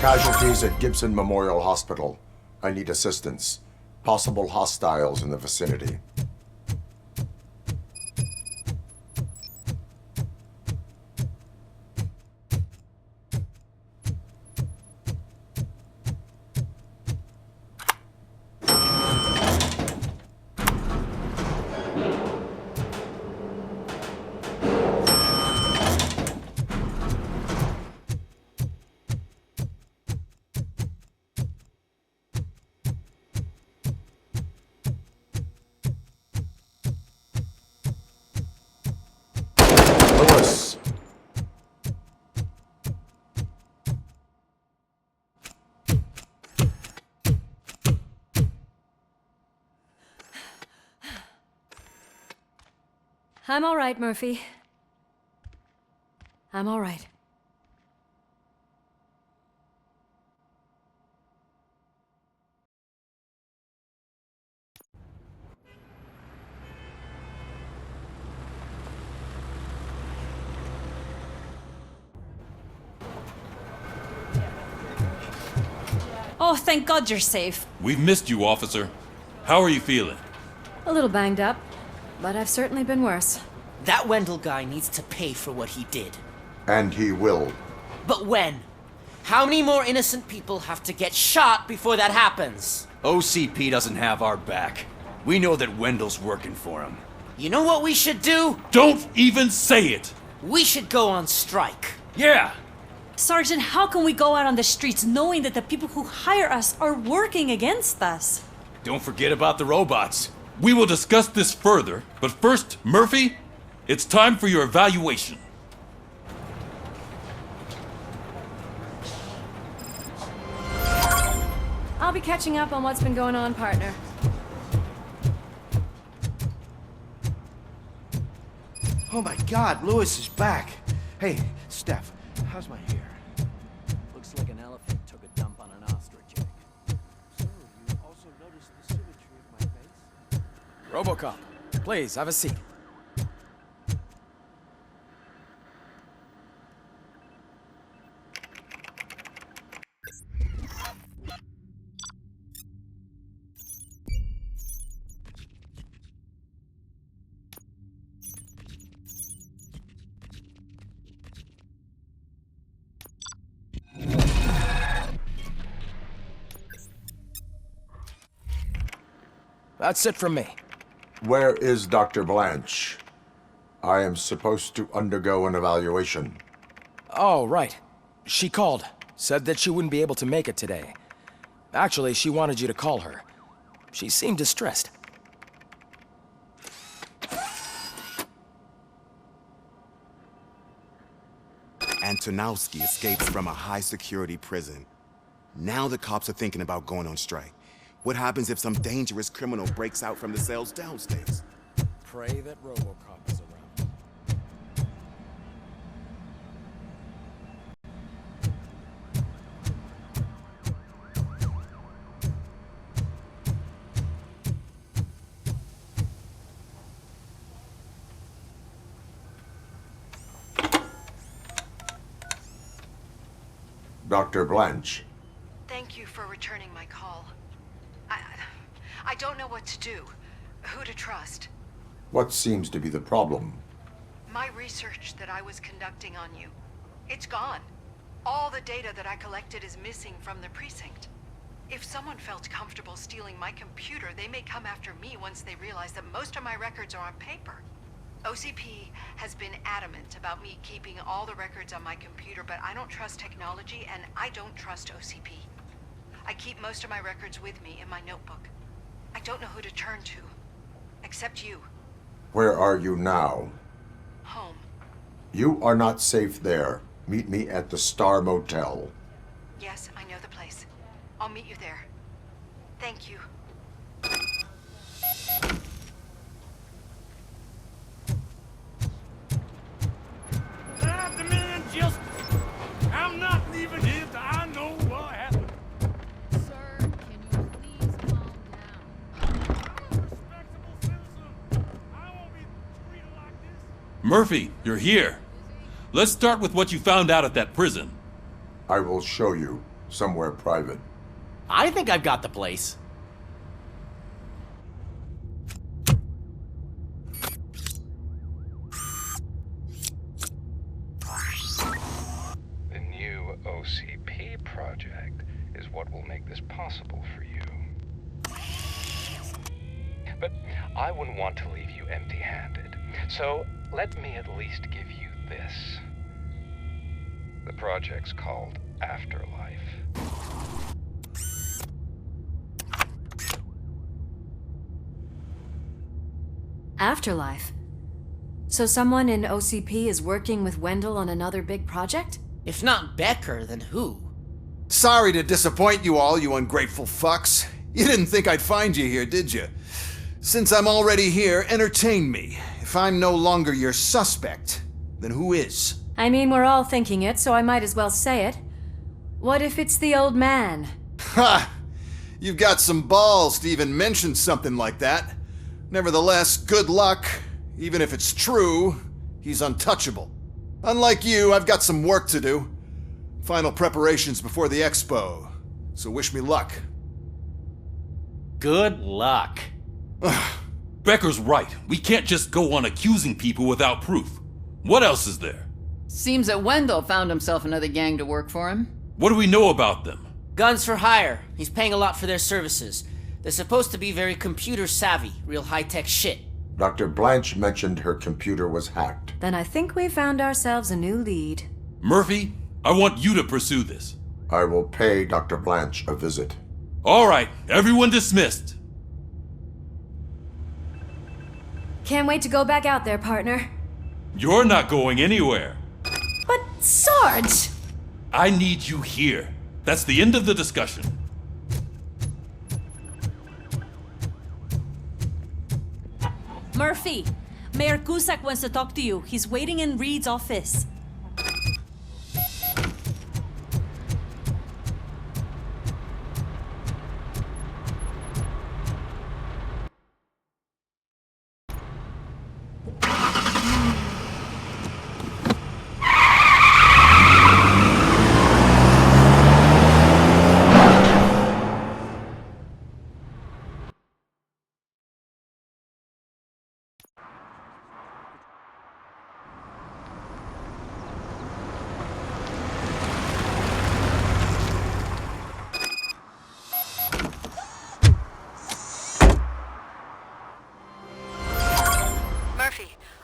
Casualties at Gibson Memorial Hospital. I need assistance. Possible hostiles in the vicinity. I'm all right, Murphy. I'm all right. Oh, thank God you're safe. We've missed you, officer. How are you feeling? A little banged up, but I've certainly been worse. That Wendell guy needs to pay for what he did. And he will. But when? How many more innocent people have to get shot before that happens? OCP doesn't have our back. We know that Wendell's working for him. You know what we should do? Don't even say it! We should go on strike. Yeah! Sergeant, how can we go out on the streets knowing that the people who hire us are working against us? Don't forget about the robots. We will discuss this further, but first, Murphy, it's time for your evaluation. I'll be catching up on what's been going on, partner. Oh my God, Lewis is back. Hey, Steph, how's my hair? Looks like an elephant took a dump on an ostrich egg. So, you also noticed the symmetry of my face? RoboCop, please, have a seat. That's it from me. Where is Dr. Blanche? I am supposed to undergo an evaluation. Oh, right. She called. Said that she wouldn't be able to make it today. Actually, she wanted you to call her. She seemed distressed. Antonowski escapes from a high-security prison. Now the cops are thinking about going on strike. What happens if some dangerous criminal breaks out from the cells downstairs? Pray that RoboCop is around. Dr. Blanche. Thank you for returning my call. I don't know what to do, who to trust. What seems to be the problem? My research that I was conducting on you, it's gone. All the data that I collected is missing from the precinct. If someone felt comfortable stealing my computer, they may come after me once they realize that most of my records are on paper. OCP has been adamant about me keeping all the records on my computer, but I don't trust technology and I don't trust OCP. I keep most of my records with me in my notebook. I don't know who to turn to, except you. Where are you now? Home. You are not safe there. Meet me at the Star Motel. Yes, I know the place. I'll meet you there. Thank you. Not the man just... I'm not leaving here till I know what happened. Sir, can you please calm down? Murphy, you're here. Let's start with what you found out at that prison. I will show you, somewhere private. I think I've got the place. The new OCP project is what will make this possible for you. But I wouldn't want to leave you empty-handed, so let me at least give you this. The project's called Afterlife. Afterlife? So someone in OCP is working with Wendell on another big project? If not Becker, then who? Sorry to disappoint you all, you ungrateful fucks. You didn't think I'd find you here, did you? Since I'm already here, entertain me. If I'm no longer your suspect, then who is? I mean, we're all thinking it, so I might as well say it. What if it's the old man? Ha! You've got some balls to even mention something like that. Nevertheless, good luck. Even if it's true, he's untouchable. Unlike you, I've got some work to do. Final preparations before the expo. So wish me luck. Good luck. Becker's right. We can't just go on accusing people without proof. What else is there? Seems that Wendell found himself another gang to work for him. What do we know about them? Guns for hire. He's paying a lot for their services. They're supposed to be very computer savvy, real high-tech shit. Dr. Blanche mentioned her computer was hacked. Then I think we found ourselves a new lead. Murphy, I want you to pursue this. I will pay Dr. Blanche a visit. All right, everyone dismissed. Can't wait to go back out there, partner. You're not going anywhere. But, Sarge! I need you here. That's the end of the discussion. Murphy, Mayor Cusack wants to talk to you. He's waiting in Reed's office.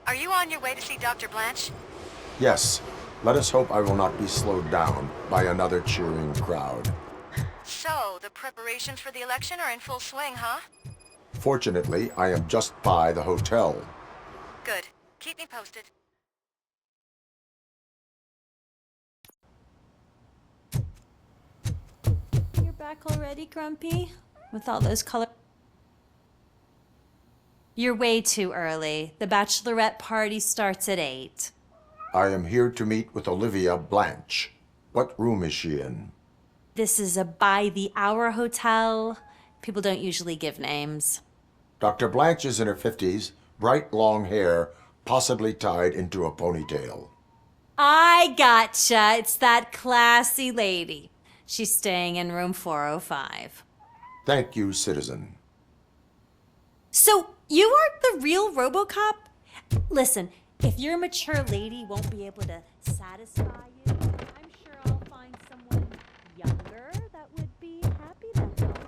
Are you on your way to see Dr. Blanche? Yes. Let us hope I will not be slowed down by another cheering crowd. So, the preparations for the election are in full swing, huh? Fortunately, I am just by the hotel. Good. Keep me posted. You're back already, Grumpy? With all those color... You're way too early. The bachelorette party starts at 8. I am here to meet with Olivia Blanche. What room is she in? This is a by-the-hour hotel. People don't usually give names. Dr. Blanche is in her 50s, bright long hair, possibly tied into a ponytail. I gotcha. It's that classy lady. She's staying in room 405. Thank you, citizen. So, you aren't the real RoboCop? Listen, if your mature lady won't be able to satisfy you, I'm sure I'll find someone younger that would be happy to help.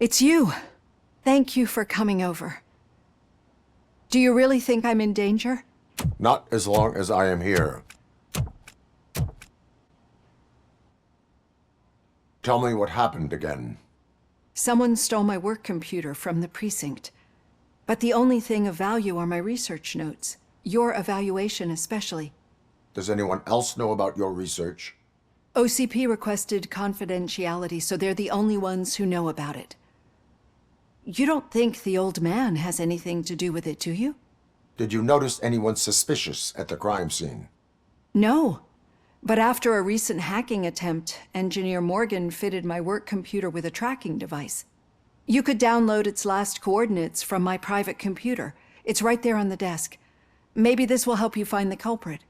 It's you. Thank you for coming over. Do you really think I'm in danger? Not as long as I am here. Tell me what happened again. Someone stole my work computer from the precinct. But the only thing of value are my research notes. Your evaluation especially. Does anyone else know about your research? OCP requested confidentiality, so they're the only ones who know about it. You don't think the old man has anything to do with it, do you? Did you notice anyone suspicious at the crime scene? No. But after a recent hacking attempt, Engineer Morgan fitted my work computer with a tracking device. You could download its last coordinates from my private computer. It's right there on the desk. Maybe this will help you find the culprit.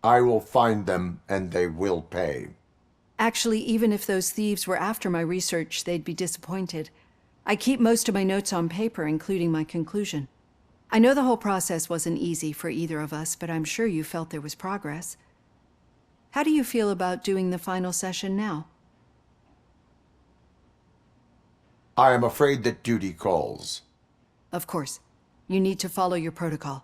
I will find them, and they will pay. Actually, even if those thieves were after my research, they'd be disappointed. I keep most of my notes on paper, including my conclusion. I know the whole process wasn't easy for either of us, but I'm sure you felt there was progress. How do you feel about doing the final session now? I am afraid that duty calls. Of course. You need to follow your protocol.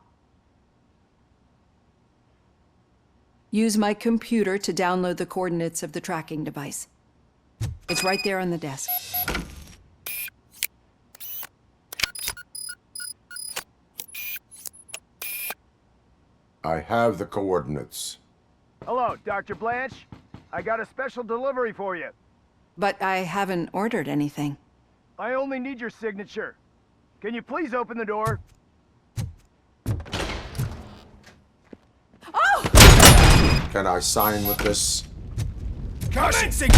Use my computer to download the coordinates of the tracking device. It's right there on the desk. I have the coordinates. Hello, Dr. Blanche. I got a special delivery for you. But I haven't ordered anything. I only need your signature. Can you please open the door? Oh! Can I sign with this? Commencing!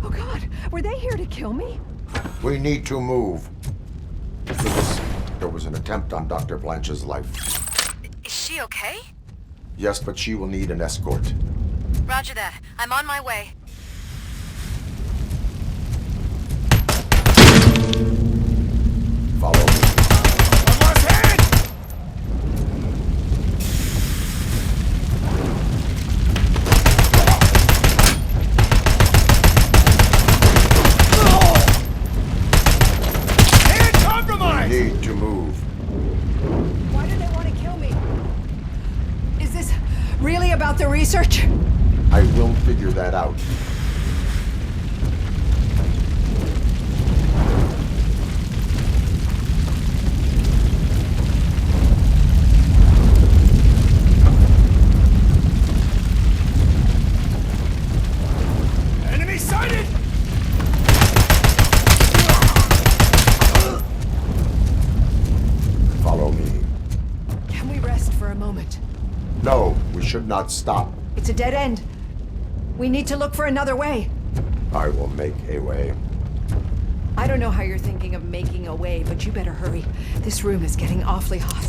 Oh God, were they here to kill me? We need to move. There was an attempt on Dr. Blanche's life. Is she okay? Yes, but she will need an escort. Roger that. I'm on my way. Follow me. Need to move. Why do they want to kill me? Is this really about the research? I will figure that out. Enemy sighted! Follow me. Can we rest for a moment? No, we should not stop. It's a dead end. We need to look for another way. I will make a way. I don't know how you're thinking of making a way, but you better hurry. This room is getting awfully hot.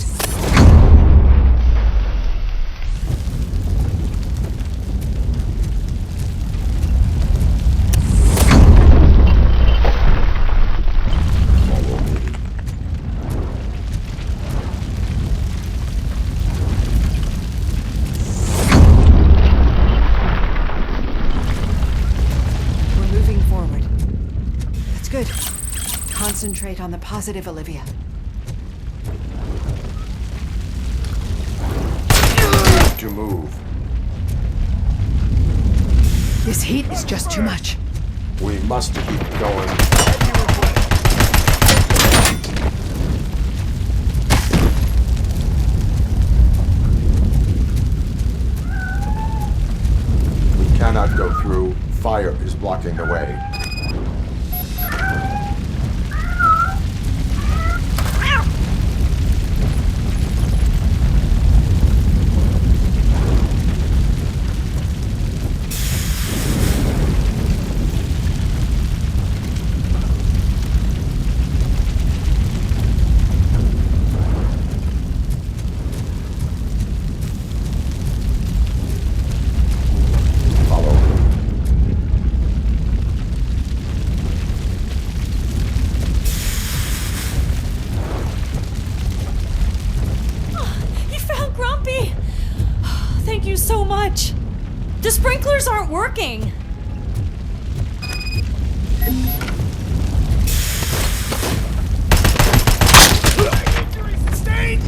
Good. Concentrate on the positive, Olivia. To move. This heat is just too much. We must keep going. We cannot go through. Fire is blocking the way. The sprinklers aren't working. Injury sustained!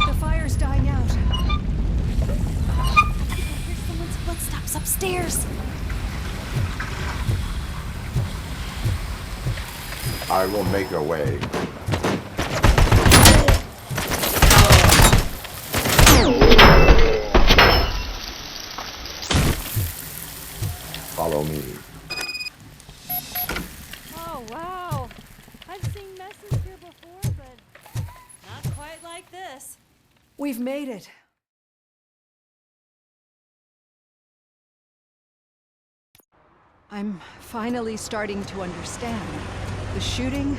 The fire's dying out. Here's someone's footsteps upstairs. I will make a way. Follow me. Oh, wow. I've seen messes here before, but not quite like this. We've made it. I'm finally starting to understand. The shooting,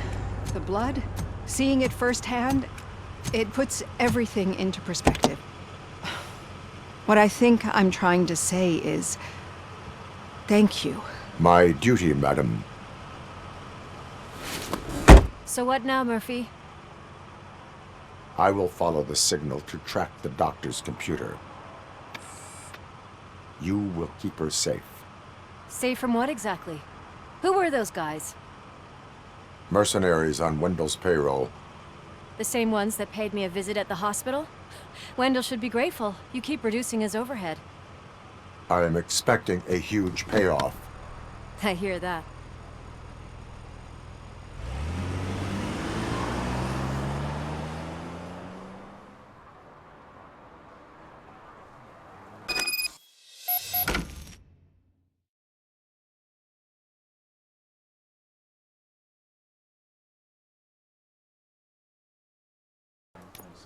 the blood, seeing it firsthand, It puts everything into perspective. What I think I'm trying to say is, thank you. My duty, madam. So what now, Murphy? I will follow the signal to track the doctor's computer. You will keep her safe. Safe from what exactly? Who were those guys? Mercenaries on Wendell's payroll. The same ones that paid me a visit at the hospital? Wendell should be grateful. You keep reducing his overhead. I am expecting a huge payoff. I hear that.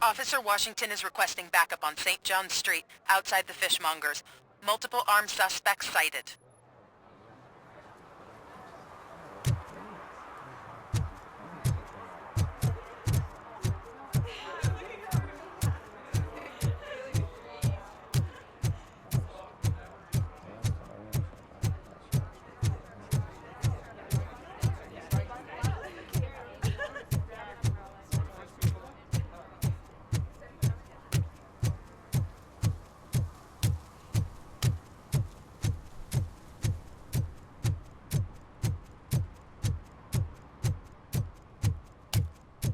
Officer Washington is requesting backup on St. John's Street, outside the fishmongers. Multiple armed suspects sighted.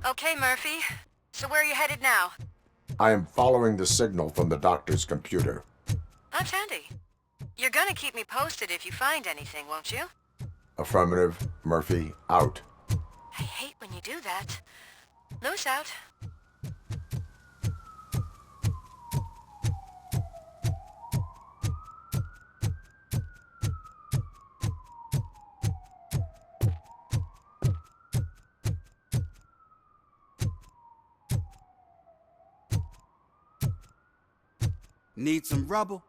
Okay, Murphy. So where are you headed now? I am following the signal from the doctor's computer. That's handy. You're gonna keep me posted if you find anything, won't you? Affirmative. Murphy, out. I hate when you do that. Loose out. Need some rubble?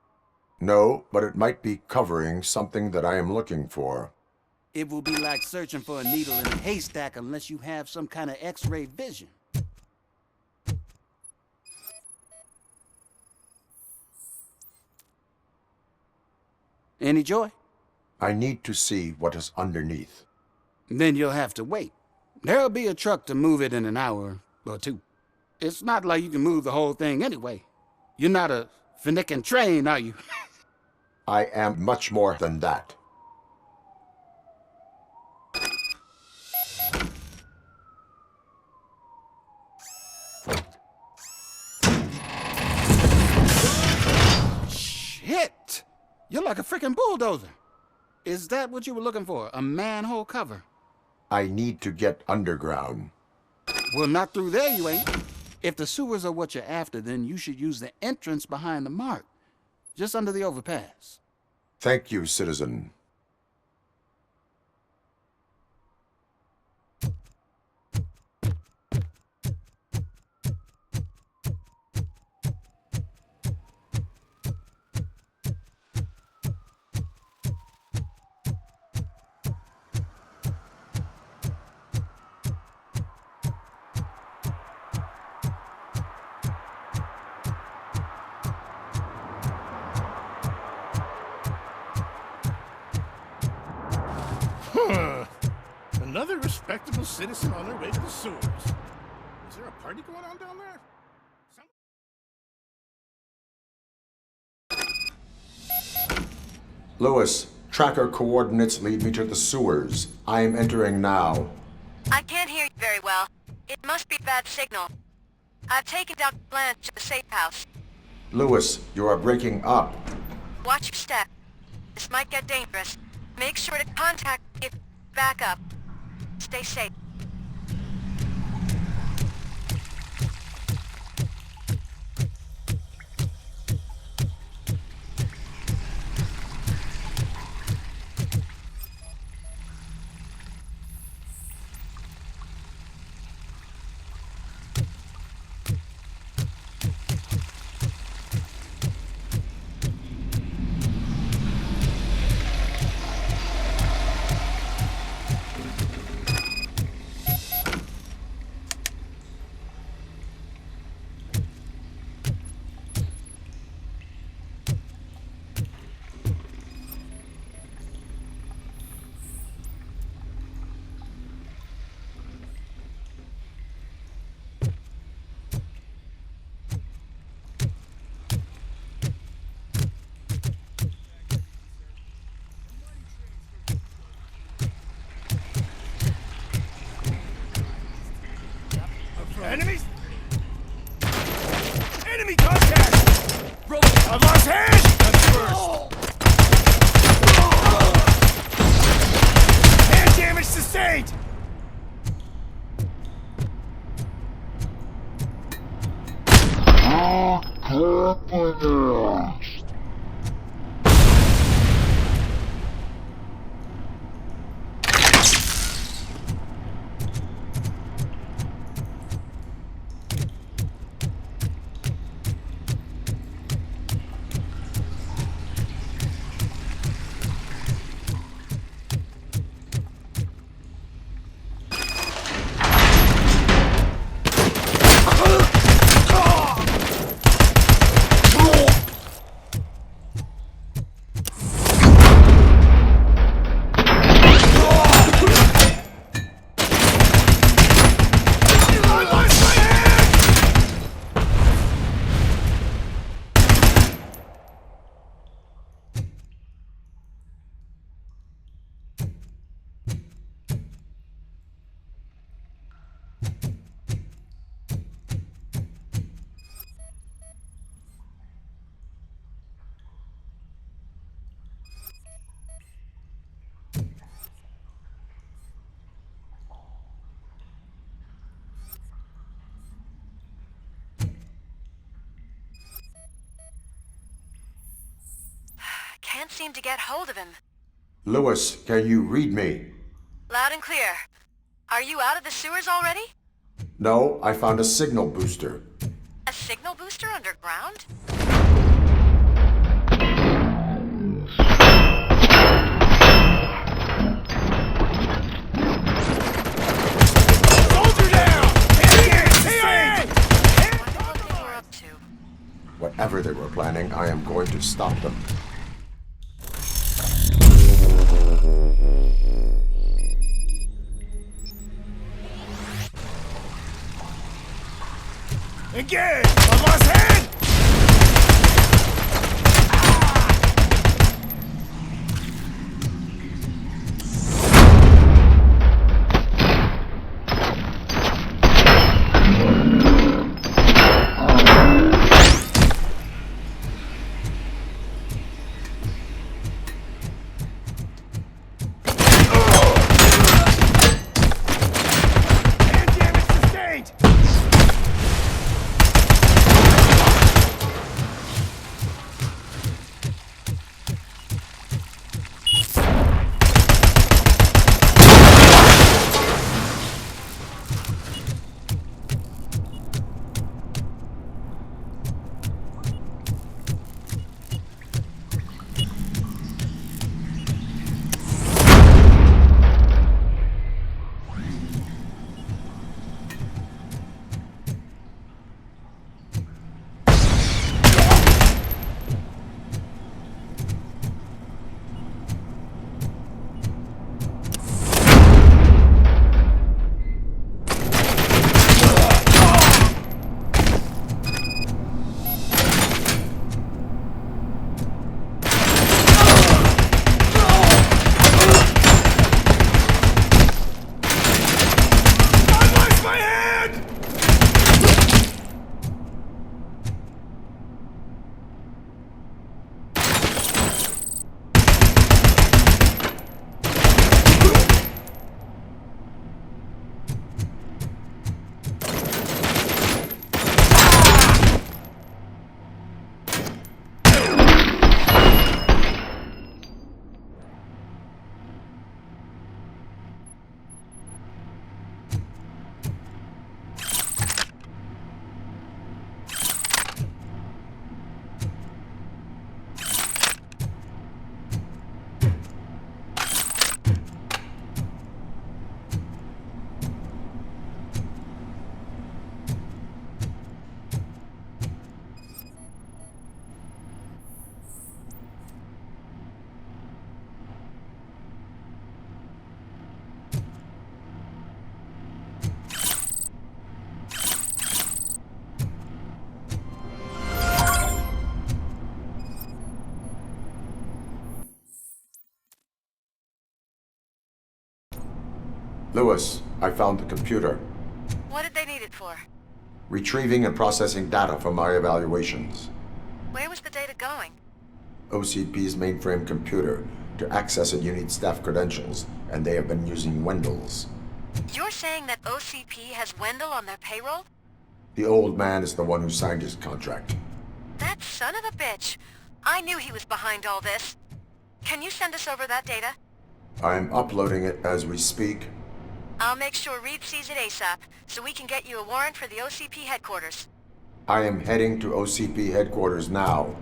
No, but it might be covering something that I am looking for. It will be like searching for a needle in a haystack unless you have some kind of X-ray vision. Any joy? I need to see what is underneath. Then you'll have to wait. There'll be a truck to move it in an hour or two. It's not like you can move the whole thing anyway. You're not a finicking train, are you? I am much more than that. Shit! You're like a freaking bulldozer. Is that what you were looking for? A manhole cover? I need to get underground. Well, not through there, you ain't. If the sewers are what you're after, then you should use the entrance behind the mark, just under the overpass. Thank you, citizen. Another respectable citizen on their way to the sewers. Is there a party going on down there? Lewis, tracker coordinates lead me to the sewers. I am entering now. I can't hear you very well. It must be a bad signal. I've taken Dr. Blanche to the safe house. Lewis, you are breaking up. Watch your step. This might get dangerous. Make sure to contact me if you back up. Stay safe. Enemies! Enemy contact! I've lost hand! That's first. Hand damage sustained! Can't seem to get hold of him. Lewis, can you read me? Loud and clear. Are you out of the sewers already? No, I found a signal booster. A signal booster underground? Soldier down! Hey! What they were up to. Whatever they were planning, I am going to stop them. Again! I've lost hand! Lewis, I found the computer. What did they need it for? retrieving and processing data from my evaluations. Where was the data going? OCP's mainframe computer. To access it, you need staff credentials, and they have been using Wendell's. You're saying that OCP has Wendell on their payroll? The old man is the one who signed his contract. That son of a bitch. I knew he was behind all this. Can you send us over that data? I'm uploading it as we speak. I'll make sure Reed sees it ASAP, so we can get you a warrant for the OCP headquarters. I am heading to OCP headquarters now.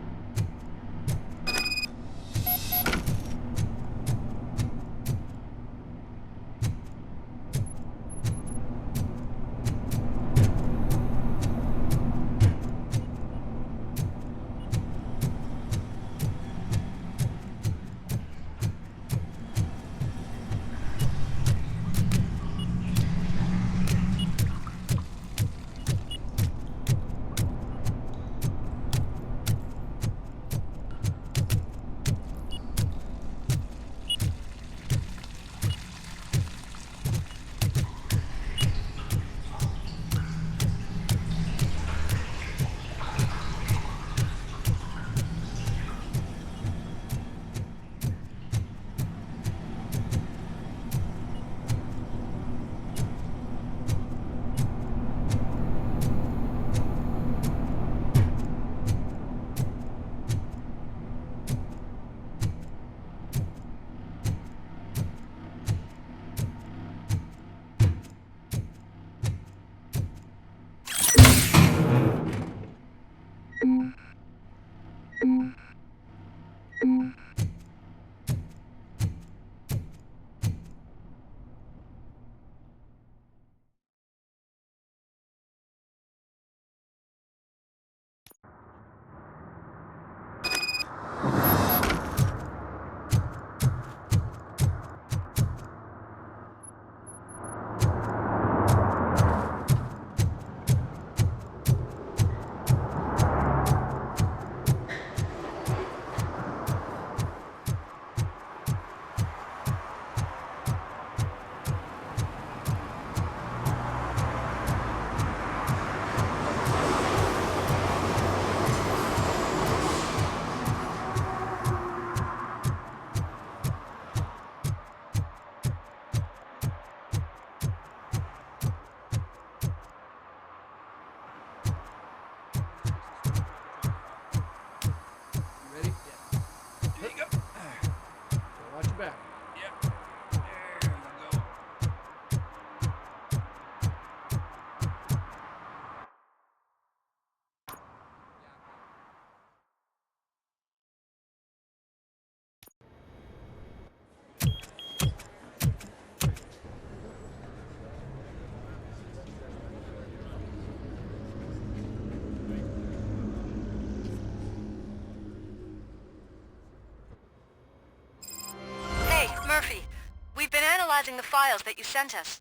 analyzing the files that you sent us.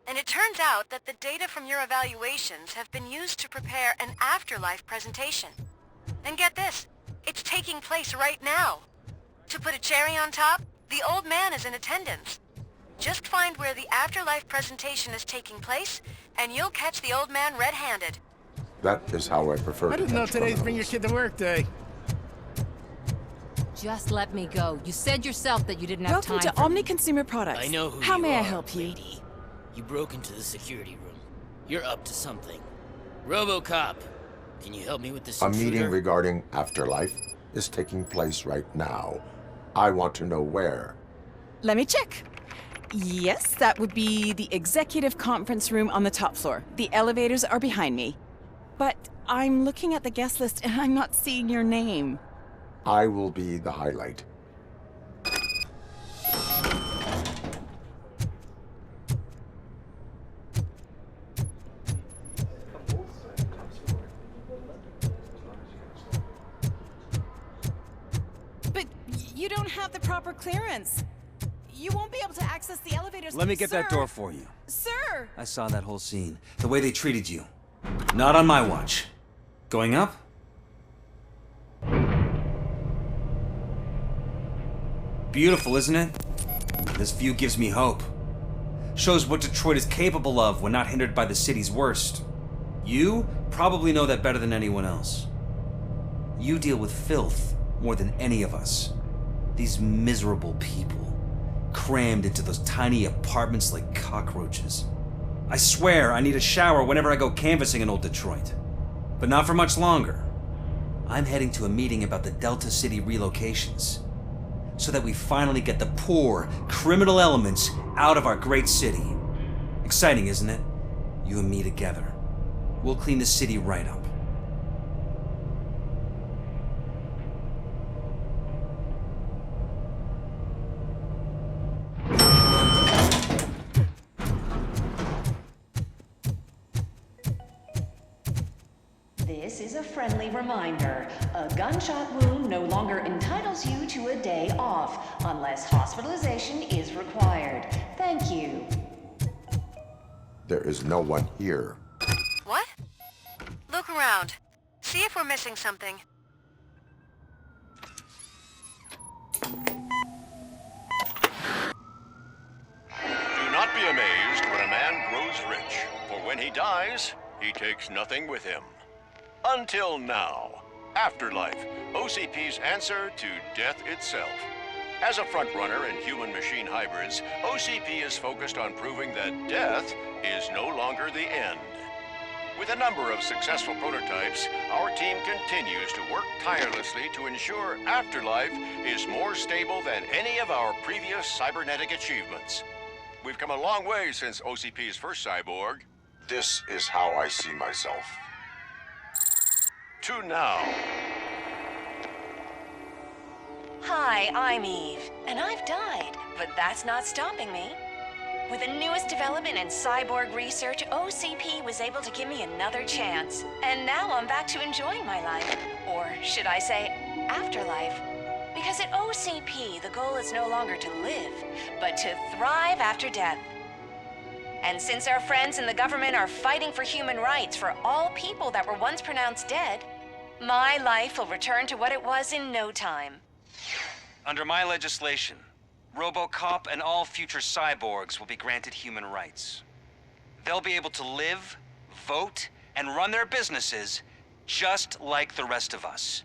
And it turns out that the data from your evaluations have been used to prepare an afterlife presentation. And get this, it's taking place right now. To put a cherry on top, the old man is in attendance. Just find where the afterlife presentation is taking place, and you'll catch the old man red-handed. That is how I prefer I didn't know today's Bring Your Kid to Work Day. Just let me go. You said yourself that you didn't have time. Welcome to Omni Consumer Products. I know who How you may I are, help you? lady. You broke into the security room. You're up to something. RoboCop, can you help me with this A intruder? meeting regarding afterlife is taking place right now. I want to know where. Let me check. Yes, that would be the executive conference room on the top floor. The elevators are behind me. But I'm looking at the guest list and I'm not seeing your name. I will be the highlight. But you don't have the proper clearance. You won't be able to access the elevators. Let me get Sir. that door for you. Sir! I saw that whole scene. The way they treated you. Not on my watch. Going up? Beautiful, isn't it? This view gives me hope. Shows what Detroit is capable of when not hindered by the city's worst. You probably know that better than anyone else. You deal with filth more than any of us. These miserable people, crammed into those tiny apartments like cockroaches. I swear I need a shower whenever I go canvassing in old Detroit. But not for much longer. I'm heading to a meeting about the Delta City relocations, so that we finally get the poor, criminal elements out of our great city. Exciting, isn't it? You and me together. We'll clean the city right up. This is a friendly reminder. A gunshot wound no longer entitles you to a day off, unless hospitalization is required. Thank you. There is no one here. What? Look around. See if we're missing something. Do not be amazed when a man grows rich, for when he dies, he takes nothing with him. Until now. Afterlife, OCP's answer to death itself. As a frontrunner in human-machine hybrids, OCP is focused on proving that death is no longer the end. With a number of successful prototypes, our team continues to work tirelessly to ensure Afterlife is more stable than any of our previous cybernetic achievements. We've come a long way since OCP's first cyborg. This is how I see myself. To now. Hi, I'm Eve, and I've died, but that's not stopping me. With the newest development in cyborg research, OCP was able to give me another chance. And now I'm back to enjoying my life. Or should I say, afterlife. Because at OCP, the goal is no longer to live, but to thrive after death. And since our friends in the government are fighting for human rights for all people that were once pronounced dead, my life will return to what it was in no time. Under my legislation, RoboCop and all future cyborgs will be granted human rights. They'll be able to live, vote, and run their businesses just like the rest of us.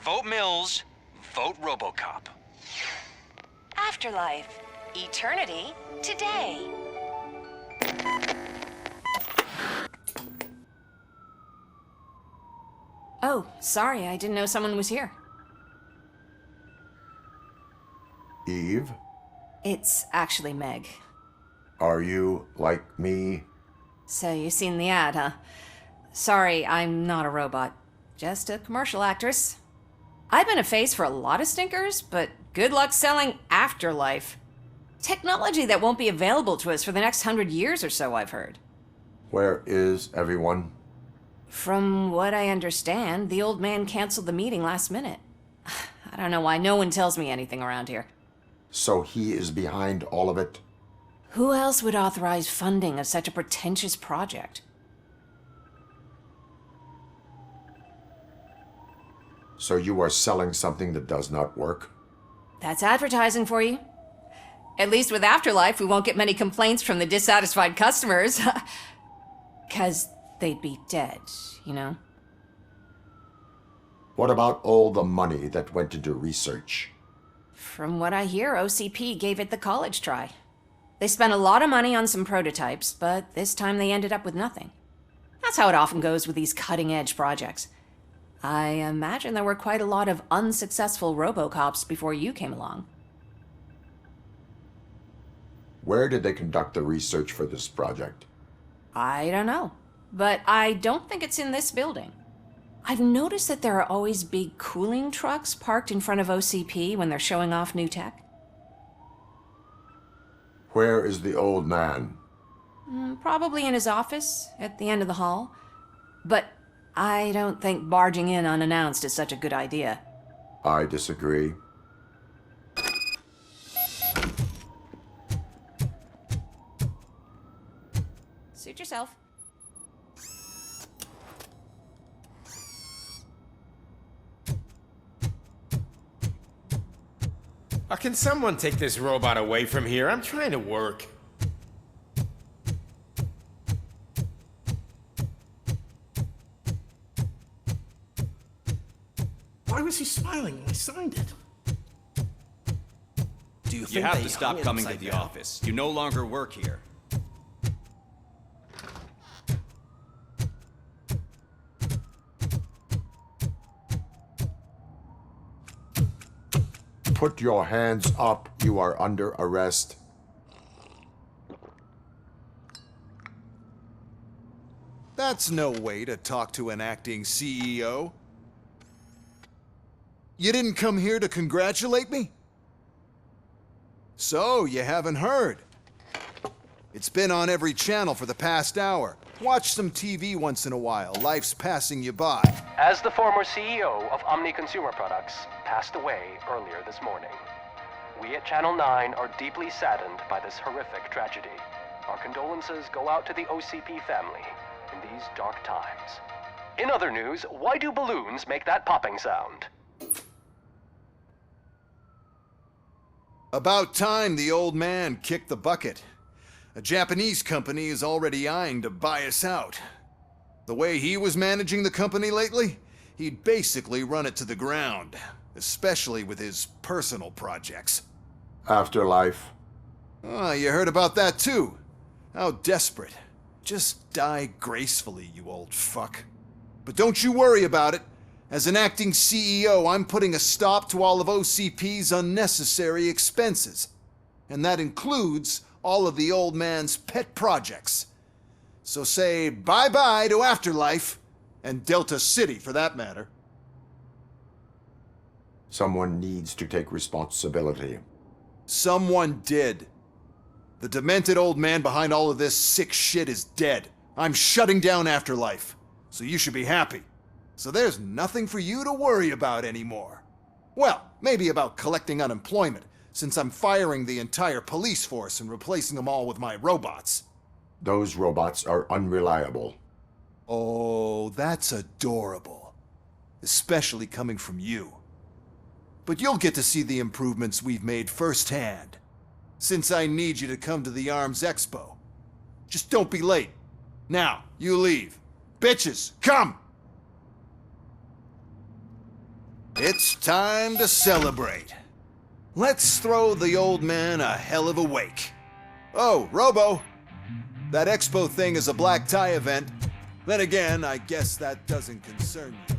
Vote Mills, vote RoboCop. Afterlife. Eternity. Today. Oh, sorry, I didn't know someone was here. Eve? It's actually Meg. Are you like me? So you've seen the ad, huh? Sorry, I'm not a robot. Just a commercial actress. I've been a face for a lot of stinkers, but good luck selling Afterlife. Technology that won't be available to us for the next 100 years or so, I've heard. Where is everyone? From what I understand, the old man canceled the meeting last minute. I don't know why no one tells me anything around here. So he is behind all of it? Who else would authorize funding of such a pretentious project? So you are selling something that does not work? That's advertising for you. At least with Afterlife, we won't get many complaints from the dissatisfied customers. 'Cause they'd be dead, you know? What about all the money that went into research? From what I hear, OCP gave it the college try. They spent a lot of money on some prototypes, but this time they ended up with nothing. That's how it often goes with these cutting-edge projects. I imagine there were quite a lot of unsuccessful RoboCops before you came along. Where did they conduct the research for this project? I don't know, but I don't think it's in this building. I've noticed that there are always big cooling trucks parked in front of OCP when they're showing off new tech. Where is the old man? Probably in his office, at the end of the hall. But I don't think barging in unannounced is such a good idea. I disagree. Suit yourself. Can someone take this robot away from here? I'm trying to work. Why was he smiling when I signed it? Do you think You have they to stop hung it coming to upside the down? office. You no longer work here. Put your hands up. You are under arrest. That's no way to talk to an acting CEO. You didn't come here to congratulate me? So, you haven't heard. It's been on every channel for the past hour. Watch some TV once in a while. Life's passing you by. As the former CEO of Omni Consumer Products passed away earlier this morning, we at Channel 9 are deeply saddened by this horrific tragedy. Our condolences go out to the OCP family in these dark times. In other news, why do balloons make that popping sound? About time the old man kicked the bucket. A Japanese company is already eyeing to buy us out. The way he was managing the company lately, he'd basically run it to the ground, especially with his personal projects. Afterlife. Oh, you heard about that too. How desperate. Just die gracefully, you old fuck. But don't you worry about it. As an acting CEO, I'm putting a stop to all of OCP's unnecessary expenses. And that includes all of the old man's pet projects. So say bye-bye to Afterlife, and Delta City for that matter. Someone needs to take responsibility. Someone did. The demented old man behind all of this sick shit is dead. I'm shutting down Afterlife, so you should be happy. So there's nothing for you to worry about anymore. Well, maybe about collecting unemployment, since I'm firing the entire police force and replacing them all with my robots. Those robots are unreliable. Oh, that's adorable. Especially coming from you. But you'll get to see the improvements we've made firsthand, since I need you to come to the Arms Expo. Just don't be late. Now, you leave. Bitches, come! It's time to celebrate. Let's throw the old man a hell of a wake. Oh, Robo! That expo thing is a black tie event. Then again, I guess that doesn't concern you.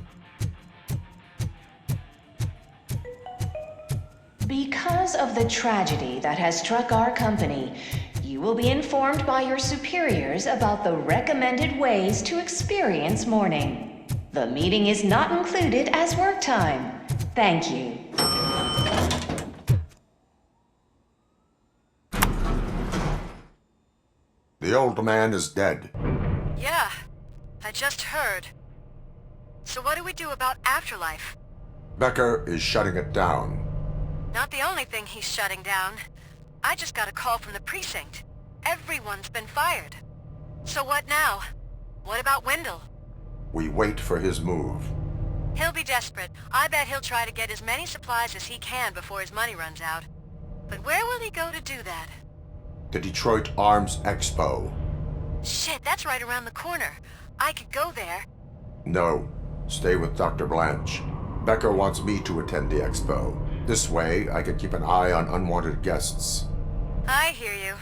Because of the tragedy that has struck our company, you will be informed by your superiors about the recommended ways to experience mourning. The meeting is not included as work time. Thank you. The old man is dead. Yeah, I just heard. So what do we do about Afterlife? Becker is shutting it down. Not the only thing he's shutting down. I just got a call from the precinct. Everyone's been fired. So what now? What about Wendell? We wait for his move. He'll be desperate. I bet he'll try to get as many supplies as he can before his money runs out. But where will he go to do that? The Detroit Arms Expo. Shit, that's right around the corner. I could go there. No. Stay with Dr. Blanche. Becker wants me to attend the expo. This way, I can keep an eye on unwanted guests. I hear you.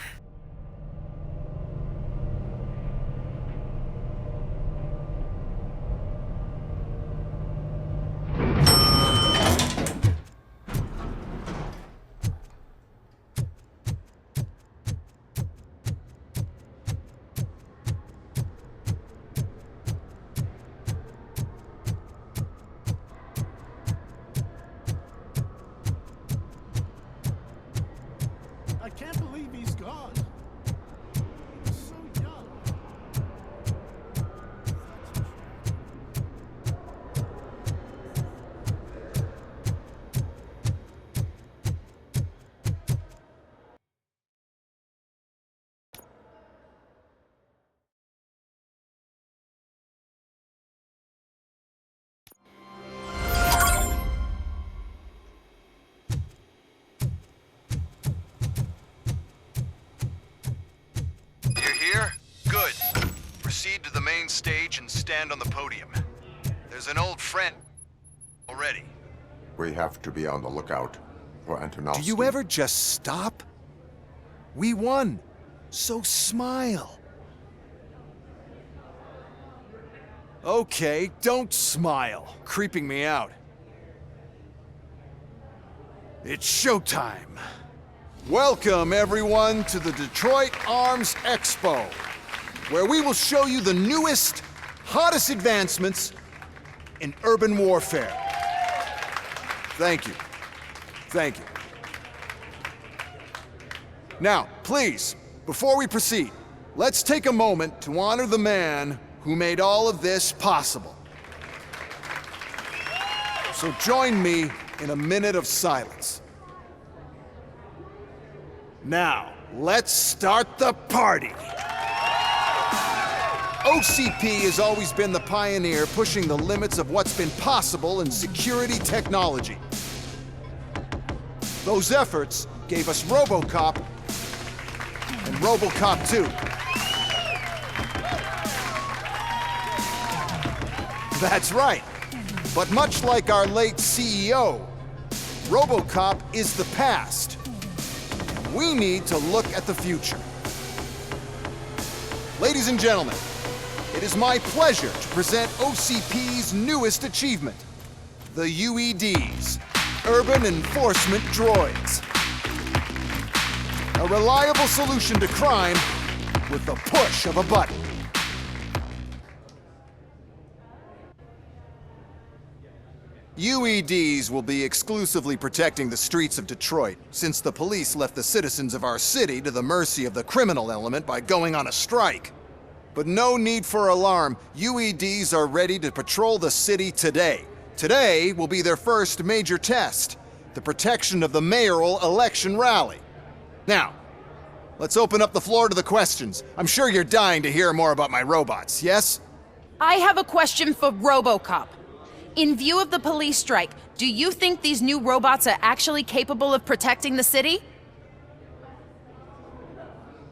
I can't believe he's gone. He was so young. You're here? Good. Proceed to the main stage and stand on the podium. There's an old friend already. We have to be on the lookout for Antonovsky. Do you ever just stop? We won, so smile. Okay, don't smile. Creeping me out. It's showtime. Welcome, everyone, to the Detroit Arms Expo, where we will show you the newest, hottest advancements in urban warfare. Thank you. Thank you. Now, please, before we proceed, let's take a moment to honor the man who made all of this possible. So join me in a minute of silence. Now, let's start the party. OCP has always been the pioneer pushing the limits of what's been possible in security technology. Those efforts gave us RoboCop and RoboCop 2. That's right. But much like our late CEO, RoboCop is the past. We need to look at the future. Ladies and gentlemen, it is my pleasure to present OCP's newest achievement, the UEDs, Urban Enforcement Droids. A reliable solution to crime with the push of a button. UEDs will be exclusively protecting the streets of Detroit, since the police left the citizens of our city to the mercy of the criminal element by going on a strike. But no need for alarm. UEDs are ready to patrol the city today. Today will be their first major test, the protection of the mayoral election rally. Now, let's open up the floor to the questions. I'm sure you're dying to hear more about my robots, yes? I have a question for RoboCop. In view of the police strike, do you think these new robots are actually capable of protecting the city?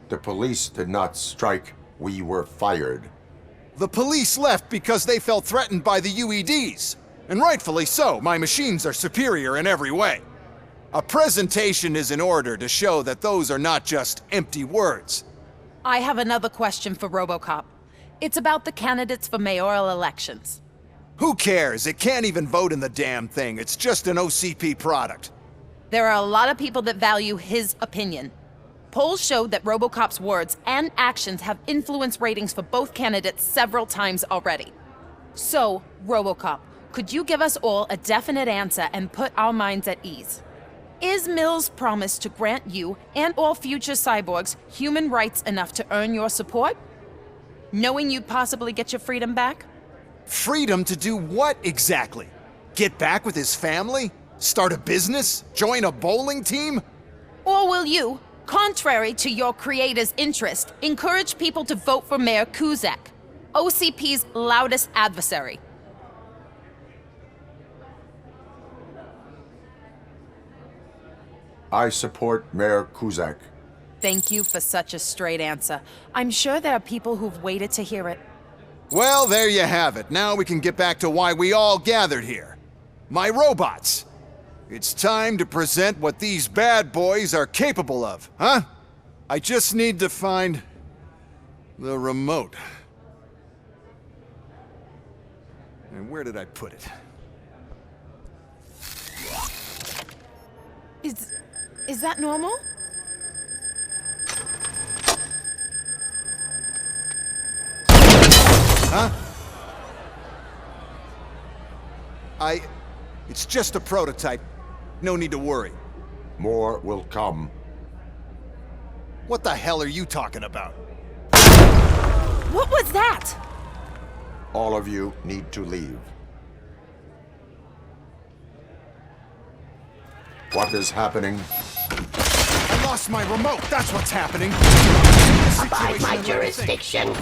The police did not strike. We were fired. The police left because they felt threatened by the UEDs. And rightfully so. My machines are superior in every way. A presentation is in order to show that those are not just empty words. I have another question for RoboCop. It's about the candidates for mayoral elections. Who cares? It can't even vote in the damn thing. It's just an OCP product. There are a lot of people that value his opinion. Polls show that RoboCop's words and actions have influenced ratings for both candidates several times already. So, RoboCop, could you give us all a definite answer and put our minds at ease? Is Mills' promise to grant you and all future cyborgs human rights enough to earn your support? Knowing you'd possibly get your freedom back? Freedom to do what exactly? Get back with his family? Start a business? Join a bowling team? Or will you, contrary to your creator's interest, encourage people to vote for Mayor Kuzak, OCP's loudest adversary? I support Mayor Kuzak. Thank you for such a straight answer. I'm sure there are people who've waited to hear it. Well, there you have it. Now we can get back to why we all gathered here. My robots. It's time to present what these bad boys are capable of, huh? I just need to find the remote. And where did I put it? Is that normal? Huh? It's just a prototype. No need to worry. More will come. What the hell are you talking about? What was that? All of you need to leave. What is happening? I lost my remote. That's what's happening. Abide my jurisdiction.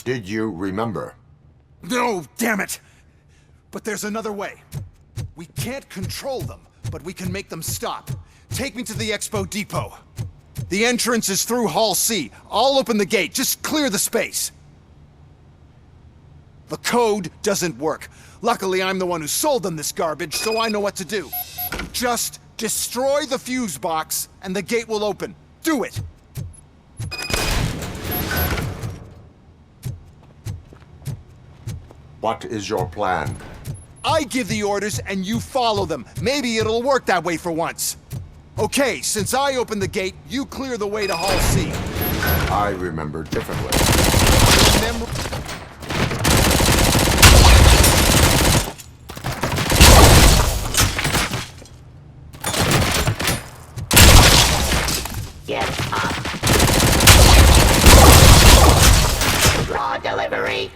Did you remember? No, damn it! But there's another way. We can't control them, but we can make them stop. Take me to the Expo Depot. The entrance is through Hall C. I'll open the gate. Just clear the space. The code doesn't work. Luckily, I'm the one who sold them this garbage, so I know what to do. Just destroy the fuse box, and the gate will open. Do it! What is your plan? I give the orders, and you follow them. Maybe it'll work that way for once. Okay, since I opened the gate, you clear the way to Hall C. I remember differently. Get up. Raw delivery.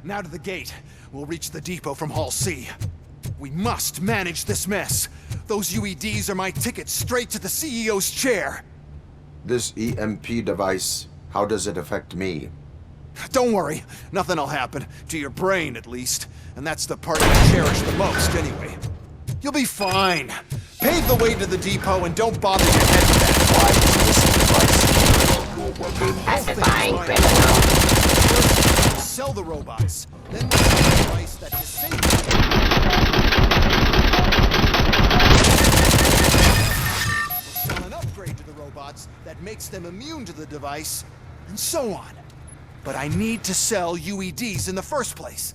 Now to the gate. We'll reach the depot from Hall C. We must manage this mess. Those UEDs are my ticket straight to the CEO's chair. This EMP device, how does it affect me? Don't worry, nothing'll happen. To your brain, at least. And that's the part you cherish the most, anyway. You'll be fine. Pave the way to the depot and don't bother your head with that. Why is this device? Pacifying criminal. Sell the robots. Then make a device that disables sell an upgrade to the robots that makes them immune to the device, and so on. But I need to sell UEDs in the first place.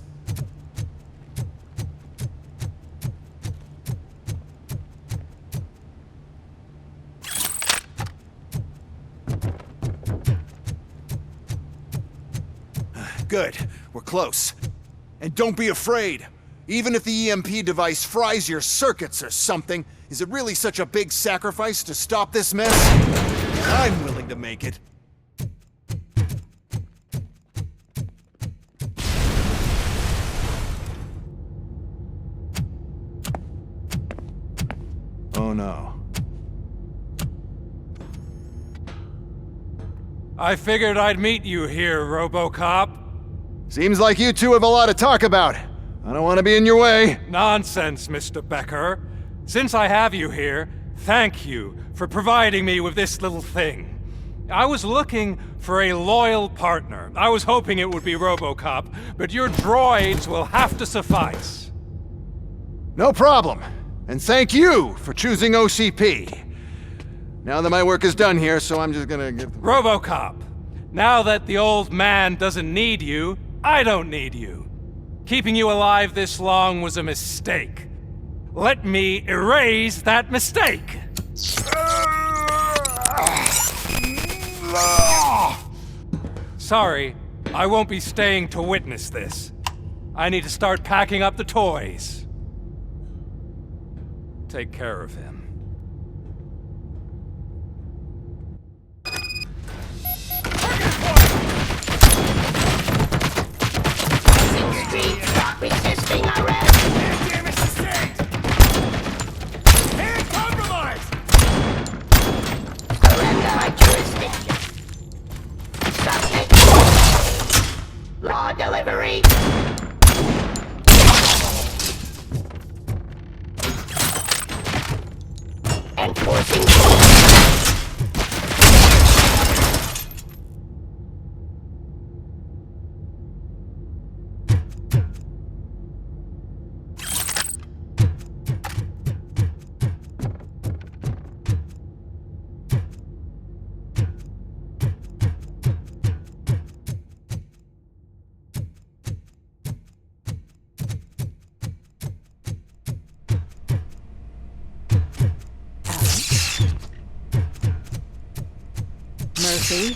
Good. We're close. And don't be afraid. Even if the EMP device fries your circuits or something, is it really such a big sacrifice to stop this mess? I'm willing to make it. Oh no. I figured I'd meet you here, RoboCop. Seems like you two have a lot to talk about. I don't want to be in your way. Nonsense, Mr. Becker. Since I have you here, thank you for providing me with this little thing. I was looking for a loyal partner. I was hoping it would be RoboCop, but your droids will have to suffice. No problem. And thank you for choosing OCP. Now that my work is done here, so I'm just gonna give... RoboCop, now that the old man doesn't need you, I don't need you. Keeping you alive this long was a mistake. Let me erase that mistake! Sorry, I won't be staying to witness this. I need to start packing up the toys. Take care of him. Stop resisting arrest! Damage sustained! Hand compromised! Surrender my jurisdiction. Subject. Law delivery. Murphy.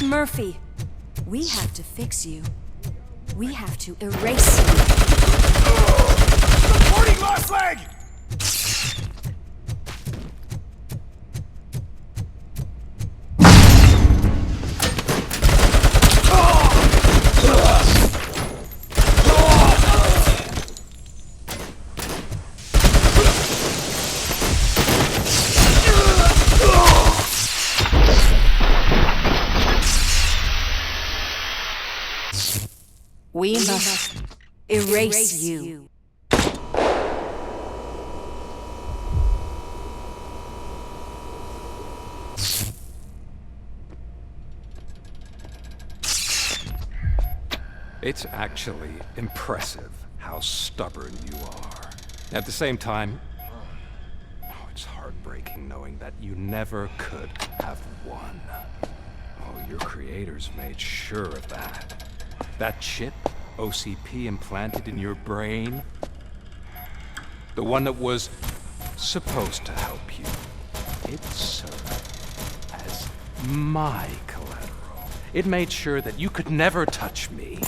Murphy, we have to fix you. We have to erase you. Reporting lost leg! We must erase you. It's actually impressive how stubborn you are. At the same time, it's heartbreaking knowing that you never could have won. Oh, your creators made sure of that. That chip OCP implanted in your brain, the one that was supposed to help you, it served as my collateral. It made sure that you could never touch me.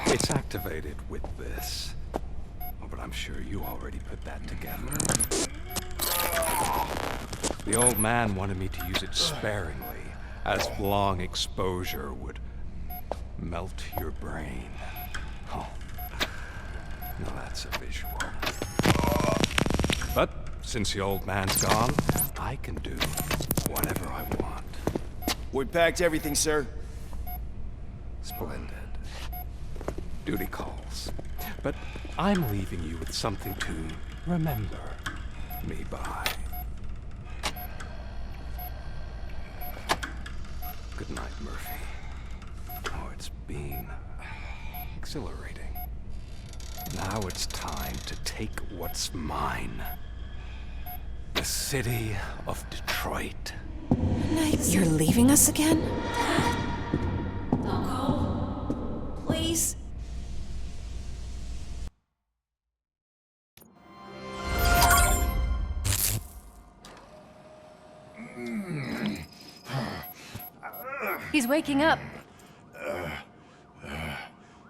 It's activated with this. Oh, but I'm sure you already put that together. The old man wanted me to use it sparingly, as long exposure would melt your brain. Oh, now that's a visual. But since the old man's gone, I can do whatever I want. We packed everything, sir. Splendid. Duty calls. But I'm leaving you with something to remember me by. Good night, Murphy. Oh, it's been exhilarating. Now it's time to take what's mine. The city of Detroit. You're leaving us again? Don't go. Please. He's waking up.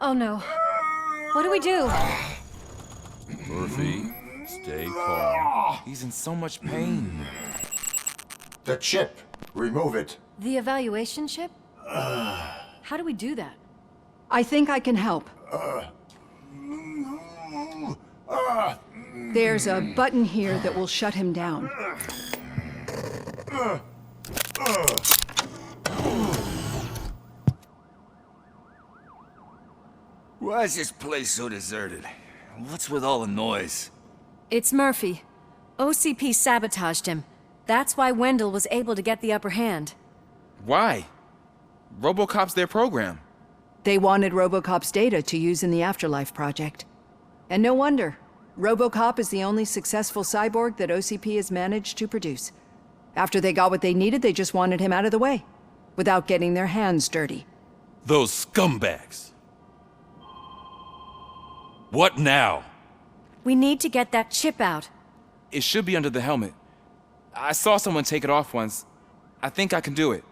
Oh no. What do we do? Murphy, stay calm. He's in so much pain. The chip. Remove it. The evaluation chip? How do we do that? I think I can help. There's a button here that will shut him down. Why is this place so deserted? What's with all the noise? It's Murphy. OCP sabotaged him. That's why Wendell was able to get the upper hand. Why? RoboCop's their program. They wanted RoboCop's data to use in the Afterlife project. And no wonder. RoboCop is the only successful cyborg that OCP has managed to produce. After they got what they needed, they just wanted him out of the way, without getting their hands dirty. Those scumbags. What now? We need to get that chip out. It should be under the helmet. I saw someone take it off once. I think I can do it.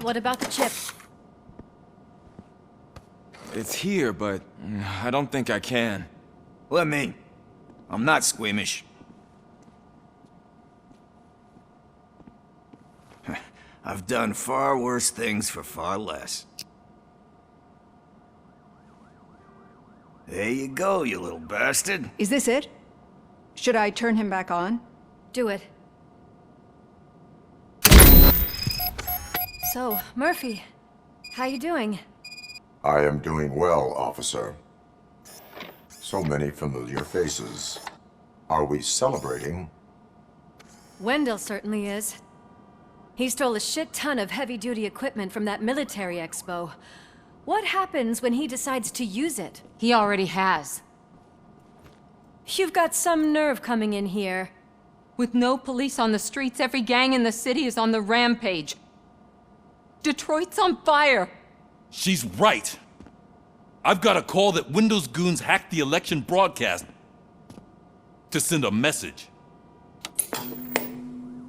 What about the chip? It's here, but I don't think I can. Let me. I'm not squeamish. I've done far worse things for far less. There you go, you little bastard. Is this it? Should I turn him back on? Do it. So, Murphy, how you doing? I am doing well, officer. So many familiar faces. Are we celebrating? Wendell certainly is. He stole a shit ton of heavy-duty equipment from that military expo. What happens when he decides to use it? He already has. You've got some nerve coming in here. With no police on the streets, every gang in the city is on the rampage. Detroit's on fire. She's right. I've got a call that Windows goons hacked the election broadcast to send a message.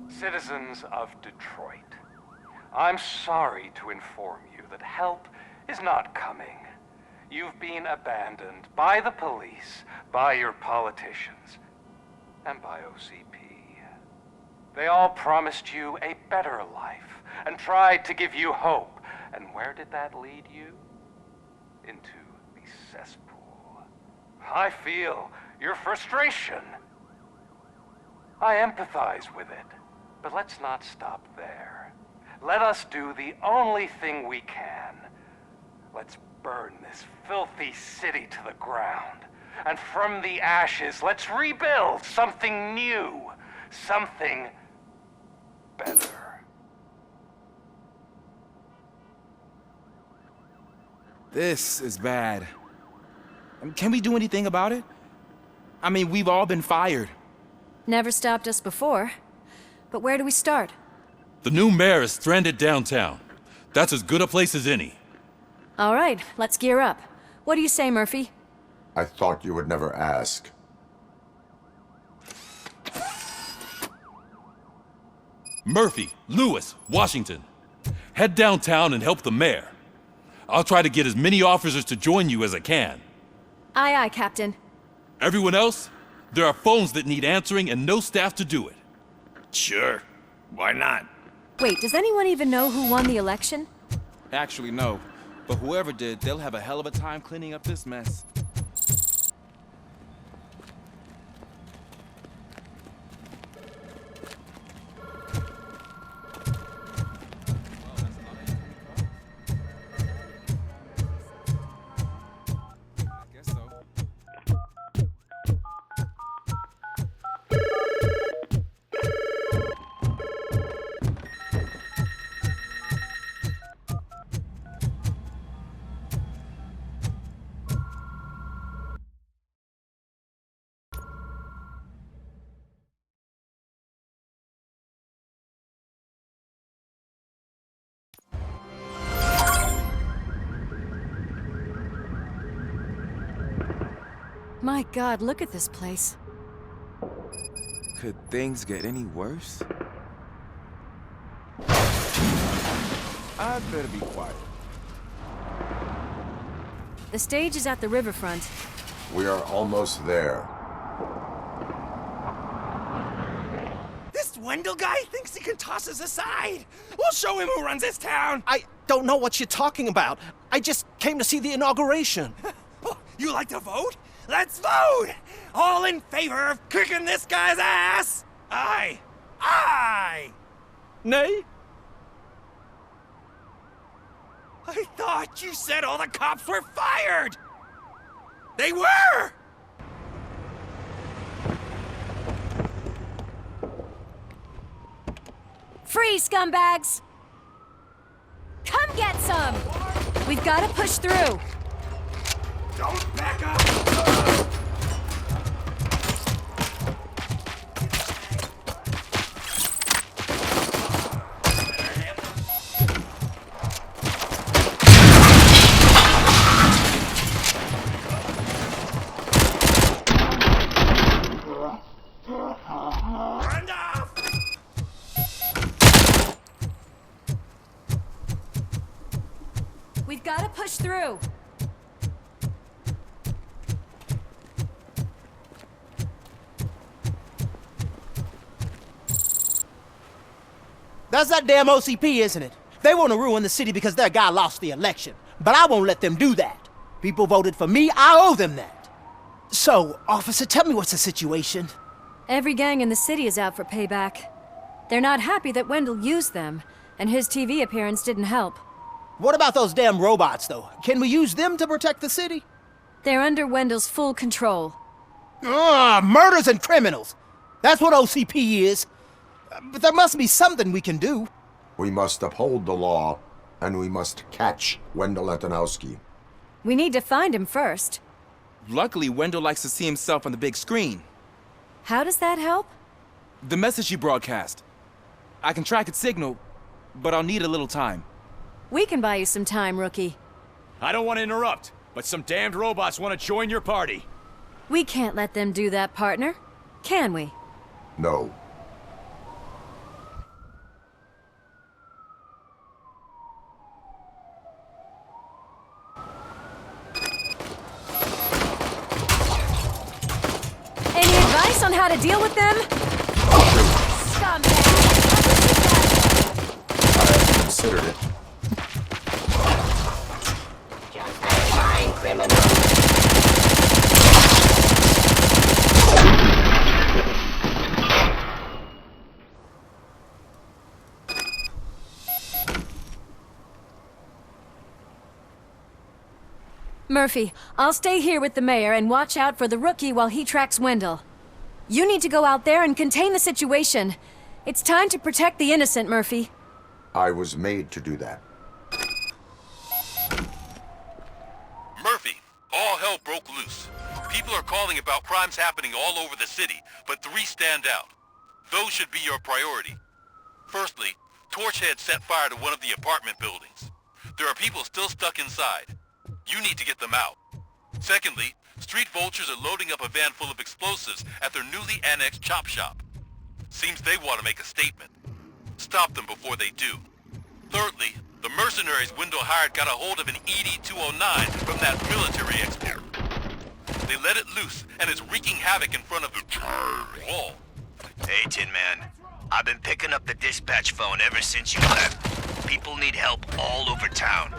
Citizens of Detroit, I'm sorry to inform you that help is not coming. You've been abandoned by the police, by your politicians, and by OCP. They all promised you a better life and tried to give you hope. And where did that lead you? Into the cesspool. I feel your frustration. I empathize with it. But let's not stop there. Let us do the only thing we can. Let's burn this filthy city to the ground. And from the ashes, let's rebuild something new. Something better. This is bad. Can we do anything about it? I mean, we've all been fired. Never stopped us before. But where do we start? The new mayor is stranded downtown. That's as good a place as any. All right, let's gear up. What do you say, Murphy? I thought you would never ask. Murphy, Lewis, Washington. Head downtown and help the mayor. I'll try to get as many officers to join you as I can. Aye, aye, Captain. Everyone else? There are phones that need answering and no staff to do it. Sure. Why not? Wait, does anyone even know who won the election? Actually, no. But whoever did, they'll have a hell of a time cleaning up this mess. My God, look at this place. Could things get any worse? I'd better be quiet. The stage is at the riverfront. We are almost there. This Wendell guy thinks he can toss us aside. We'll show him who runs this town. I don't know what you're talking about. I just came to see the inauguration. You like to vote? Let's vote! All in favor of kicking this guy's ass? Aye. Aye! Nay? I thought you said all the cops were fired! They were! Free, scumbags! Come get some! We've got to push through. Don't back up! We've got to push through. That's that damn OCP, isn't it? They want to ruin the city because their guy lost the election. But I won't let them do that. People voted for me, I owe them that. So, officer, tell me what's the situation. Every gang in the city is out for payback. They're not happy that Wendell used them, and his TV appearance didn't help. What about those damn robots, though? Can we use them to protect the city? They're under Wendell's full control. Murders and criminals. That's what OCP is. But there must be something we can do. We must uphold the law, and we must catch Wendell Antonowski. We need to find him first. Luckily, Wendell likes to see himself on the big screen. How does that help? The message you broadcast. I can track its signal, but I'll need a little time. We can buy you some time, rookie. I don't want to interrupt, but some damned robots want to join your party. We can't let them do that, partner. Can we? No. Any advice on how to deal with them? Scumbag! I have considered it. Just a fine criminal. Murphy, I'll stay here with the mayor and watch out for the rookie while he tracks Wendell. You need to go out there and contain the situation. It's time to protect the innocent, Murphy. I was made to do that. Murphy, all hell broke loose. People are calling about crimes happening all over the city, but 3 stand out. Those should be your priority. Firstly, Torchhead set fire to one of the apartment buildings. There are people still stuck inside. You need to get them out. Secondly, street vultures are loading up a van full of explosives at their newly annexed chop shop. Seems they want to make a statement. Stop them before they do. Thirdly, the mercenaries Wendell hired got a hold of an ED-209 from that military export. They let it loose, and it's wreaking havoc in front of the wall. Hey, Tin Man. I've been picking up the dispatch phone ever since you left. People need help all over town.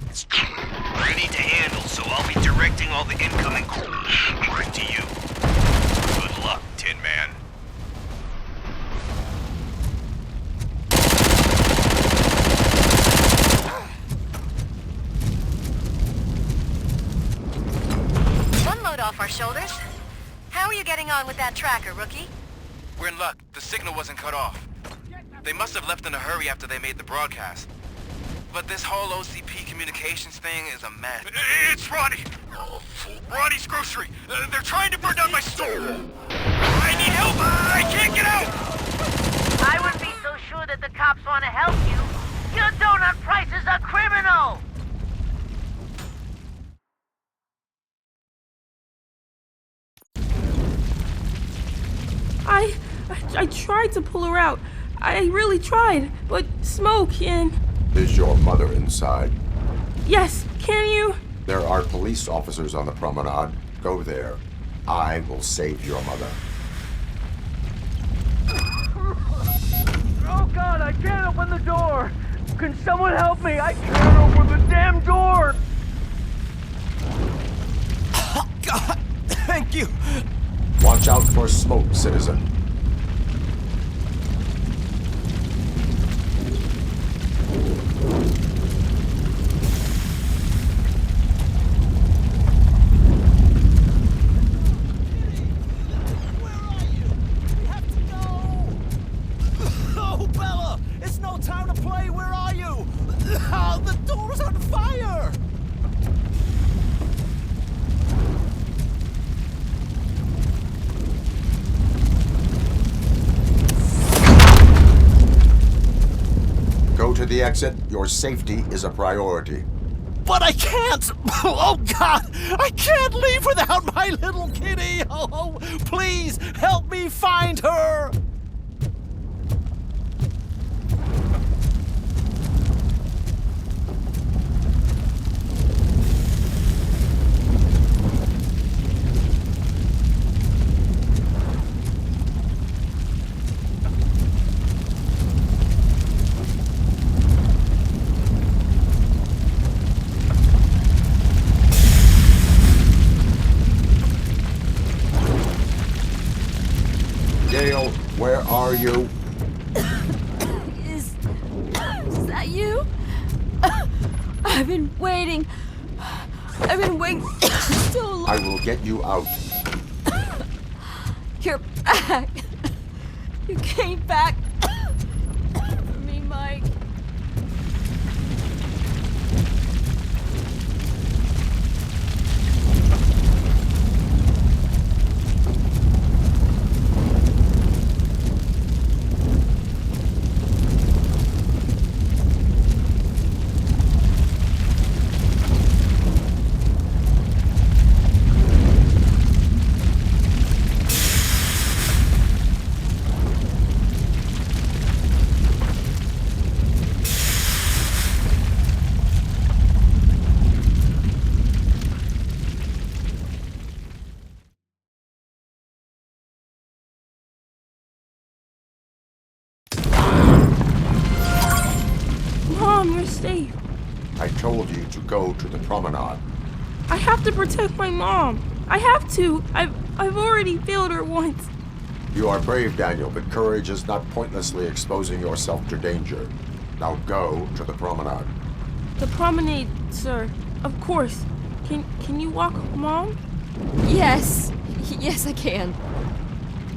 It's plenty to handle, so I'll be directing all the incoming calls to you. Good luck, Tin Man. One load off our shoulders. How are you getting on with that tracker, rookie? We're in luck. The signal wasn't cut off. They must have left in a hurry after they made the broadcast. But this whole OCP communications thing is a mess. It's Ronnie! Ronnie's grocery! They're trying to burn down my store! I need help! I can't get out! I wouldn't be so sure that the cops want to help you. Your donut price is a criminal! I tried to pull her out. I really tried, but smoke and... Is your mother inside? Yes, can you? There are police officers on the promenade. Go there. I will save your mother. Oh God, I can't open the door! Can someone help me? I can't open the damn door! Oh God, thank you! Watch out for smoke, citizen. Oh, Bella! It's no time to play! Where are you? Oh, the door's on fire! Go to the exit. Your safety is a priority. But I can't! Oh, God! I can't leave without my little kitty! Oh, please, help me find her! Gail, where are you? Is that you? I've been waiting. I've been waiting so long. I will get you out. You're back. You came back for me, Mike. Mom, you're safe. I told you to go to the promenade. I have to protect my mom. I have to. I've already failed her once. You are brave, Daniel, but courage is not pointlessly exposing yourself to danger. Now go to the promenade. The promenade, sir. Of course. Can you walk, Mom? Yes. Yes, I can.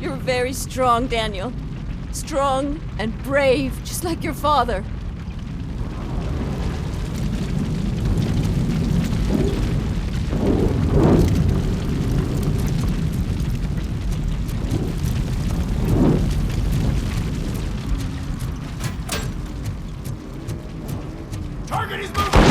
You're very strong, Daniel. Strong and brave, just like your father. Target is moving!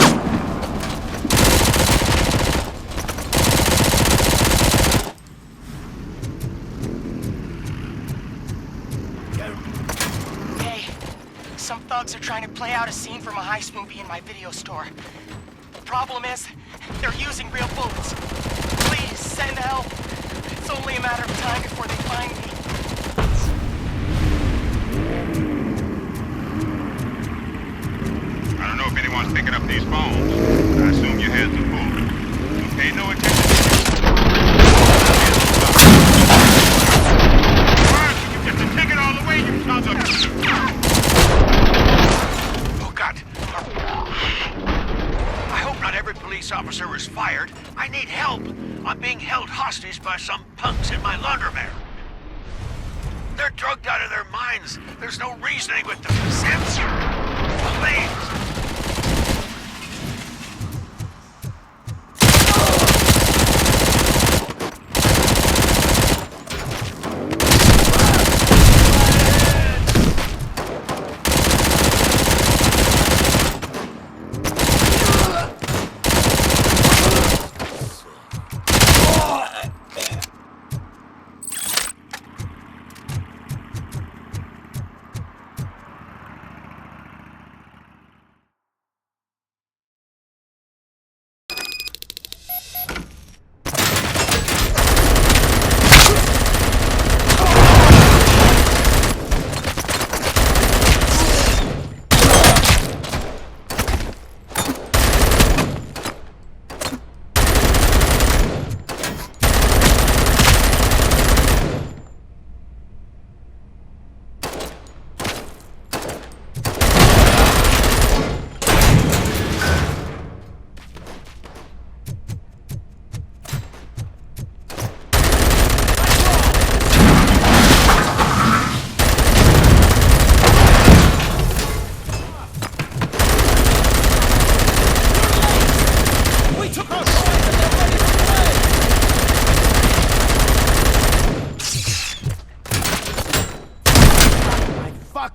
Some thugs are trying to play out a scene from a heist movie in my video store. The problem is, they're using real bullets. Please, send help. It's only a matter of time before they find me. I don't know if anyone's picking up these phones, but I assume your hands are full. Pay no attention to me. You get the ticket all the way, you sons of... I hope not every police officer is fired. I need help. I'm being held hostage by some punks in my laundromat. They're drugged out of their minds. There's no reasoning with them. Sense? Please.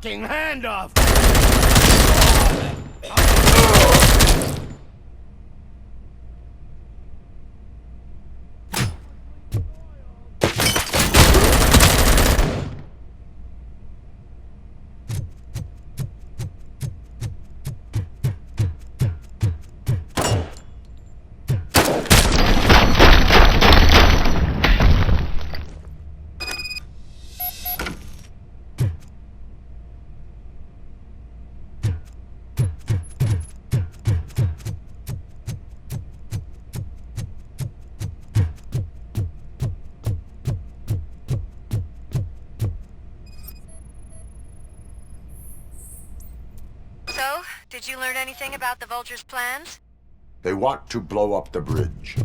Hand off! So, did you learn anything about the Vulture's plans? They want to blow up the bridge.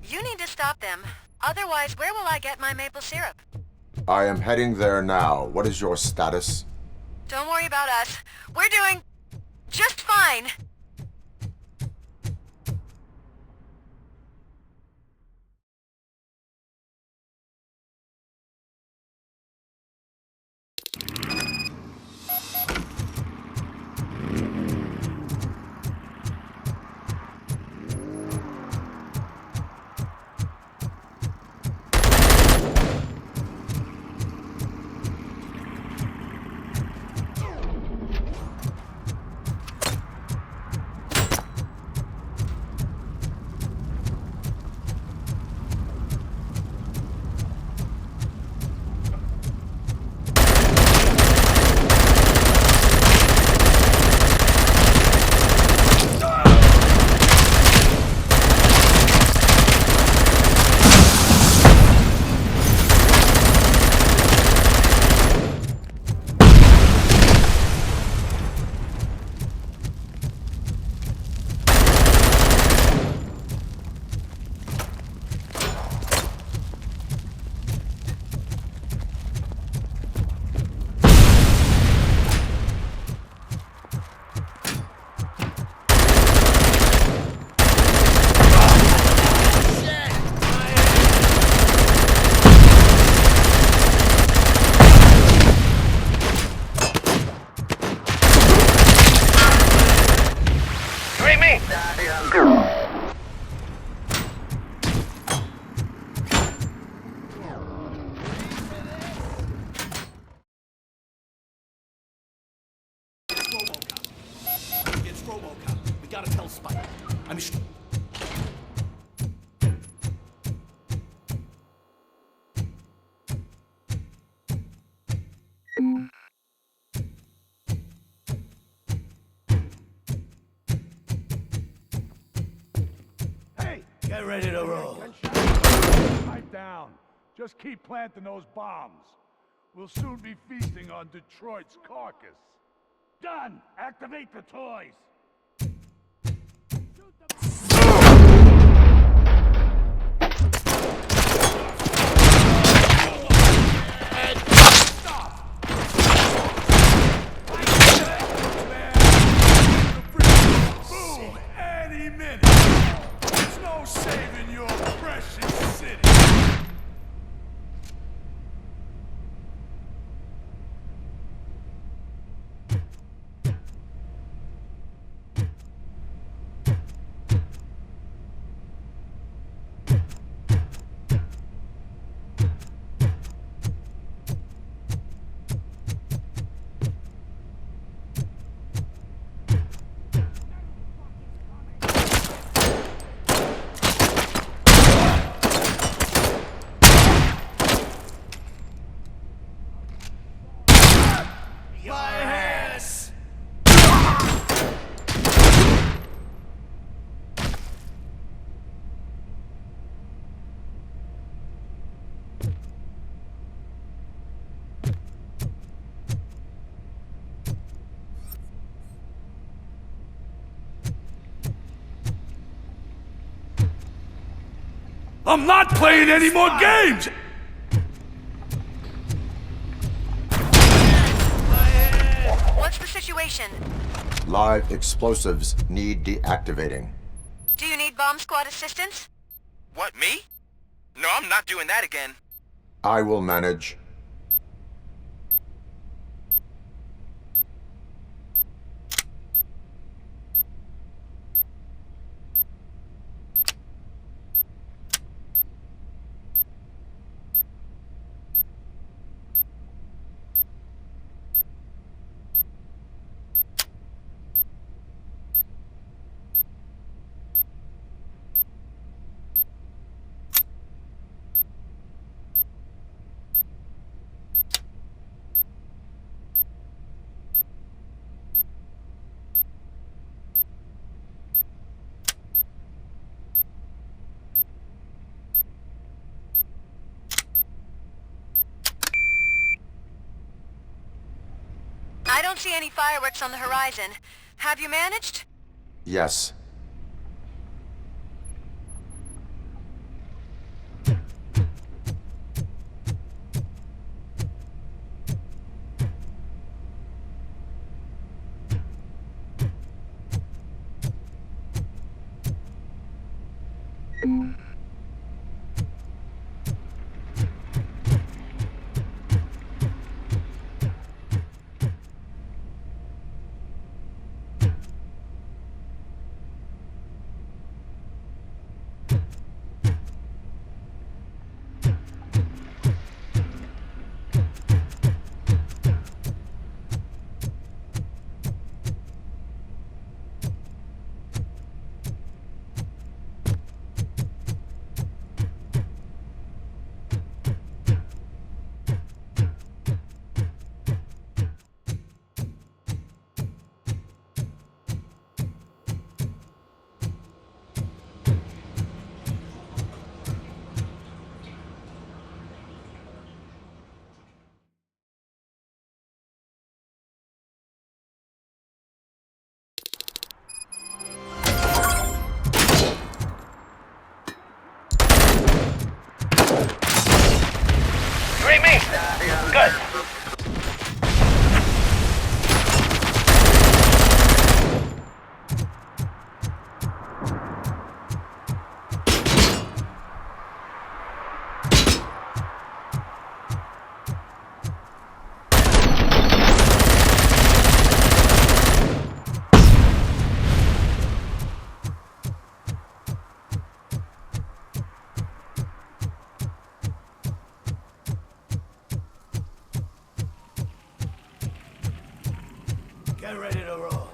You need to stop them. Otherwise, where will I get my maple syrup? I am heading there now. What is your status? Don't worry about us. We're doing just fine. RoboCop. We gotta tell Spike. I'm sure. Hey! Get ready to roll. Pipe down. Just keep planting those bombs. We'll soon be feasting on Detroit's carcass. Done! Activate the toys! Boom! Any minute! There's no saving your precious city! I'm not playing any more games! What's the situation? Live explosives need deactivating. Do you need bomb squad assistance? What, me? No, I'm not doing that again. I will manage. I don't see any fireworks on the horizon. Have you managed? Yes. Good. Get ready to roll.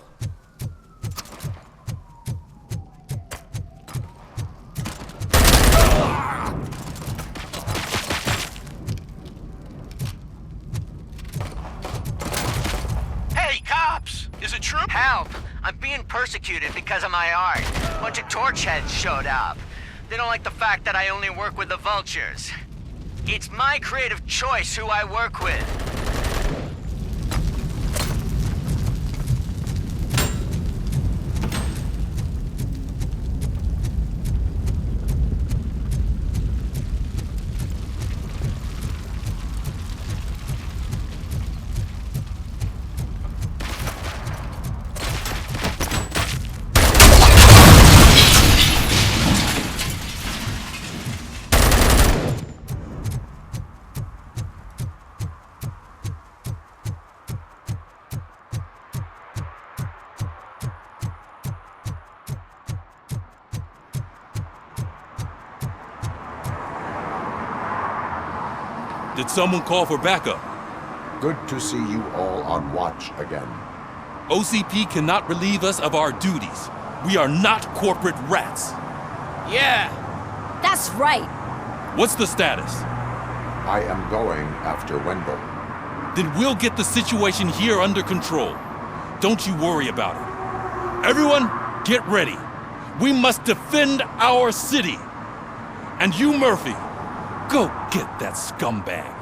cops. Is it true? Help! I'm being persecuted because of my art. A bunch of torch heads showed up. They don't like the fact that I only work with the vultures. It's my creative choice who I work with. Did someone call for backup? Good to see you all on watch again. OCP cannot relieve us of our duties. We are not corporate rats. Yeah. That's right. What's the status? I am going after Wendell. Then we'll get the situation here under control. Don't you worry about it. Everyone, get ready. We must defend our city. And you, Murphy, go get that scumbag.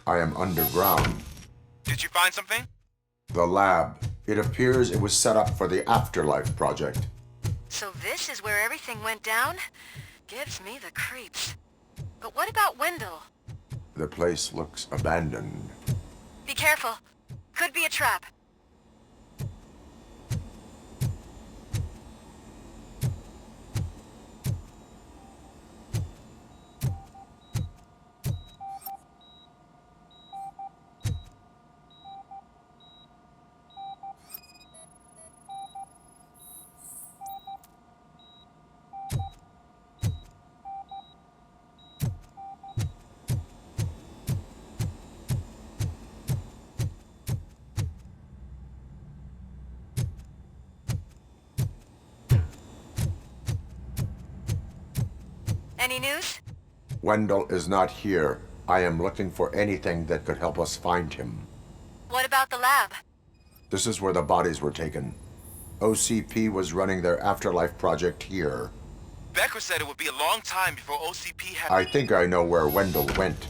I am underground. Did you find something? The lab. It appears it was set up for the Afterlife project. So this is where everything went down? Gives me the creeps. But what about Wendell? The place looks abandoned. Be careful. Could be a trap. Any news? Wendell is not here. I am looking for anything that could help us find him. What about the lab? This is where the bodies were taken. OCP was running their Afterlife project here. Becker said it would be a long time before OCP had... I think I know where Wendell went.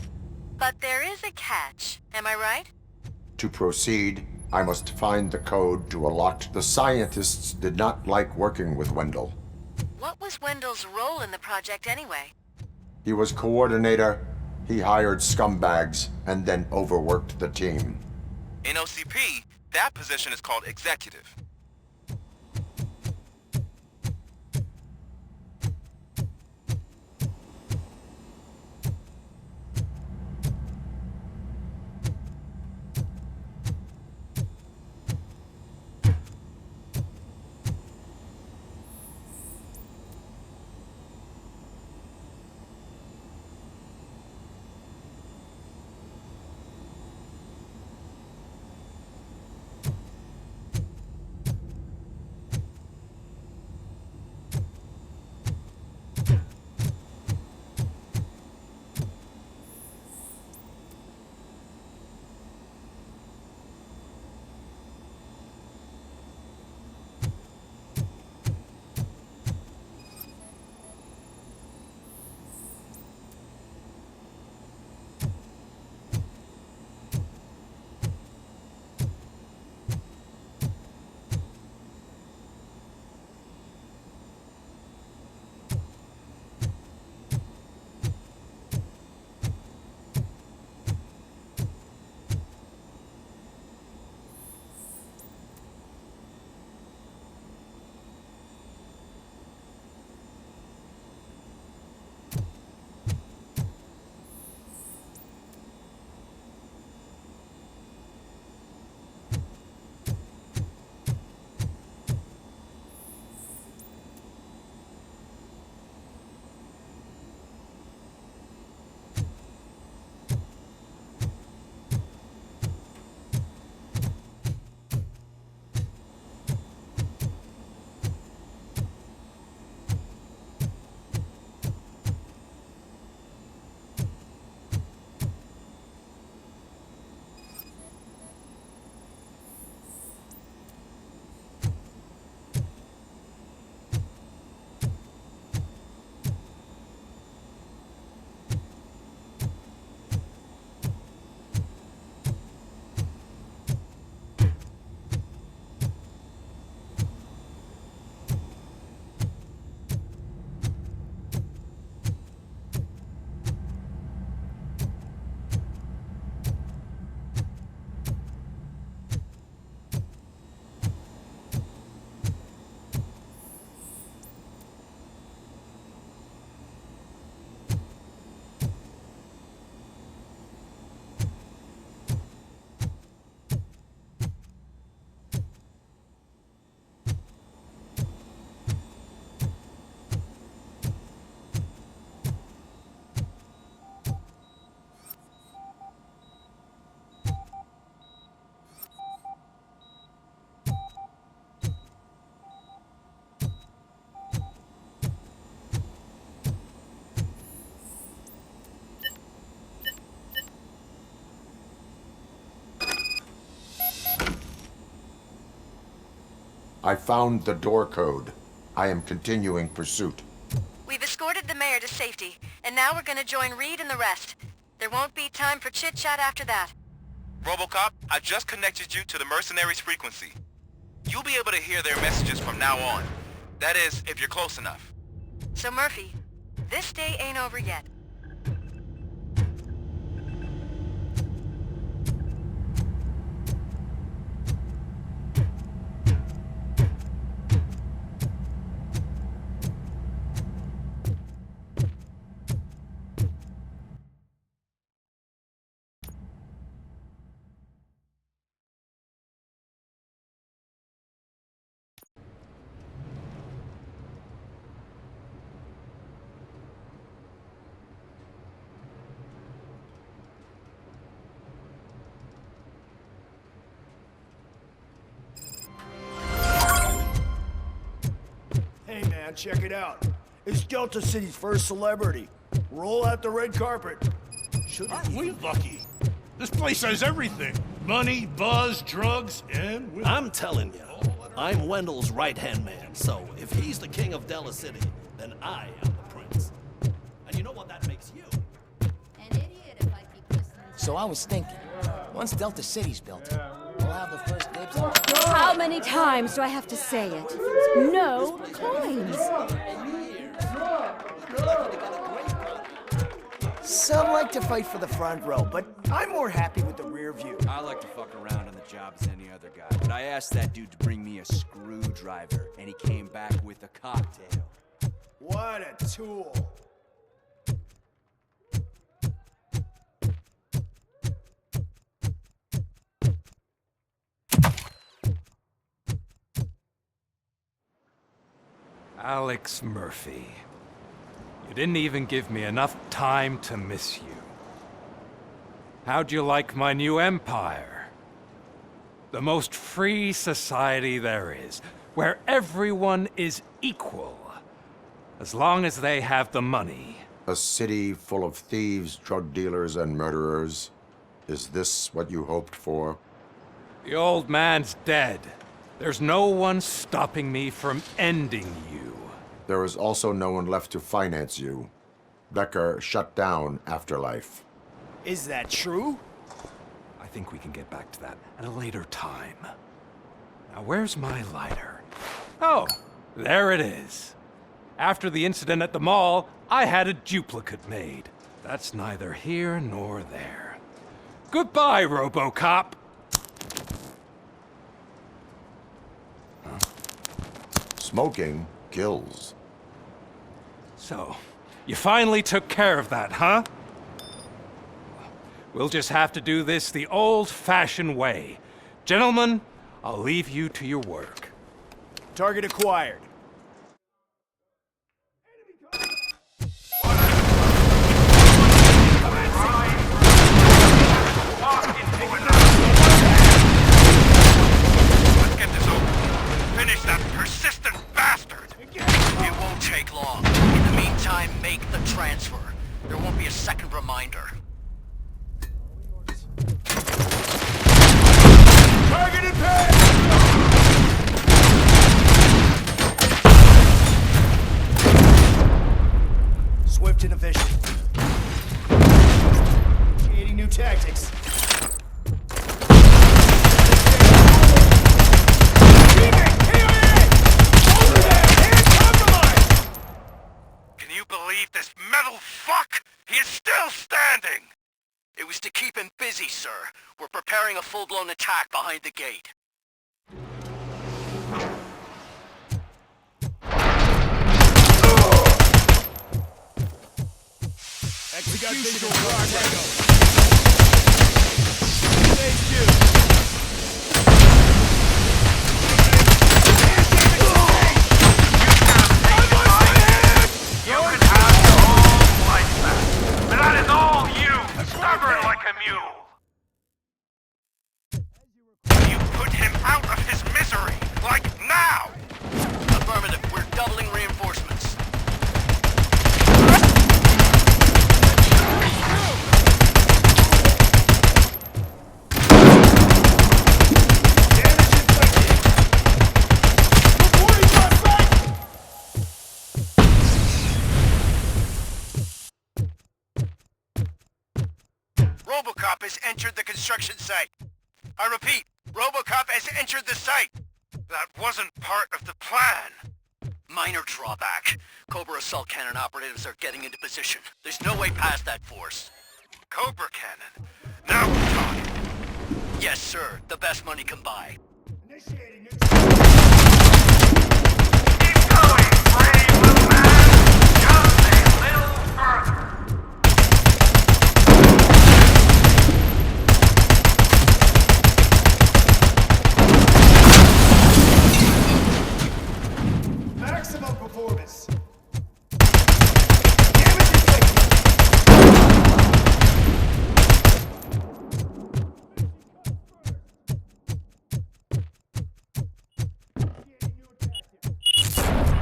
But there is a catch. Am I right? To proceed, I must find the code to unlock. The scientists did not like working with Wendell. What was Wendell's role in the project anyway? He was coordinator, he hired scumbags, and then overworked the team. In OCP, that position is called executive. I found the door code. I am continuing pursuit. We've escorted the mayor to safety, and now we're gonna join Reed and the rest. There won't be time for chit-chat after that. RoboCop, I just connected you to the mercenaries' frequency. You'll be able to hear their messages from now on. That is, if you're close enough. So Murphy, this day ain't over yet. Check it out. It's Delta City's first celebrity. Roll out the red carpet. Aren't we lucky? This place has everything. Money, buzz, drugs, and women. I'm telling you, I'm Wendell's right-hand man, so if he's the king of Delta City, then I am the prince. And you know what that makes you? An idiot if I keep listening. So I was thinking, once Delta City's built, we'll have the first dibs on... How many times do I have to say it? No coins! Some like to fight for the front row, but I'm more happy with the rear view. I like to fuck around on the job as any other guy, but I asked that dude to bring me a screwdriver, and he came back with a cocktail. What a tool. Alex Murphy. You didn't even give me enough time to miss you. How'd you like my new empire? The most free society there is, where everyone is equal, as long as they have the money. A city full of thieves, drug dealers, and murderers. Is this what you hoped for? The old man's dead. There's no one stopping me from ending you. There is also no one left to finance you. Becker shut down Afterlife. Is that true? I think we can get back to that at a later time. Now, where's my lighter? Oh, there it is. After the incident at the mall, I had a duplicate made. That's neither here nor there. Goodbye, RoboCop. Smoking kills. So, you finally took care of that, huh? We'll just have to do this the old-fashioned way. Gentlemen, I'll leave you to your work. Target acquired. Let's get this over. Finish that persistent bastard! It won't take long. In the meantime, make the transfer. There won't be a second reminder. Targeted pass! Swift and efficient. Creating new tactics. Can you believe this metal fuck? He is still standing! It was to keep him busy, sir. We're preparing a full-blown attack behind the gate. Execution in progress. Thank you. You can have your own life back. But that is all you, stubborn like a mule. You put him out of his misery, like now! Affirmative, we're doubling reinforcements. has entered the construction site. I repeat, RoboCop has entered the site. That wasn't part of the plan. Minor drawback. Cobra assault cannon operatives are getting into position. There's no way past that force. Cobra cannon? Now we're talking. Yes, sir. The best money can buy. Maximum performance.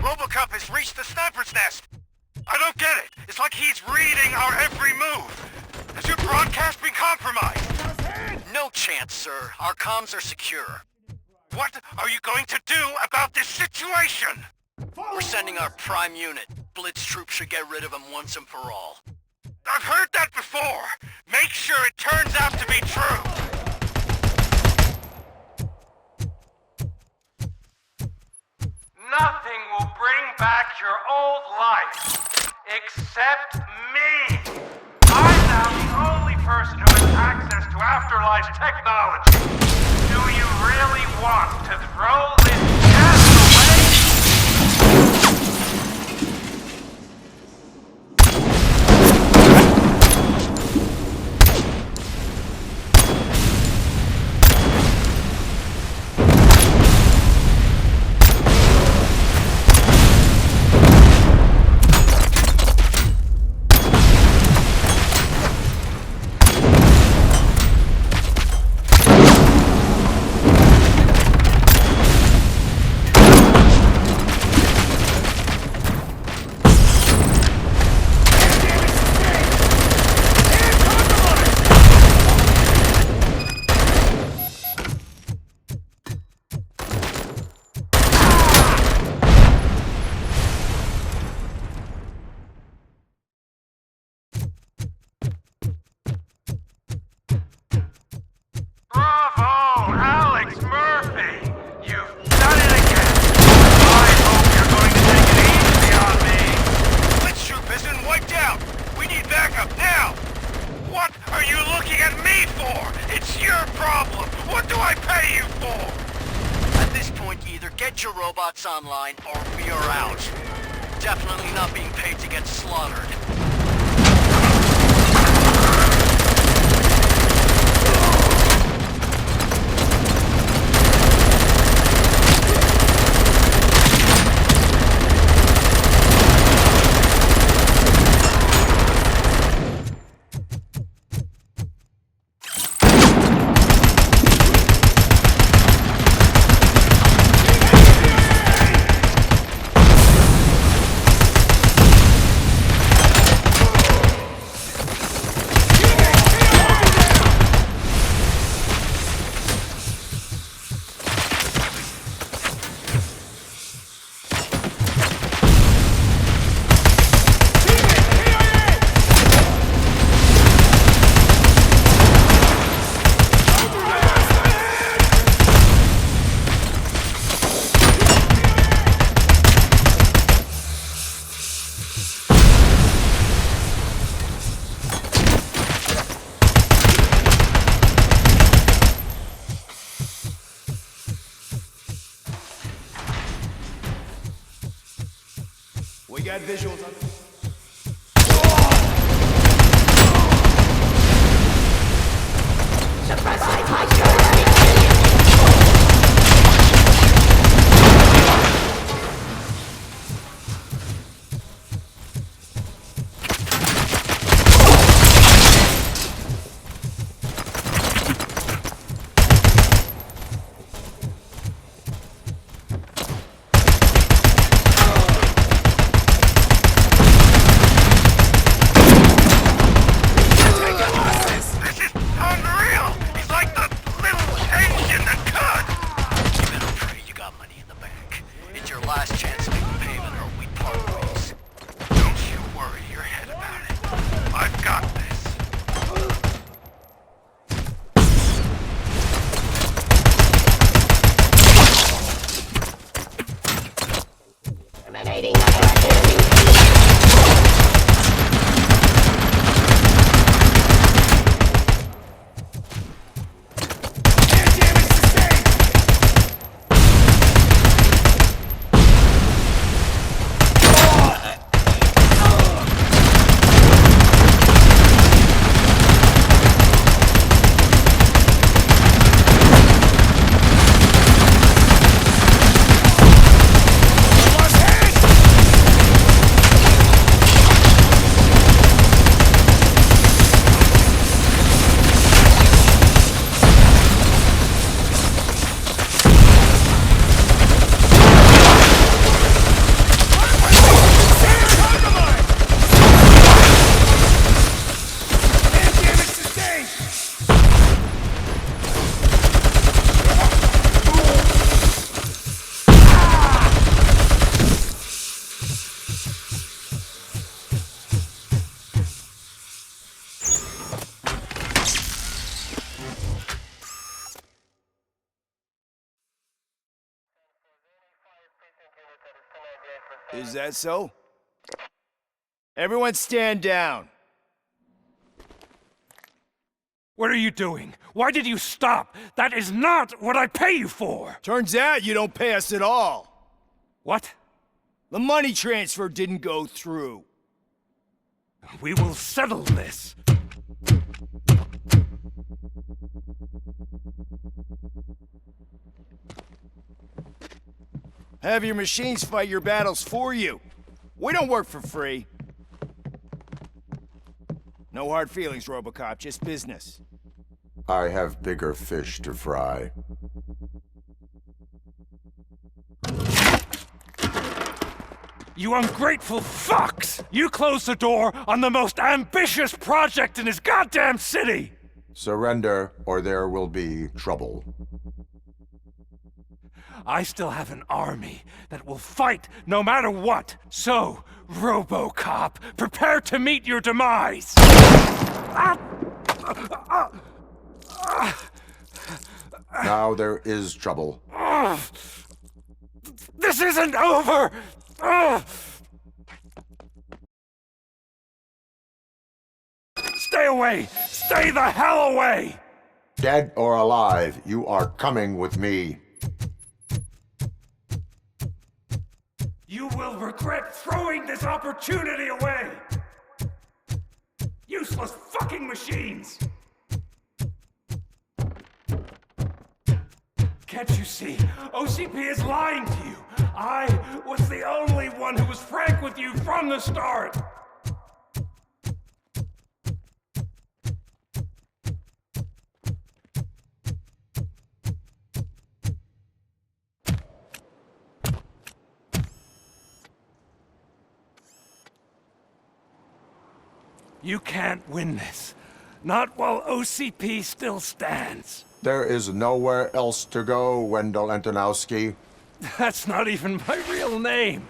RoboCop has reached the sniper's nest. I don't get it. It's like he's reading our every move. Has your broadcast been compromised? No chance, sir. Our comms are secure. What are you going to do about this situation? We're sending our prime unit. Blitz troops should get rid of him once and for all. I've heard that before. Make sure it turns out to be true. Nothing will bring back your old life, except me. I'm now the only person who has access to Afterlife's technology. Do you really want to throw this gas online or we are out. Definitely not being paid to get slaughtered. We got visuals on. Is that so? Everyone stand down. What are you doing? Why did you stop? That is not what I pay you for! Turns out you don't pay us at all. What? The money transfer didn't go through. We will settle this. Have your machines fight your battles for you. We don't work for free. No hard feelings, RoboCop, just business. I have bigger fish to fry. You ungrateful fucks! You closed the door on the most ambitious project in this goddamn city! Surrender, or there will be trouble. I still have an army that will fight no matter what. So, RoboCop, prepare to meet your demise! Now there is trouble. This isn't over! Stay away! Stay the hell away! Dead or alive, you are coming with me. You will regret throwing this opportunity away! Useless fucking machines! Can't you see? OCP is lying to you! I was the only one who was frank with you from the start! You can't win this. Not while OCP still stands. There is nowhere else to go, Wendell Antonowski. That's not even my real name.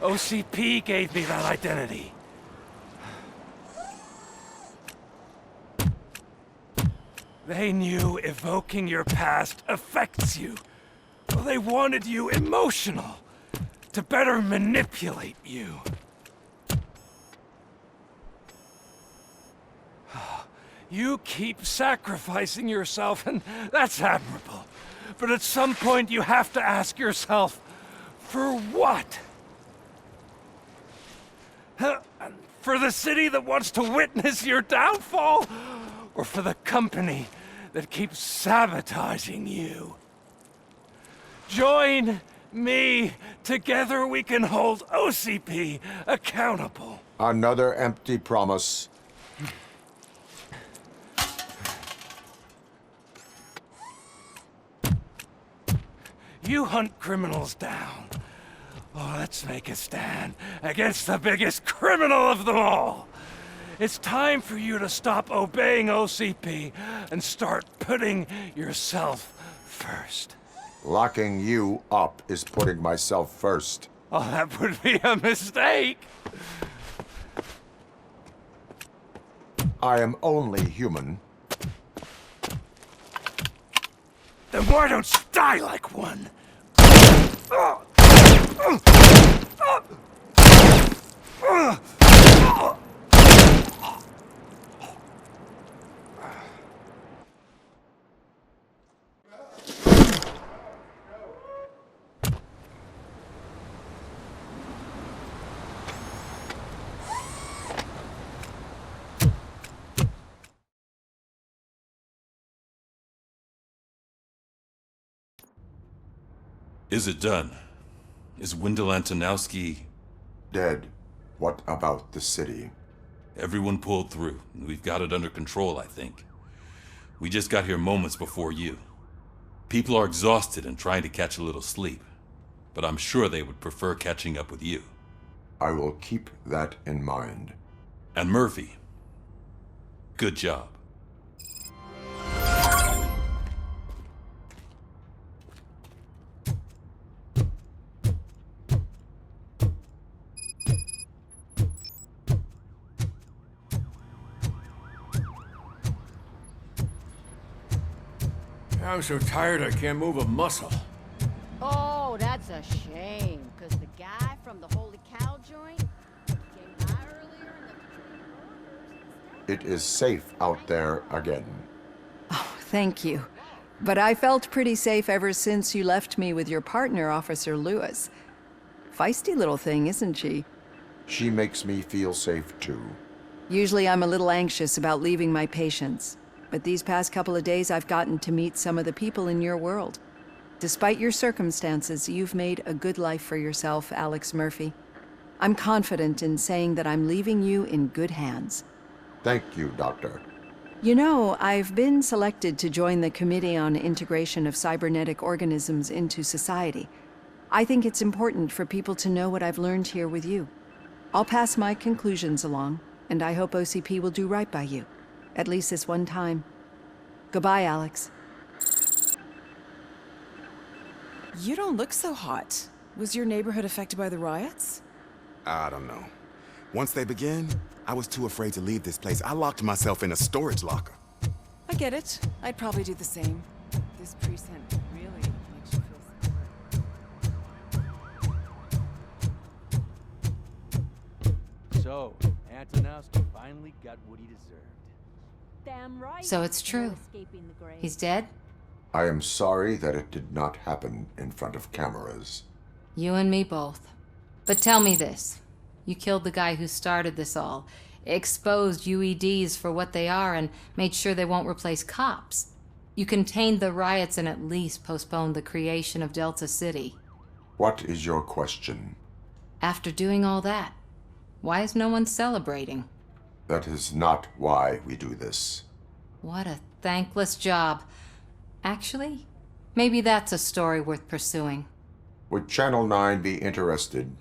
OCP gave me that identity. They knew evoking your past affects you. Well, they wanted you emotional, to better manipulate you. You keep sacrificing yourself, and that's admirable. But at some point you have to ask yourself, for what? For the city that wants to witness your downfall? Or for the company that keeps sabotaging you? Join me. Together we can hold OCP accountable. Another empty promise. You hunt criminals down. Oh, let's make a stand against the biggest criminal of them all. It's time for you to stop obeying OCP and start putting yourself first. Locking you up is putting myself first. Oh, that would be a mistake. I am only human. Then why don't you die like one? Is it done? Is Wendell Antonowski... dead? What about the city? Everyone pulled through. We've got it under control, I think. We just got here moments before you. People are exhausted and trying to catch a little sleep. But I'm sure they would prefer catching up with you. I will keep that in mind. And Murphy, good job. I'm so tired I can't move a muscle. Oh, that's a shame, because the guy from the Holy Cow joint came by earlier in It is safe out there again. Oh, thank you. But I felt pretty safe ever since you left me with your partner, Officer Lewis. Feisty little thing, isn't she? She makes me feel safe too. Usually I'm a little anxious about leaving my patients. But these past couple of days, I've gotten to meet some of the people in your world. Despite your circumstances, you've made a good life for yourself, Alex Murphy. I'm confident in saying that I'm leaving you in good hands. Thank you, Doctor. You know, I've been selected to join the Committee on Integration of Cybernetic Organisms into Society. I think it's important for people to know what I've learned here with you. I'll pass my conclusions along, and I hope OCP will do right by you. At least this one time. Goodbye, Alex. You don't look so hot. Was your neighborhood affected by the riots? I don't know. Once they begin, I was too afraid to leave this place. I locked myself in a storage locker. I get it. I'd probably do the same. This precinct really makes you feel So, Antonowski finally got what he deserved. Damn right. So it's true. He's dead? I am sorry that it did not happen in front of cameras. You and me both. But tell me this. You killed the guy who started this all, exposed UEDs for what they are, and made sure they won't replace cops. You contained the riots and at least postponed the creation of Delta City. What is your question? After doing all that, why is no one celebrating? That is not why we do this. What a thankless job. Actually, maybe that's a story worth pursuing. Would Channel 9 be interested?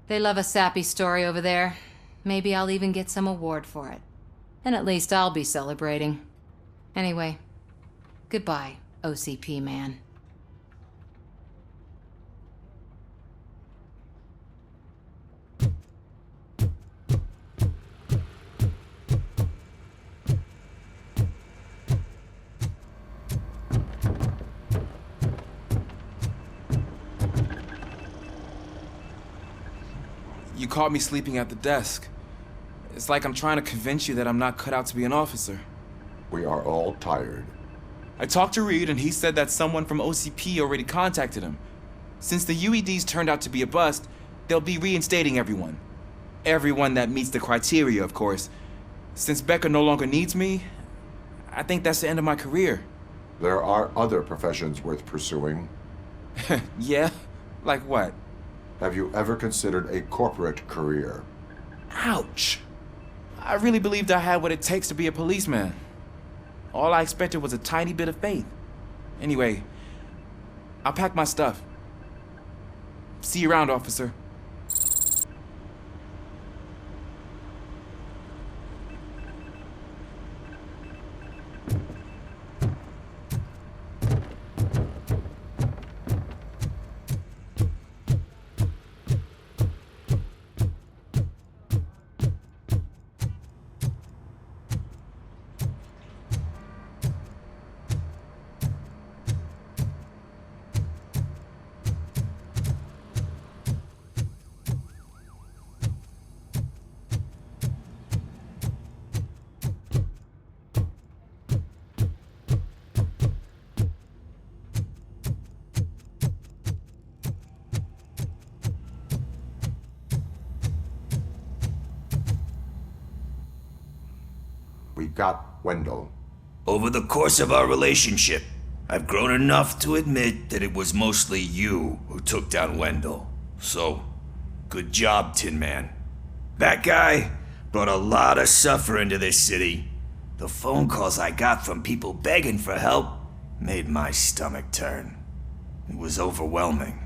They love a sappy story over there. Maybe I'll even get some award for it. And at least I'll be celebrating. Anyway, goodbye, OCP man. You caught me sleeping at the desk. It's like I'm trying to convince you that I'm not cut out to be an officer. We are all tired. I talked to Reed and he said that someone from OCP already contacted him. Since the UEDs turned out to be a bust, they'll be reinstating everyone. Everyone that meets the criteria, of course. Since Becca no longer needs me, I think that's the end of my career. There are other professions worth pursuing. Yeah? Like what? Have you ever considered a corporate career? Ouch! I really believed I had what it takes to be a policeman. All I expected was a tiny bit of faith. Anyway, I'll pack my stuff. See you around, officer. We got Wendell. Over the course of our relationship, I've grown enough to admit that it was mostly you who took down Wendell. So, good job, Tin Man. That guy brought a lot of suffering to this city. The phone calls I got from people begging for help made my stomach turn. It was overwhelming.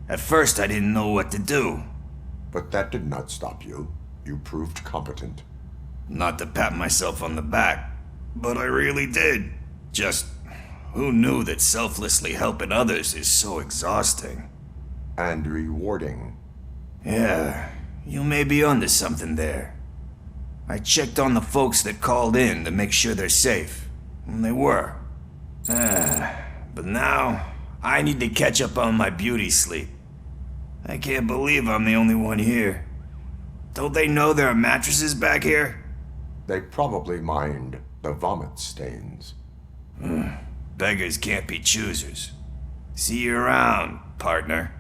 At first, I didn't know what to do. But that did not stop you. You proved competent. Not to pat myself on the back, but I really did. Just, who knew that selflessly helping others is so exhausting? And rewarding. Yeah, you may be onto something there. I checked on the folks that called in to make sure they're safe, and they were. But now, I need to catch up on my beauty sleep. I can't believe I'm the only one here. Don't they know there are mattresses back here? They probably mind the vomit stains. Beggars can't be choosers. See you around, partner.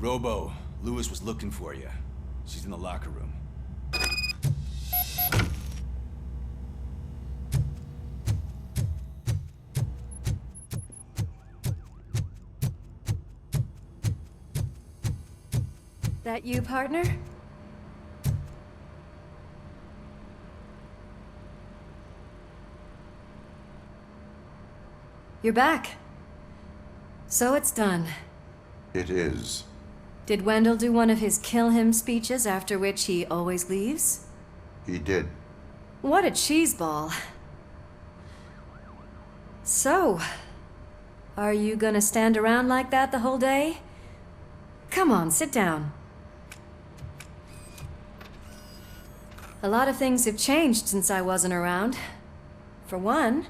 Robo, Lewis was looking for you. She's in the locker room. That you, partner? You're back. So it's done. It is. Did Wendell do one of his kill him speeches after which he always leaves? He did. What a cheeseball. So, are you gonna stand around like that the whole day? Come on, sit down. A lot of things have changed since I wasn't around. For one,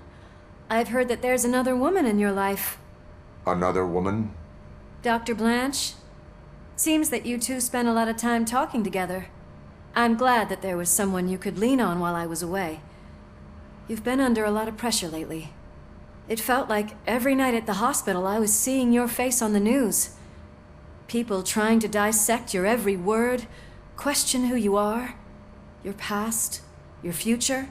I've heard that there's another woman in your life. Another woman? Dr. Blanche? Seems that you two spent a lot of time talking together. I'm glad that there was someone you could lean on while I was away. You've been under a lot of pressure lately. It felt like every night at the hospital I was seeing your face on the news. People trying to dissect your every word, question who you are, your past, your future.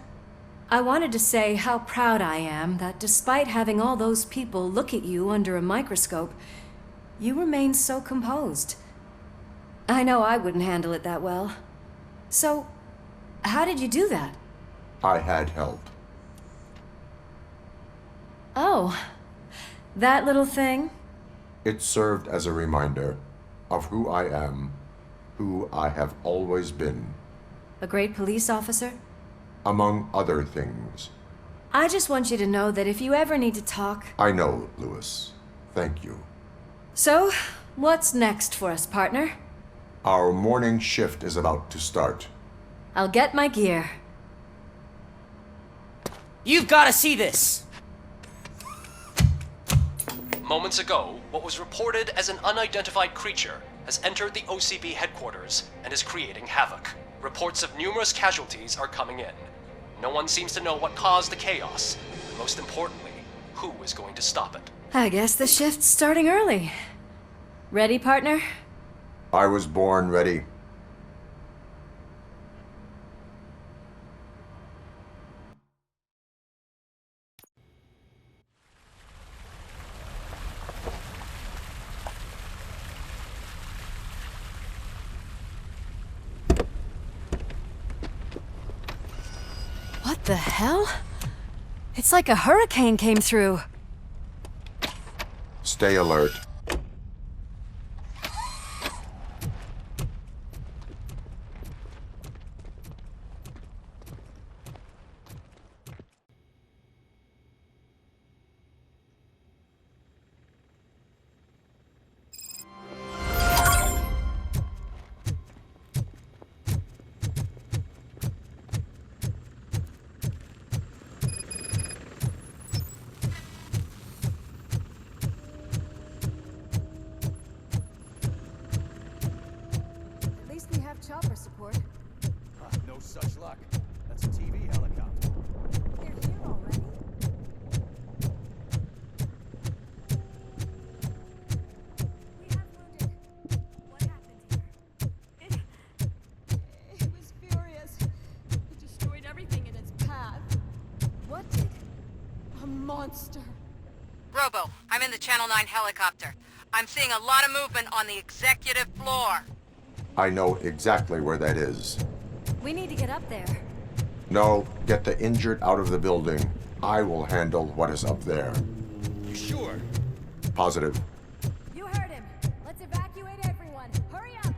I wanted to say how proud I am that despite having all those people look at you under a microscope, you remain so composed. I know I wouldn't handle it that well. So, how did you do that? I had help. Oh, that little thing? It served as a reminder of who I am, who I have always been. A great police officer? Among other things. I just want you to know that if you ever need to talk... I know, Lewis. Thank you. So, what's next for us, partner? Our morning shift is about to start. I'll get my gear. You've got to see this! Moments ago, what was reported as an unidentified creature has entered the OCP headquarters and is creating havoc. Reports of numerous casualties are coming in. No one seems to know what caused the chaos, and most importantly, who is going to stop it. I guess the shift's starting early. Ready, partner? I was born ready. What the hell? It's like a hurricane came through. Stay alert. Chopper support. No such luck. That's a TV helicopter. They're here already? We have wounded. What happened here? It was Fury. monster. Robo, I'm in the Channel 9 helicopter. I'm seeing a lot of movement on the executive floor. I know exactly where that is. We need to get up there. No, get the injured out of the building. I will handle what is up there. You sure? Positive. You heard him. Let's evacuate everyone. Hurry up!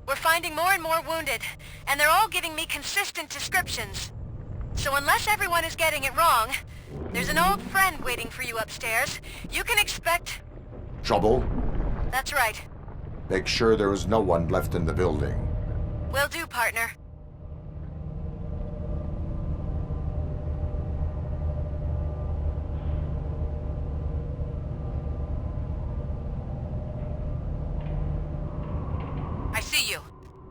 We're finding more and more wounded, and they're all giving me consistent descriptions. So unless everyone is getting it wrong, there's an old friend waiting for you upstairs. You can expect... Trouble? That's right. Make sure there is no one left in the building. Will do, partner. I see you.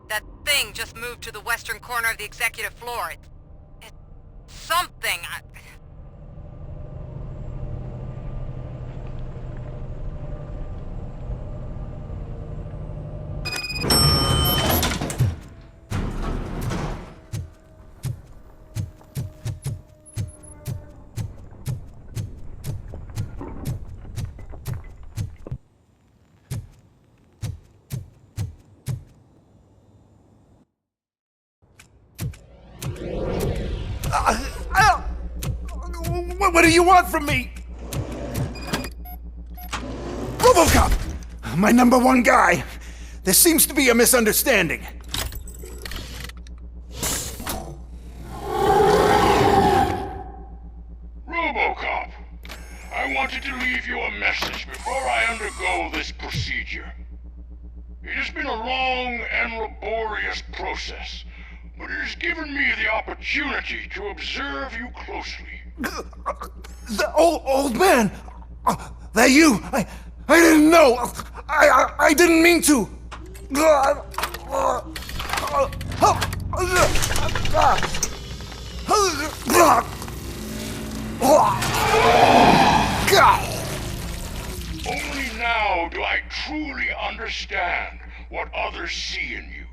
That thing just moved to the western corner of the executive floor. It's something. What do you want from me? RoboCop! My #1 guy. There seems to be a misunderstanding. RoboCop, I wanted to leave you a message before I undergo this procedure. It has been a long and laborious process, but it has given me the opportunity to observe you closely. The old man! That you? I didn't know! I didn't mean to! Only now do I truly understand what others see in you.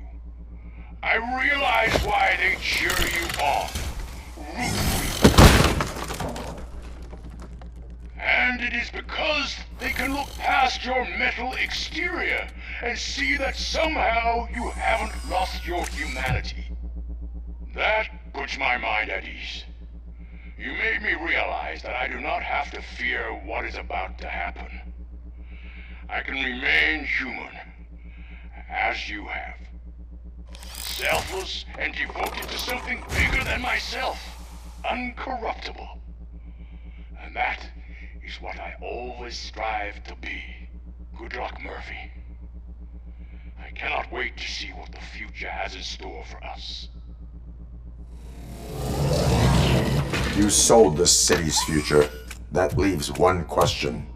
I realize why they cheer you on, root for you. And it is because they can look past your metal exterior and see that somehow you haven't lost your humanity. That puts my mind at ease. You made me realize that I do not have to fear what is about to happen. I can remain human, as you have. Selfless and devoted to something bigger than myself, uncorruptible. And that is what I always strive to be. Good luck, Murphy. I cannot wait to see what the future has in store for us. You sold the city's future. That leaves one question.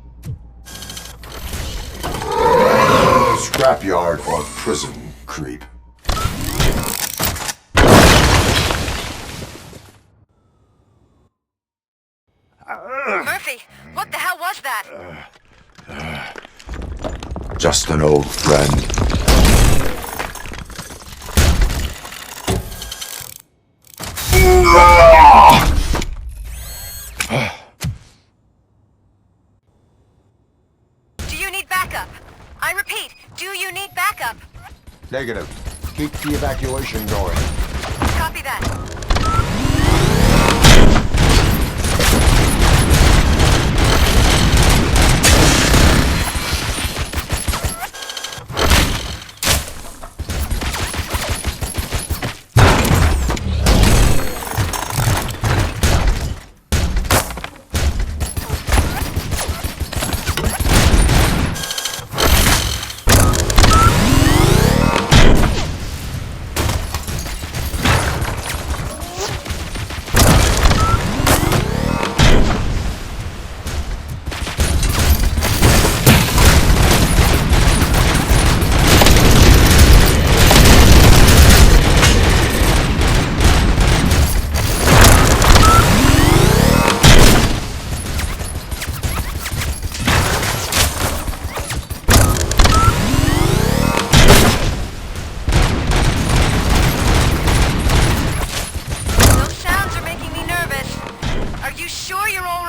Scrapyard or prison, creep? Murphy, what the hell was that? Just an old friend. Do you need backup? I repeat, do you need backup? Negative. Keep the evacuation going. Copy that.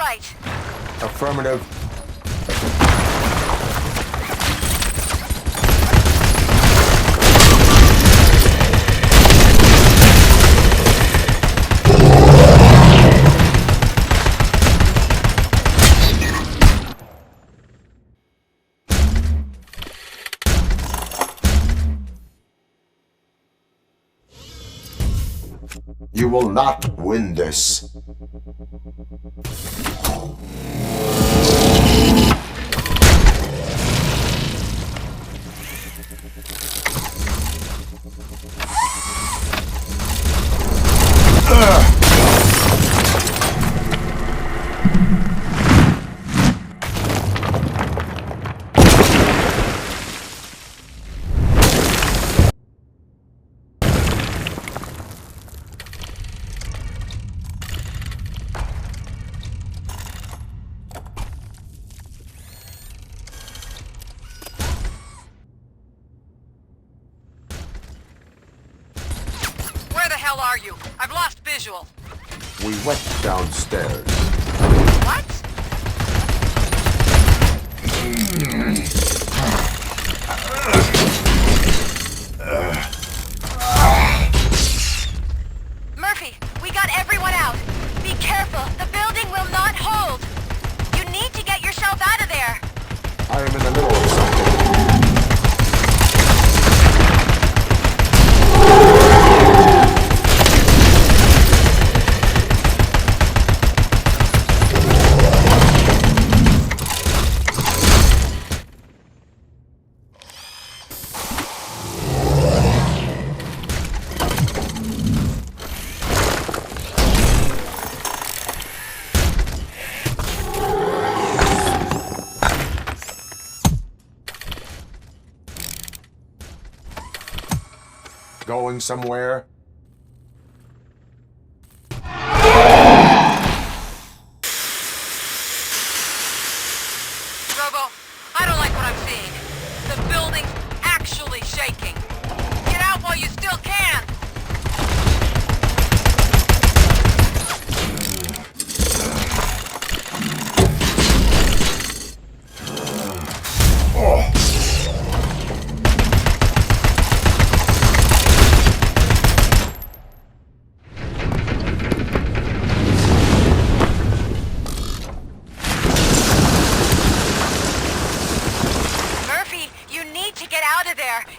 site. Affirmative. You will not win this. hell are you? I've lost visual. We went downstairs. What? Murphy, we got everyone out. Be careful. The building will not hold. You need to get yourself out of there. I am in the middle of something. Going somewhere? Robo, I don't like what I'm seeing. The building's actually shaking. Get out while you still can!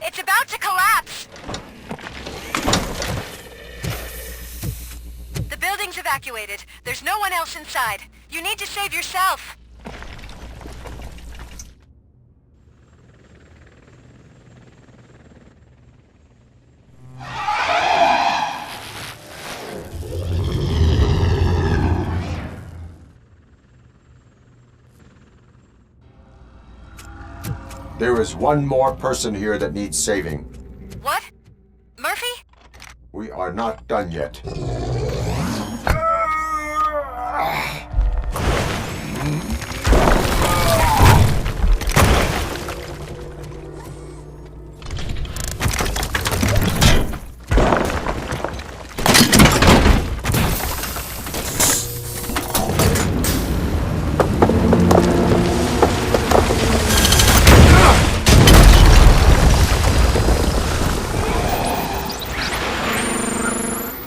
It's about to collapse! The building's evacuated. There's no one else inside. You need to save yourself. There is one more person here that needs saving. What? Murphy? We are not done yet.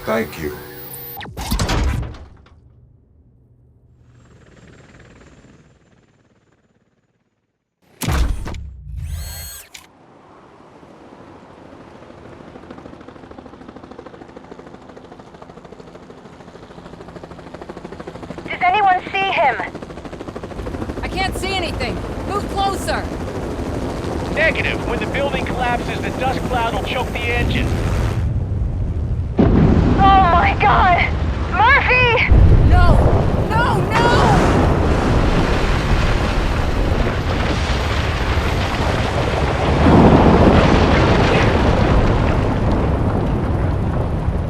Thank you. Does anyone see him? I can't see anything. Move closer. Negative. When the building collapses, the dust cloud will choke the engine. Oh my God! Murphy! No! No, no!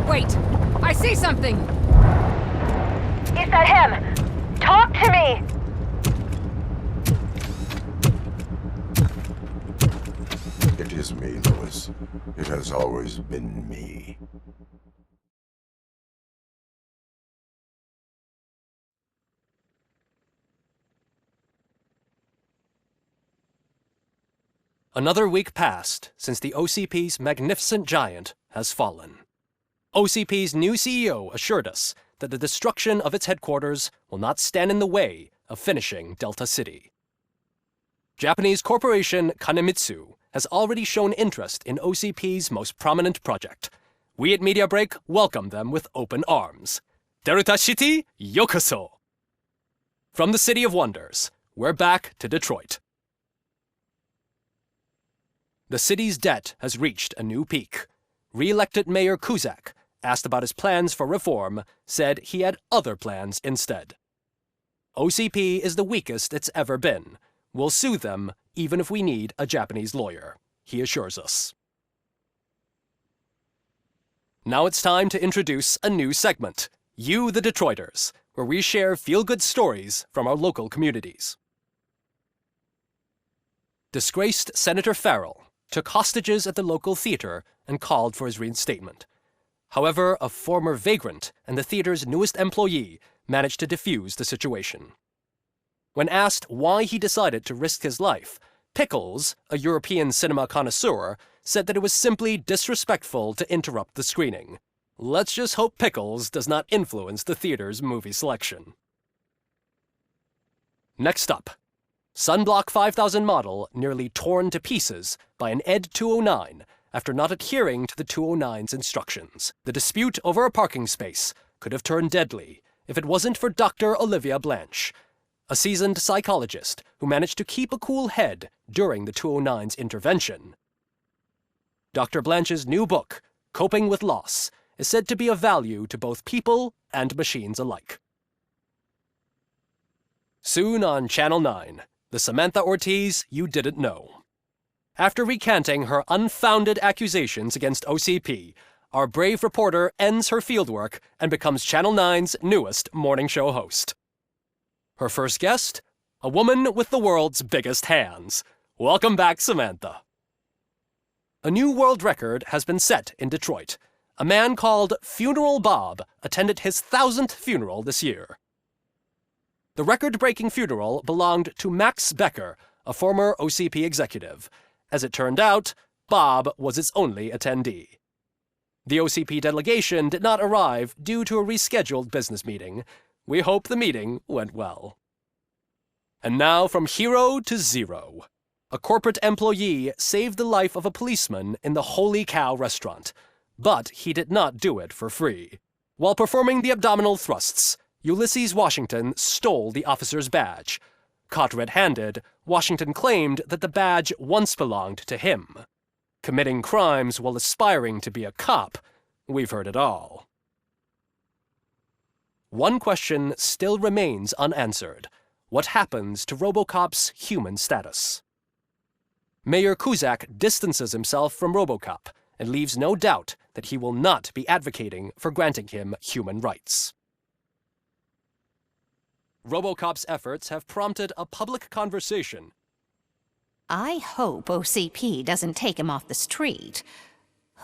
Wait! I see something! Is that him? Talk to me! It is me, Louis. It has always been me. Another week passed since the OCP's magnificent giant has fallen. OCP's new CEO assured us that the destruction of its headquarters will not stand in the way of finishing Delta City. Japanese corporation Kanemitsu has already shown interest in OCP's most prominent project. We at Media Break welcome them with open arms. Delta City, yokoso! From the City of Wonders, we're back to Detroit. The city's debt has reached a new peak. Re-elected Mayor Cusack, asked about his plans for reform, said he had other plans instead. OCP is the weakest it's ever been. We'll sue them even if we need a Japanese lawyer, he assures us. Now it's time to introduce a new segment, You the Detroiters, where we share feel-good stories from our local communities. Disgraced Senator Farrell took hostages at the local theater and called for his reinstatement. However, a former vagrant and the theater's newest employee managed to defuse the situation. When asked why he decided to risk his life, Pickles, a European cinema connoisseur, said that it was simply disrespectful to interrupt the screening. Let's just hope Pickles does not influence the theater's movie selection. Next up, Sunblock 5000 model nearly torn to pieces by an ED 209 after not adhering to the 209's instructions. The dispute over a parking space could have turned deadly if it wasn't for Dr. Olivia Blanche, a seasoned psychologist who managed to keep a cool head during the 209's intervention. Dr. Blanche's new book, Coping with Loss, is said to be of value to both people and machines alike. Soon on Channel 9, the Samantha Ortiz you didn't know. After recanting her unfounded accusations against OCP, our brave reporter ends her fieldwork and becomes Channel 9's newest morning show host. Her first guest? A woman with the world's biggest hands. Welcome back, Samantha. A new world record has been set in Detroit. A man called Funeral Bob attended his 1000th funeral this year. The record-breaking funeral belonged to Max Becker, a former OCP executive. As it turned out, Bob was its only attendee. The OCP delegation did not arrive due to a rescheduled business meeting. We hope the meeting went well. And now from hero to zero. A corporate employee saved the life of a policeman in the Holy Cow restaurant, but he did not do it for free. While performing the abdominal thrusts, Ulysses Washington stole the officer's badge. Caught red-handed, Washington claimed that the badge once belonged to him. Committing crimes while aspiring to be a cop, we've heard it all. One question still remains unanswered. What happens to RoboCop's human status? Mayor Cusack distances himself from RoboCop and leaves no doubt that he will not be advocating for granting him human rights. RoboCop's efforts have prompted a public conversation. I hope OCP doesn't take him off the street.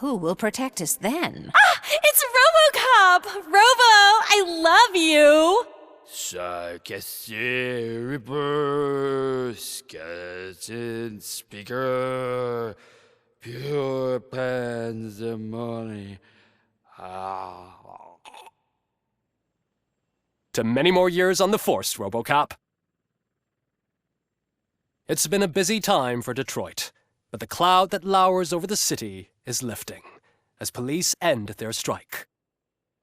Who will protect us then? Ah! It's RoboCop! Robo, I love you! Reaper, skeleton speaker, pure pandemonium. To many more years on the force, RoboCop. It's been a busy time for Detroit, but the cloud that lowers over the city is lifting as police end their strike.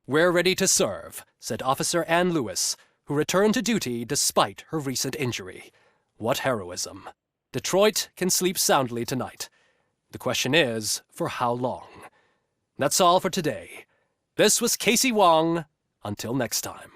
We're ready to serve, said Officer Ann Lewis, who returned to duty despite her recent injury. What heroism. Detroit can sleep soundly tonight. The question is, for how long? That's all for today. This was Casey Wong. Until next time.